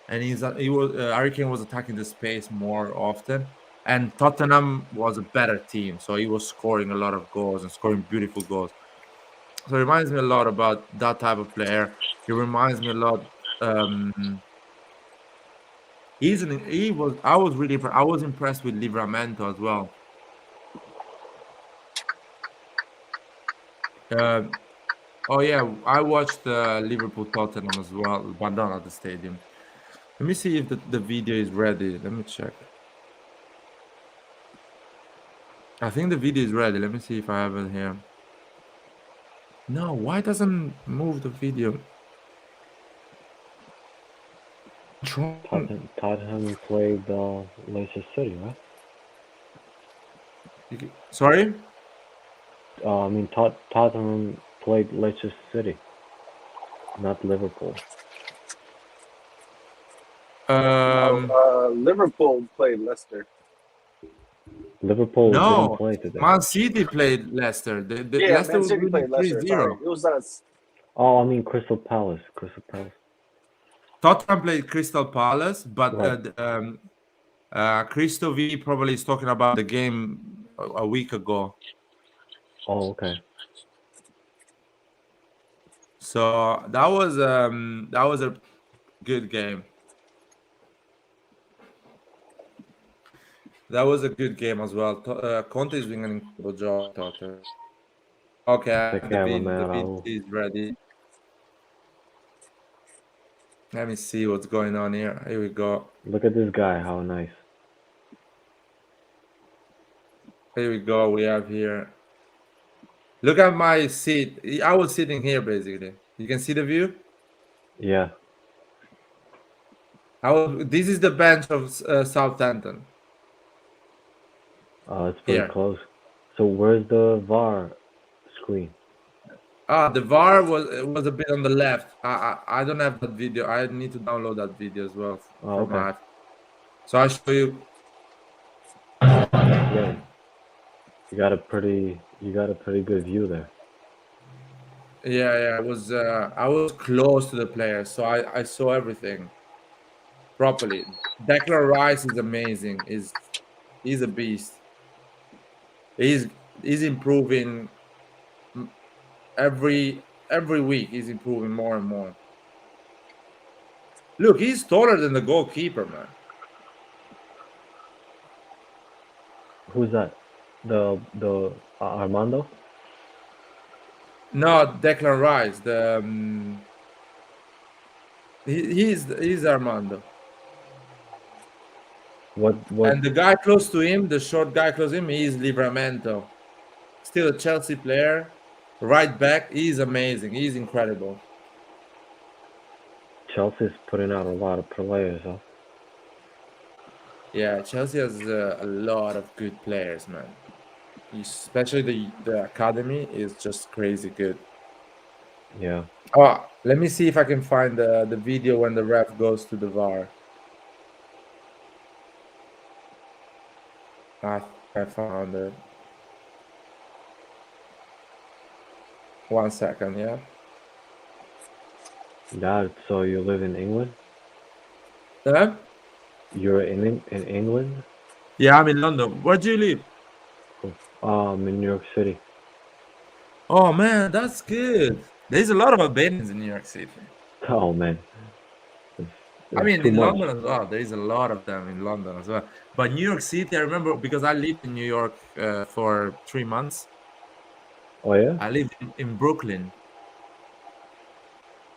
and Harry Kane was attacking the space more often, and Tottenham was a better team, so he was scoring a lot of goals and scoring beautiful goals. So it reminds me a lot about that type of player. He reminds me a lot. Um, he was. I was impressed with Livramento as well. Uh, oh yeah, I watched Liverpool Tottenham as well, but not at the stadium. Let me see if the video is ready. Let me check. I think the video is ready. Let me see if I have it here. No, why doesn't move the video? Tottenham played Leicester City, right? Sorry? I mean, Tottenham played Leicester City, not Liverpool. Liverpool played Leicester. Liverpool didn't No, play today. Man City played Leicester. The Yeah, Leicester Man was City winning played Leicester. 3-0. Sorry, it was us. Oh, I mean Crystal Palace. Crystal Palace. Tottenham played Crystal Palace, but Right. Christo V probably is talking about the game a week ago. Oh, okay. So that was a good game. That was a good game as well. Conte is doing an incredible job, Tottenham. Okay, I Take have the care, my video. The man, video Raul. is ready. Let me see what's going on here. Here we go. Look at this guy. How nice. Here we go. We have here. Look at my seat. I was sitting here basically. You can see the view. Yeah. This is the bench of Southampton. It's pretty Here. close. So where's the VAR screen? The VAR was a bit on the left. I don't have that video. I need to download that video as well Oh, from my okay. iPhone. So I'll show you. Yeah. You got a pretty good view there. Yeah. I was close to the players, so I saw everything properly. Declan Rice is amazing. He's a beast. He's he's improving every week. He's improving more and more. Look, he's taller than the goalkeeper, man. Who's that? The Armando? No, Declan Rice. He's Armando. What And the guy close to him, the short guy close to him, he's Livramento. Still a Chelsea player, right back. He's amazing. He's incredible. Chelsea's putting out a lot of players, huh? Yeah, Chelsea has a lot of good players, man. Especially the academy is just crazy good. Yeah. Oh, let me see if I can find the video when the ref goes to the VAR. I think I found it. 1 second, yeah. Dad, so you live in England? Huh? You're in England? Yeah, I'm in London. Where do you live? In New York City. Oh man, that's good. There's a lot of Albanians in New York City. Oh man. It's, I it's mean, too in much. London as well. There is a lot of them in London as well. But New York City, I remember because I lived in New York for 3 months. Oh yeah? I lived in Brooklyn.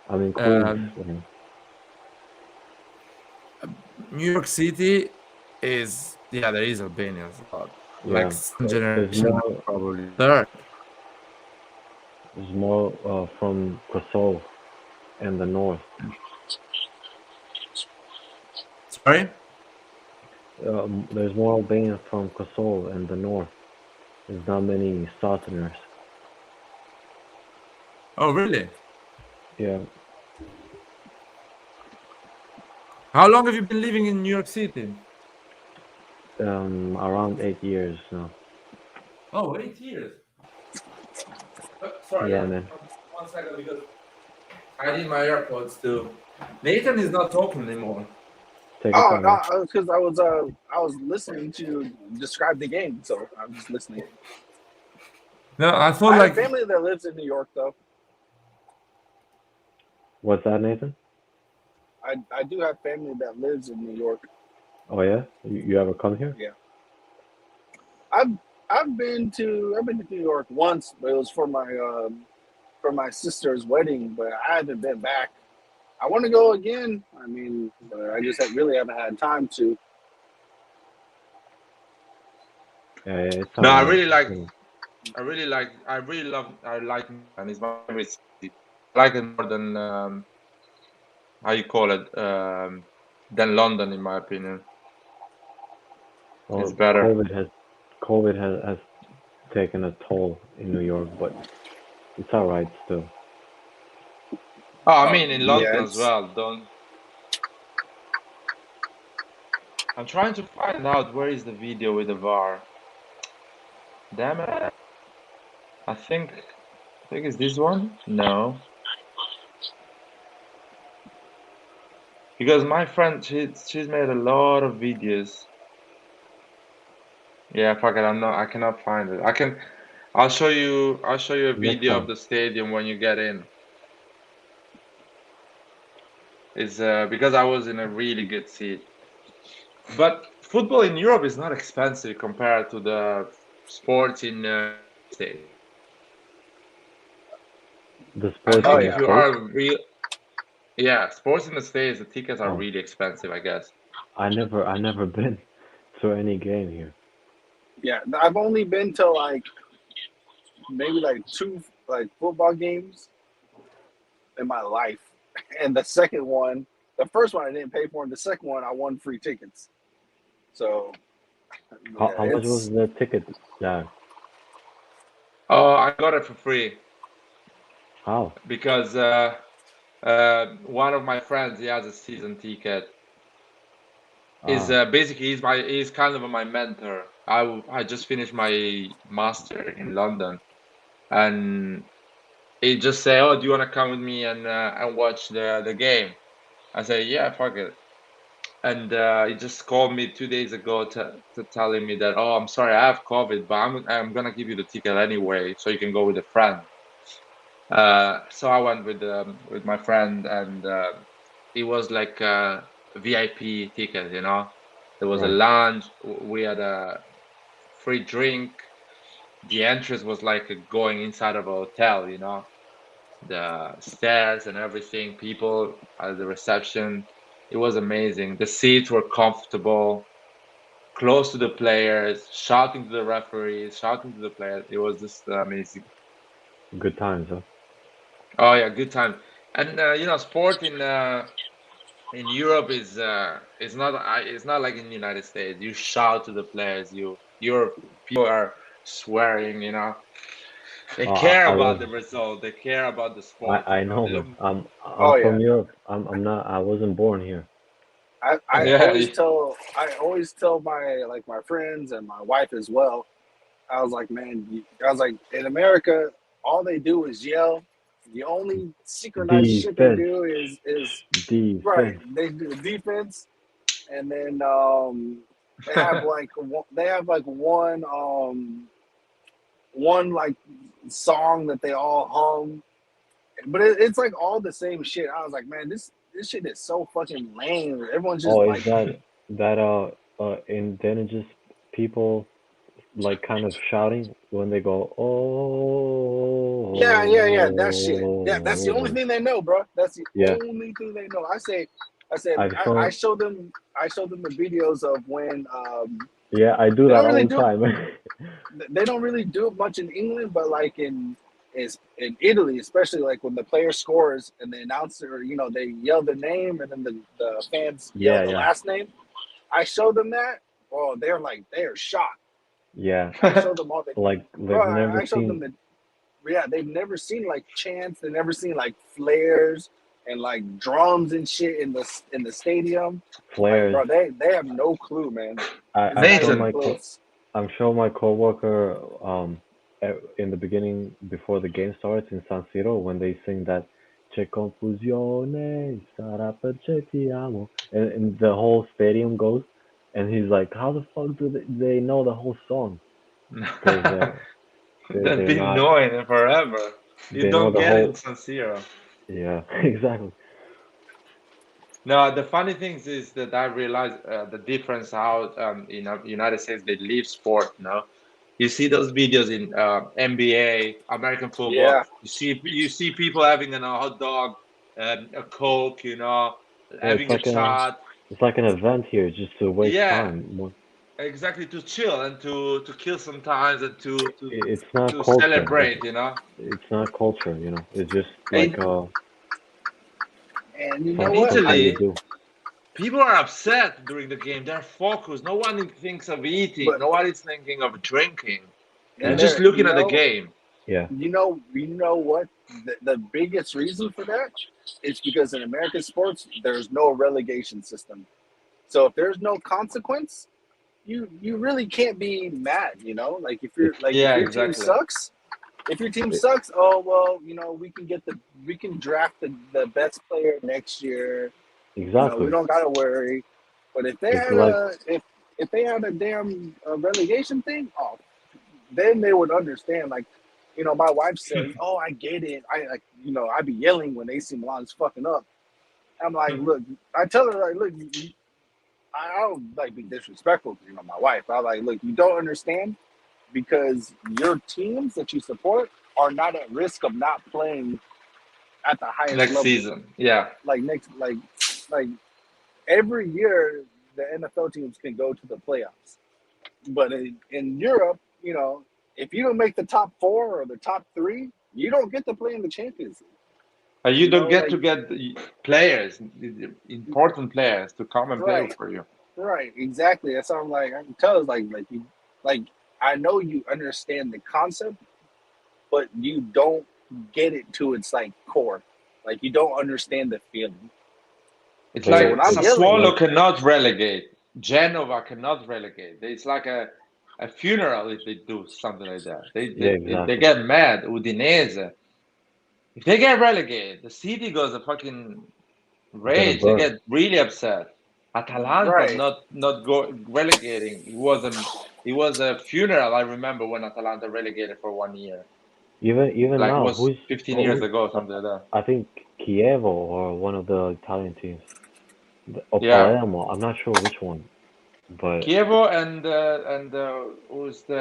I'm in Queens. New York City is there is Albanians a lot. Like Yeah. some There's generation more probably third. there's more from Kosovo and the north. Sorry? There's more Albanians from Kosovo and the north. There's not many Southerners. Oh really? Yeah. How long have you been living in New York City? Around 8 years now. Oh, 8 years. Sorry, Yeah, man. 1 second because I need my AirPods too. Nathan is not talking anymore. Take your Oh time. no, Man. because I was listening to describe the game, so I'm just listening. No, I thought I have like family that lives in New York, though. What's that, Nathan? I do have family that lives in New York. Oh yeah? You ever come here? Yeah, I've been to New York once, but it was for my sister's wedding. But I haven't been back. I want to go again. I mean, but I just really haven't had time to. Yeah, it's No, I alright. really like. I really love. I like Milan. It's my favorite city. I like it more than how you call it, than London, in my opinion. It's Well, better. COVID has taken a toll in New York, but it's alright still. Oh, I mean in Yeah, London as it's well. Don't. I'm trying to find out where is the video with the VAR. Damn it! I think it's this one. No, because my friend she's made a lot of videos. Yeah, fuck it. I cannot find it. I can. I'll show you. I'll show you a Next video of time. the stadium when you get in. It's because I was in a really good seat. But football in Europe is not expensive compared to the sports in United States. The I sports oh think in if the yeah, you States? are real, yeah, sports in the States, the tickets are Oh, really expensive, I guess. I never been to any game here. yeah. I've only been to like maybe like two like football games in my life, and the second one, the first one I didn't pay for, and the second one I won free tickets. So How yeah, how much was it's the ticket? Yeah. Oh, I got it for free How? because one of my friends he has a season ticket. Is Ah. basically he's kind of my mentor. I just finished my master in London, and he just say, "Oh, do you want to come with me and watch the game?" I say, "Yeah, fuck it." And he just called me 2 days ago to telling me that, "Oh, I'm sorry, I have COVID, but I'm gonna give you the ticket anyway, so you can go with a friend." So I went with my friend, and it was like a VIP ticket, you know. There was a Right. lounge. We had a free drink. The entrance was like going inside of a hotel, you know. The stairs and everything, people at the reception. It was amazing. The seats were comfortable, close to the players, shouting to the referees, shouting to the players. It was just amazing. Good times, huh? Oh yeah, good time. And sport in Europe is not like in the United States. You shout to the players. Your people are swearing. You know, they care I about was the result. They care about the sport. I You know, know, they man. don't. I'm oh yeah. from Europe. I'm not. I wasn't born here. I So Yeah, always tell my like my friends and my wife as well. I was like, man, I was like, in America, all they do is yell. The only synchronized shit they defense, do is right. defense. They do defense, and then they have like one like song that they all hum, but it's like all the same shit. I was like, man, this shit is so fucking lame. Everyone's just Oh, is like, that indigenous people like kind of shouting when they go, yeah, that shit. Yeah, that's the only oh, thing they know, bro. That's the yeah. only thing they know. I said, I've shown. I showed them the videos of when Yeah, I do they that don't really all the do time. they don't really do it much in England, but like in Italy, especially like when the player scores and the announcer, they yell the name and then the fans yell Yeah, the yeah, last name. I showed them that. Oh, they're shocked. yeah. I showed them all the Like they've bro. never I showed them seen the yeah. They've never seen like chants. They've never seen like flares and like drums and shit in the stadium. Like, flares. bro, they have no clue, man. It's I'm not sure even Nathan. close. I'm sure my coworker in the beginning before the game starts in San Siro when they sing that C'è confusione, sarà perché ti amo, and the whole stadium goes, and he's like, how the fuck do they know the whole song? Because They've they're been not, knowing it forever. You they know don't the get it in whole. San Siro. Yeah, exactly. No, the funny thing is that I realized the difference how in the United States they leave sport. No, you see those videos in NBA, American football. Yeah, You see people having a hot dog a Coke, you know, Yeah, having a chat. it's like an event here, just to waste Yeah, time. exactly, to chill and to kill some times and It's not to culture. celebrate, you know. It's not culture. It's just like In And you know in what? something you Italy, do. people are upset during the game. They're focused. No one thinks of eating. But No one is thinking of drinking. They're and Yeah, just there, looking at the game. yeah, you know what? The biggest reason for that is because in American sports, there's no relegation system. So if there's no consequence, you really can't be mad. You know, it's if Yeah, your team exactly. sucks, it, oh well, you know, we can draft the best player next year. You know, we exactly. don't gotta worry. But It's like if they had a damn relegation thing, oh, then they would understand. Like, you know, my wife said, "Oh, I get it. I like, you know, I be yelling when AC Milan's fucking up." I'm like, look, I tell her like, look, I don't like be disrespectful to, you know, my wife. I like, look, you don't understand because your teams that you support are not at risk of not playing at the highest Next level. season. Yeah. Like like every year the NFL teams can go to the playoffs. But in Europe, you know, if you don't make the top four or the top three, you don't get to play in the Champions League. And you You don't know, get like to get players, important players, to come and play right, for you. right, exactly. That's how I'm like. I can tell it's like I know you understand the concept, but you don't get it to its like core. Like you don't understand the feeling. It's but So like when I'm yelling, Sassuolo like cannot relegate. Genova cannot relegate. It's like a funeral if they do something like that. yeah, They exactly. get mad. Udinese. If they get relegated, the city goes a fucking It's gonna rage. They burn. get really upset. Atalanta right? not go relegating. It was a funeral. I remember when Atalanta relegated for 1 year. Even Like it now, was 15 years who's ago, uh, something like that. I think Chievo or one of the Italian teams, or Yeah. Palermo. I'm not sure which one, but Chievo and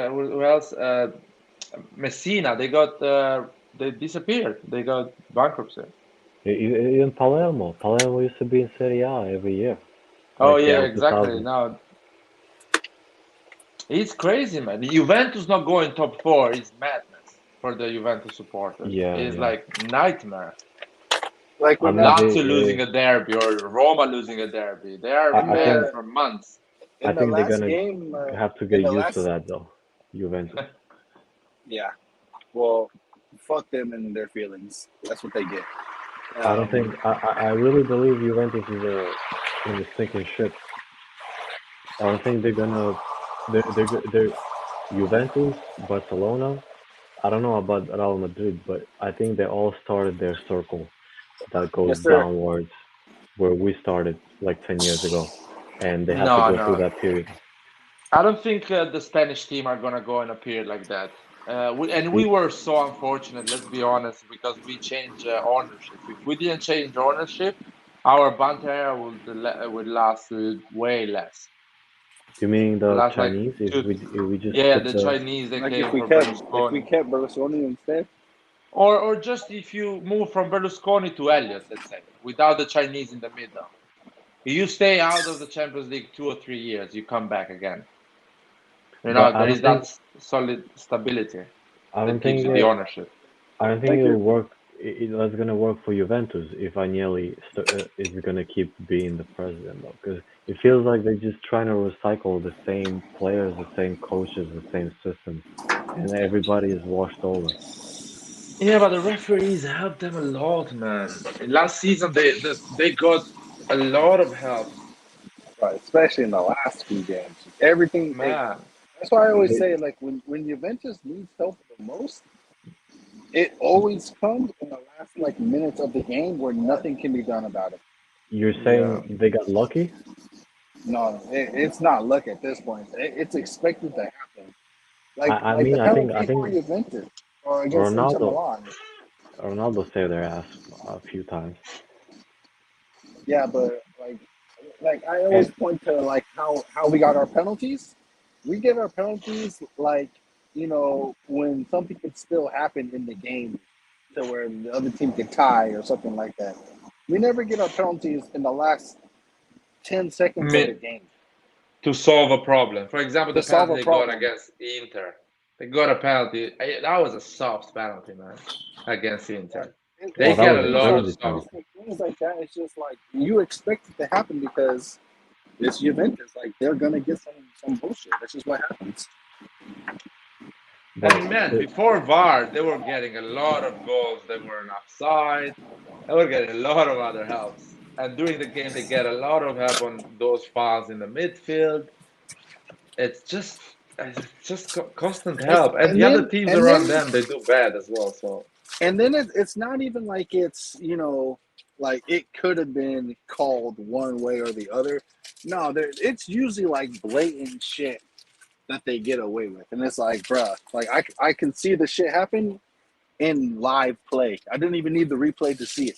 who else? Messina. They disappeared. They got bankruptcy. even Palermo. Palermo used to be in Serie A every year, Oh like yeah, in exactly. 2000. Now it's crazy, man. Juventus not going top four is madness for the Juventus supporters. Yeah, It's yeah. like nightmare. Like I when mean, Lazio losing a derby or Roma losing a derby. They are in I mad think the for months. I in the think they're last gonna game, have to in get the used to last that though, Juventus. yeah. Well, fuck them and their feelings. That's what they get. I don't think I really believe Juventus is in a sinking ship. I don't think they're gonna they're Juventus, Barcelona. I don't know about Real Madrid, but I think they all started their circle that goes Yes, sir. downwards where we started like 10 years ago, and they have to No, go through no. that period. I don't think the Spanish team are gonna go in a period like that. We Y- were so unfortunate. Let's be honest, because we changed ownership. If we didn't change ownership, our banter era would last way less. You mean the Last like Chinese? two. If we just Yeah, keep the the Chinese they Like came for Berlusconi, if we kept Berlusconi instead. or just if you move from Berlusconi to Elliot, let's say, without the Chinese in the middle. You stay out of the Champions League 2 or 3 years, you come back again. You but know, there is that solid stability I don't that gives think you the ownership. I don't think Thank you. it'll work. It's gonna work for Juventus if Agnelli is gonna keep being the president though, because it feels like they're just trying to recycle the same players, the same coaches, the same systems, and everybody is washed over. Yeah, but the referees helped them a lot, man. Last season, they got a lot of help, Right, especially in the last few games. Everything. man. That's why I always They, say, like, when Juventus needs help the most, it always comes in the last like minutes of the game where nothing can be done about it. you're Yeah. saying they got lucky? No, it's not luck at this point. It's expected to happen. I Like the mean, penalty I for think Juventus or against Inter Ronaldo Milan. Ronaldo saved their ass a few times, Yeah, but like I and always point to like how we got our penalties. We get our penalties like, you know, when something could still happen in the game to where the other team could tie or something like that. We never get our penalties in the last 10 seconds of the game to solve a problem. For example, the to solve penalty a they got problem. against Inter. They got a penalty. That was a soft penalty, man, against Inter. They that get was a a lot of crazy soft. penalty. Things like that, it's just like you expect it to happen because it's Juventus. Like they're gonna get some bullshit. That's just what happens. But And man, before VAR, they were getting a lot of goals that were offside. They were getting a lot of other helps. And during the game, they get a lot of help on those fouls in the midfield. It's just constant help. And the other teams around them, they do bad as well. So And then it's not even like it's like it could have been called one way or the other. No, it's usually like blatant shit that they get away with, and it's like, bruh, like I can see the shit happen in live play. I didn't even need the replay to see it.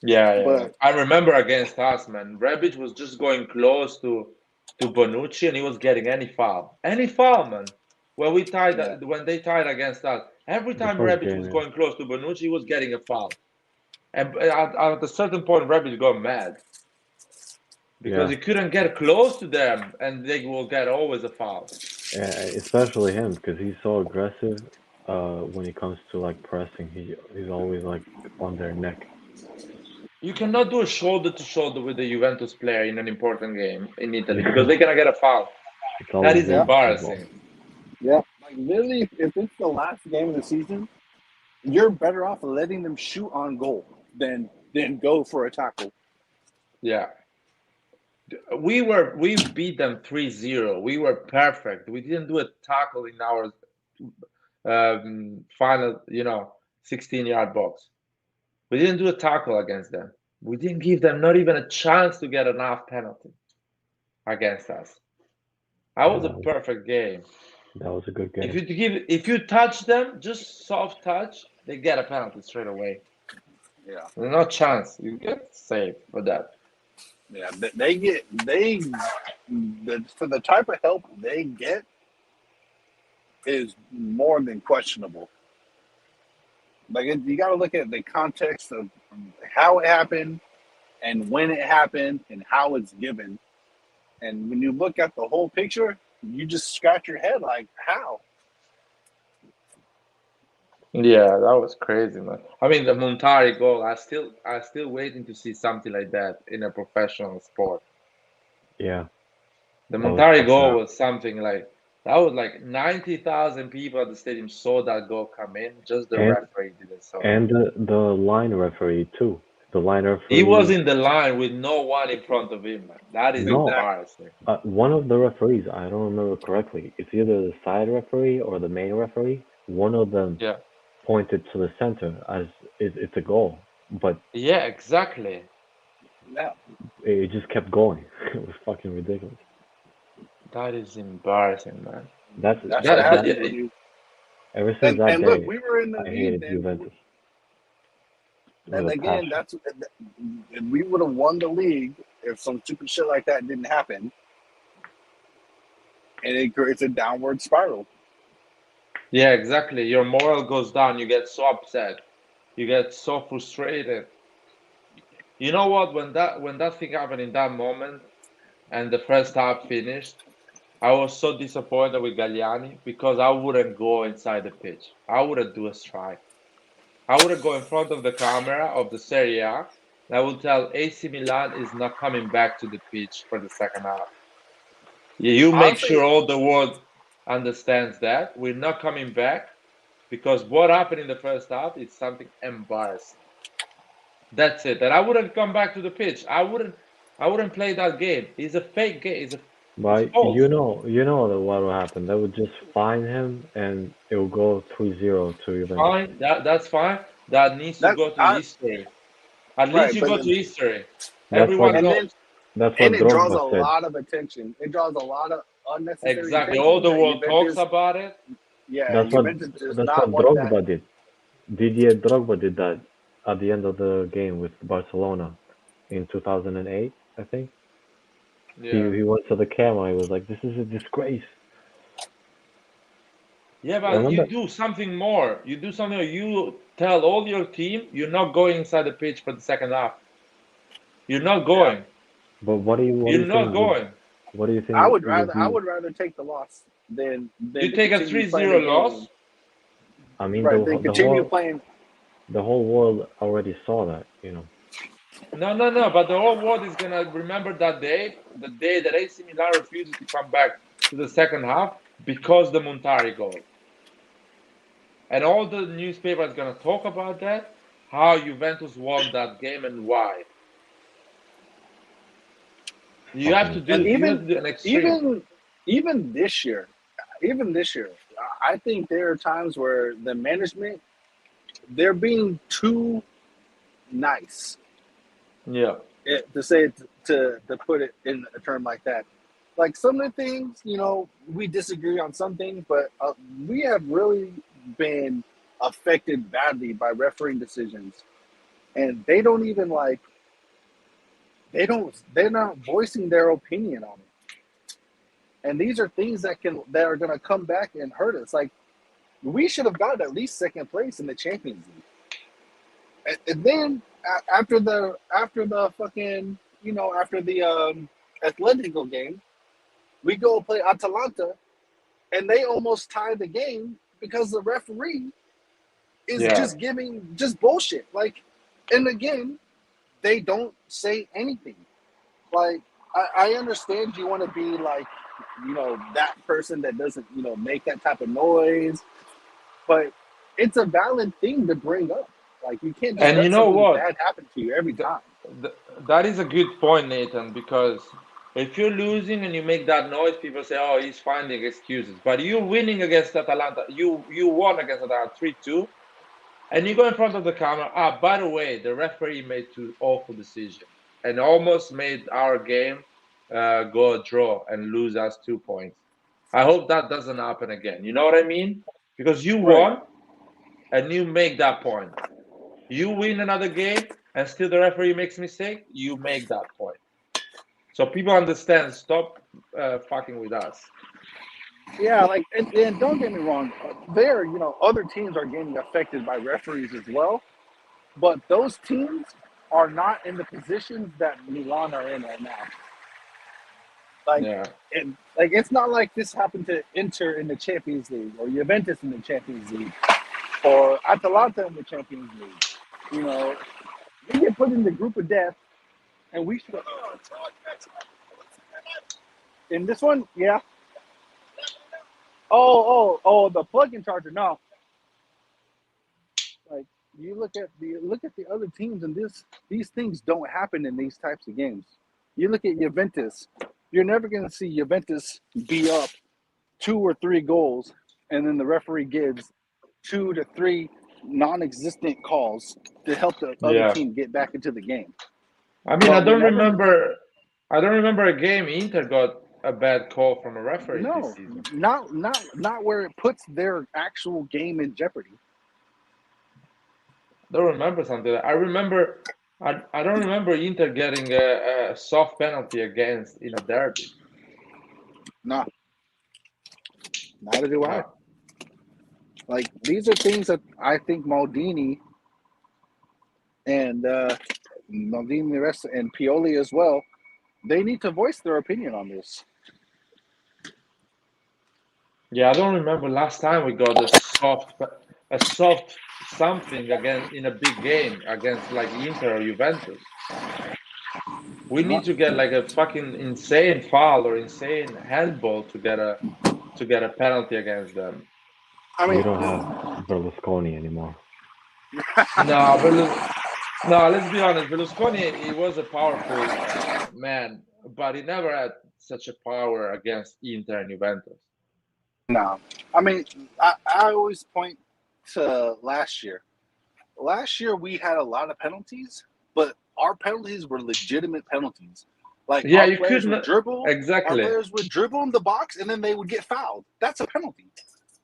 yeah. But I remember against us, man, Rebic was just going close to Bonucci, and he was getting any foul, man. When we tied, yeah, when they tied against us, every the time first Rebic game, was going close to Bonucci, he was getting a foul. And at a certain point, Rebic got mad because he couldn't get close to them, and they will get always a foul. especially him because he's so aggressive. When it comes to like pressing, he's always like on their neck. You cannot do a shoulder to shoulder with a Juventus player in an important game in Italy because they're gonna get a foul. It's That always is basketball. embarrassing. yeah. Like literally, if it's the last game of the season, you're better off letting them shoot on goal than go for a tackle. Yeah. We beat them 3-0. We were perfect. We didn't do a tackle in our final, 16-yard box. We didn't do a tackle against them. We didn't give them not even a chance to get an half penalty against us. That was a perfect game. That was a good game. If you touch them, just soft touch, they get a penalty straight away. Yeah, No chance. You get saved for that. yeah. For the type of help they get is more than questionable. Like you got to look at the context of how it happened and when it happened and how it's given. And when you look at the whole picture, you just scratch your head like, how? Yeah, that was crazy, man. I mean, the Montari goal. I still waiting to see something like that in a professional sport. Yeah. The That was Montari goal fucking- was something like that was like 90,000 people at the stadium saw that goal come in. Just the And referee didn't saw it. and the line referee too. The line referee. He was in the line with no one in front of him, man. That is No. embarrassing. One of the referees, I don't remember correctly. It's either the side referee or the main referee. One of them Yeah. pointed to the center as it's a goal, but Yeah, exactly. Yeah. it just kept going. It was fucking ridiculous. That is embarrassing, man. That's That's That- what that- happens when you. ever since that And day, look, we were in the I lead hated then. Juventus. And With a again, passion. we would have won the league if some stupid shit like that didn't happen. And it creates a downward spiral. Yeah, exactly. Your moral goes down. You get so upset. You get so frustrated. You know what? When that thing happened in that moment and the first half finished, I was so disappointed with Galliani because I wouldn't go inside the pitch. I wouldn't do a strike. I wouldn't go in front of the camera of the Serie A. And I would tell AC Milan is not coming back to the pitch for the second half. You make Honestly, sure all the world understands that we're not coming back because what happened in the first half is something embarrassing. That's it. And I wouldn't come back to the pitch. I wouldn't play that game. It's a fake game. It's But false. you know that what will happen. They would just fine him, and it will go 3-0 to Juventus. Fine. That's fine. That needs to go to history. At least right, you but go to history. That's Everyone what knows. that's what and it draws a Drogba said. lot of attention. It draws a lot of unnecessary Exactly. attention. All the that world talks Juventus, about it. That's what Juventus does that's not what want that. Drogba did. Didier Drogba did that at the end of the game with Barcelona in 2008, I think. Yeah. He went to the camera. He was like, "This is a disgrace." Yeah, but Remember? you do something more. You do something. You tell all your team you're not going inside the pitch for the second half. You're not going. But what do You're you not think would going. what do you I think would would rather I be? would rather take the loss than You to take a continue playing the 3-0 game. loss. I mean, Right, then continue playing. the whole world already saw that, you know. No, no, no. But the whole world is gonna remember that day, the day that AC Milan refuses to come back to the second half because the Montari goal. And all the newspapers gonna talk about that, how Juventus won that game and why. You have Okay. to And do an extreme. even this year, I think there are times where the management they're being too nice. Yeah. To say it, to put it in a term like that. Like some of the things, we disagree on some things, but we have really been affected badly by refereeing decisions, and they don't even they're not voicing their opinion on it. And these are things that are gonna come back and hurt us. Like we should have gotten at least second place in the Champions League. And then after the fucking after the Atletico game, we go play Atalanta, and they almost tie the game because the referee is Yeah. just giving just bullshit. Like, and again, they don't say anything. Like, I understand you want to be like, that person that doesn't, make that type of noise, but it's a valid thing to bring up. Like, you can't just And you let know something what? bad happen to you every Th- time. that is a good point, Nathan, because if you're losing and you make that noise, people say, "Oh, he's finding excuses." But you're winning against Atalanta. You won against Atalanta 3-2, and you go in front of the camera. Ah, by the way, the referee made two awful decisions and almost made our game go a draw and lose us 2 points. I hope that doesn't happen again. You know what I mean? Because you Right. won and you make that point. You win another game and still the referee makes a mistake, you make that point. So people understand, stop fucking with us. Yeah, like, and don't get me wrong, other teams are getting affected by referees as well, but those teams are not in the positions that Milan are in right now. Like, Yeah. it's not like this happened to Inter in the Champions League or Juventus in the Champions League or Atalanta in the Champions League. We get put in the group of death, and we should. In this one, yeah. Oh, the plug-in charger. No, like you look at the other teams, and these things don't happen in these types of games. You look at Juventus. You're never going to see Juventus be up 2 or 3 goals, and then the referee gives 2 to 3 non-existent calls to help the other Yeah. team get back into the game. I mean, But whenever I don't remember a game Inter got a bad call from a referee this no, season. not where it puts their actual game in jeopardy. I don't remember something. I don't remember Inter getting a soft penalty against in a derby. No, neither do I. No. Like these are things that I think Maldini and the rest and Pioli as well. They need to voice their opinion on this. Yeah, I don't remember last time we got a soft something again in a big game against like Inter or Juventus. We need to get like a fucking insane foul or insane handball to get a penalty against them. I We mean, don't have Berlusconi anymore. No, no. Let's be honest. Berlusconi, he was a powerful man, but he never had such a power against Inter and Juventus. no. I mean, I always point to last year. Last year we had a lot of penalties, but our penalties were legitimate penalties. Like Yeah, our you players would couldn't dribble, our exactly players would dribble in the box, and then they would get fouled. That's a penalty.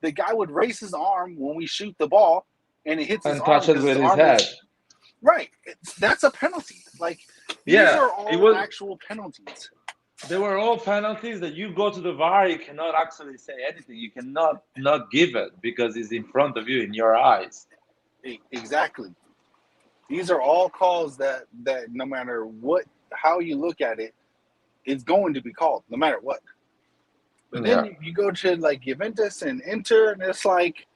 The guy would raise his arm when we shoot the ball, and it hits his and arm touch it because his with his arm is head. right. That's a penalty. Like these Yeah, are it all was. actual penalties. They were all penalties that you go to the VAR, you cannot actually say anything. You cannot not give it because it's in front of you in your eyes. Exactly. These are all calls that no matter how you look at it, it's going to be called no matter what. But Yeah. then you go to like Juventus and Inter, and it's like,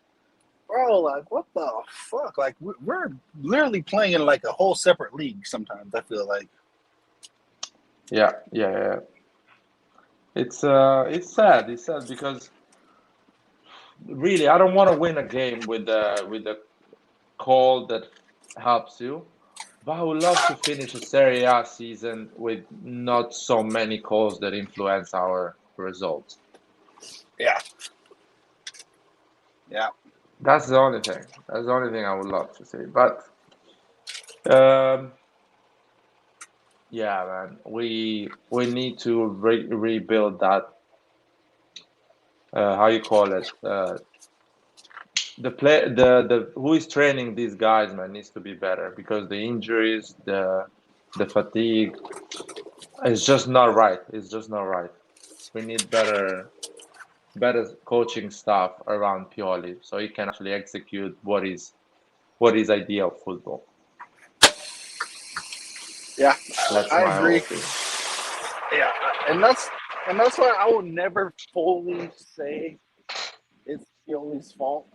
bro, like what the fuck? Like we're literally playing in like a whole separate league. Sometimes I feel like. Yeah. It's sad. It's sad because really I don't want to win a game with a call that helps you. But I would love to finish a Serie A season with not so many calls that influence our results. Yeah. Yeah. That's the only thing. That's the only thing I would love to see. But yeah, man, we need to rebuild that. How you call it? The who is training these guys, man, needs to be better because the injuries, the fatigue, it's just not right. It's just not right. We need better coaching staff around Pioli so he can actually execute what is ideal football. Yeah, That's I my agree. whole thing. Yeah, and that's why I will never fully say it's Pioli's fault.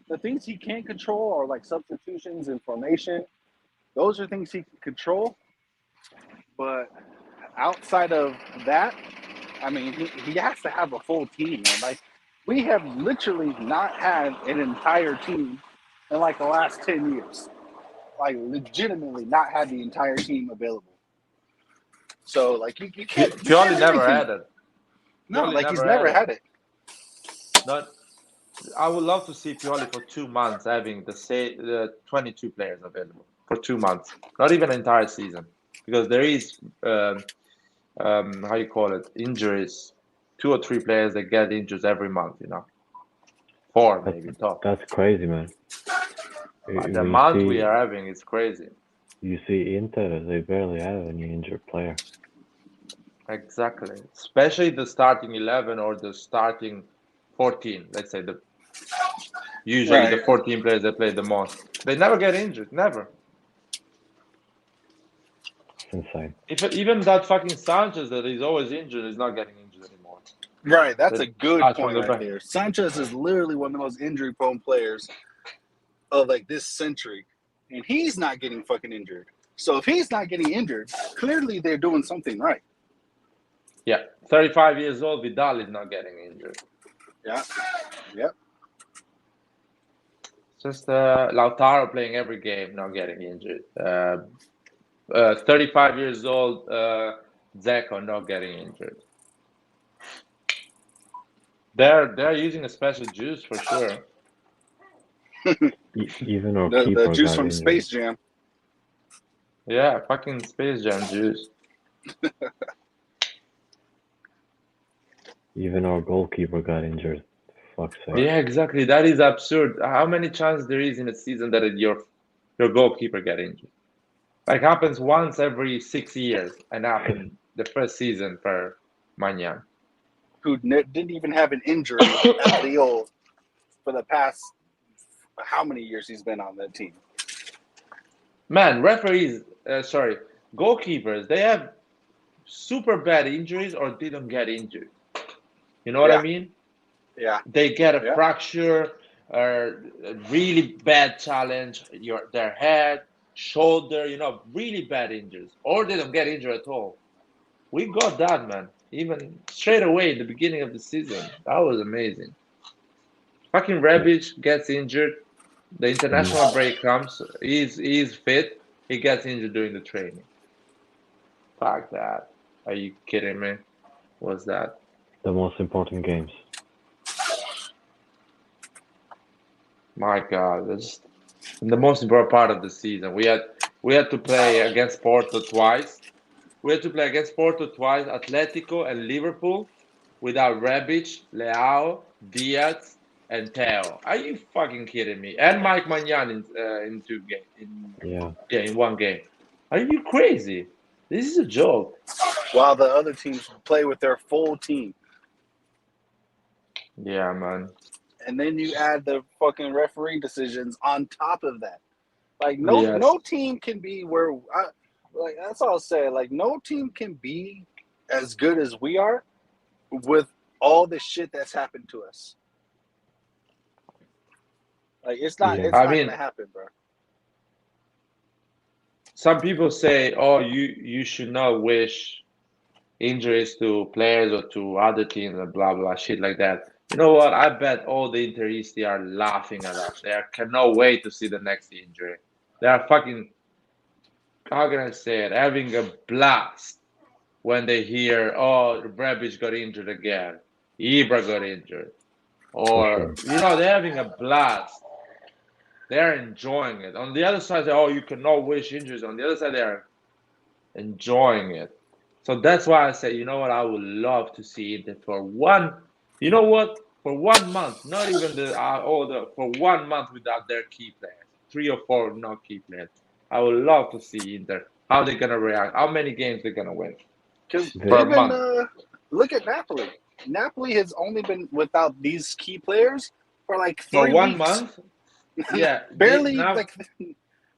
The things he can't control are like substitutions and formation. Those are things he can control. But outside of that, I mean, he has to have a full team. And like, we have literally not had an entire team in like the last 10 years. Like, legitimately not had the entire team available. So, like, you can't Pioli never everything. had it. No, Pioli like he's never had it. Not. I would love to see Pioli for 2 months having the 22 players available for 2 months, not even an entire season, because there is how you call it, injuries. 2 or 3 players that get injured every month. 4 That's maybe top. that's crazy, man. But the When amount we are having is crazy. you see Inter, they barely have any injured player. Exactly, especially the starting 11 or the starting 14. Let's say usually the 14 players that play the most. They never get injured, never. It's insane. Even that fucking Sanchez that is always injured is not getting injured anymore. Right, that's That a good starts from point the right back. there. Sanchez is literally one of the most injury-prone players of like this century, and he's not getting fucking injured. So if he's not getting injured, clearly they're doing something right. Yeah, 35 years old, Vidal is not getting injured. Yeah, yep. Just Lautaro playing every game, not getting injured. 35 years old, Zeko not getting injured. They're using a special juice for sure. Even our The keeper juice got from injured. Space Jam. Yeah, fucking Space Jam juice. Even our goalkeeper got injured. Fuck's sake. Yeah, exactly. That is absurd. How many chances there is in a season that your goalkeeper get injured? Like happens once every 6 years, and happened the first season for Magnan. Who didn't even have an injury at Lille for the past how many years he's been on that team. Man, referees, goalkeepers, they have super bad injuries or didn't get injured. You know what I mean? Yeah. They get a fracture, or a really bad challenge, their head, shoulder, really bad injuries, or they don't get injured at all. We got that, man. Even straight away in the beginning of the season. That was amazing. Fucking Rebic gets injured. The international break comes. He's fit. He gets injured during the training. Fuck that. Are you kidding me? What's that? The most important games. My God, that's the most important part of the season. We had to play against Porto twice. We had to play against Porto twice, Atletico and Liverpool, without Rebic, Leao, Diaz, and Theo. Are you fucking kidding me? And Mike Magnan in 2 games. In 1 game. Are you crazy? This is a joke. While the other teams play with their full team. Yeah, man. and then you add the fucking referee decisions on top of that. Like Yes. no team can be like that's all I'll say. Like no team can be as good as we are with all the shit that's happened to us. Like it's not Yeah. I gonna mean, happen, bro. some people say, "Oh, you should not wish injuries to players or to other teams and blah blah shit like that." You know what? I bet all the Interisti are laughing at us. They cannot wait to see the next injury. They are fucking, how can I say it, having a blast when they hear, "Oh, Rebic got injured again, Ibra got injured," For or sure. they're having a blast. They're enjoying it. On the other side, oh, you cannot wish injuries. On the other side, they're enjoying it. So that's why I say, you know what, I would love to see it for one, you know what, for 1 month, not even for 1 month without their key players, 3 or 4 not key players. I would love to see Inter how they're gonna react, how many games they're gonna win Because for a even month. look at Napoli. Napoli has only been without these key players for like For 3 weeks. 1 month, yeah, they Barely now like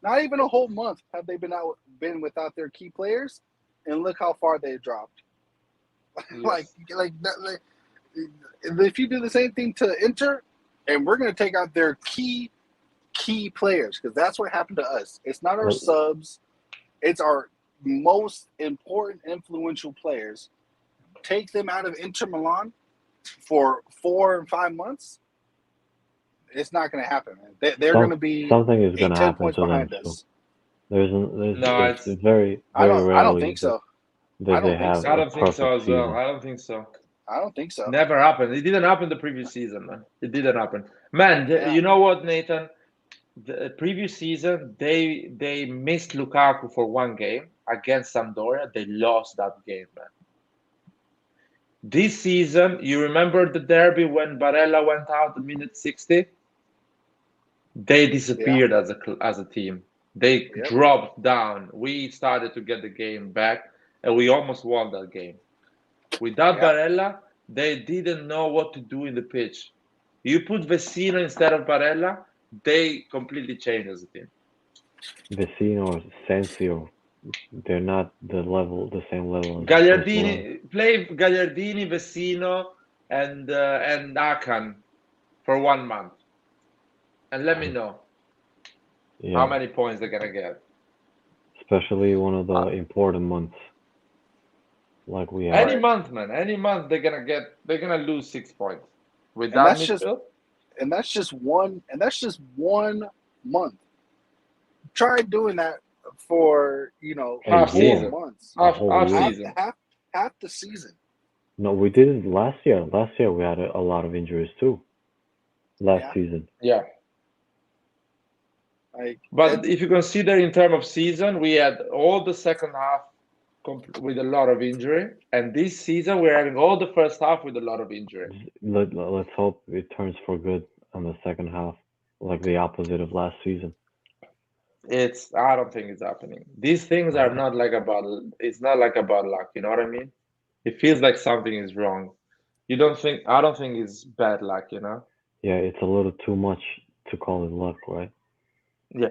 not even a whole month have they been without their key players, and look how far they dropped. like yes, like that. Like, if you do the same thing to Inter, and we're gonna take out their key players because that's what happened to us. It's not our Let, subs; it's our most important, influential players. Take them out of Inter Milan for 4 and 5 months. It's not going to happen, man. They're going to be something is gonna 10 happen points to them behind too. us. no, It's very I very don't think rarely so. I that they don't think have I so. a don't think so perfect as well. season. I don't think so. I don't think so. Never happened. It didn't happen the previous season, man. It didn't happen. Man, Yeah. you know what, Nathan? The previous season, they missed Lukaku for one game against Sampdoria. They lost that game, man. This season, you remember the derby when Barella went out at minute 60? They Yeah. disappeared as a team. They Yep. dropped down. We started to get the game back, and we almost won that game. Without Yeah. Barella, they didn't know what to do in the pitch. You put Vecino instead of Barella, they completely changed as a team. Vecino or Sensio, they're not the same level as those two are. Play Gagliardini, Vecino, and Akan for 1 month, and let me know how Yeah, many points they're gonna get. especially one of the Uh, important months like we have. any Right. month, man, any month they're gonna lose 6 points with And that that's just midfield. and that's just one month. Try doing that for A Half four year, season, months, a half whole half year. half season. half half the season. No, we did it last year. Last year we had a lot of injuries too. Last Yeah. season. Yeah. Like But it's if you consider in terms of season, we had all the second half with a lot of injury, and this season we're having all the first half with a lot of injury. Let's hope it turns for good on the second half, like the opposite of last season. I don't think it's happening. These things are not like about. It's not like about luck. You know what I mean? It feels like something is wrong. You don't think? I don't think it's bad luck. You know? Yeah, it's a little too much to call it luck, right? Yeah.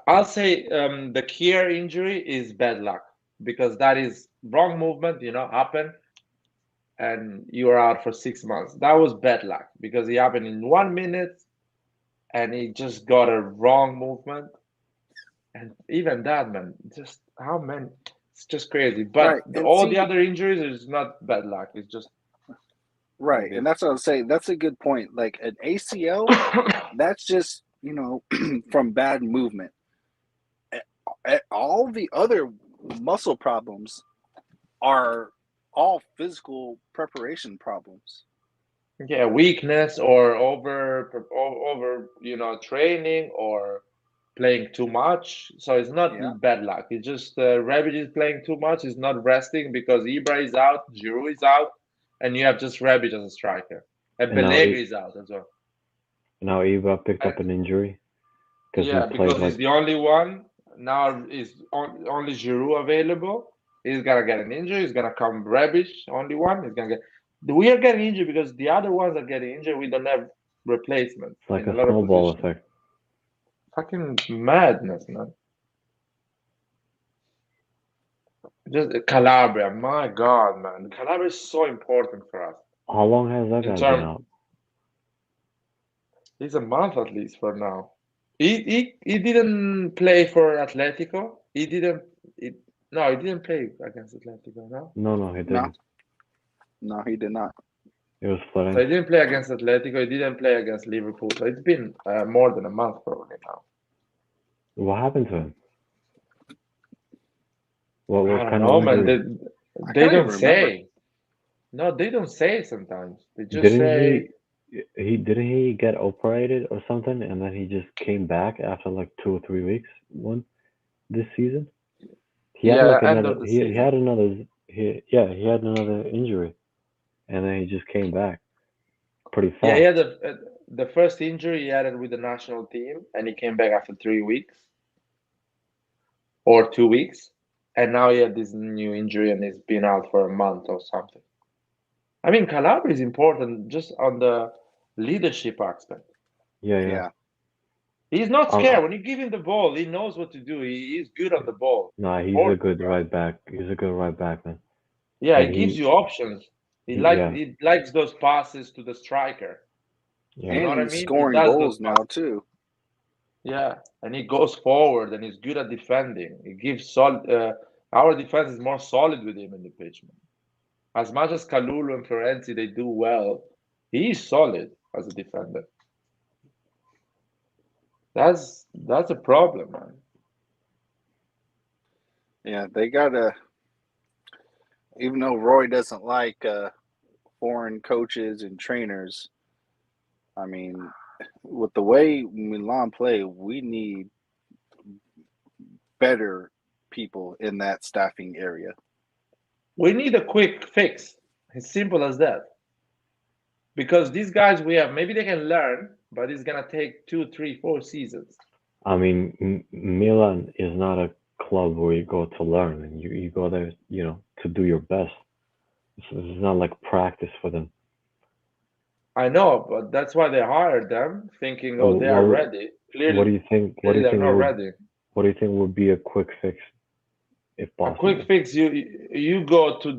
I'll say the Kier injury is bad luck because that is wrong movement. You know, happen and you are out for 6 months. That was bad luck because it happened in 1 minute and he just got a wrong movement. And even that, man, just how many? It's just crazy. right. But And all the see, other injuries is not bad luck. It's just like right. And this. that's what I'm saying. That's a good point. Like an ACL, that's just, from bad movement. All the other muscle problems are all physical preparation problems. Yeah, weakness or over, training or playing too much. So it's not Yeah. bad luck. It's just Rebic is playing too much. He's not resting because Ibra is out, Giroud is out, and you have just Rebic as a striker. And And now, Pellegrini is out as well. now Eva picked And up an injury because he yeah, played because he's like the only one now. Is only Giroud available. He's gonna get an injury. He's gonna come Rebic, only one. He's gonna get. We are getting injured because the other ones are getting injured. We don't have replacements It's like in a a lot of snowball positions. effect. Fucking madness, man. Just Calabria, my God, man. Calabria is so important for us. How long has that In guy been term, out? he's a month at least for now. He didn't play for Atletico. He didn't. He, no, he didn't play against Atletico. No, No, no, he No, didn't. no, he did not. It was so he Florence. didn't play against Atletico. He didn't play against Liverpool. So it's been more than a month probably now. What happened to him? What I don't kind of know, man. injury? I They can't even don't remember. say. No, they don't say sometimes. They just Didn't say, he didn't he get operated or something and then he just came back after like 2 or 3 weeks one this season? He had yeah, like end another of the season. he had another injury and then he just came back pretty Yeah, he fast. had the first injury he had it with the national team, and he came back after 3 weeks or 2 weeks, and now he had this new injury and he's been out for a month or something. I mean, Calabria is important just on the leadership aspect. Yeah, yeah. Yeah, He's not Uh, scared. When you give him the ball, he knows what to do. He's good on the ball. nah, he's a Important good for us. right back. He's a good right back, man. Yeah, Like he gives you options. yeah, He likes those passes to the striker. You yeah. know and what I he's mean? He scoring does those goals now passes. too. Yeah, and he goes forward and he's good at defending. He gives solid. Our defense is more solid with him in the pitch, man. As much as Kalulu and Florenzi they do well, he is solid as a defender. That's a problem, man. Yeah, they gotta. Even though Roy doesn't like foreign coaches and trainers, I mean, with the way Milan play, we need better people in that staffing area. We need a quick fix. As simple as that. Because these guys we have, maybe they can learn, but it's gonna take 2, 3, 4 seasons. I mean, Milan is not a club where you go to learn, and you go there, to do your best. It's not like practice for them. I know, but that's why they hired them, thinking, Uh, oh, they are What ready. what Clearly, do you think? What do clearly you they're think not would ready. what do you think would be a quick fix if A quick possible? fix, you go to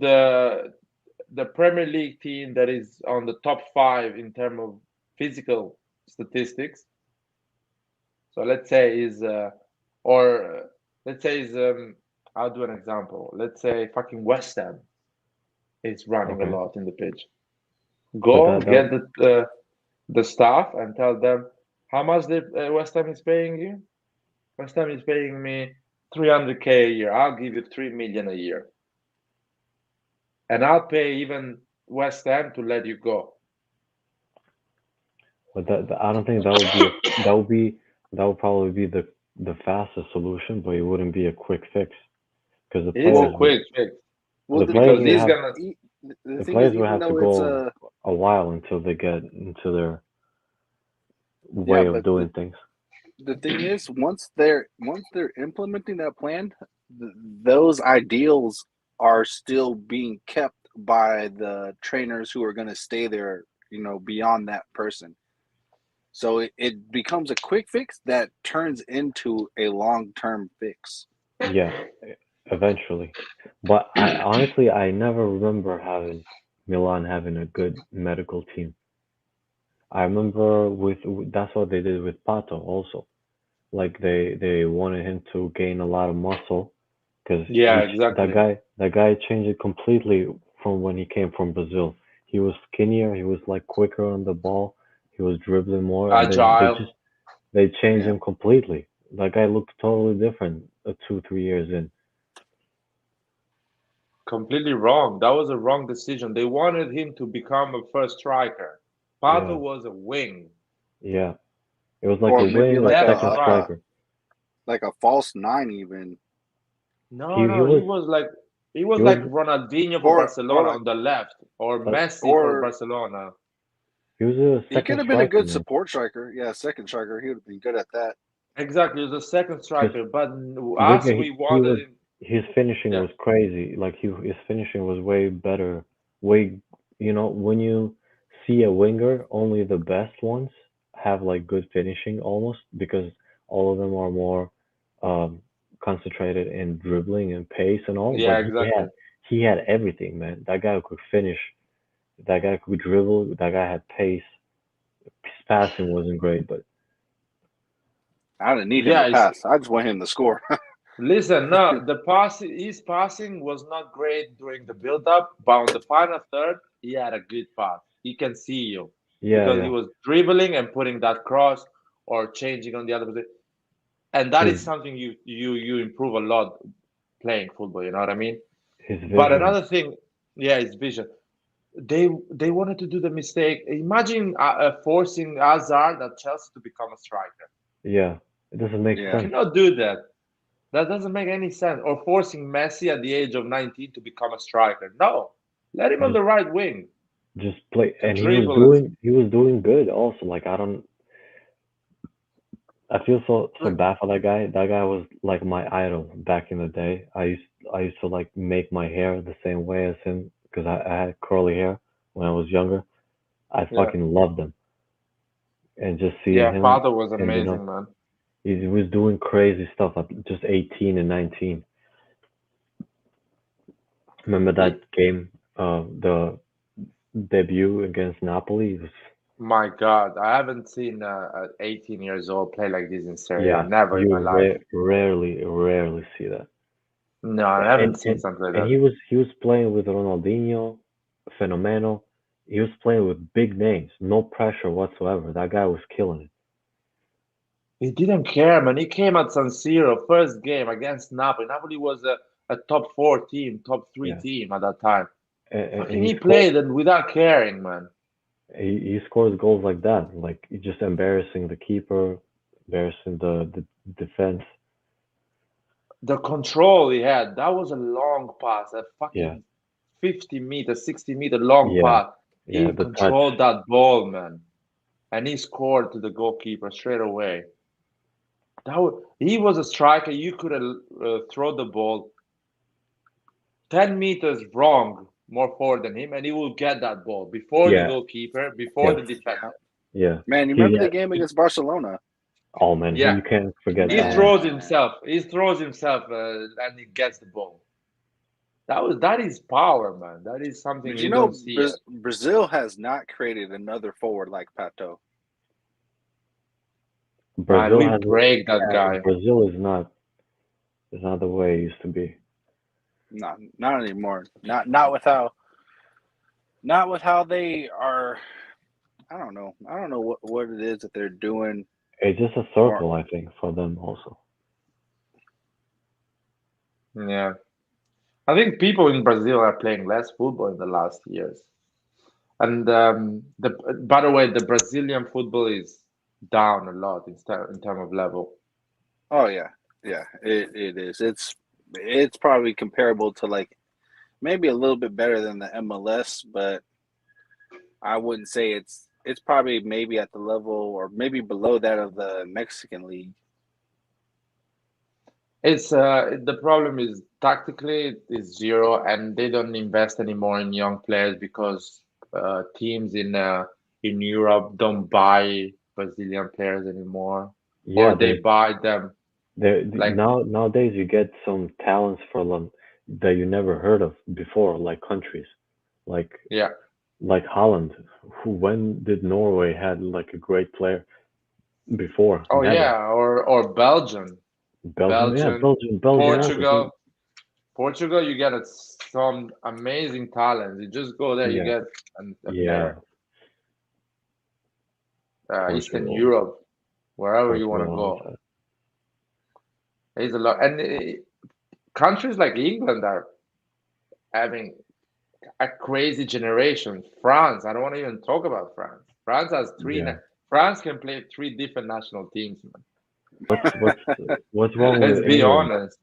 the Premier League team that is on the top five in terms of physical statistics. So let's say or let's say is I'll do an example. Let's say fucking West Ham is running a Okay, lot in the pitch. but Go that get the staff and tell them how much the West Ham is paying you. West Ham is paying me 300K a year. I'll give you 3 million a year, and I'll pay even West Ham to let you go. I don't think that would probably be the fastest solution, but it wouldn't be a quick fix because It is a Well, quick fix well, the the players because thing would he's is, have gonna. the the thing is, players would even have to though it's go a while until they get into their yeah, way of but doing things. the thing is, once they're implementing that plan, those ideals are still being kept by the trainers who are going to stay there, beyond that person. So it becomes a quick fix that turns into a long-term fix. Yeah, eventually. But I never remember having Milan having a good medical team. I remember that's what they did with Pato also. Like they wanted him to gain a lot of muscle because Yeah, exactly. that guy changed it completely from when he came from Brazil. He was skinnier, he was like quicker on the ball, he was dribbling more, and Agile. they changed Yeah, him completely. That guy looked totally different 2 3 years in. Completely wrong. That was a wrong decision. They wanted him to become a first striker. Pato Yeah, was a wing. yeah. It was like a or maybe wing or like Left second a right. striker. like a false nine even, No, He no, was he was he like was Ronaldinho for or Barcelona like on the left, or uh, Messi for or Barcelona. he was a he could second have been a striker, good man. support striker. Yeah, second striker. He would have been good at that. Exactly, he was a second Because striker. But us, Wigan, we he wanted was him. his finishing Yeah, was crazy. Like his finishing was way better. Way when you see a winger, only the best ones have like good finishing almost because all of them are more um, concentrated in dribbling and pace and all. Yeah, But exactly. he had everything, man. That guy could finish. That guy could dribble. That guy had pace. His passing wasn't great, but I didn't need him Yeah, to pass. I just want him to score. listen, no, his passing was not great during the build-up, but on the final third, he had a good pass. He can see you yeah, because he yeah. was dribbling and putting that cross or changing on the other position, and that His is something you improve a lot playing football. You know what I mean? his But vision. another thing, yeah, is vision. They wanted to do the mistake. Imagine forcing Hazard at Chelsea to become a striker. Yeah, it doesn't make You Yeah. sense. cannot do that. That doesn't make any sense. Or forcing Messi at the age of 19 to become a striker. No, let him on Just the right wing just play, to and dribble and he was doing good also. Like I feel so look. bad for that guy. That guy was like my idol back in the day. I used to like make my hair the same way as him because I had curly hair when I was younger. I Yeah, fucking loved him, and just seeing yeah. him Pato was ending up, amazing, man. he was doing crazy stuff at just 18 and 19. Remember He, that game, the debut against Napoli? It was, my God, I haven't seen a 18 years old play like this in Serie A. yeah, Never in my you life. rarely see that. No, I and haven't seen and something like and that. he was playing with Ronaldinho, Fenomeno. He was playing with big names, no pressure whatsoever. That guy was killing it. He didn't care, man. He came at San Siro, first game against Napoli. Napoli was a top four team, top three Yeah, team at that time. and Fucking he played and without caring, man. he scores goals like that, like just embarrassing the keeper, embarrassing the defense. The control he had, that was a long pass, a Yeah, fucking 50-meter, 60-meter long yeah, pass. yeah. He The touch. controlled that ball, man. And he scored to the goalkeeper straight away. He was a striker. You could throw the ball 10 meters wrong, more forward than him, and he will get that ball before the Yeah, goalkeeper, before yes, the Yeah. defender. yeah. Man, you He remember the had. game against Barcelona? Oh man, Yeah, you can't forget he that one. throws Man. himself. He throws himself, and he gets the ball. That is power, man. That is something But you don't see yet. Brazil has not created another forward like Pato. Man, Brazil we has. break that Yeah, guy. Brazil is not the way it used to be. Not anymore. Not with how they are. I don't know. I don't know what it is that they're doing. It's just a Or circle, I think, for them also. Yeah, I think people in Brazil are playing less football in the last years. And the by the way, the Brazilian football is down a lot in terms of level. oh yeah, it is. It's probably comparable to like maybe a little bit better than the MLS, but I wouldn't say it's probably maybe at the level or maybe below that of the Mexican league. It's the problem is tactically it is zero, and they don't invest anymore in young players because teams in Europe don't buy Brazilian players anymore, or Yeah, they buy them like nowadays you get some talents for them that you never heard of before, like countries, like yeah. Holland. Who when did Norway had like a great player before? Oh Never. yeah, or Belgium, Belgium, yeah, Belgium, Belgium also. Portugal. Portugal, you get some amazing talents. You just go there, you Yeah, get a yeah, player. Eastern Portugal, Europe, wherever you want to Portugal go, also. there's a lot. And countries like England are having a crazy generation. France, I don't want to even talk about France. France has Yeah. France can play three different national teams, man. What's what's wrong Let's with be England? honest.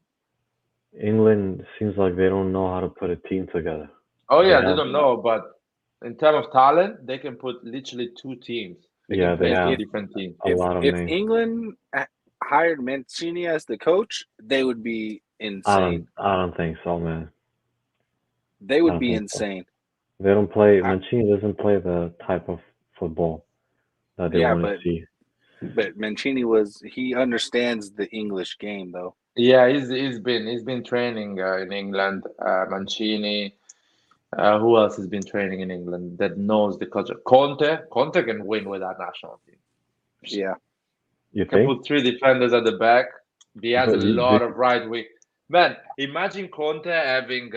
England seems like they don't know how to put a team together. Oh They yeah, they have, don't know, but in terms of talent, they can put literally two teams. They can yeah, they play two have different teams. a lot of If names. England hired Mancini as the coach, they would be insane. I don't think so, man. They I would don't be think so. insane. They don't play. I, Mancini doesn't play the type of football that they yeah, want to see. but Mancini he understands the English game though. Yeah, he's been training in England. Mancini. Who else has been training in England that knows the culture? Conte. Conte can win with that national team. Yeah, You Can think? put three defenders at the back. He has But a lot of right wing. Man, imagine Conte having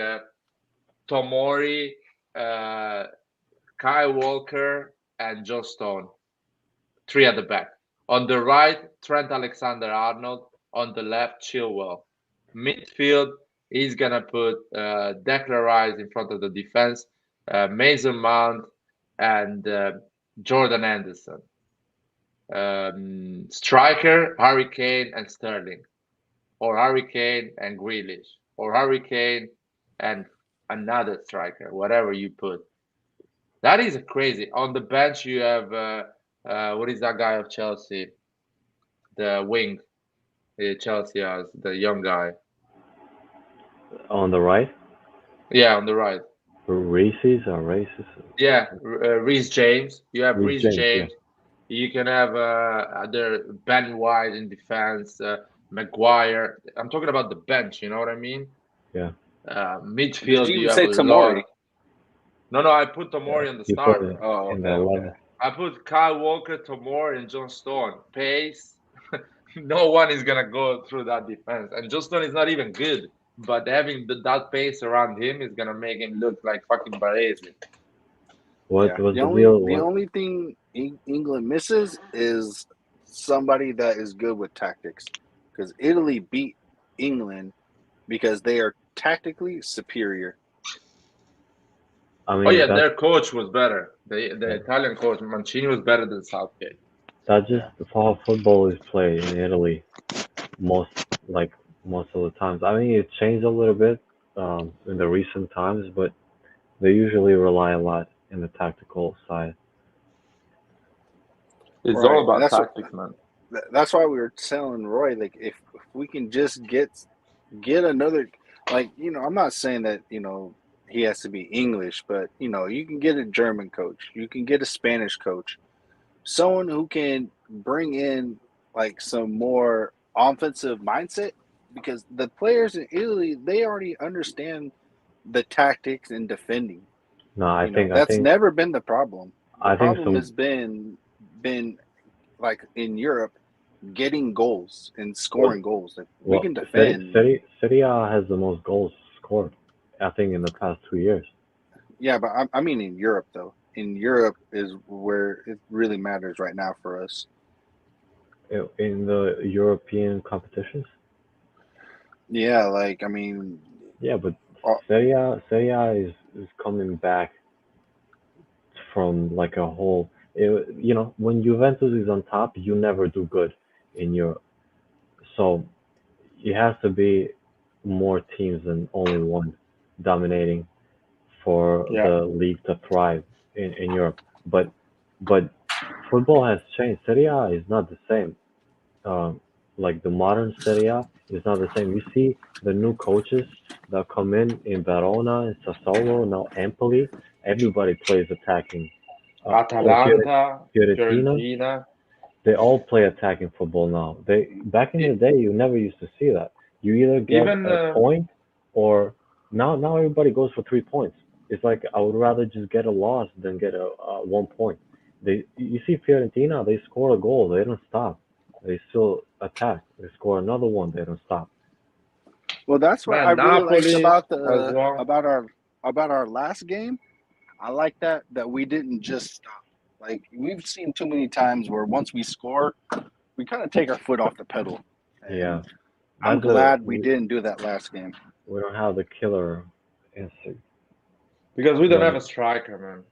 Tomori, uh, Kyle Walker, and Joe Stone. Three at the back. On the right, Trent Alexander-Arnold. On the left, Chilwell. Midfield, he's gonna put Declan Rice in front of the defense, Mason Mount, and Jordan Anderson. Striker, Harry Kane and Sterling, or Harry Kane and Grealish, or Harry Kane and another striker, whatever you put. That is crazy. On the bench, you have what is that guy of Chelsea? The wing Chelsea has, the young guy. on the right, Yeah, on the right. races. Yeah, Reece James. You have Reece Reece James, yeah. James. You can have other Ben White in defense, Maguire. I'm talking about the bench. You know what I mean? Yeah. did Midfield, you you have say a lot. Tomori? No, I put Tomori on the You put it starter. Oh, in okay, the okay. 11. I put Kyle Walker, Tomori, and John Stone. Pace. No one is gonna go through that defense, and John Stone is not even good. But having that pace around him is gonna make him look like fucking Baresi. What Yeah, was the deal? the What only thing England misses is somebody that is good with tactics, because Italy beat England because they are tactically superior. I Oh mean, yeah, their coach was better. The yeah, Italian coach Mancini was better than Southgate. that's just Yeah, how football is played in Italy. Most like most of the times. I mean, it changed a little bit in the recent times, but they usually rely a lot in the tactical side. It's all right. And about tactics, man. that's why we were telling Roy, like, if we can just get another, like, I'm not saying that he has to be English, but you can get a German coach, you can get a Spanish coach, someone who can bring in like some more offensive mindset, because the players in Italy, they already understand the tactics and defending. No, I think I That's think never been the problem. The I think problem some has been like in Europe, getting goals and well, scoring goals. Like, we well can defend. Serie A has the most goals scored. I think in the past 2 years. Yeah, but I mean in Europe though. In Europe is where it really matters right now for us. In the European competitions. Yeah, like, I mean, Yeah, but uh, Serie A is coming back from like a whole. When Juventus is on top, you never do good in Europe. So it has to be more teams than only one dominating for Yeah. the league to thrive in Europe. But football has changed. Serie A is not the same. Um, like the modern Serie A is not the same. You see the new coaches that come in Verona and Sassuolo, now Empoli. Everybody plays attacking. Or Atalanta, Fiorentina, Fiorentina. they all play attacking football now. They back in the E- day, you never used to see that. You either get Even a point, or now everybody goes for 3 points. It's like I would rather just get a loss than get a 1 point. You see Fiorentina, they score a goal, they don't stop. They still attack. They score another one, they don't stop. well, that's what I man, really liked Napoli about as the well. about our last game. I like that we didn't just stop. Like, we've seen too many times where once we score, we kind of take our foot off the pedal, Yeah, and I'm that's the glad we didn't do that last game. we don't have the killer instinct. Because we don't have But a striker, man.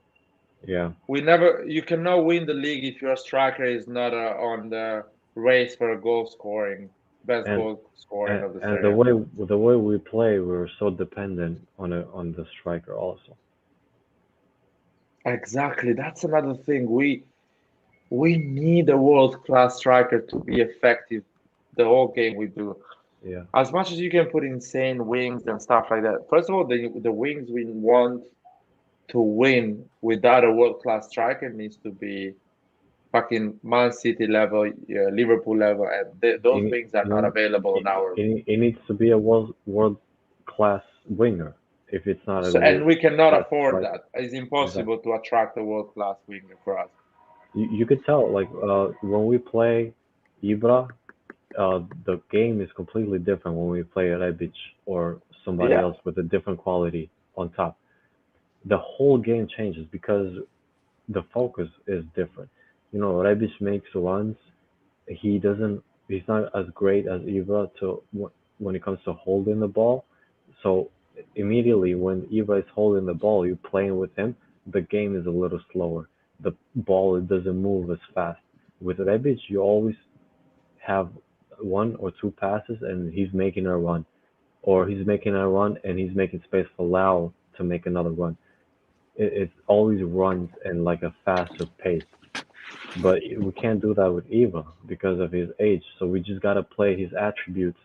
yeah, We never. You cannot win the league if your striker is not on the race for a goal scoring, best and goal scoring of the and series. the way we play, we're so dependent on the striker also. Exactly. That's another thing. We need a world class striker to be effective the whole game we do. Yeah, As much as you can put insane wings and stuff like that. First of all, the wings we want to win without a world class striker needs to be fucking Man City level, Liverpool level, and those It, things are not available in our league. it needs to be a world class winger. If it's not a So, and world we cannot class afford striker, that. It's exactly. impossible to attract a world class winger for us. You could tell like when we play Ibra, the game is completely different when we play Rebic or somebody Yeah, else with a different quality on top. The whole game changes because the focus is different. You know, Rebic makes runs. He doesn't. He's not as great as Ibra to when it comes to holding the ball. So immediately when Ibra is holding the ball, you're playing with him. The game is a little slower. The ball it doesn't move as fast. With Rebic, you always have one or two passes and he's making a run, or he's making a run and he's making space for Lau to make another run. It always runs in like a faster pace. But we can't do that with Eva because of his age. So we just gotta play his attributes,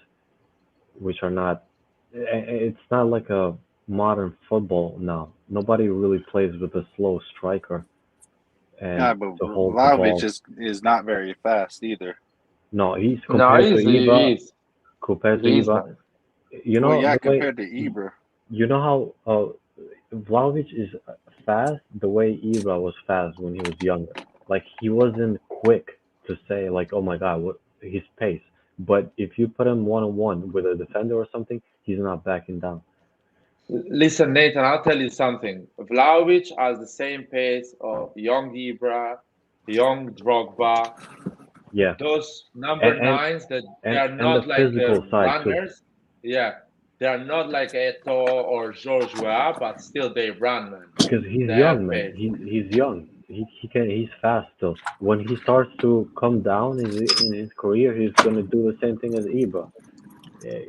which are not. It's not like a modern football now. Nobody really plays with a slow striker Yeah, and but to hold the Vlahovic ball. is not very fast either. No, he's no, compared to Eva. Compared to he is, Eva, man. you Well, know yeah, the way. compared to Ibra. You know how Vlahovic is fast the way Ibra was fast when he was younger. Like he wasn't quick to say like, oh my god, what his pace. But if you put him one on one with a defender or something, he's not backing down. Listen, Nathan, I'll tell you something. Vlahovic has the same pace of young Ibra, young Drogba, Yeah, those number and and nines that they and, are and the not like physical side too, runners. Yeah, they are not like Eto or George Weah, but still they run, man. because he's They young, have man. pace. He's young. He's fast still. When he starts to come down in his career, he's gonna do the same thing as Ibra.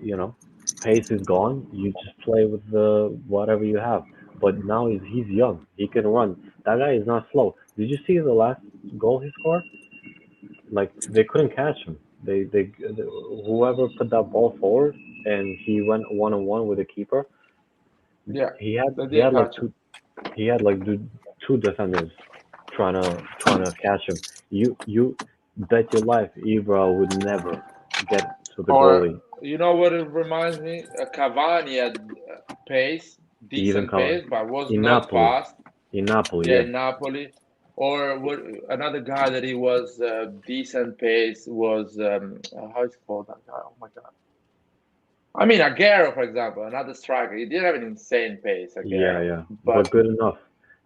You know, pace is gone. You just play with the whatever you have. But now he's young. He can run. That guy is not slow. Did you see the last goal he scored? Like they couldn't catch him. Whoever put that ball forward and he went one on one with the keeper. Yeah, He had they he didn't had like catch him. two defenders trying to catch him. You bet your life Ibra would never get to the Or goalie. you know what it reminds me? Cavani had pace, Even decent Cavani pace, but was in not Napoli. fast. In Napoli, Yeah, yeah. in Napoli. Or what? Another guy that he was decent pace was how is he called that guy? Oh my god! I mean, Aguero, for example, another striker. He did have an insane pace, Yeah, Aguero, yeah. but But good enough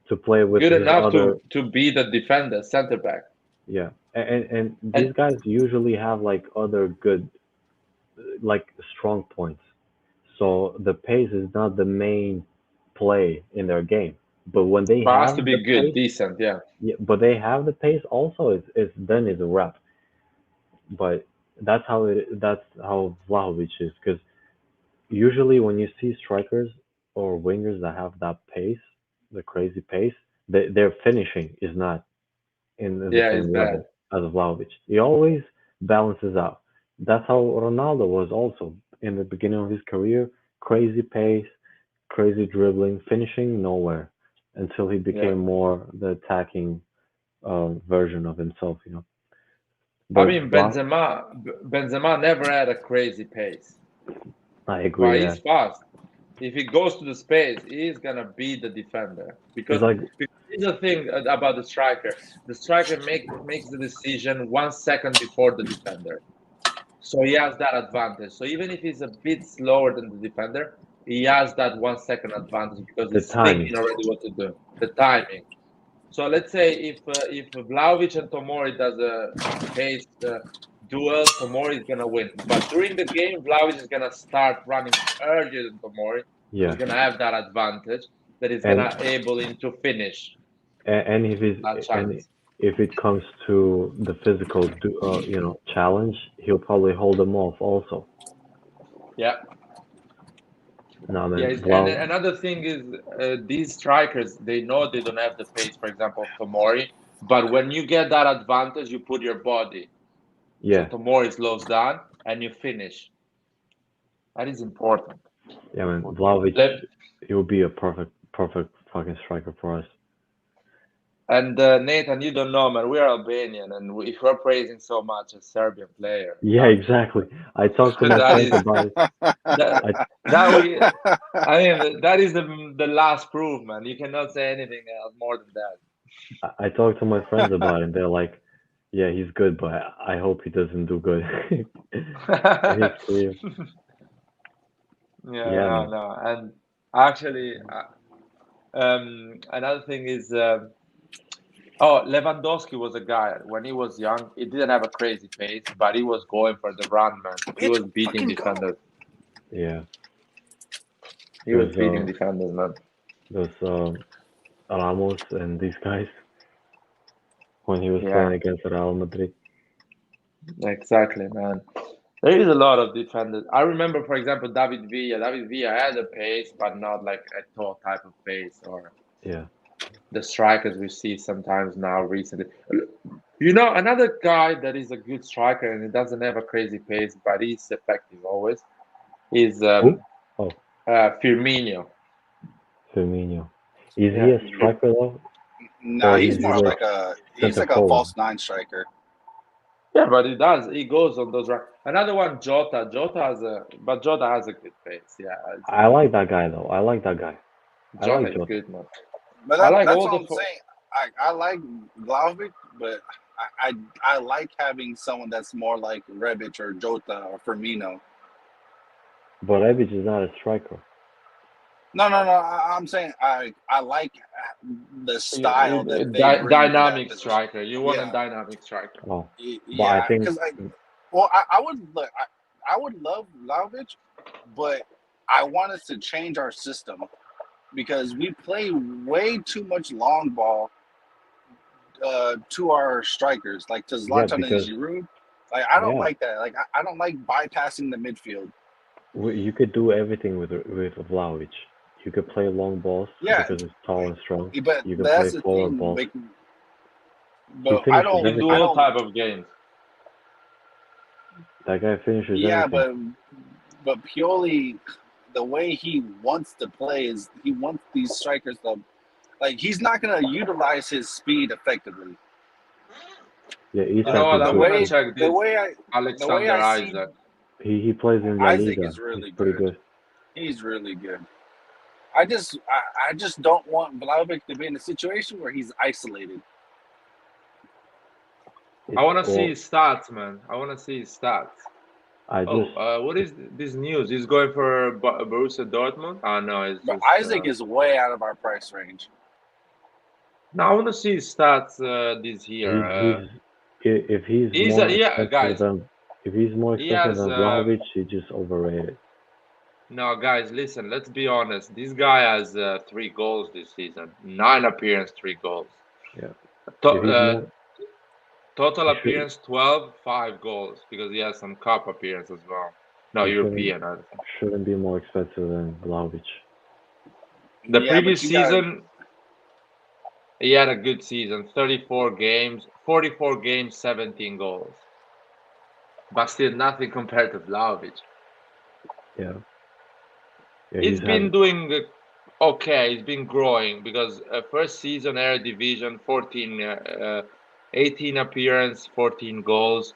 to play with good his enough other. to be the defender, center back. Yeah. And these And guys usually have like other good, like strong points. So the pace is not the main play in their game. But when they but has to have the be good, pace, decent. Yeah, yeah, but they have the pace also, it's then it's a wrap. But that's how Vlahovic is because usually when you see strikers or wingers that have that pace, the crazy pace, their finishing is not in the yeah, it's same bad. level as Vlahovic. He always balances out. That's how Ronaldo was also in the beginning of his career. Crazy pace, crazy dribbling, finishing nowhere until he Yeah, became more the attacking version of himself. You know, I but mean Benzema never had a crazy pace, I agree. but Yeah, he's fast. If he goes to the space, he's gonna beat the defender he's because like here's the thing about the striker. The striker makes the decision 1 second before the defender, so he has that advantage. So even if he's a bit slower than the defender, he has that 1 second advantage because the he's timing. thinking already what to do, the timing. So let's say if Vlahovic and Tomori does a pace duel, Tomori is gonna win. But during the game, Vlahovic is gonna start running earlier than Tomori, so Yeah, he's gonna have that advantage that is and gonna able him to finish and if it's that and chance. if it comes to the physical, challenge, he'll probably hold them off also. Yeah, No, yeah. man, And Vlau, another thing is these strikers they know they don't have the pace, for example, of Tomori. But when you get that advantage, you put your body. So yeah, Tomori slows down and you finish. That is important. yeah, man, Vlahovic, Let he will be a perfect fucking striker for us. And Nathan, you don't know, man. We're Albanian, and if we're praising so much a Serbian player, Yeah, exactly. I talked to my that friends is about it. that I that we. I mean, that is the last proof, man. You cannot say anything else more than I talked to my friends about it. And they're like, "Yeah, he's good, but I hope he doesn't do good in his that. career." Yeah, Yeah, no, man. no. And actually, another thing is, oh, Lewandowski was a guy when he was young. He didn't have a crazy pace, but he was going for the run, man. He Bitch, was beating fucking go. defenders. Yeah. He was There's beating defenders, man. there's Ramos and these guys when he was playing Yeah, against Real Madrid. exactly, man. There is a lot of defenders. I remember, for example, David Villa. David Villa had a pace, but not like a tall type of pace, or Yeah. the strikers we see sometimes now recently. You know, another guy that is a good striker and he doesn't have a crazy pace, but he's effective always, is Who? Oh, Firmino. Firmino. Is he Yeah, a striker though, Nah, or he's is he more like like a center forward? false nine striker. yeah, but he does. He goes on those. Another one, Jota. Jota has a good pace. Yeah, I like that guy though. I like that guy. I Jota like is Jota. good, man. But I like that's all what the. I'm saying. I like Vlahovic, but I like having someone that's more like Rebic or Jota or Firmino. But Rebic is not a striker. No. I'm saying I like the style that they bring to that Dynamic position. striker. You want a Yeah, dynamic striker. Oh, but I yeah. think Because I would look. I would love Vlahovic, but I want us to change our system because we play way too much long ball to our strikers, like to yeah, Zlatan and because Giroud. Like I don't yeah, like that. Like I don't like bypassing the midfield. you could do everything with Vlahovic. You could play long balls Yeah, because he's tall and strong. but You can play that's the forward thing. balls. Like, He but I finishes You don't. can do I everything. all don't. type of games. That guy finishes Yeah, everything. but Pioli, the way he wants to play is he wants these strikers to like. He's not going to utilize his speed effectively. Yeah, You know Isak what? is The I'm good gonna too. way check the this. way I the way Alexander I see Isaac. He plays in La Isaac Liga. is He's really pretty good. good. He's really good. I just don't want Vlahovic to be in a situation where he's isolated. I want to see Well, his stats, man. I want to see his stats. I just What is this news? He's going for Borussia Dortmund? Oh no, it's But just. Isaac is way out of our price range. No, I want to see his stats this he year. if he's He's more yeah, expensive guys. than if he's more He expensive has than Vlahovic, he's just overrated. no, guys. Listen, let's be honest. This guy has 3 goals this season. 9 appearances, 3 goals. Yeah. To, If he's more, total he should appearance 12, 5 goals because he has some cup appearance as well. No, he shouldn't European. I think. shouldn't be more expensive than Vlahovic. The Yeah, but previous you got season, he had a good season. 34 games, 44 games, 17 goals. But still nothing compared to Vlahovic. Yeah. Yeah, He's he's been having doing okay. He's been growing because first season Air Division 14, 18 appearance, 14 goals.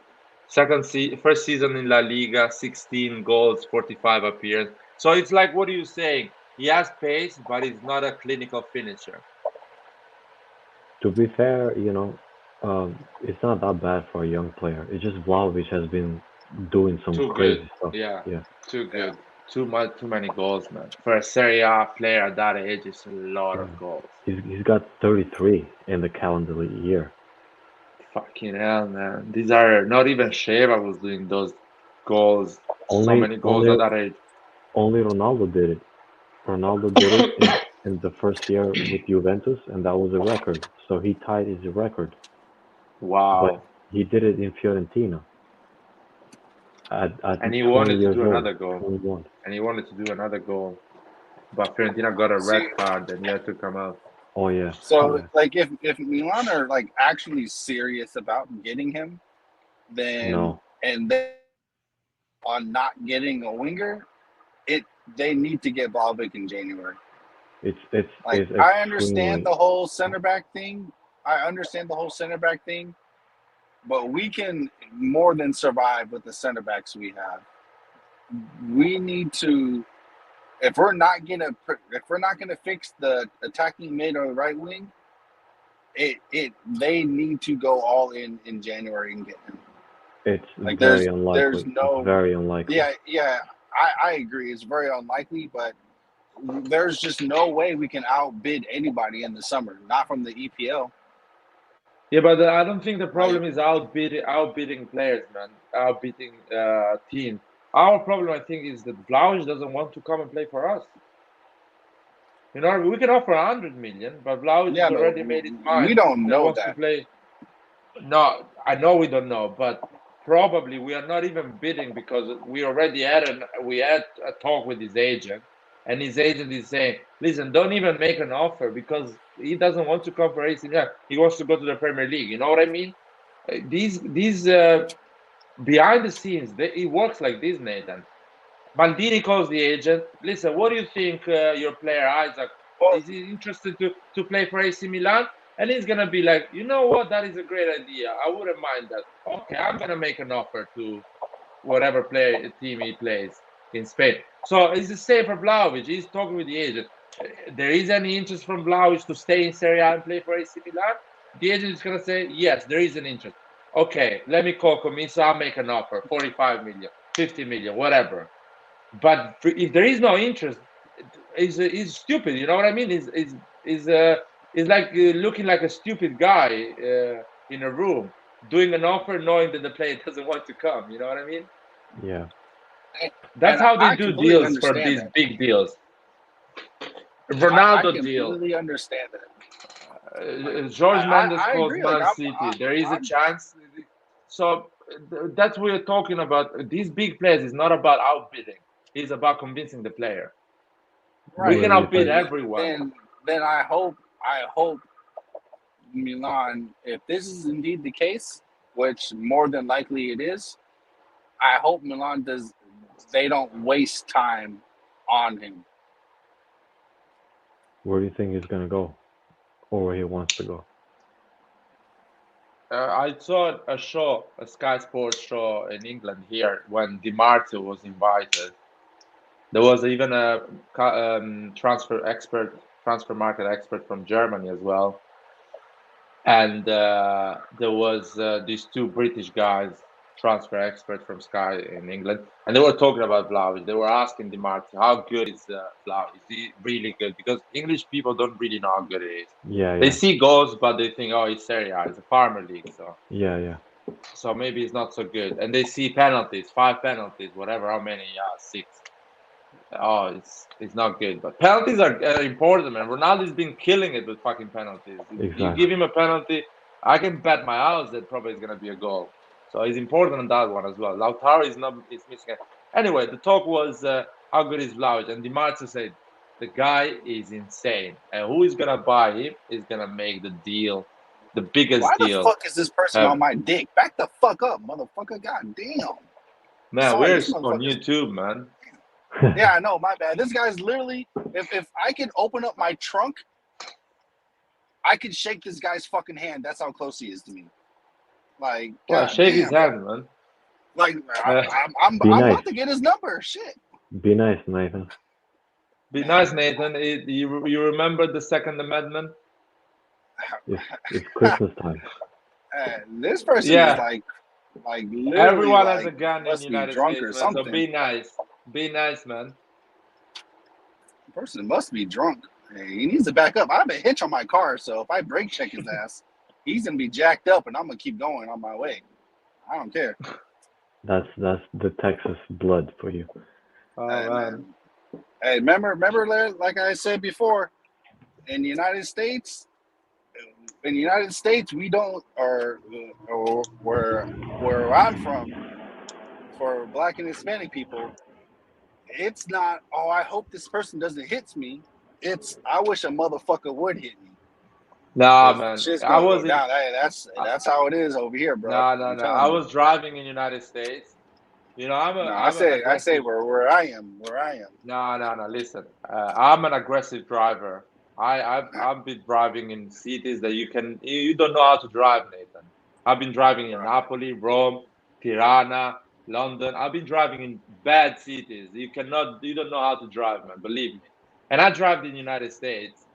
First season in La Liga, 16 goals, 45 appearance. So it's like, what are you saying? He has pace, but he's not a clinical finisher. to be fair, it's not that bad for a young player. It's just Vlahovic has been doing some Too good. crazy stuff. Yeah, Yeah. too yeah. good. Too many goals, man. For a Serie A player at that age, it's a lot Yeah. of goals. He's got 33 in the calendar year. Fucking hell, man. These are not even Sheva was doing those goals. So Only many goals only at that age. only Ronaldo did it. Ronaldo did it in the first year with Juventus, and that was a record. So he tied his record, but Wow. he did it in Fiorentina at And he 20 wanted to years do old, another goal. 21. And he wanted to do another goal. But Fiorentina got a red See, card and he had to come out. Oh yeah, so yeah. like if Milan are like actually serious about getting him, then No, and they on not getting a winger, it they need to get Vlahovic in January. It's Like it's I understand extremely. the whole center back thing. But we can more than survive with the center backs we have. We need to if we're not gonna fix the attacking mid or the right wing, they need to go all in January and get him. It's Like very there's unlikely. It's no very unlikely. yeah I agree. It's very unlikely, but there's just no way we can outbid anybody in the summer. Not from the EPL. Yeah, but I don't think the Like problem is outbidding players, man. Outbidding teams. Our problem, I think, is that Blausch doesn't want to come and play for us. You know, we can offer 100 million, but Blausch yeah, has but already made his we mind don't that he know wants to that. play. No, I know we don't know, but probably we are not even bidding because we already had a talk with his agent, and his agent is saying, "Listen, don't even make an offer because he doesn't want to come for AC Milan. He wants to go to the Premier League." You know what I mean? These behind the scenes, it works like this, Nathan. Maldini calls the agent. Listen, what do you think, your player Isaac? Well, Is he interested to play for AC Milan? And he's gonna be like, you know what? That is a great idea. I wouldn't mind that. Okay, I'm gonna make an offer to whatever team he plays in Spain. So it's the same for Vlahovic. He's talking with the agent. There is any interest from Vlahovic to stay in Serie A and play for AC Milan? The agent is gonna say yes, there is an interest. Okay, let me call Comiso. I'll make an offer, 45 million, 50 million, whatever. But if there is no interest, is stupid. You know what I mean? Is like looking like a stupid guy in a room doing an offer, knowing that the player doesn't want to come. You know what I mean? Yeah. That's and how they I do completely deals for understand these that. big deals. I Ronaldo deal. completely understand that. Like George Mendes I calls agree. Like Man City. There is a chance. So that's what we're talking about. These big players is not about outbidding. It's about convincing the player. We right. can What do you outbid think? everyone. Then I hope Milan, if this is indeed the case, which more than likely it is, I hope Milan does. They don't waste time on him. Where do you think he's gonna go, or where he wants to go? I saw a Sky Sports show in England here when Di Marzio was invited. There was even a transfer market expert from Germany as well, and there was these two British guys, transfer experts from Sky in England, and they were talking about Vlahovic. They were asking Di Marzio, how good is Vlahovic? Is he really good? Because English people don't really know how good it is. Yeah, They yeah, see goals, but they think, oh, it's Serie A, it's a farmer league, yeah, yeah. so maybe it's not so good. And they see penalties, 5 penalties, whatever, how many? 6. Oh, it's not good. But penalties are important, man. Ronaldo's been killing it with fucking penalties. You give Exactly. him a penalty, I can bet my house that probably is gonna be a goal. So it's important on that one as well. Lautaro is missing it. Anyway, the talk was how good is Vlahovic, and Di Marzio said the guy is insane, and who is gonna buy him is gonna make the deal, the Why biggest the deal fuck is this person on ever. my dick? Back the fuck up, motherfucker. God damn. Man, Sorry, we're this on motherfucker's. YouTube, man. Yeah, I know. My bad. This guy's literally. If I could open up my trunk, I could shake this guy's fucking hand. That's how close he is to me. Like, Well, god shake his damn, bro. hand, man. Like, Uh, Be I'm nice. about to get his number. Shit. Be nice, Nathan. Be nice, Nathan. You remember the Second Amendment? It's Christmas time. This person is Yeah. like literally Everyone has a like gun in the must be United drunk States, or man. So something. be nice. Be nice, man. The person must be drunk. Hey, he needs to back up. I have a hitch on my car, so if I brake check his ass, he's gonna be jacked up, and I'm gonna keep going on my way. I don't care. That's the Texas blood for you. Oh, Hey, man. man. Hey, remember, like I said before, in the United States, we don't, or where I'm from, for Black and Hispanic people, it's not. Oh, I hope this person doesn't hit me. It's I wish a motherfucker would hit me. Nah, If man. shit's I gonna go was in. down, hey, that's how it is over here, bro. No, no, I'm no. telling I you. was driving in United States. No, I I'm an say aggressive. where I am. Where I am. No. Listen, I'm an aggressive driver. I've been driving in cities that you don't know how to drive, Nathan. I've been driving in Right. Napoli, Rome, Tirana, London. I've been driving in bad cities. You don't know how to drive, man. Believe me. And I drive in the United States,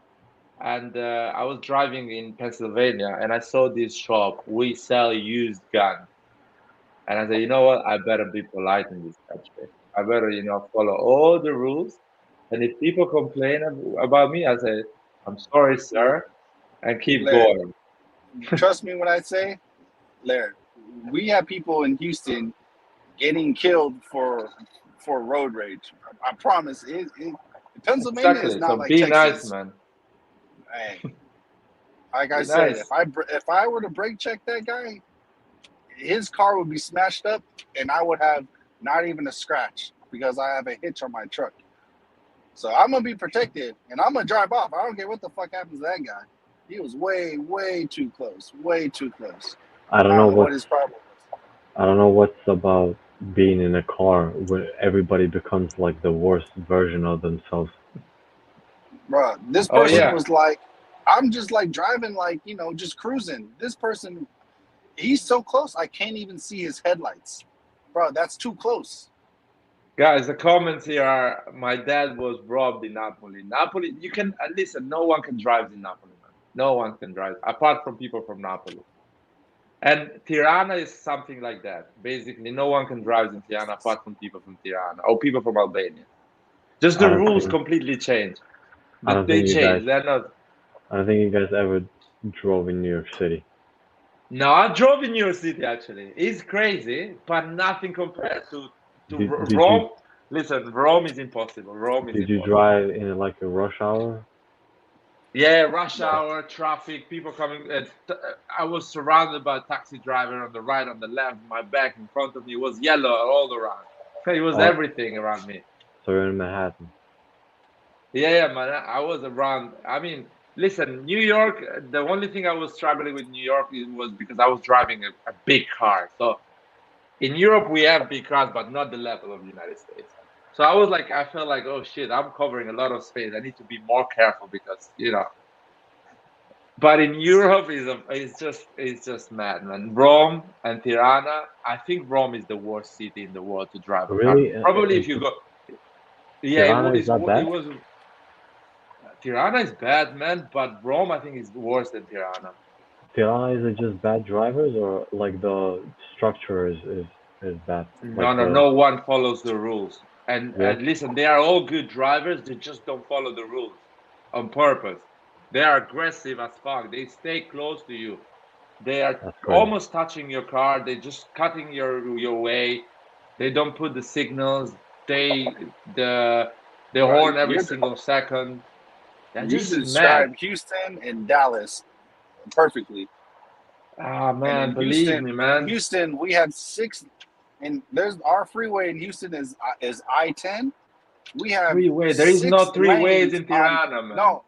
and I was driving in Pennsylvania, and I saw this shop. We sell used guns. And I said, you know what? I better be polite in this country. I better, follow all the rules. And if people complain about me, I say, I'm sorry, sir, and keep Larry, going. trust me when I say, Larry, we have people in Houston getting killed for road rage. I promise. Pennsylvania is Exactly. not So like be nice, Texas. man. Hey, like I Be said, nice. if I were to brake check that guy, his car would be smashed up, and I would have not even a scratch because I have a hitch on my truck. So I'm gonna be protected, and I'm gonna drive off. I don't care what the fuck happens to that guy. He was way too close, way too close. I don't I know don't know what what his problem was. I don't know what's about being in a car where everybody becomes like the worst version of themselves. Bruh, this Oh, person Like yeah. was like, I'm just like driving, like, just cruising. This person, he's so close, I can't even see his headlights. Bro, that's too close. Guys, the comments here are my dad was robbed in Napoli. Napoli, you can, listen, no one can drive in Napoli, man. No one can drive, apart from people from Napoli. And Tirana is something like that. Basically, no one can drive in Tirana apart from people from Tirana or people from Albania. Just I the don't rules think completely change. I don't They think you guys change. They're not. I don't think you guys ever drove in New York City. No, I drove in New York City actually. It's crazy, but nothing compared to Did you Rome. Listen, Rome is impossible. Rome is did you impossible. drive in like a rush hour? Yeah, rush Bro, hour, traffic, people coming. I was surrounded by a taxi driver on the right, on the left, my back, in front of me was yellow all around. It was Oh, everything around me. so you're in Manhattan. Yeah, man. I was around. I mean, listen, New York. The only thing I was struggling with New York was because I was driving a big car. So in Europe we have big cars, but not the level of the United States. So I felt like, oh shit, I'm covering a lot of space. I need to be more careful because But in Europe it's just mad, man. Rome and Tirana. I think Rome is the worst city in the world to drive a car. Really? Probably if you go, yeah, Tirana is not it bad? was. Tirana is bad, man, but Rome I think is worse than Tirana. Tirana is it just bad drivers or like the structure is bad? No, Like no, the no one follows the rules. And yeah, listen, they are all good drivers. They just don't follow the rules on purpose. They are aggressive as fuck. They stay close to you. They are that's crazy. almost touching your car. They just cutting your way. They don't put the signals. They bro, horn every single second. They're you just mad. described Houston and Dallas perfectly. Ah, And man, believe me, man. Houston, we have six, and there's our freeway in Houston is I-10. We have Three way. There is no six three ways lanes in on Tirana, man. no,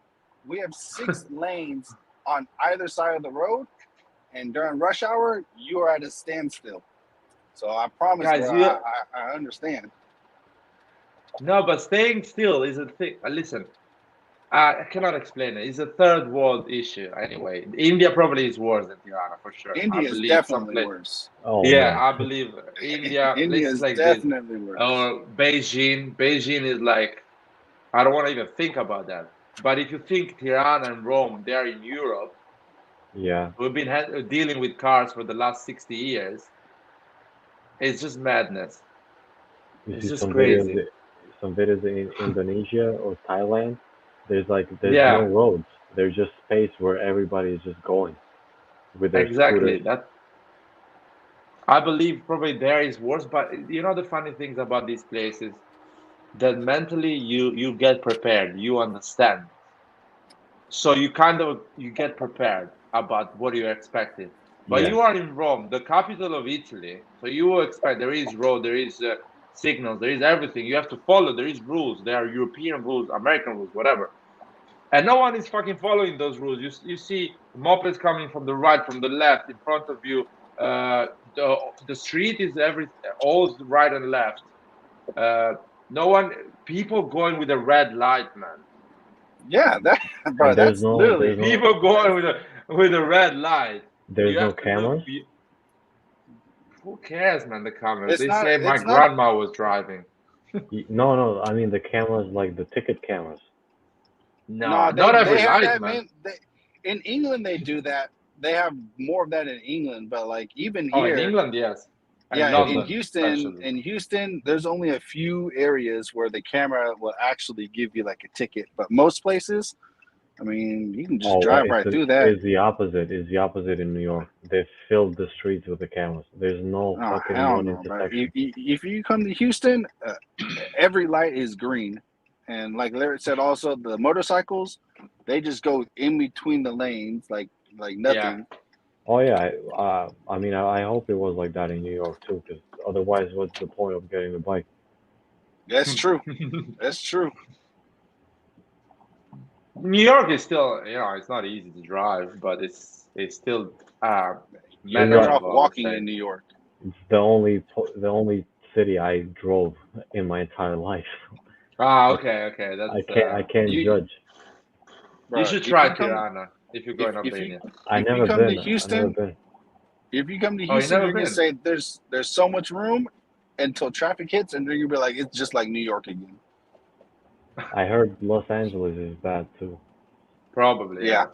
we have six lanes on either side of the road, and during rush hour, you are at a standstill. So I promise, Guys, bro, I understand. no, but staying still is a thing. Listen, I cannot explain it. It's a third world issue anyway. India probably is worse than Tirana for sure. I India is believe some definitely place. worse. Oh Yeah, man. I believe India. India It's is like this. definitely worse. Or Beijing. Beijing is like I don't want to even think about that. But if you think Tirana and Rome, they are in Europe. Yeah. We've been dealing with cars for the last 60 years. It's just madness. You It's see just crazy. some videos in Indonesia or Thailand. There's no Yeah, roads. There's just space where everybody is just going with their exactly. scooters. That I believe probably there is worse. But the funny things about these places that mentally you get prepared, you understand. So you get prepared about what you're expecting. But Yeah, you are in Rome, the capital of Italy, so you will expect there is road, there is signals, there is everything. You have to follow. There is rules. There are European rules, American rules, whatever. And no one is fucking following those rules. You see mopeds coming from the right, from the left, in front of you. the street is all right and left. No one, people going with a red light, man. Yeah, that bro. And there's That's no literally. there's no People going with a red light. there's You no have to look. cameras. Who cares, man? The cameras. It's They not. say my It's not. grandma was driving. No, I mean the cameras like the ticket cameras. No, No, not they every have light, that, man. man. In England, they do that. They have more of that in England, but like even Oh, in here, England, yes, and yeah, Okay. London, especially. In Houston, there's only a few areas where the camera will actually give you like a ticket, but most places, I mean, you can just Oh, drive right through that. it's the opposite. It's the opposite in New York. They filled the streets with the cameras. There's no Oh fucking hell one no, bro! intersection. If you come to Houston, every light is green, and like Larry said, also the motorcycles, they just go in between the lanes like Yeah, nothing. Oh yeah, I mean, I hope it was like that in New York too, because otherwise, what's the point of getting the bike? That's true. That's true. New York is still, it's not easy to drive, but it's still You're better off manageable, I would walking say. in New York. It's the only city I drove in my entire life. Ah, I, okay, that's I can't You, judge. you bro, should try Tirana if you go in if you Albania. if you come to I never Houston, been. if you come to Oh, you Houston, never you're gonna been? say there's so much room until traffic hits, and then you'll be like, it's just like New York again. I heard Los Angeles is bad too. Probably, Yeah. yeah.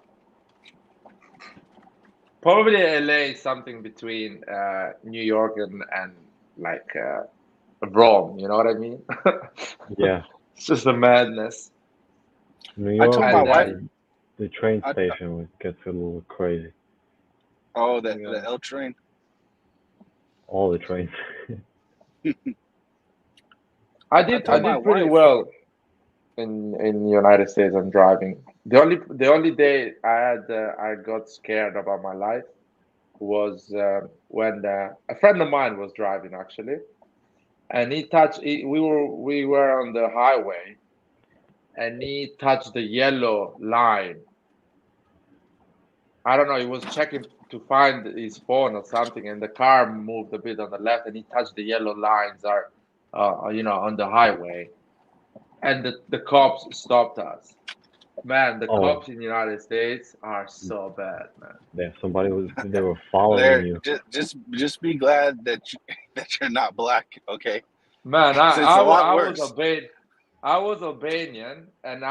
Probably LA is something between New York and like Rome. You know what I mean? Yeah, It's just a madness. New I told York my And is wife, the train I, station gets a little crazy. oh, yeah. the L train. All the trains. I I told my did pretty wife, well in the United States on driving. The only day I got scared about my life was when a friend of mine was driving actually, and we were on the highway, and he touched the yellow line. I don't know. He was checking to find his phone or something, and the car moved a bit on the left, and he touched the yellow lines on the highway, and the cops stopped us. Man, the Oh, cops in the United States are so bad, man. they were following there, you. just be glad that that you're not black, okay? Man, Because it's a lot I was worse. Albanian, and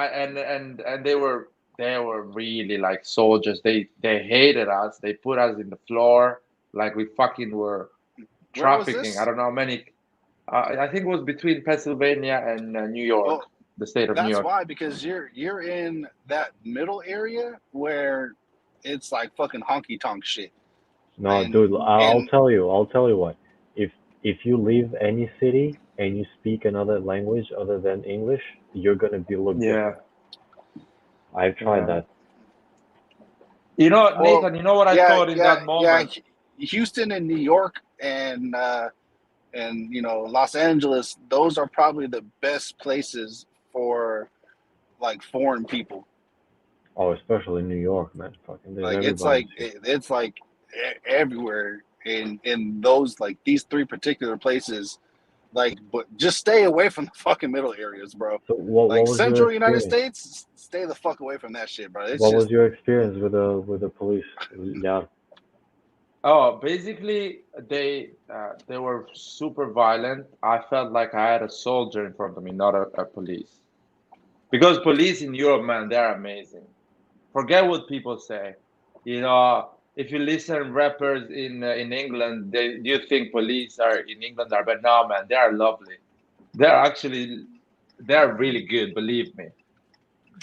they were really like soldiers. They hated us. They put us in the floor like we fucking were Where was trafficking. I this? don't know how many. I think it was between Pennsylvania and New York, Well, the state of New that's York. why, because you're in that middle area where it's like fucking honky tonk shit, No, and dude, and I'll tell you what. If you leave any city and you speak another language other than English, you're gonna be looked Yeah, different. I've tried yeah. that. well, Nathan, you know what I thought in that yeah. moment? Houston and New York and Los Angeles, those are probably the best places for like foreign people. Oh, especially New York, man. Fucking, there's Like everybody here. it's like everywhere in those like these three particular places. Like, but just stay away from the fucking middle areas, bro. So Like what was your central United experience? States, stay the fuck away from that shit, bro. It's What was just your experience with the police? Yeah. Oh, basically, they were super violent. I felt like I had a soldier in front of me, not a police. Because police in Europe, man, they're amazing. Forget what people say. If you listen rappers in England, you think police are in England are, but no, man, they are lovely. They're actually they're really good, believe me.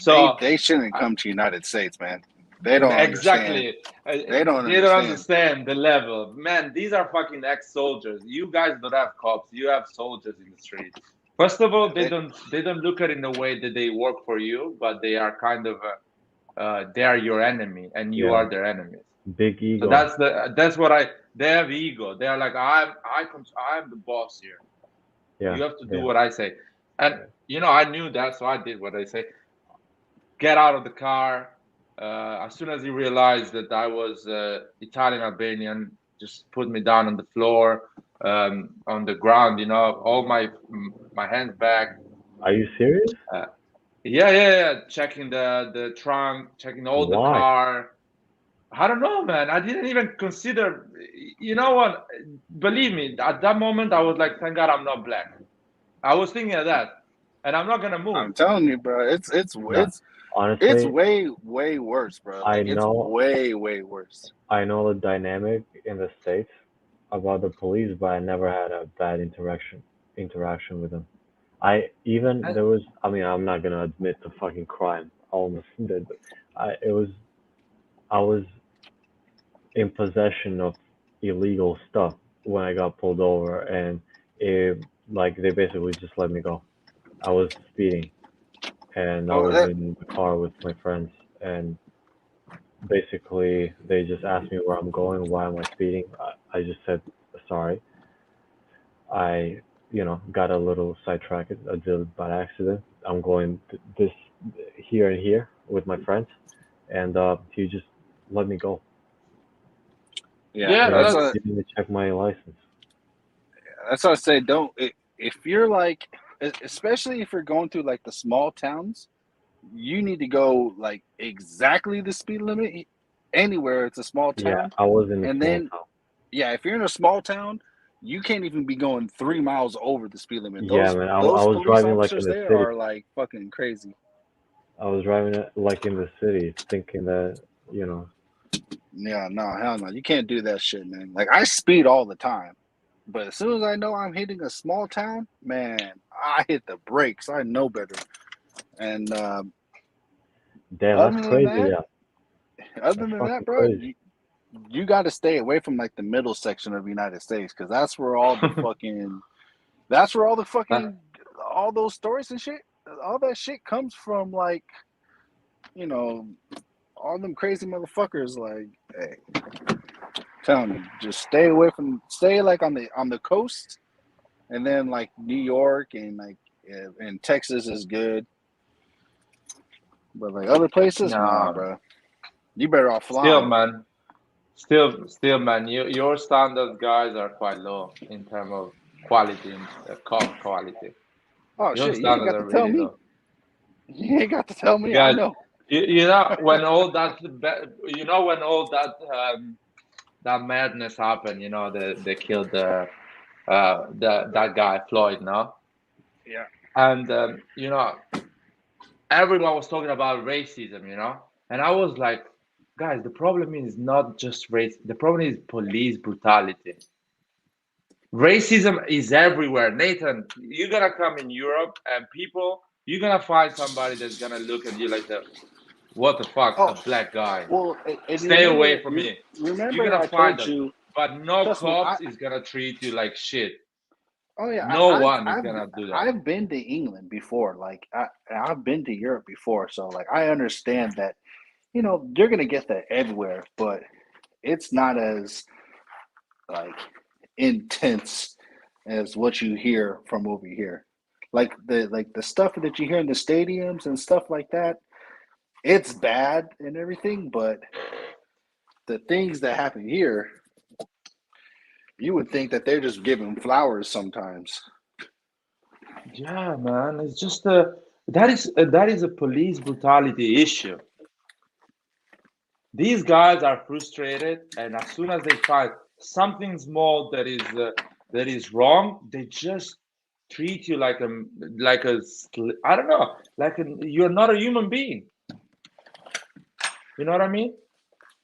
So they shouldn't I, come to United States, man. They don't understand. exactly, They don't they don't understand. understand the level. Man, these are fucking ex-soldiers. You guys don't have cops. You have soldiers in the street. First of all, they They, don't look at it in a way that they work for you, but they are kind of they are your enemy, and you Yeah. are their enemies. Big So ego. that's what they have ego. They are like I'm the boss here. Yeah. You have to do Yeah. what I say, and I knew that, so I did what I say. Get out of the car. As soon as he realized that I was Italian Albanian, just put me down on the floor, on the ground. All my hands back. Are you serious? Yeah. Checking the trunk, checking all the Why? car. I don't know, man. I didn't even consider. You know what? Believe me, at that moment, I was like, "Thank God I'm not black." I was thinking of that, and I'm not gonna move. I'm telling you, bro. It's No. it's Honestly, way worse, bro. I Like it's know way worse. I know the dynamic in the States about the police, but I never had a bad interaction with them. And, There was, I mean, I'm not gonna admit to fucking crime. I almost did, but I was in possession of illegal stuff when I got pulled over, and like they basically just let me go. I was speeding, and I Oh, was that, in the car with my friends, and basically they just asked me where I'm going, why am I speeding. I just said sorry. I, got a little sidetracked. I did it by accident. I'm going this here and here with my friends, and he just let me go. yeah. yeah, Didn't That's even, a that's didn't even check my license. that's what I say. Don't if you're like, especially if you're going through like the small towns, you need to go like exactly the speed limit anywhere. It's a small Yeah, town, I was in a and small then town. yeah, if you're in a small town, you can't even be going 3 miles over the speed limit. Yeah, Those man, I those was police driving like in officers the there city. are like fucking crazy. I was driving it like in the city, thinking that, you know, Yeah, no, hell no, you can't do that shit, man. Like I speed all the time, but as soon as I know I'm hitting a small town, man, I hit the brakes. I know better. And damn, other that's than crazy. that, Yeah, other that's than that, fucking bro, crazy. you got to stay away from like the middle section of the United States because that's where all the that, fucking all those stories and shit, all that shit comes from. Like you know, all them crazy motherfuckers. Like, hey, telling you, just stay like on the coast, and then like New York and like and Texas is good, but like other places, nah, no, bro. You better off still, flying. man. Still, man. Your standard guys are quite low in terms of quality and cop quality. Oh Your shit, you ain't standards got are to tell really me. low. You ain't got to tell me. I Because know. when all that, when all that that madness happened, they killed that guy Floyd, no, Yeah. and everyone was talking about racism, and I was like, guys, the problem is not just race. The problem is police brutality. Racism is everywhere. Nathan, you're gonna come in Europe and you're gonna find somebody that's gonna look at you like what the fuck, a Oh black guy. well, and Stay away from you me. You're remember gonna I find told that. you. But no Trust me. cops is gonna treat you like shit. Oh yeah, No one is gonna do that. I've been to England before. Like I've been to Europe before, so like I understand that. You're gonna get that everywhere, but it's not as like intense as what you hear from over here. Like the stuff that you hear in the stadiums and stuff like that, it's bad and everything, but the things that happen here, you would think that they're just giving flowers sometimes. Yeah, man. It's just that is a police brutality issue. These guys are frustrated, and as soon as they find something small that is wrong, they just treat you I don't know, you're not a human being. You know what I mean?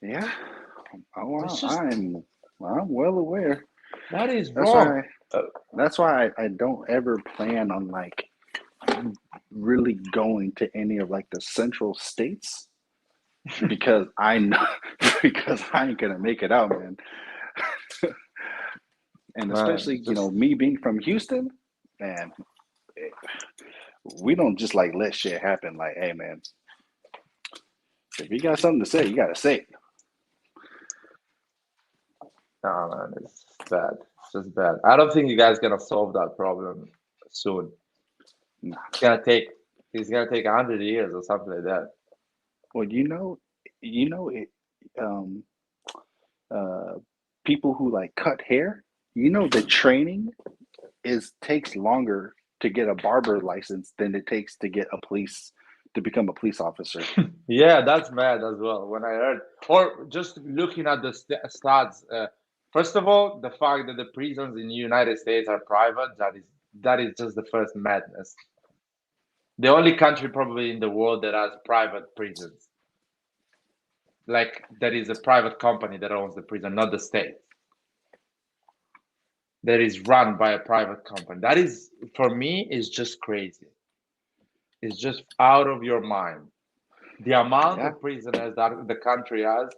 Yeah. Oh, It's well, just I'm well aware. that is That's wrong. why Uh, that's why I don't ever plan on like really going to any of like the central states because I know because I ain't gonna make it out, man. And man, especially, it's just me being from Houston, man, eh, we don't just like let shit happen. Like, hey, man, if you got something to say, you gotta say it. no, man, it's just bad. It's just bad. I don't think you guys gonna solve that problem soon. Nah. It's gonna take it's gonna take 100 years or something like that. Well, it. Um, uh, people who like cut hair, the training takes longer to get a barber license than it takes to get to become a police officer. Yeah, that's mad as well. When I heard, or just looking at the stats. First of all, the fact that the prisons in the United States are private, that is just the first madness. The only country probably in the world that has private prisons, like that is a private company that owns the prison, not the state. That is run by a private company. That is, for me, is just crazy. It's just out of your mind. The amount Yeah. of prisoners that the country has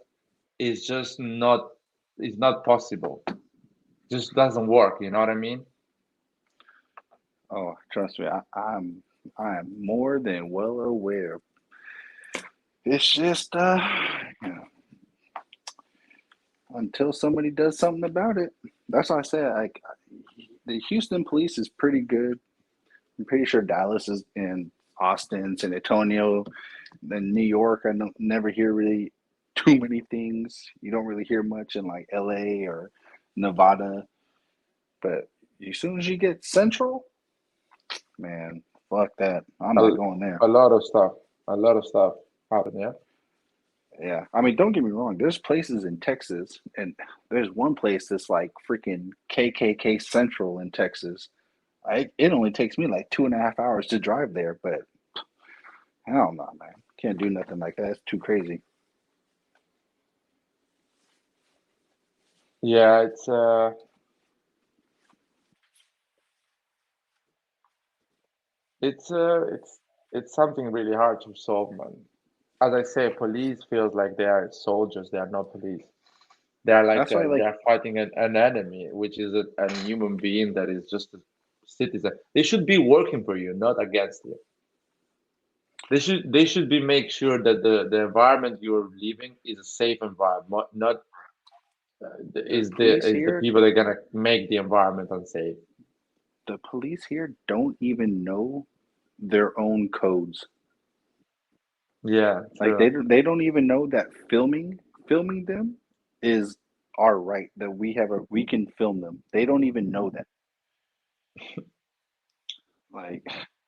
is just not is not possible. Just doesn't work. You know what I mean? Oh, trust me, I am more than well aware. It's just you know, until somebody does something about it. That's why I say like the Houston police is pretty good. I'm pretty sure Dallas is in Austin, San Antonio, then New York. I don't never hear really too many things. You don't really hear much in like LA or Nevada. But as soon as you get central, man, fuck that. I'm A, not going there. a lot of stuff. A lot of stuff happen. Yeah. Yeah. I mean, don't get me wrong. There's places in Texas, and there's one place that's like freaking KKK Central in Texas. It only takes me like 2.5 hours to drive there, but hell no, man. Can't do nothing like that. It's too crazy. Yeah. It's something really hard to solve, man. As I say, police feels like they are soldiers. They are not police. They are like That's why, they like, are fighting an enemy, which is a human being that is just a citizen. They should be working for you, not against you. They should be make sure that the environment you're living is a safe environment, not the is the police is the here, people that are gonna make the environment unsafe. the police here don't even know their own codes. Yeah, Like true. they don't even know that filming them is our right, that we can film them. They don't even know that. Like,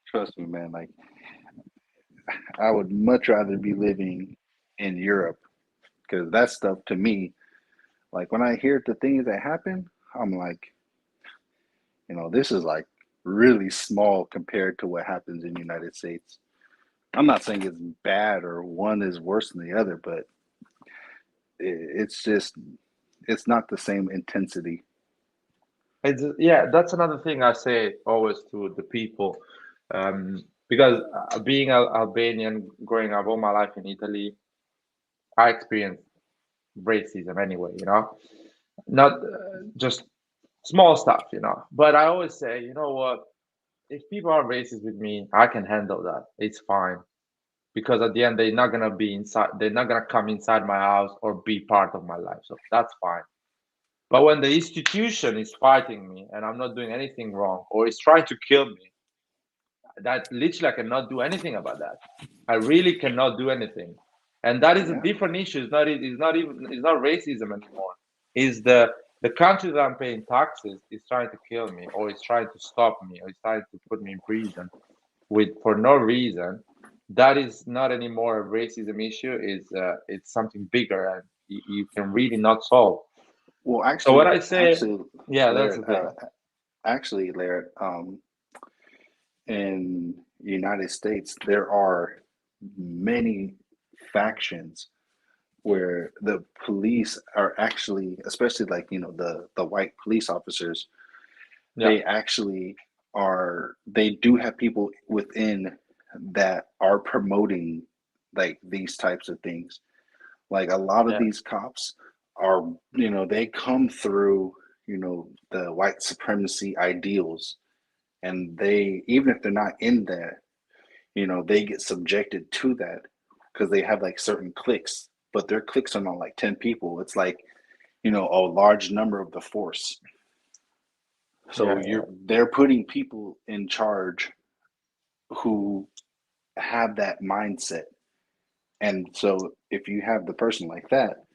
trust me, man. Like, I would much rather be living in Europe because that stuff to me, like when I hear the things that happen, I'm like, this is like really small compared to what happens in the United States. I'm not saying it's bad or one is worse than the other, but it's just it's not the same intensity. Yeah, that's another thing I say always to the people, because being Albanian, growing up all my life in Italy, I experienced racism anyway. Not just small stuff. But I always say, you know what? If people are racist with me, I can handle that. It's fine because at the end they're not gonna be inside. They're not gonna come inside my house or be part of my life. So that's fine. But when the institution is fighting me and I'm not doing anything wrong or is trying to kill me, that literally I cannot do anything about that. I really cannot do anything. And that is a Yeah, different issue. It's not racism anymore. Is the country that I'm paying taxes is trying to kill me or is trying to stop me or is trying to put me in prison with for no reason. That is not anymore a racism issue. It's something bigger and you can really not solve. well, So what I say, actually, yeah, that's Laird, the thing. Laird, in the United States, there are many factions where the police are actually, especially like the white police officers, Yeah, they actually they do have people within that are promoting like these types of things. Like a lot of yeah, these cops are, they come through, the white supremacy ideals, and they, even if they're not in there, they get subjected to that because they have like certain cliques, but their cliques are not like 10 people. It's like, a large number of the force. So yeah, yeah, they're putting people in charge who have that mindset. And so if you have the person like that,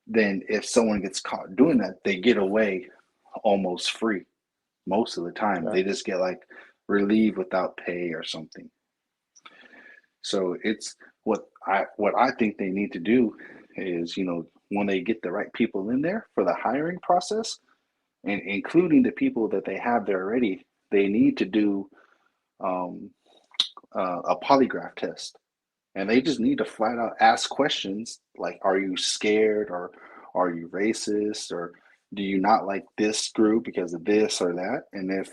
then if someone gets caught doing that, they get away almost free most of the time. Yeah. They just get like relieved without pay or something. So it's what I think they need to do is, when they get the right people in there for the hiring process, and including the people that they have there already, they need to do um, a polygraph test. And they just need to flat out ask questions like, are you scared, or are you racist, or do you not like this group because of this or that? And if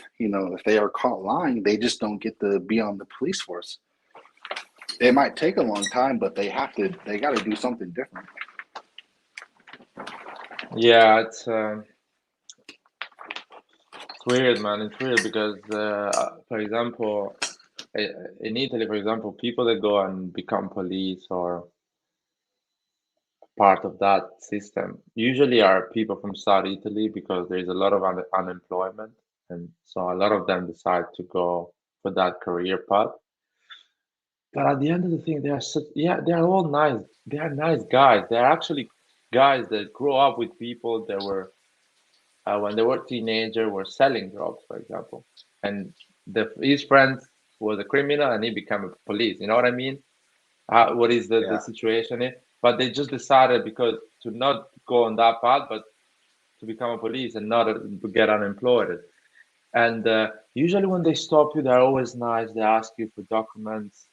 they are caught lying, they just don't get to be on the police force. It might take a long time, but they got to do something different. Yeah, it's weird, man. It's weird because, for example, in Italy, for example, people that go and become police or part of that system usually are people from South Italy because there is a lot of unemployment, and so a lot of them decide to go for that career path. But at the end of the thing, they are all nice. They are nice guys. They are actually guys that grew up with people that were when they were teenager were selling drugs, for example, and his friend was a criminal and he became a police. You know what I mean? What is the Yeah. situation is? But they just decided because to not go on that path, but to become a police and not to get unemployed. And usually when they stop you, they're always nice. They ask you for documents.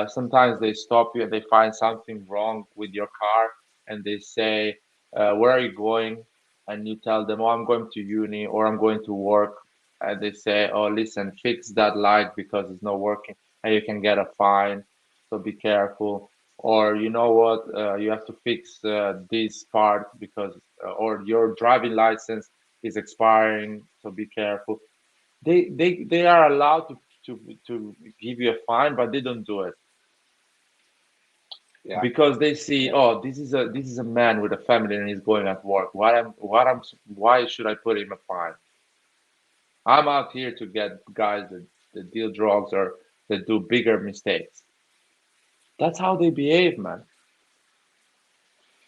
Sometimes they stop you and they find something wrong with your car and they say, where are you going? And you tell them, oh, I'm going to uni or I'm going to work. And they say, oh, listen, fix that light because it's not working and you can get a fine. So be careful. Or you know what, you have to fix this part because, or your driving license is expiring. So be careful. They are allowed to give you a fine, but they don't do it Yeah. because they see, oh, this is a man with a family and he's going at work. Why should I put him a fine? I'm out here to get guys that deal drugs or that do bigger mistakes. That's how they behave, man.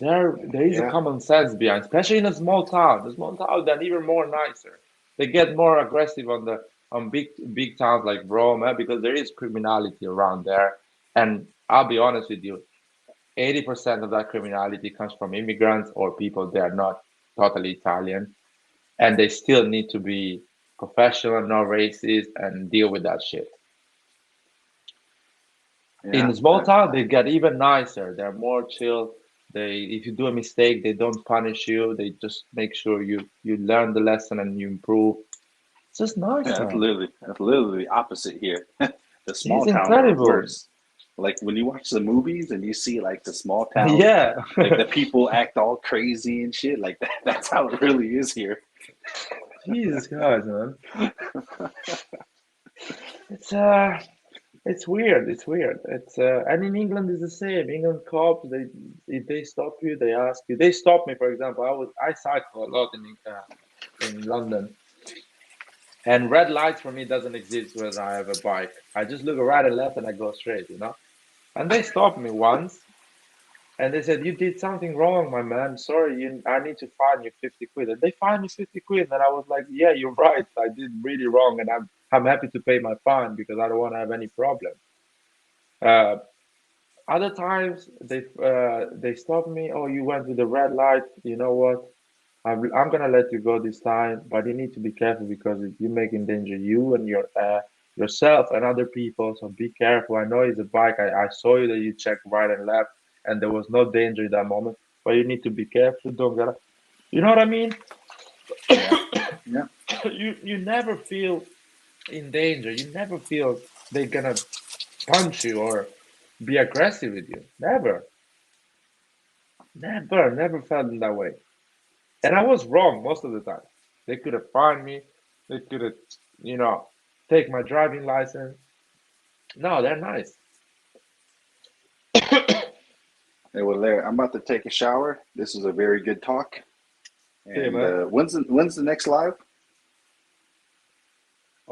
There is a Yeah. common sense behind, especially in a small town. The small town, they're even more nicer. They get more aggressive on big towns like Rome because there is criminality around there. And I'll be honest with you, 80% of that criminality comes from immigrants or people that are not totally Italian, and they still need to be professional, not racist, and deal with that shit. In Yeah. a small town, they get even nicer. They're more chill. If you do a mistake, they don't punish you. They just make sure you learn the lesson and you improve. It's just nice, That's man. literally the opposite here. The It's small towns are incredible. worse. Like when you watch the movies and you see like the small towns, Yeah. like the people act all crazy and shit. Like that's how it really is here. Jesus Christ, man. It's it's weird. It's weird. It's and in England it's the same. England cops, they if they stop you, they ask you. They stop me, for example. I cycle a lot in London, and red lights for me doesn't exist when I have a bike. I just look right and left and I go straight, you know. And they stopped me once, and they said, "You did something wrong, my man. Sorry, I need to fine you 50 quid." And they fined me 50 quid, and I was like, "Yeah, you're right. I did really wrong, and I'm happy to pay my fine because I don't want to have any problem." Uh, Other times they stop me. Oh, you went with the red light. You know what? I'm gonna let you go this time, but you need to be careful because you make endanger you and yourself and other people. So be careful. I know it's a bike. I saw you that you checked right and left, and there was no danger in that moment. But you need to be careful. Don't get. You know what I mean? Yeah. Yeah. You never feel in danger. You never feel they're gonna punch you or be aggressive with you. Never. Never felt in that way. And I was wrong most of the time. They could have fined me. They could have, you know, take my driving license. No, they're nice. Hey, well, Larry, I'm about to take a shower. This is a very good talk. Okay, And man. when's the next live?